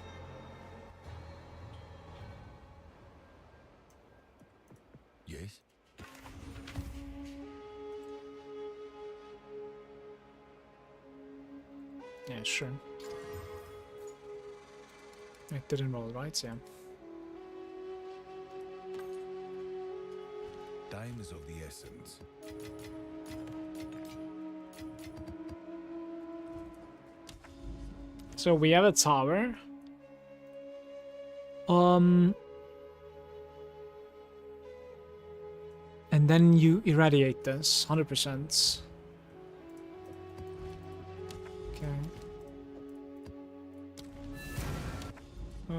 Yes? Yeah, sure. It didn't roll, right? Yeah. Time is of the essence. So we have a tower. And then you irradiate this 100%. Okay.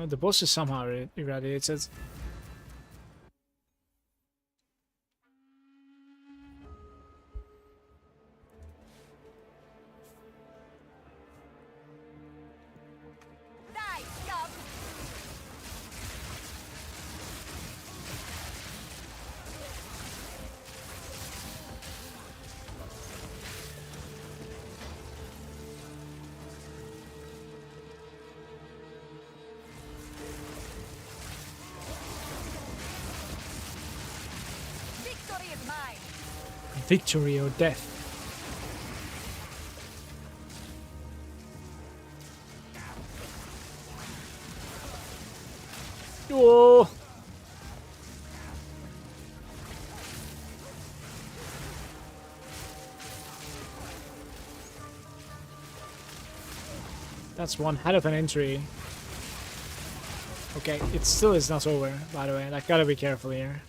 The boss is somehow irradiated. Die, scum! Victory is mine! Victory or death. Whoa! That's one hell of an entry. Okay, it still is not over, by the way. Like, gotta be careful here.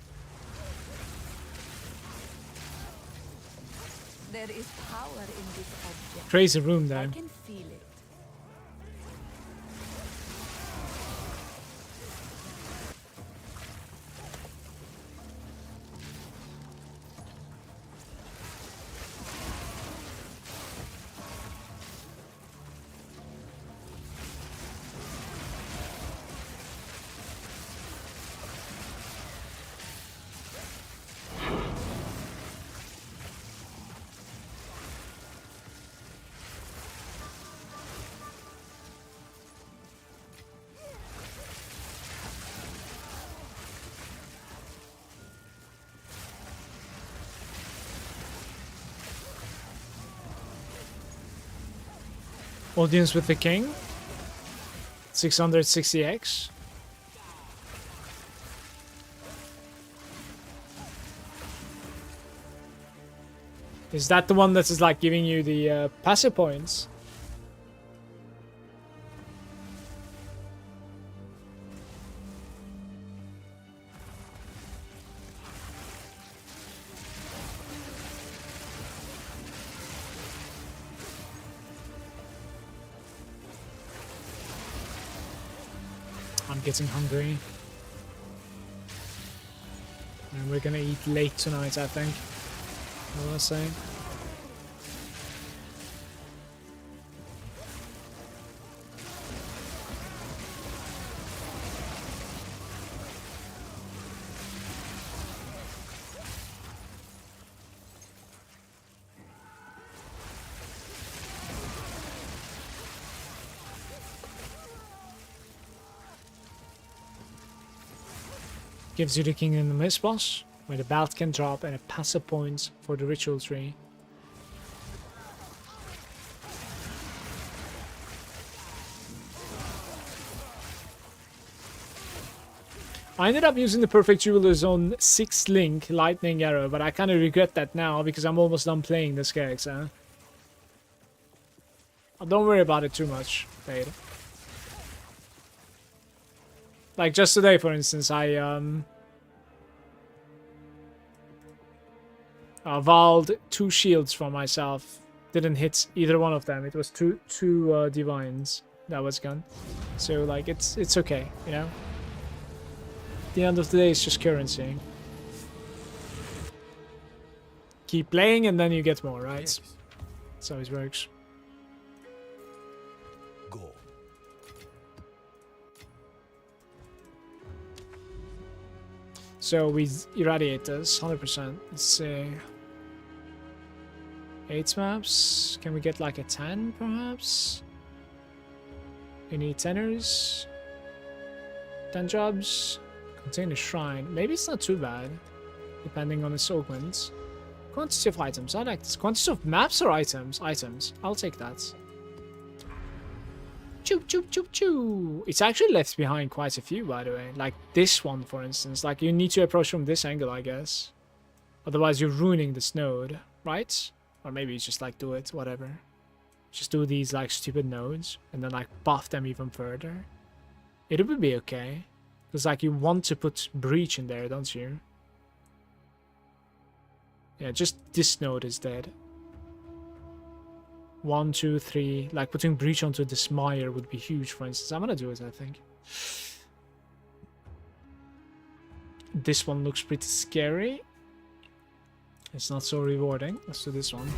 There is power in this object. Crazy room I though. can feel it. Audience with the King. 660x. Is that the one that is like giving you the passive points? I'm getting hungry. And we're gonna eat late tonight, I think. What was I saying? Gives you the King in the Mist boss, where the belt can drop and a passive point for the ritual tree. I ended up using the Perfect Jeweler's on 6th Link Lightning Arrow, but I kind of regret that now because I'm almost done playing this character. Don't worry about it too much, Fade. Like just today, for instance, I Valed 2 shields for myself. Didn't hit either one of them. It was two divines that was gone. So like it's okay, you know. At the end of the day, it's just currency. Keep playing and then you get more, right? Yes. That's how it works. Go. So we irradiate this 100%. Let's see. 8 maps. Can we get like a 10 perhaps? Any 10ers? 10 jobs? Contain a shrine. Maybe it's not too bad, depending on its augments. Quantity of items. I like this. Quantity of maps or items? Items. I'll take that. Choo choo choo choo. It's actually left behind quite a few, by the way. Like this one, for instance. Like you need to approach from this angle, I guess. Otherwise, you're ruining this node, right? Or maybe you just like do it, whatever. Just do these like stupid nodes and then like buff them even further. It would be okay. Because like you want to put breach in there, don't you? Yeah, just this node is dead. 1, 2, 3. Like putting breach onto this mire would be huge, for instance. I'm gonna do it, I think. This one looks pretty scary. It's not so rewarding. Let's do this one.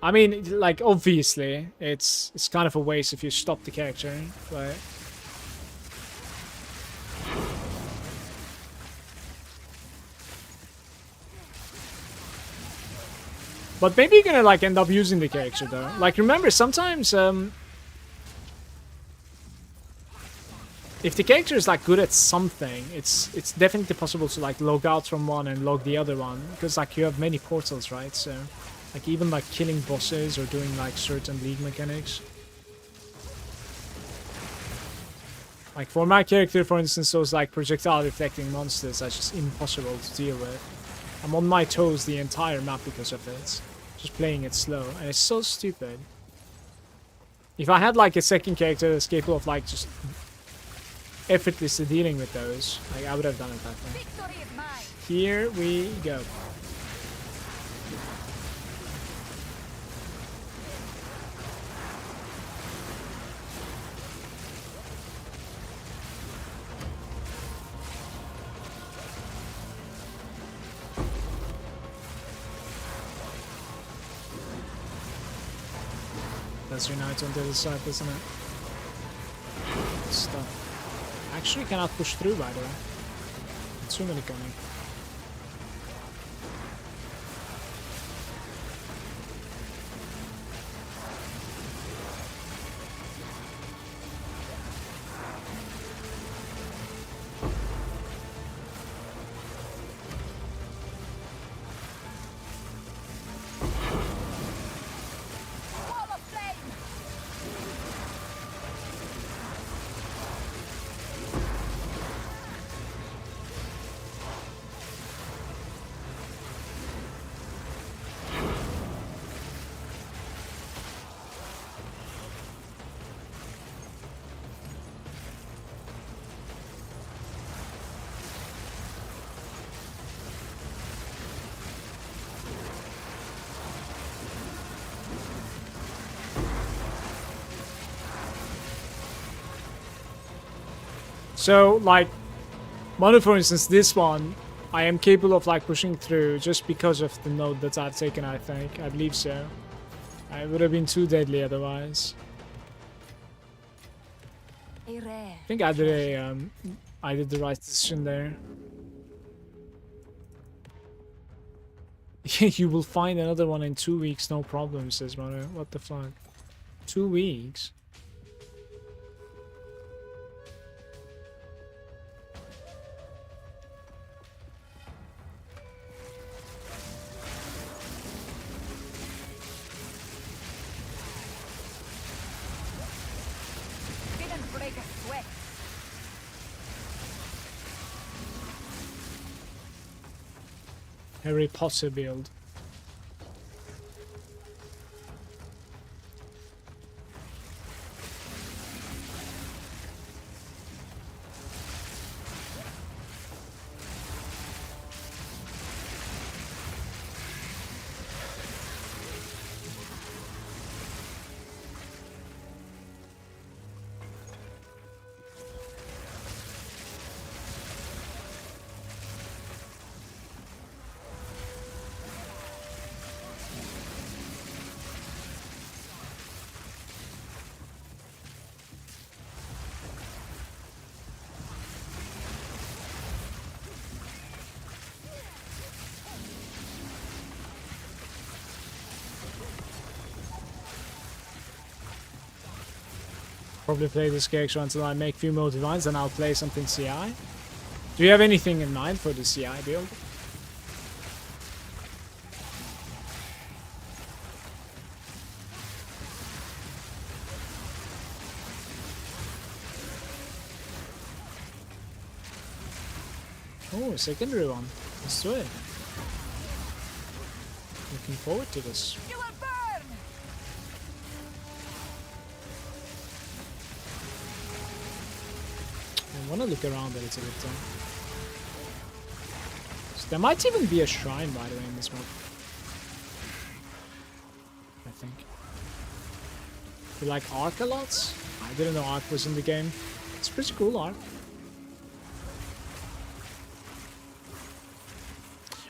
I mean, like, obviously, it's kind of a waste if you stop the character, but... But maybe you're gonna, like, end up using the character, though. Like, remember, sometimes, if the character is, like, good at something, it's definitely possible to, like, log out from one and log the other one. Because, like, you have many portals, right? So, like, even, like, killing bosses or doing, like, certain league mechanics. Like, for my character, for instance, those, like, projectile reflecting monsters are just impossible to deal with. I'm on my toes the entire map because of it. Just playing it slow. And it's so stupid. If I had, like, a second character that's capable of, like, just effortlessly dealing with those, like, I would have done it that way. Here we go. That's unite on the other side, isn't it? Stuff. Actually cannot push through, by the way. Too many coming. So, like, Manu, for instance, this one, I am capable of, like, pushing through just because of the node that I've taken, I think. I believe so. I would have been too deadly otherwise. I think I did the right decision there. You will find another one in 2 weeks, no problem, says Manu. What the fuck? 2 weeks? break a sweat. Harry Potter build. Probably play this character until I make few more divines, and I'll play something CI. Do you have anything in mind for the CI build? Oh, a secondary one. Let's do it. Looking forward to this. You will burn! I want to look around a little bit. So there might even be a shrine, by the way, in this map. I think. You like Ark a lot? I didn't know Ark was in the game. It's pretty cool, Ark.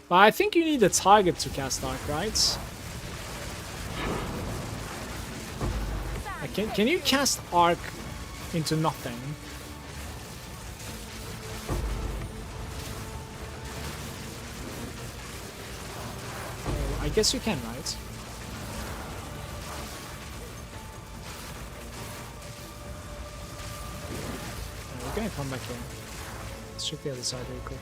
But I think you need a target to cast Ark, right? Can you cast Ark into nothing? Oh, I guess you can, right? We're gonna come back here. Let's check the other side real quick.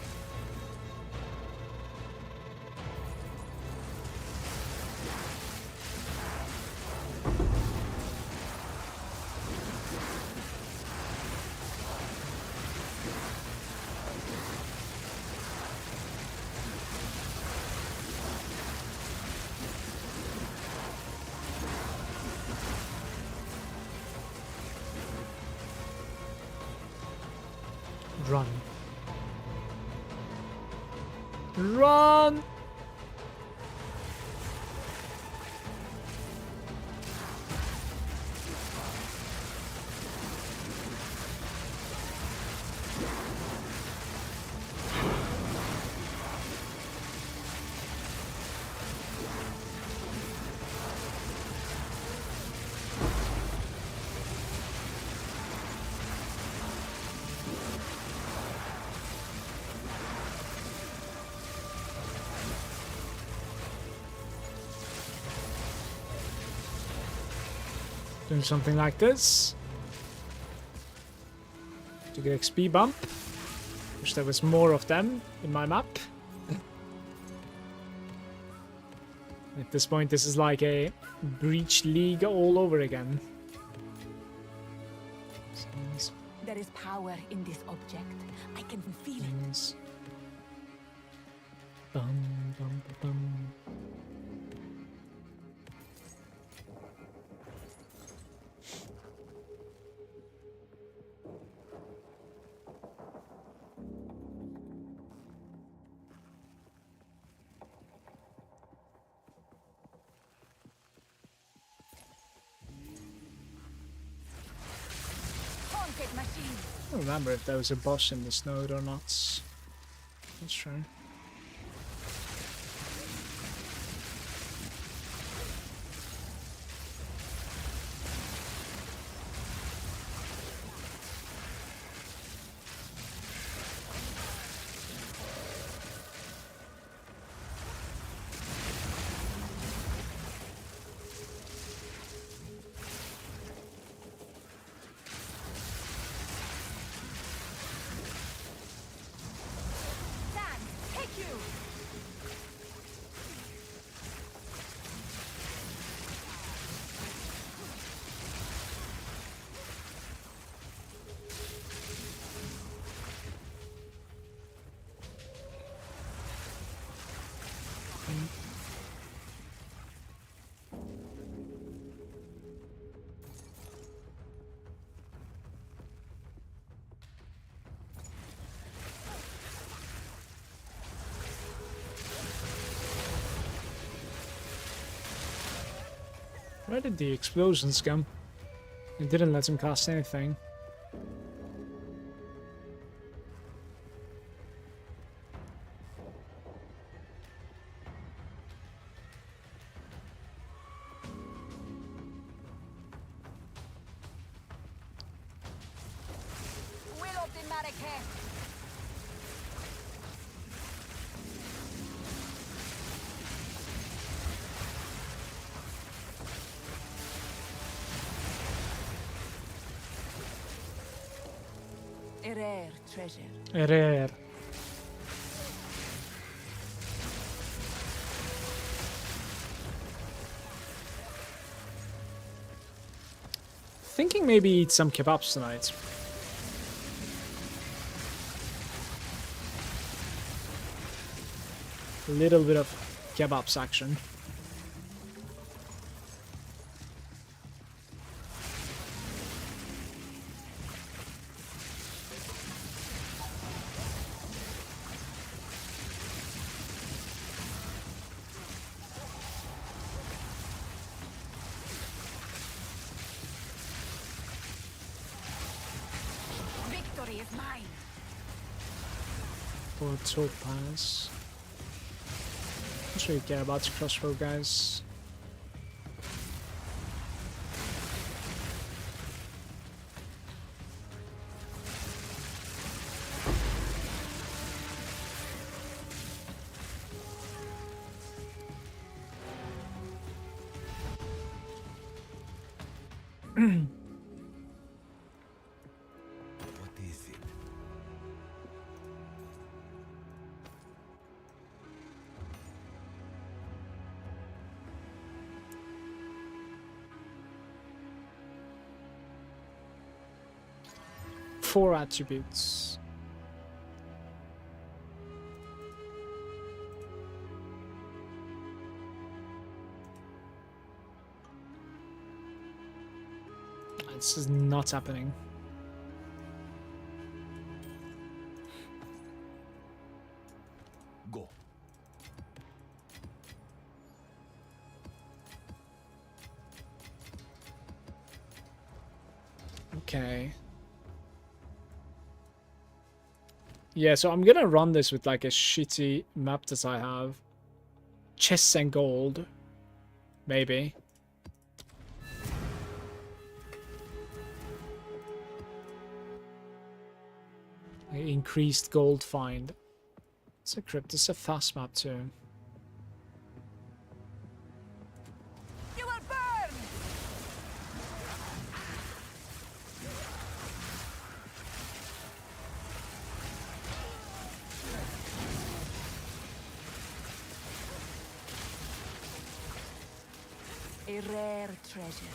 Run. Run! Doing something like this to get XP bump. Wish there was more of them in my map. At this point, this is like a Breach League all over again. There is power in this object. I can feel it. Bum, bum, bum. Haunted machine. I don't remember if there was a boss in this node or not. Let's try. Where did the explosions come? It didn't let him cast anything. Will of the Malagant. A rare treasure. Rare. Thinking maybe eat some kebabs tonight. A little bit of kebabs action. Victory is mine. For topaz. I'm sure you care about the crossbow, guys. What is it? Four attributes. This is not happening. Go. Okay. Yeah, so I'm gonna run this with like a shitty map that I have. Chests and gold. Maybe. Increased gold find. It's a crypt. It's a fast map too. You will burn! A rare treasure.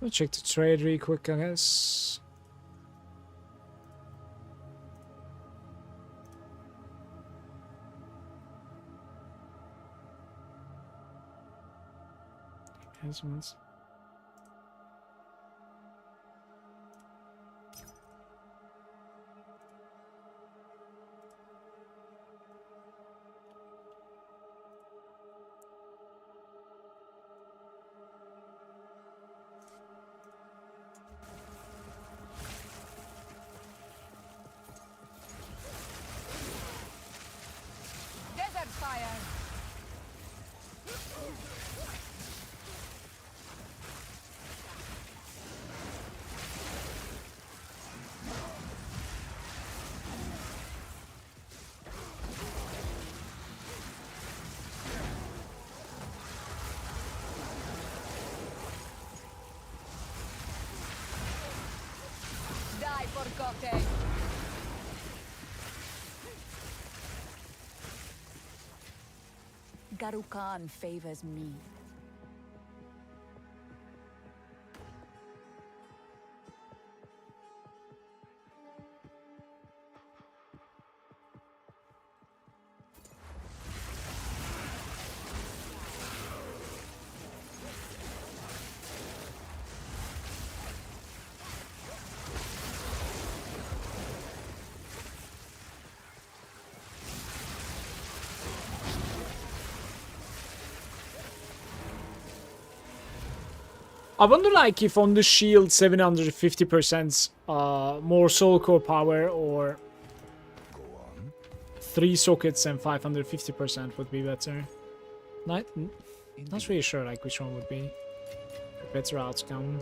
I'll check the trade real quick, I guess. Enhancements. Desert fire. Die forgotten. Garukan favors me. I wonder like if on the shield 750% more soul core power or Go on. 3 sockets and 550% would be better. Not really sure like which one would be a better outcome.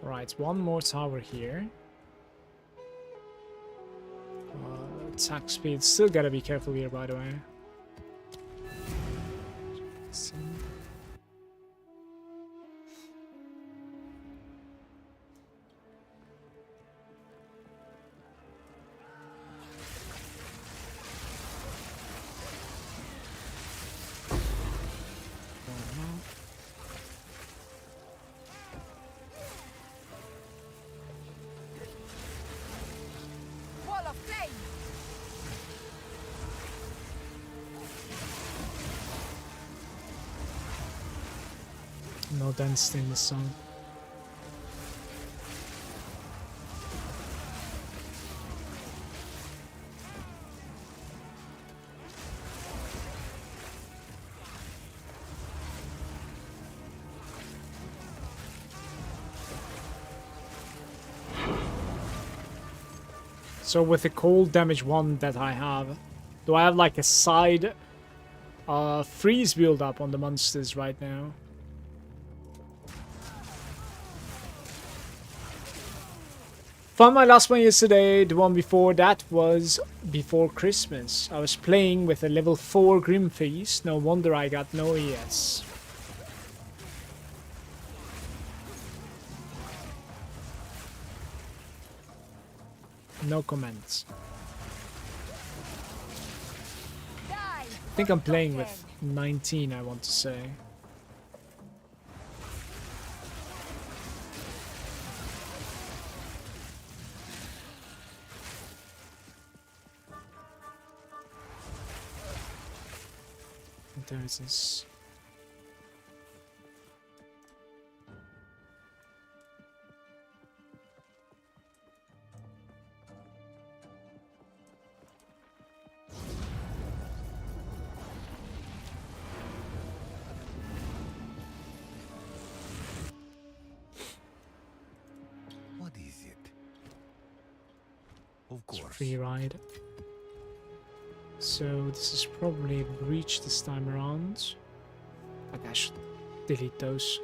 Right, one more tower here. Attack speed, still gotta be careful here by the way. Wall of flame. No density in the sun. So with the cold damage 1 that I have, do I have like a side freeze build up on the monsters right now? Found my last one yesterday. The one before that was before Christmas. I was playing with a level 4 Grim Feast. No wonder I got no ES. No comments. Die. I think I'm playing with 19, I want to say. There it is. What is it? Of It's course. free ride. So this is probably breach this time around. Like I should delete those.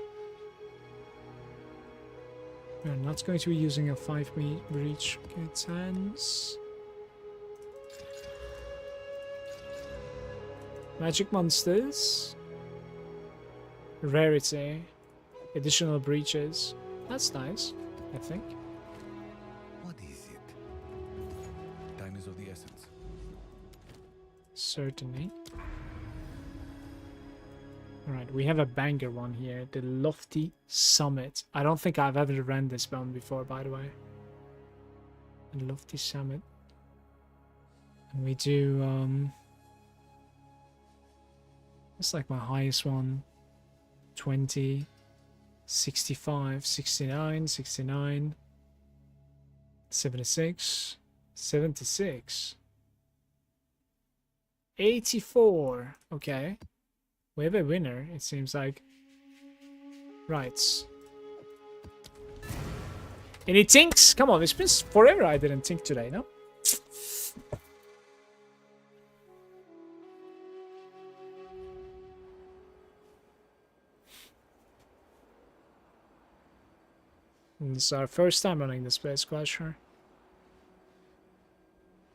We're not going to be using a 5 breach. Okay, 10s. Magic monsters. Rarity. Additional breaches. That's nice, I think. What is it? Time is of the essence. Certainly. Alright, we have a banger one here. The Lofty Summit. I don't think I've ever ran this one before, by the way. The Lofty Summit. And we do, it's like my highest one. 20, 65, 69, 69, 76, 76. 84. Okay. We have a winner, it seems like. Right. Any tinks? Come on, it's been forever I didn't tink today, no? This is our first time running the space, quite sure.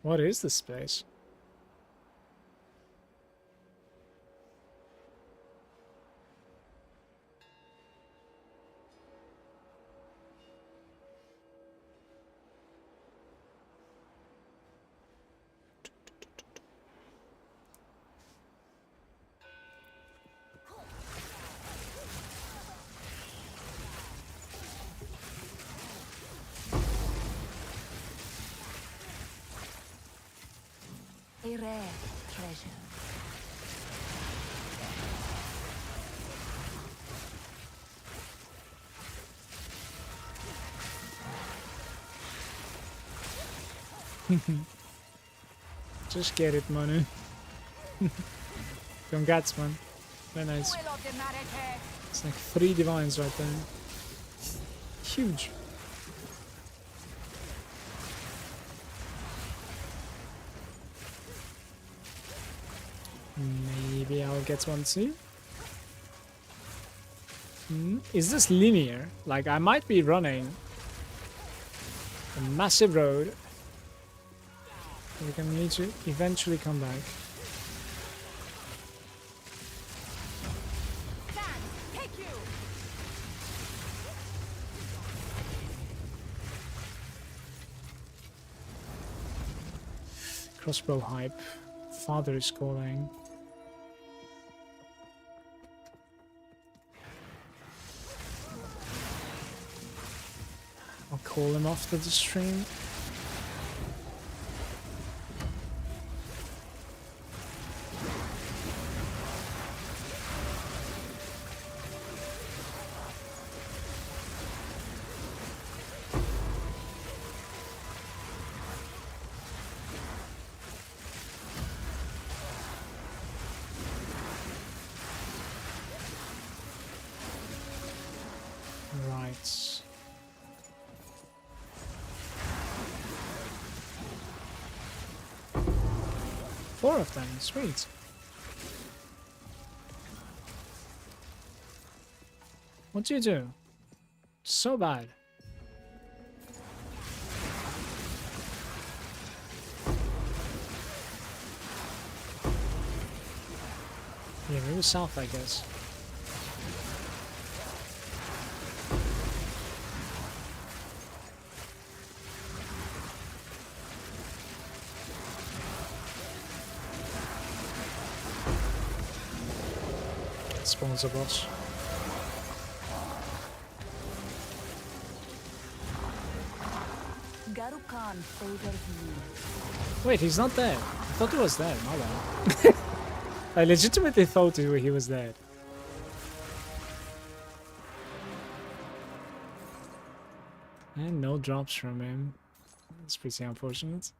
What is the space? A rare treasure. Just get it, money. Congrats, man. Very nice. Will of the Marrakech. It's like 3 divines right there. Huge. Maybe I'll get one too. Is this linear? Like, I might be running a massive road. We're gonna need to eventually come back. Take you. Crossbow hype. Father is calling. I'll call him after the stream. Right. Four of them, sweet. What do you do? So bad. Yeah, maybe south, I guess. Spawns a boss. Garukan favors me. Wait, he's not dead. I thought he was dead. My bad. I legitimately thought he was dead. And no drops from him. That's pretty unfortunate.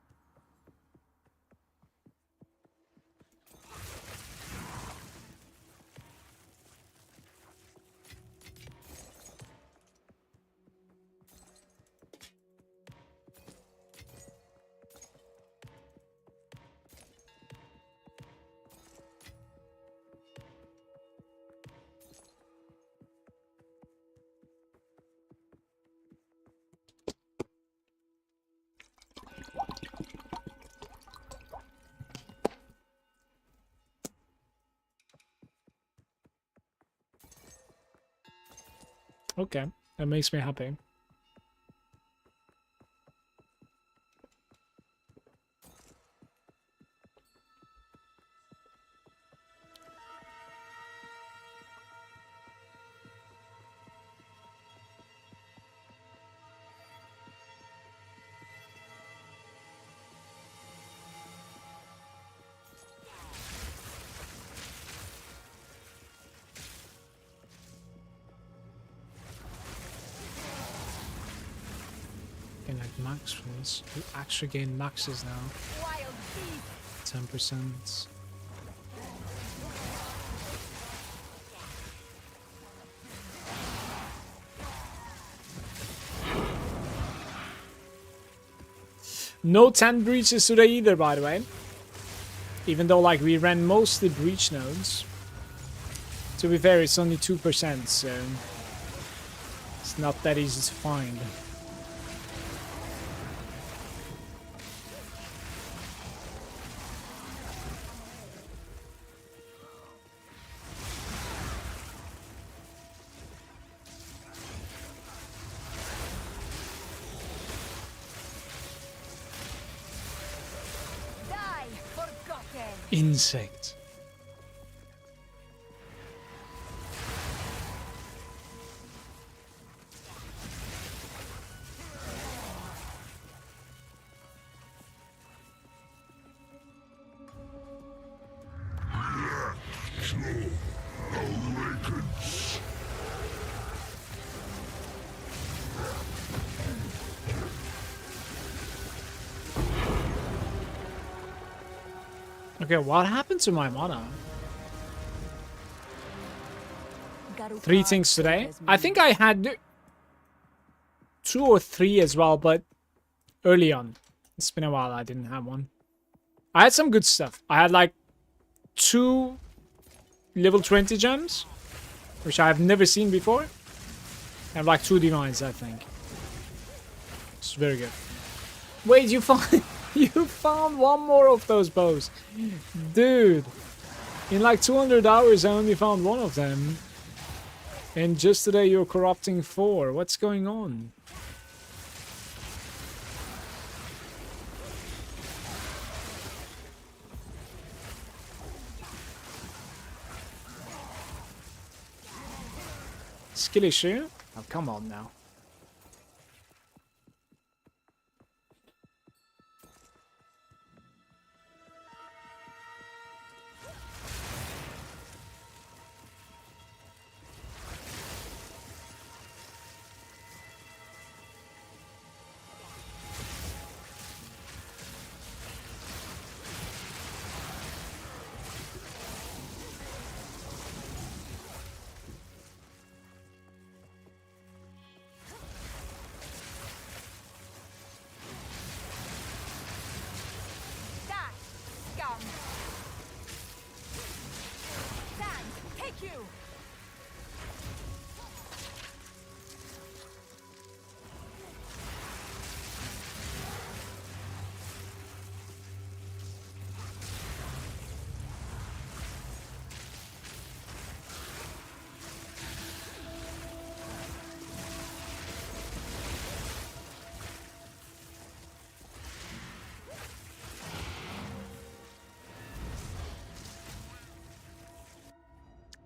Okay, that makes me happy. Like max for this. You actually gain maxes now. Wild beast. 10%. No 10 breaches today either, by the way. Even though like we ran mostly breach nodes. To be fair, it's only 2%, so it's not that easy to find. Insect. Okay, what happened to my mana? 3 things today. I think I had 2 or 3 as well, but early on. It's been a while I didn't have one. I had some good stuff. I had like 2 level 20 gems, which I have never seen before. And like 2 divines, I think. It's very good. Wait, you found you found one more of those bows, dude. In like 200 hours, I only found 1 of them. And just today, you're corrupting 4. What's going on? Skill issue? Oh, come on now.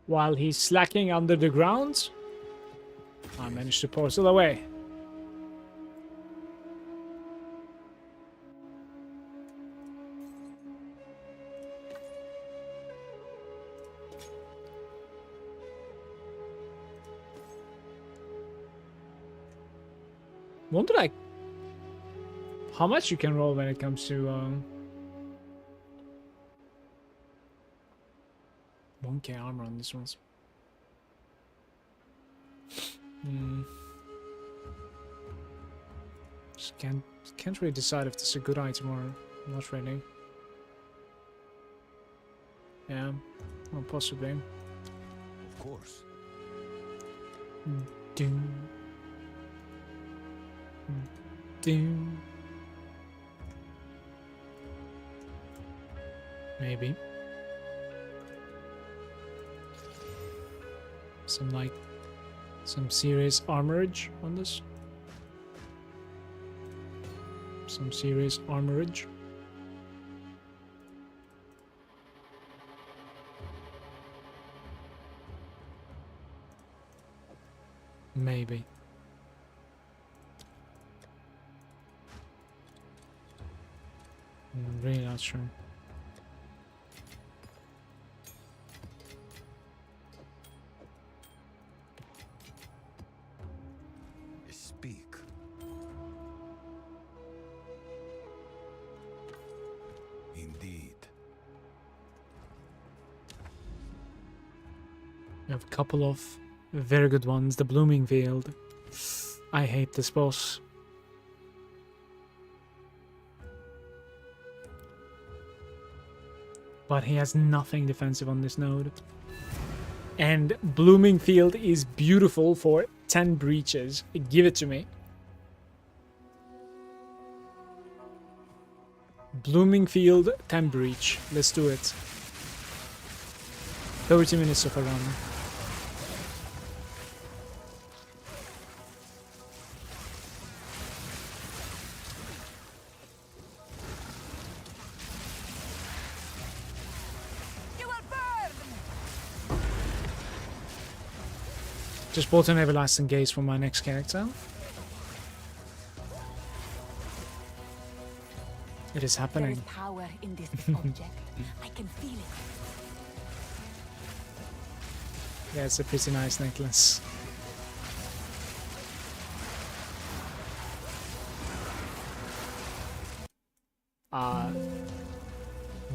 While he's slacking under the ground, I managed to parcel away. Wonder like how much you can roll when it comes to 1k armor on this one. Just can't really decide if this is a good item or not really. Yeah, well, possibly. Of course. Doom. Doom. Maybe. Some serious armorage on this. Some serious armorage. Maybe. Really not sure. Speak. Indeed. We have a couple of very good ones. The Blooming Field. I hate this boss. But he has nothing defensive on this node. And Blooming Field is beautiful for 10 breaches. Give it to me. Blooming Field, 10 breach. Let's do it. 30 minutes of a run. Just bought an Everlasting Gaze for my next character. It is happening. There is power in this object. I can feel it. Yeah, it's a pretty nice necklace.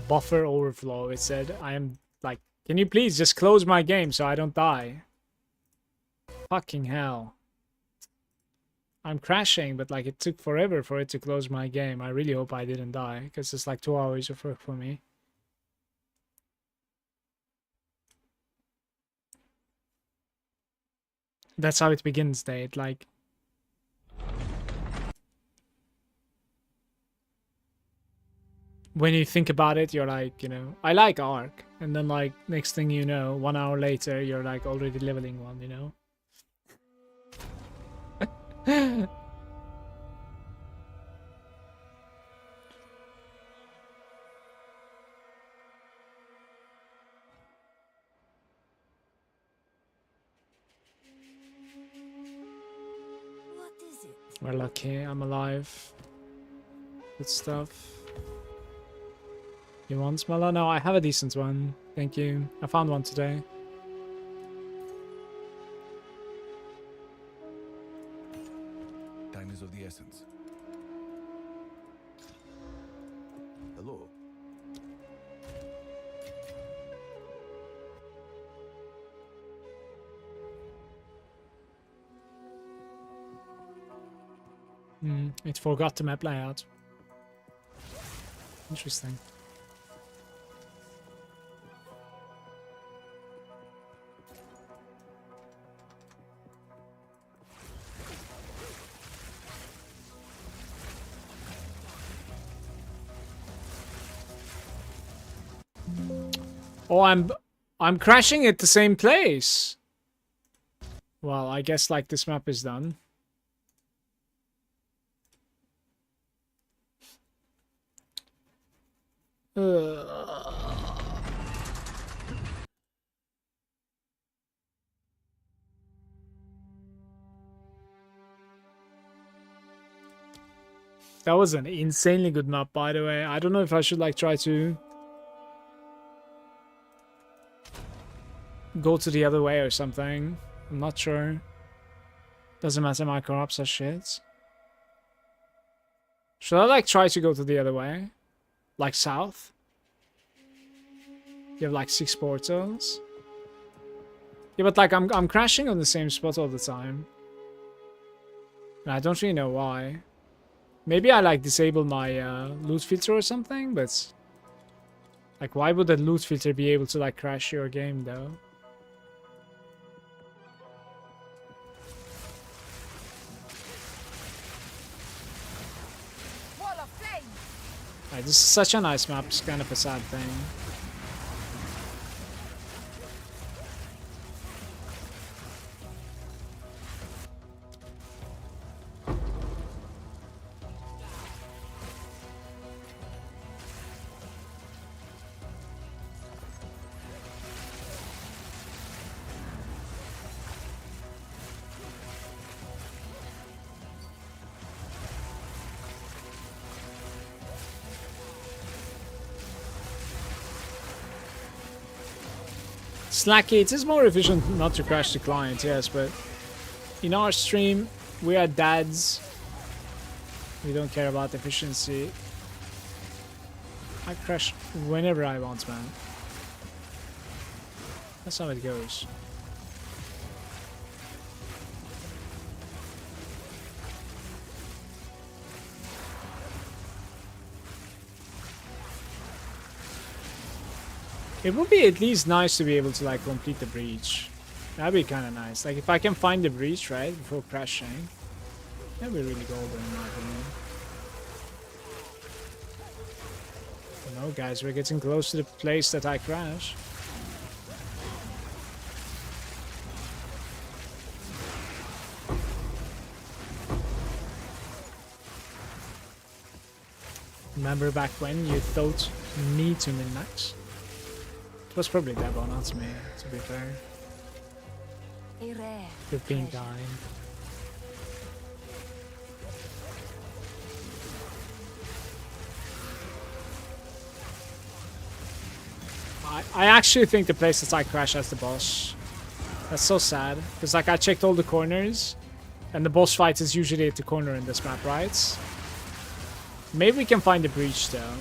Buffer overflow. It said, I am like, can you please just close my game so I don't die? Fucking hell. I'm crashing, but like it took forever for it to close my game. I really hope I didn't die, because it's like 2 hours of work for me. That's how it begins, Date. Like, when you think about it, you're like, you know, I like Ark. And then like, next thing you know, 1 hour later, you're like already leveling one, you know? What is it? We're lucky, I'm alive. Good stuff. You want Smella? No, I have a decent one. Thank you. I found one today. Time is of the essence. Hello. It forgot the map layout. Interesting. Oh, I'm crashing at the same place. Well, I guess like this map is done. That was an insanely good map, by the way. I don't know if I should like try to go to the other way or something. I'm not sure. Doesn't matter, my corrupts are shit. Should I like try to go to the other way? Like south? You have like 6 portals. Yeah, but like I'm crashing on the same spot all the time. And I don't really know why. Maybe I like disable my loot filter or something, but like why would that loot filter be able to like crash your game though? Wall of flame! Like, this is such a nice map, it's kind of a sad thing. Slacky, it is more efficient not to crash the client, yes, but in our stream, we are dads. We don't care about efficiency. I crash whenever I want, man. That's how it goes. It would be at least nice to be able to like complete the breach. That'd be kind of nice. Like if I can find the breach right before crashing, that'd be really golden in my opinion. No, guys, we're getting close to the place that I crash. Remember back when you thought me to min-max? It was probably Debo, not me, to be fair. A rare You're being treasure. kind. I actually think the place that I crash as the boss. That's so sad. Because like I checked all the corners. And the boss fight is usually at the corner in this map, right? Maybe we can find the breach though.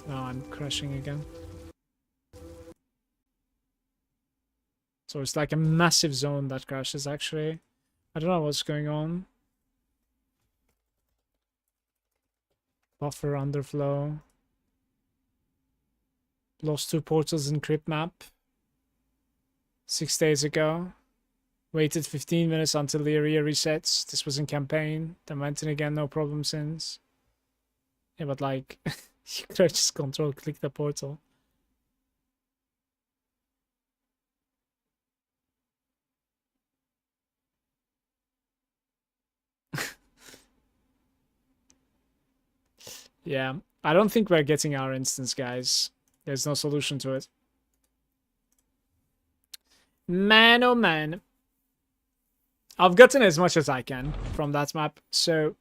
Oh, I'm crashing again. So it's like a massive zone that crashes, actually. I don't know what's going on. Buffer underflow. Lost 2 portals in crypt map 6 days ago. Waited 15 minutes until the area resets. This was in campaign. Then went in again, no problem since. Yeah, but like, you could have just control click the portal. Yeah, I don't think we're getting our instance, guys. There's no solution to it. Man, oh man. I've gotten as much as I can from that map, so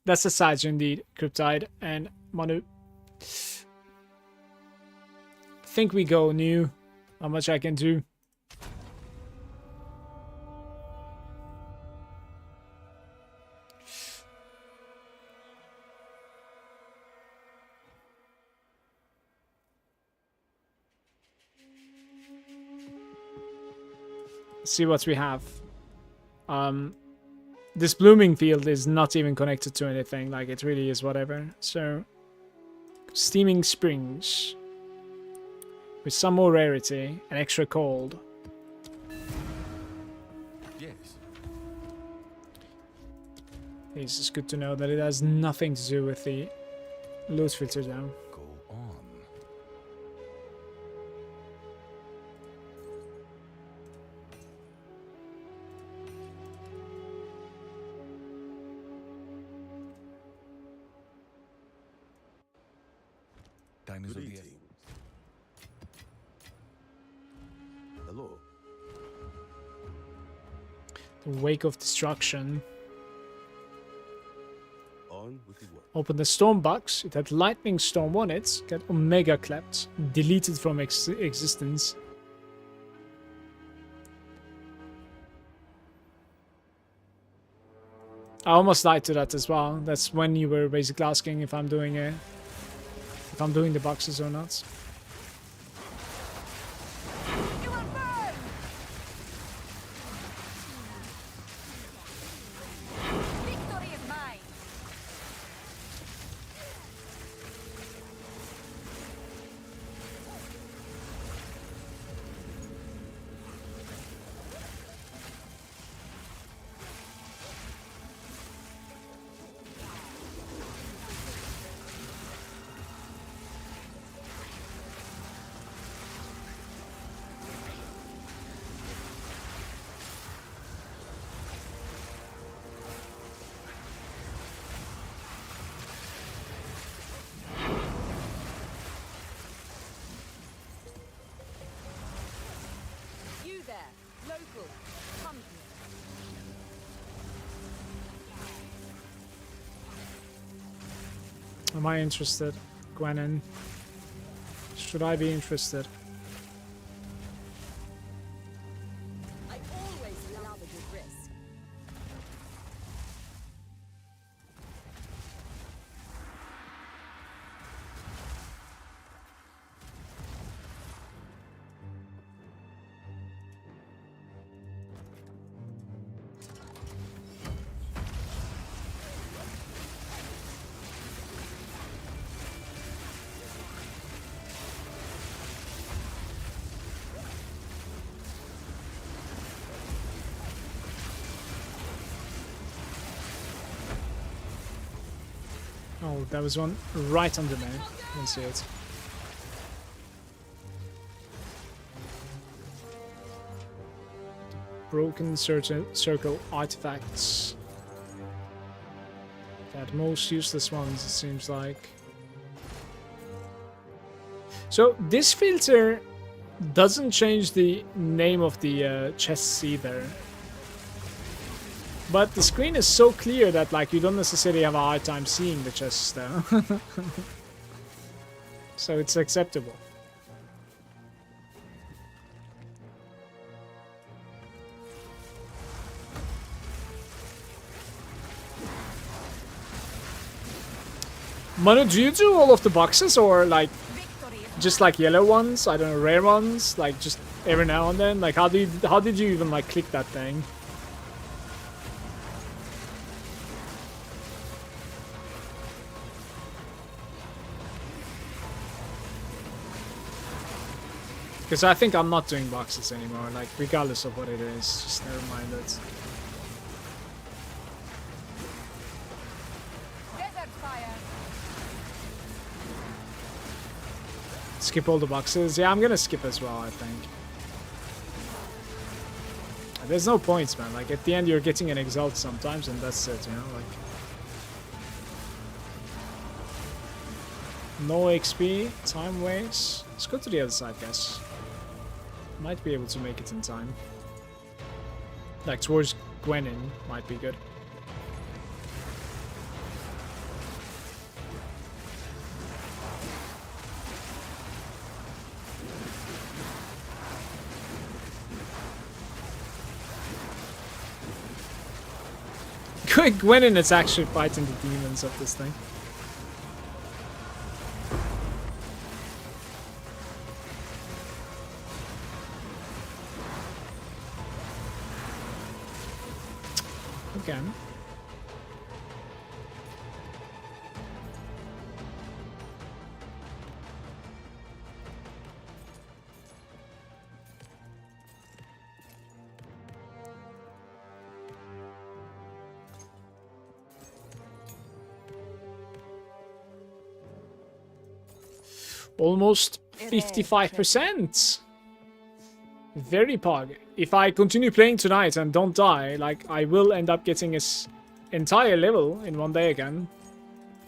that's the sides indeed. Cryptide and Manu. Think we go new. How much I can do. See what we have. This blooming field is not even connected to anything. Like, it really is whatever. So, steaming springs with some more rarity and extra cold. Yes. It's just good to know that it has nothing to do with the loot filter though. Go on. Time is of the essence. Hello. The Wake of Destruction. On with the work. Open the storm box. It had lightning storm on it. Get omega clapped. Deleted from existence. I almost died to that as well. That's when you were basically asking if I'm doing the boxes or not. You will burn! Victory is mine! You there, local, come here. Am I interested, Gwenin? Should I be interested? I always love a good risk. Oh, there was one right under me. Didn't see it. Broken circle artifacts. That most useless ones, it seems like. So this filter doesn't change the name of the chests either. But the screen is so clear that like you don't necessarily have a hard time seeing the chests though. So it's acceptable. Manu, do you do all of the boxes or like Victory is just like yellow ones? I don't know, rare ones? Like just every now and then? Like how did you even like click that thing? Because I think I'm not doing boxes anymore, like regardless of what it is, just never mind it. desert fire. Skip all the boxes. Yeah, I'm gonna skip as well, I think. There's no points, man. Like at the end you're getting an exalt sometimes and that's it, you know, like. No XP, time waste. Let's go to the other side, guys. Might be able to make it in time. Like towards Gwenin might be good. Gwenin is actually fighting the demons of this thing. Again. Almost 55%. Very pog. If I continue playing tonight and don't die, like I will end up getting his entire level in one day again.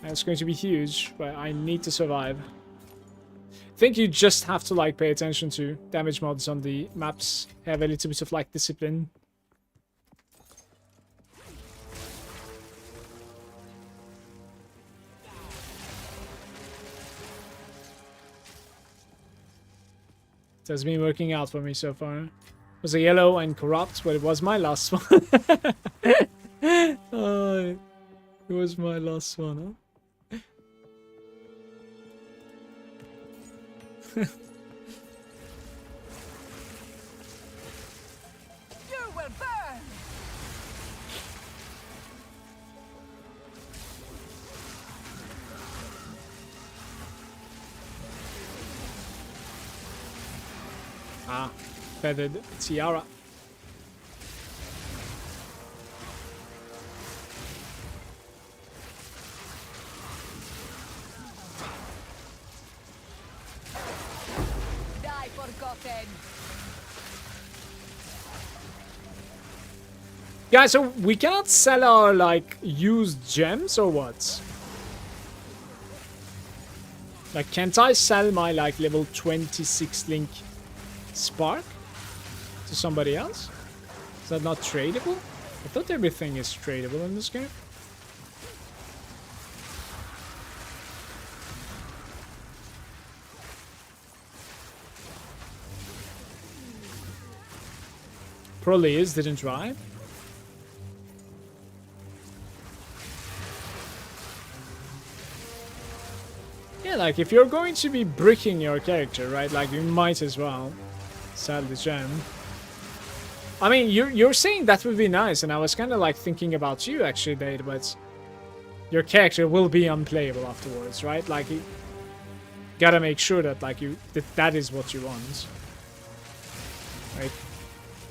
And it's going to be huge, but I need to survive. I think you just have to like pay attention to damage mods on the maps. Have a little bit of like discipline. It has been working out for me so far. It was a yellow and corrupt, but it was my last one. Oh, it was my last one, huh? You will burn. Ah, feathered tiara. Die forgotten. Guys, so we cannot sell our like used gems or what? Like, can't I sell my like level 26 link spark to somebody else? Is that not tradable? I thought everything is tradable in this game. Probably is, didn't drive. Yeah, like if you're going to be bricking your character, right? Like you might as well sell the gem. I mean, you're saying that would be nice, and I was kind of like thinking about you actually, Dade, but your character will be unplayable afterwards, right? Like you gotta make sure that like that is what you want, right?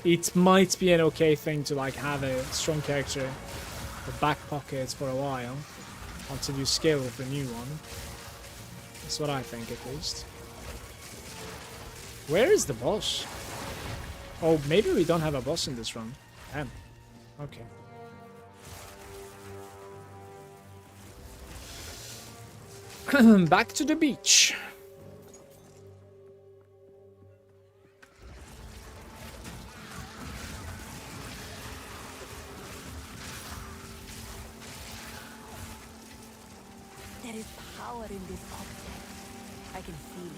It might be an okay thing to like have a strong character in the back pocket for a while until you scale with the new one. That's what I think, at least. Where is the boss? Oh, maybe we don't have a boss in this run. Damn. Okay. Back to the beach. There is power in this object. I can feel it.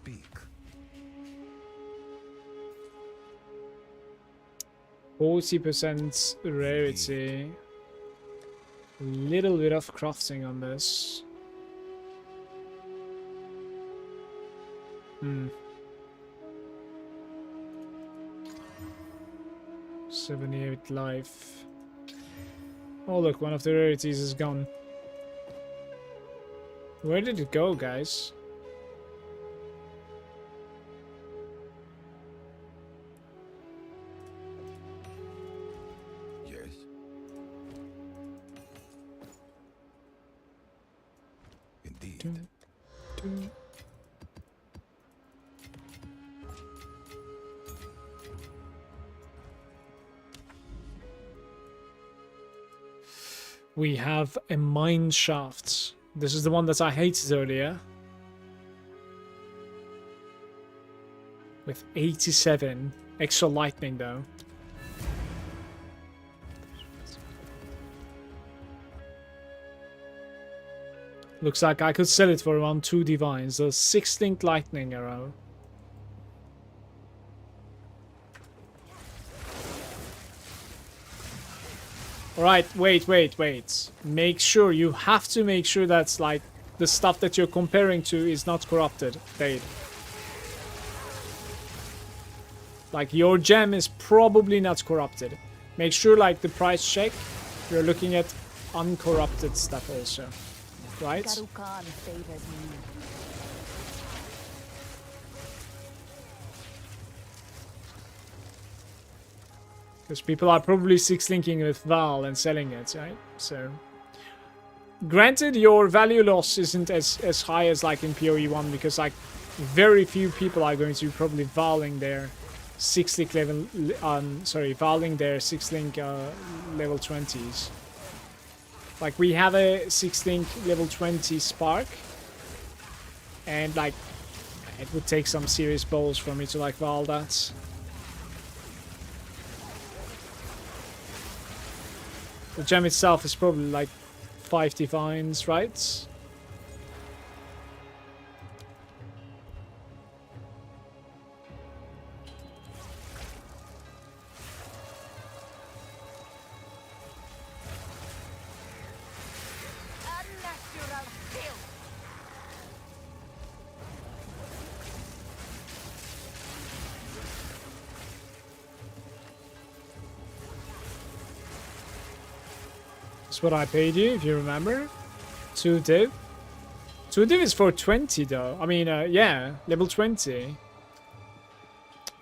speak. 40% rarity. Little bit of crafting on this. 78 life. Oh look, one of the rarities is gone. Where did it go, guys? Yes. Indeed. Dun. We have a mine shaft. This is the one that I hated earlier. With 87 extra lightning though. Looks like I could sell it for around 2 divines. A 6-link lightning arrow. Alright, wait. Make sure, you have to make sure that's like the stuff that you're comparing to is not corrupted. Date. Like your gem is probably not corrupted. Make sure like the price check, you're looking at uncorrupted stuff also. Right? Garukan favors me. Because people are probably 6-linking with Val and selling it, right? So, granted, your value loss isn't as high as like in PoE 1 because like very few people are going to be probably Valing their 6-link level, Valing their 6-link level 20s. Like we have a 6-link level 20 Spark, and like it would take some serious balls for me to like Val that. The gem itself is probably like 5 divines, right? Unnatural skill. That's what I paid you, if you remember. 2 div. 2 div is for 20 though. I mean, yeah, level 20.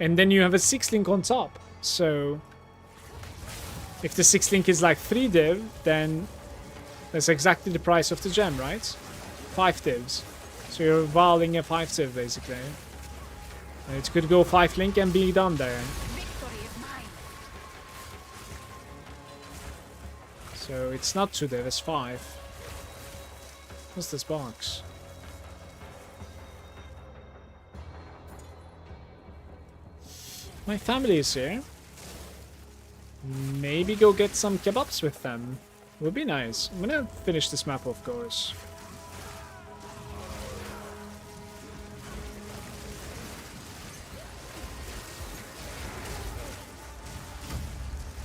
And then you have a 6-link on top. So, if the 6-link is like 3 div, then that's exactly the price of the gem, right? 5 divs. So you're valing a 5 div basically. And it could go 5-link and be done there. Victory is mine. So it's not 2 div, it's 5. What's this box? My family is here. Maybe go get some kebabs with them. Would be nice. I'm gonna finish this map, of course.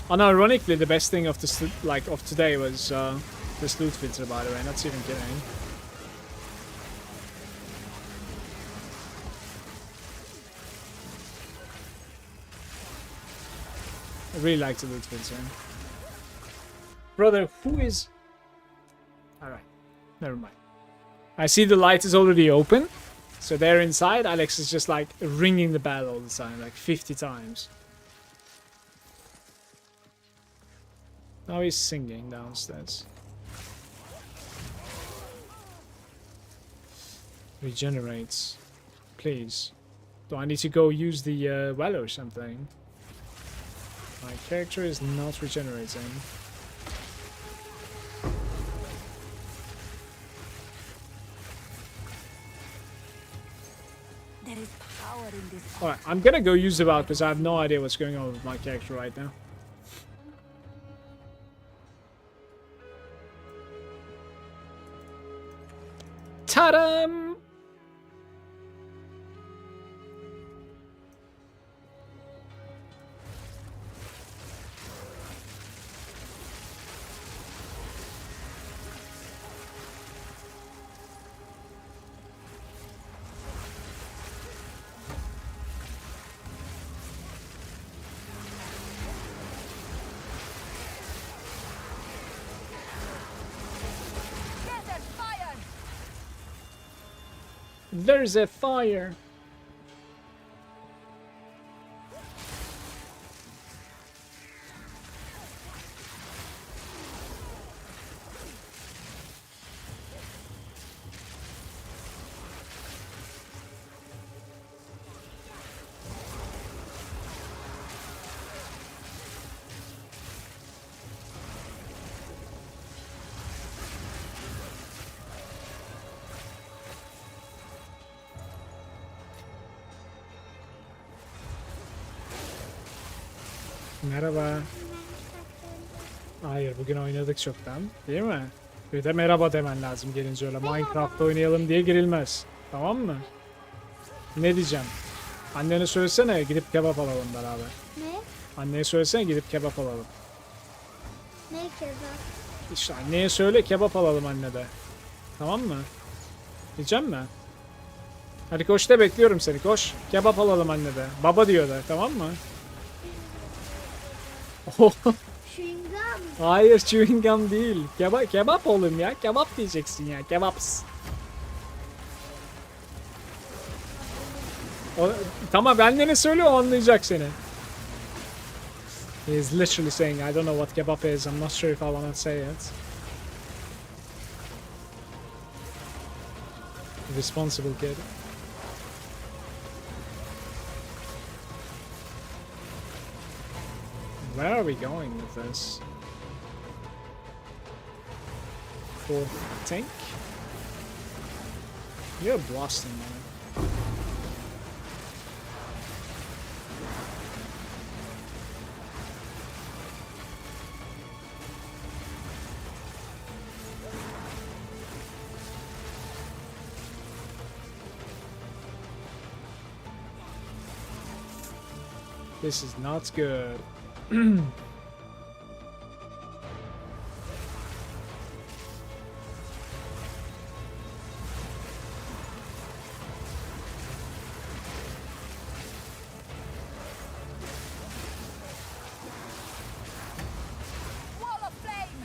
Unironically, the best thing of this of today was this loot filter. By the way, not even kidding. I really like the loot filter. Brother, who is... Alright, never mind. I see the light is already open. So they're inside. Alex is just like ringing the bell all the time, like 50 times. Now he's singing downstairs. Regenerates. Please. Do I need to go use the well or something? My character is not regenerating. There is power in this. Alright, I'm gonna go use the well because I have no idea what's going on with my character right now. Ta-dam! There's a fire. Merhaba. Hayır, bugün oynadık çoktan. Değil mi? Bir de merhaba demen lazım gelince öyle. Minecraft oynayalım diye girilmez. Tamam mı? Ne diyeceğim? Annene söylesene gidip kebap alalım beraber. Ne? Anneye söylesene gidip kebap alalım. Ne kebap? İşte anneye söyle kebap alalım anne de. Tamam mı? Diyeceğim mi? Hadi koş de bekliyorum seni koş. Kebap alalım anne de. Baba diyor da tamam mı? Chewing gum. Hayır chewing gum değil. Kebap oğlum ya. Kebap diyeceksin ya. Kebaps. O, tamam annene söyle o anlayacak seni. He is literally saying I don't know what kebap is. I'm not sure if I want to say it. Responsible kid. Where are we going with this? For tank? You're blasting, man. This is not good. Wall of flame!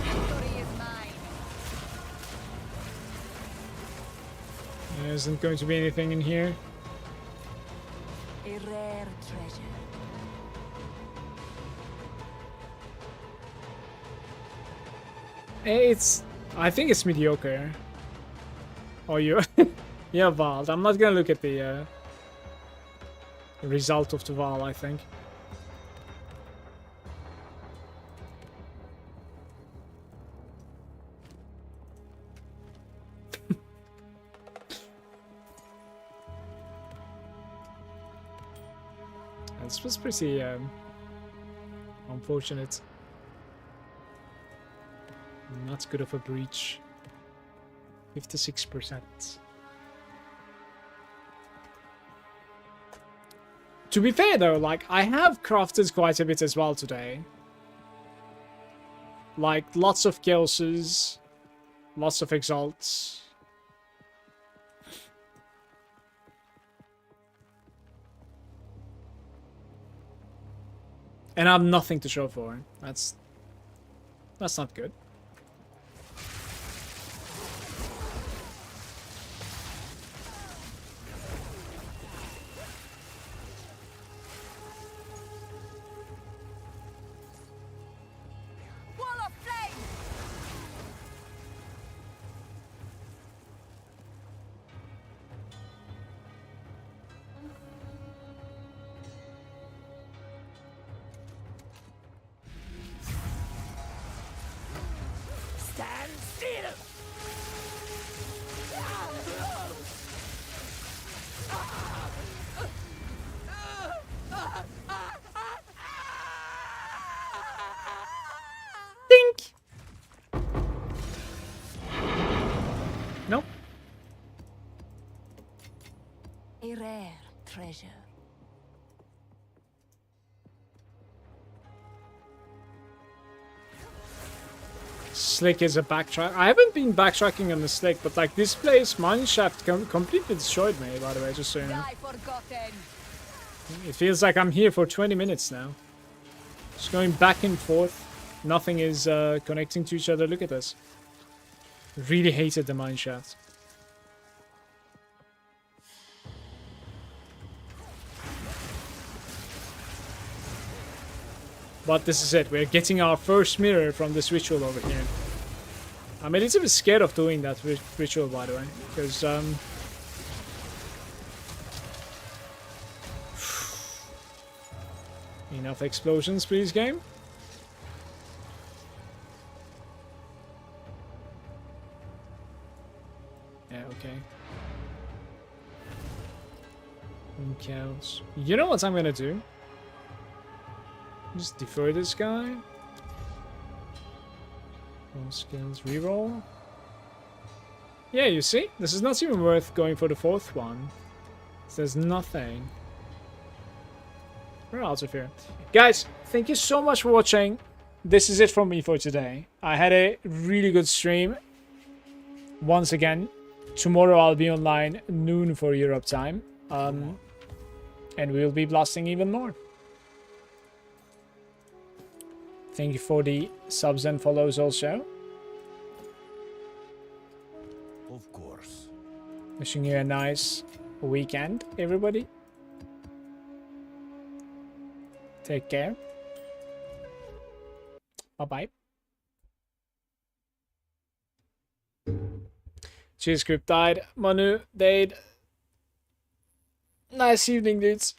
Victory is mine. There isn't going to be anything in here. A rare treasure. I think it's mediocre. Oh, you? Yeah, Val. I'm not gonna look at the result of the Val, I think. This was pretty unfortunate. Not good of a breach. 56%. To be fair though, like, I have crafted quite a bit as well today. Like, lots of chaoses, lots of exalts. And I have nothing to show for it. That's not good. Wall of flame! Stand still! Dink! Nope. A rare treasure. Slick is a backtrack. I haven't been backtracking on the Slick, but like this place, Mineshaft completely destroyed me, by the way, just so you know. Die forgotten. It feels like I'm here for 20 minutes now. Just going back and forth. Nothing is connecting to each other. Look at this. Really hated the mine shaft. But this is it. We're getting our first mirror from this ritual over here. I'm a little bit scared of doing that ritual, by the way. Because, enough explosions, please, game. Yeah, okay. Counts. You know what I'm gonna do? Just defer this guy. All skills reroll. Yeah, you see? This is not even worth going for the fourth one. There's nothing. We're out of here. Guys, thank you so much for watching. This is it from me for today. I had a really good stream. Once again, tomorrow I'll be online noon for Europe time. And we'll be blasting even more. Thank you for the subs and follows also. Of course. Wishing you a nice weekend, everybody. Take care. Bye-bye. Cheers, Cryptide. Manu, Dade. Nice evening, dudes.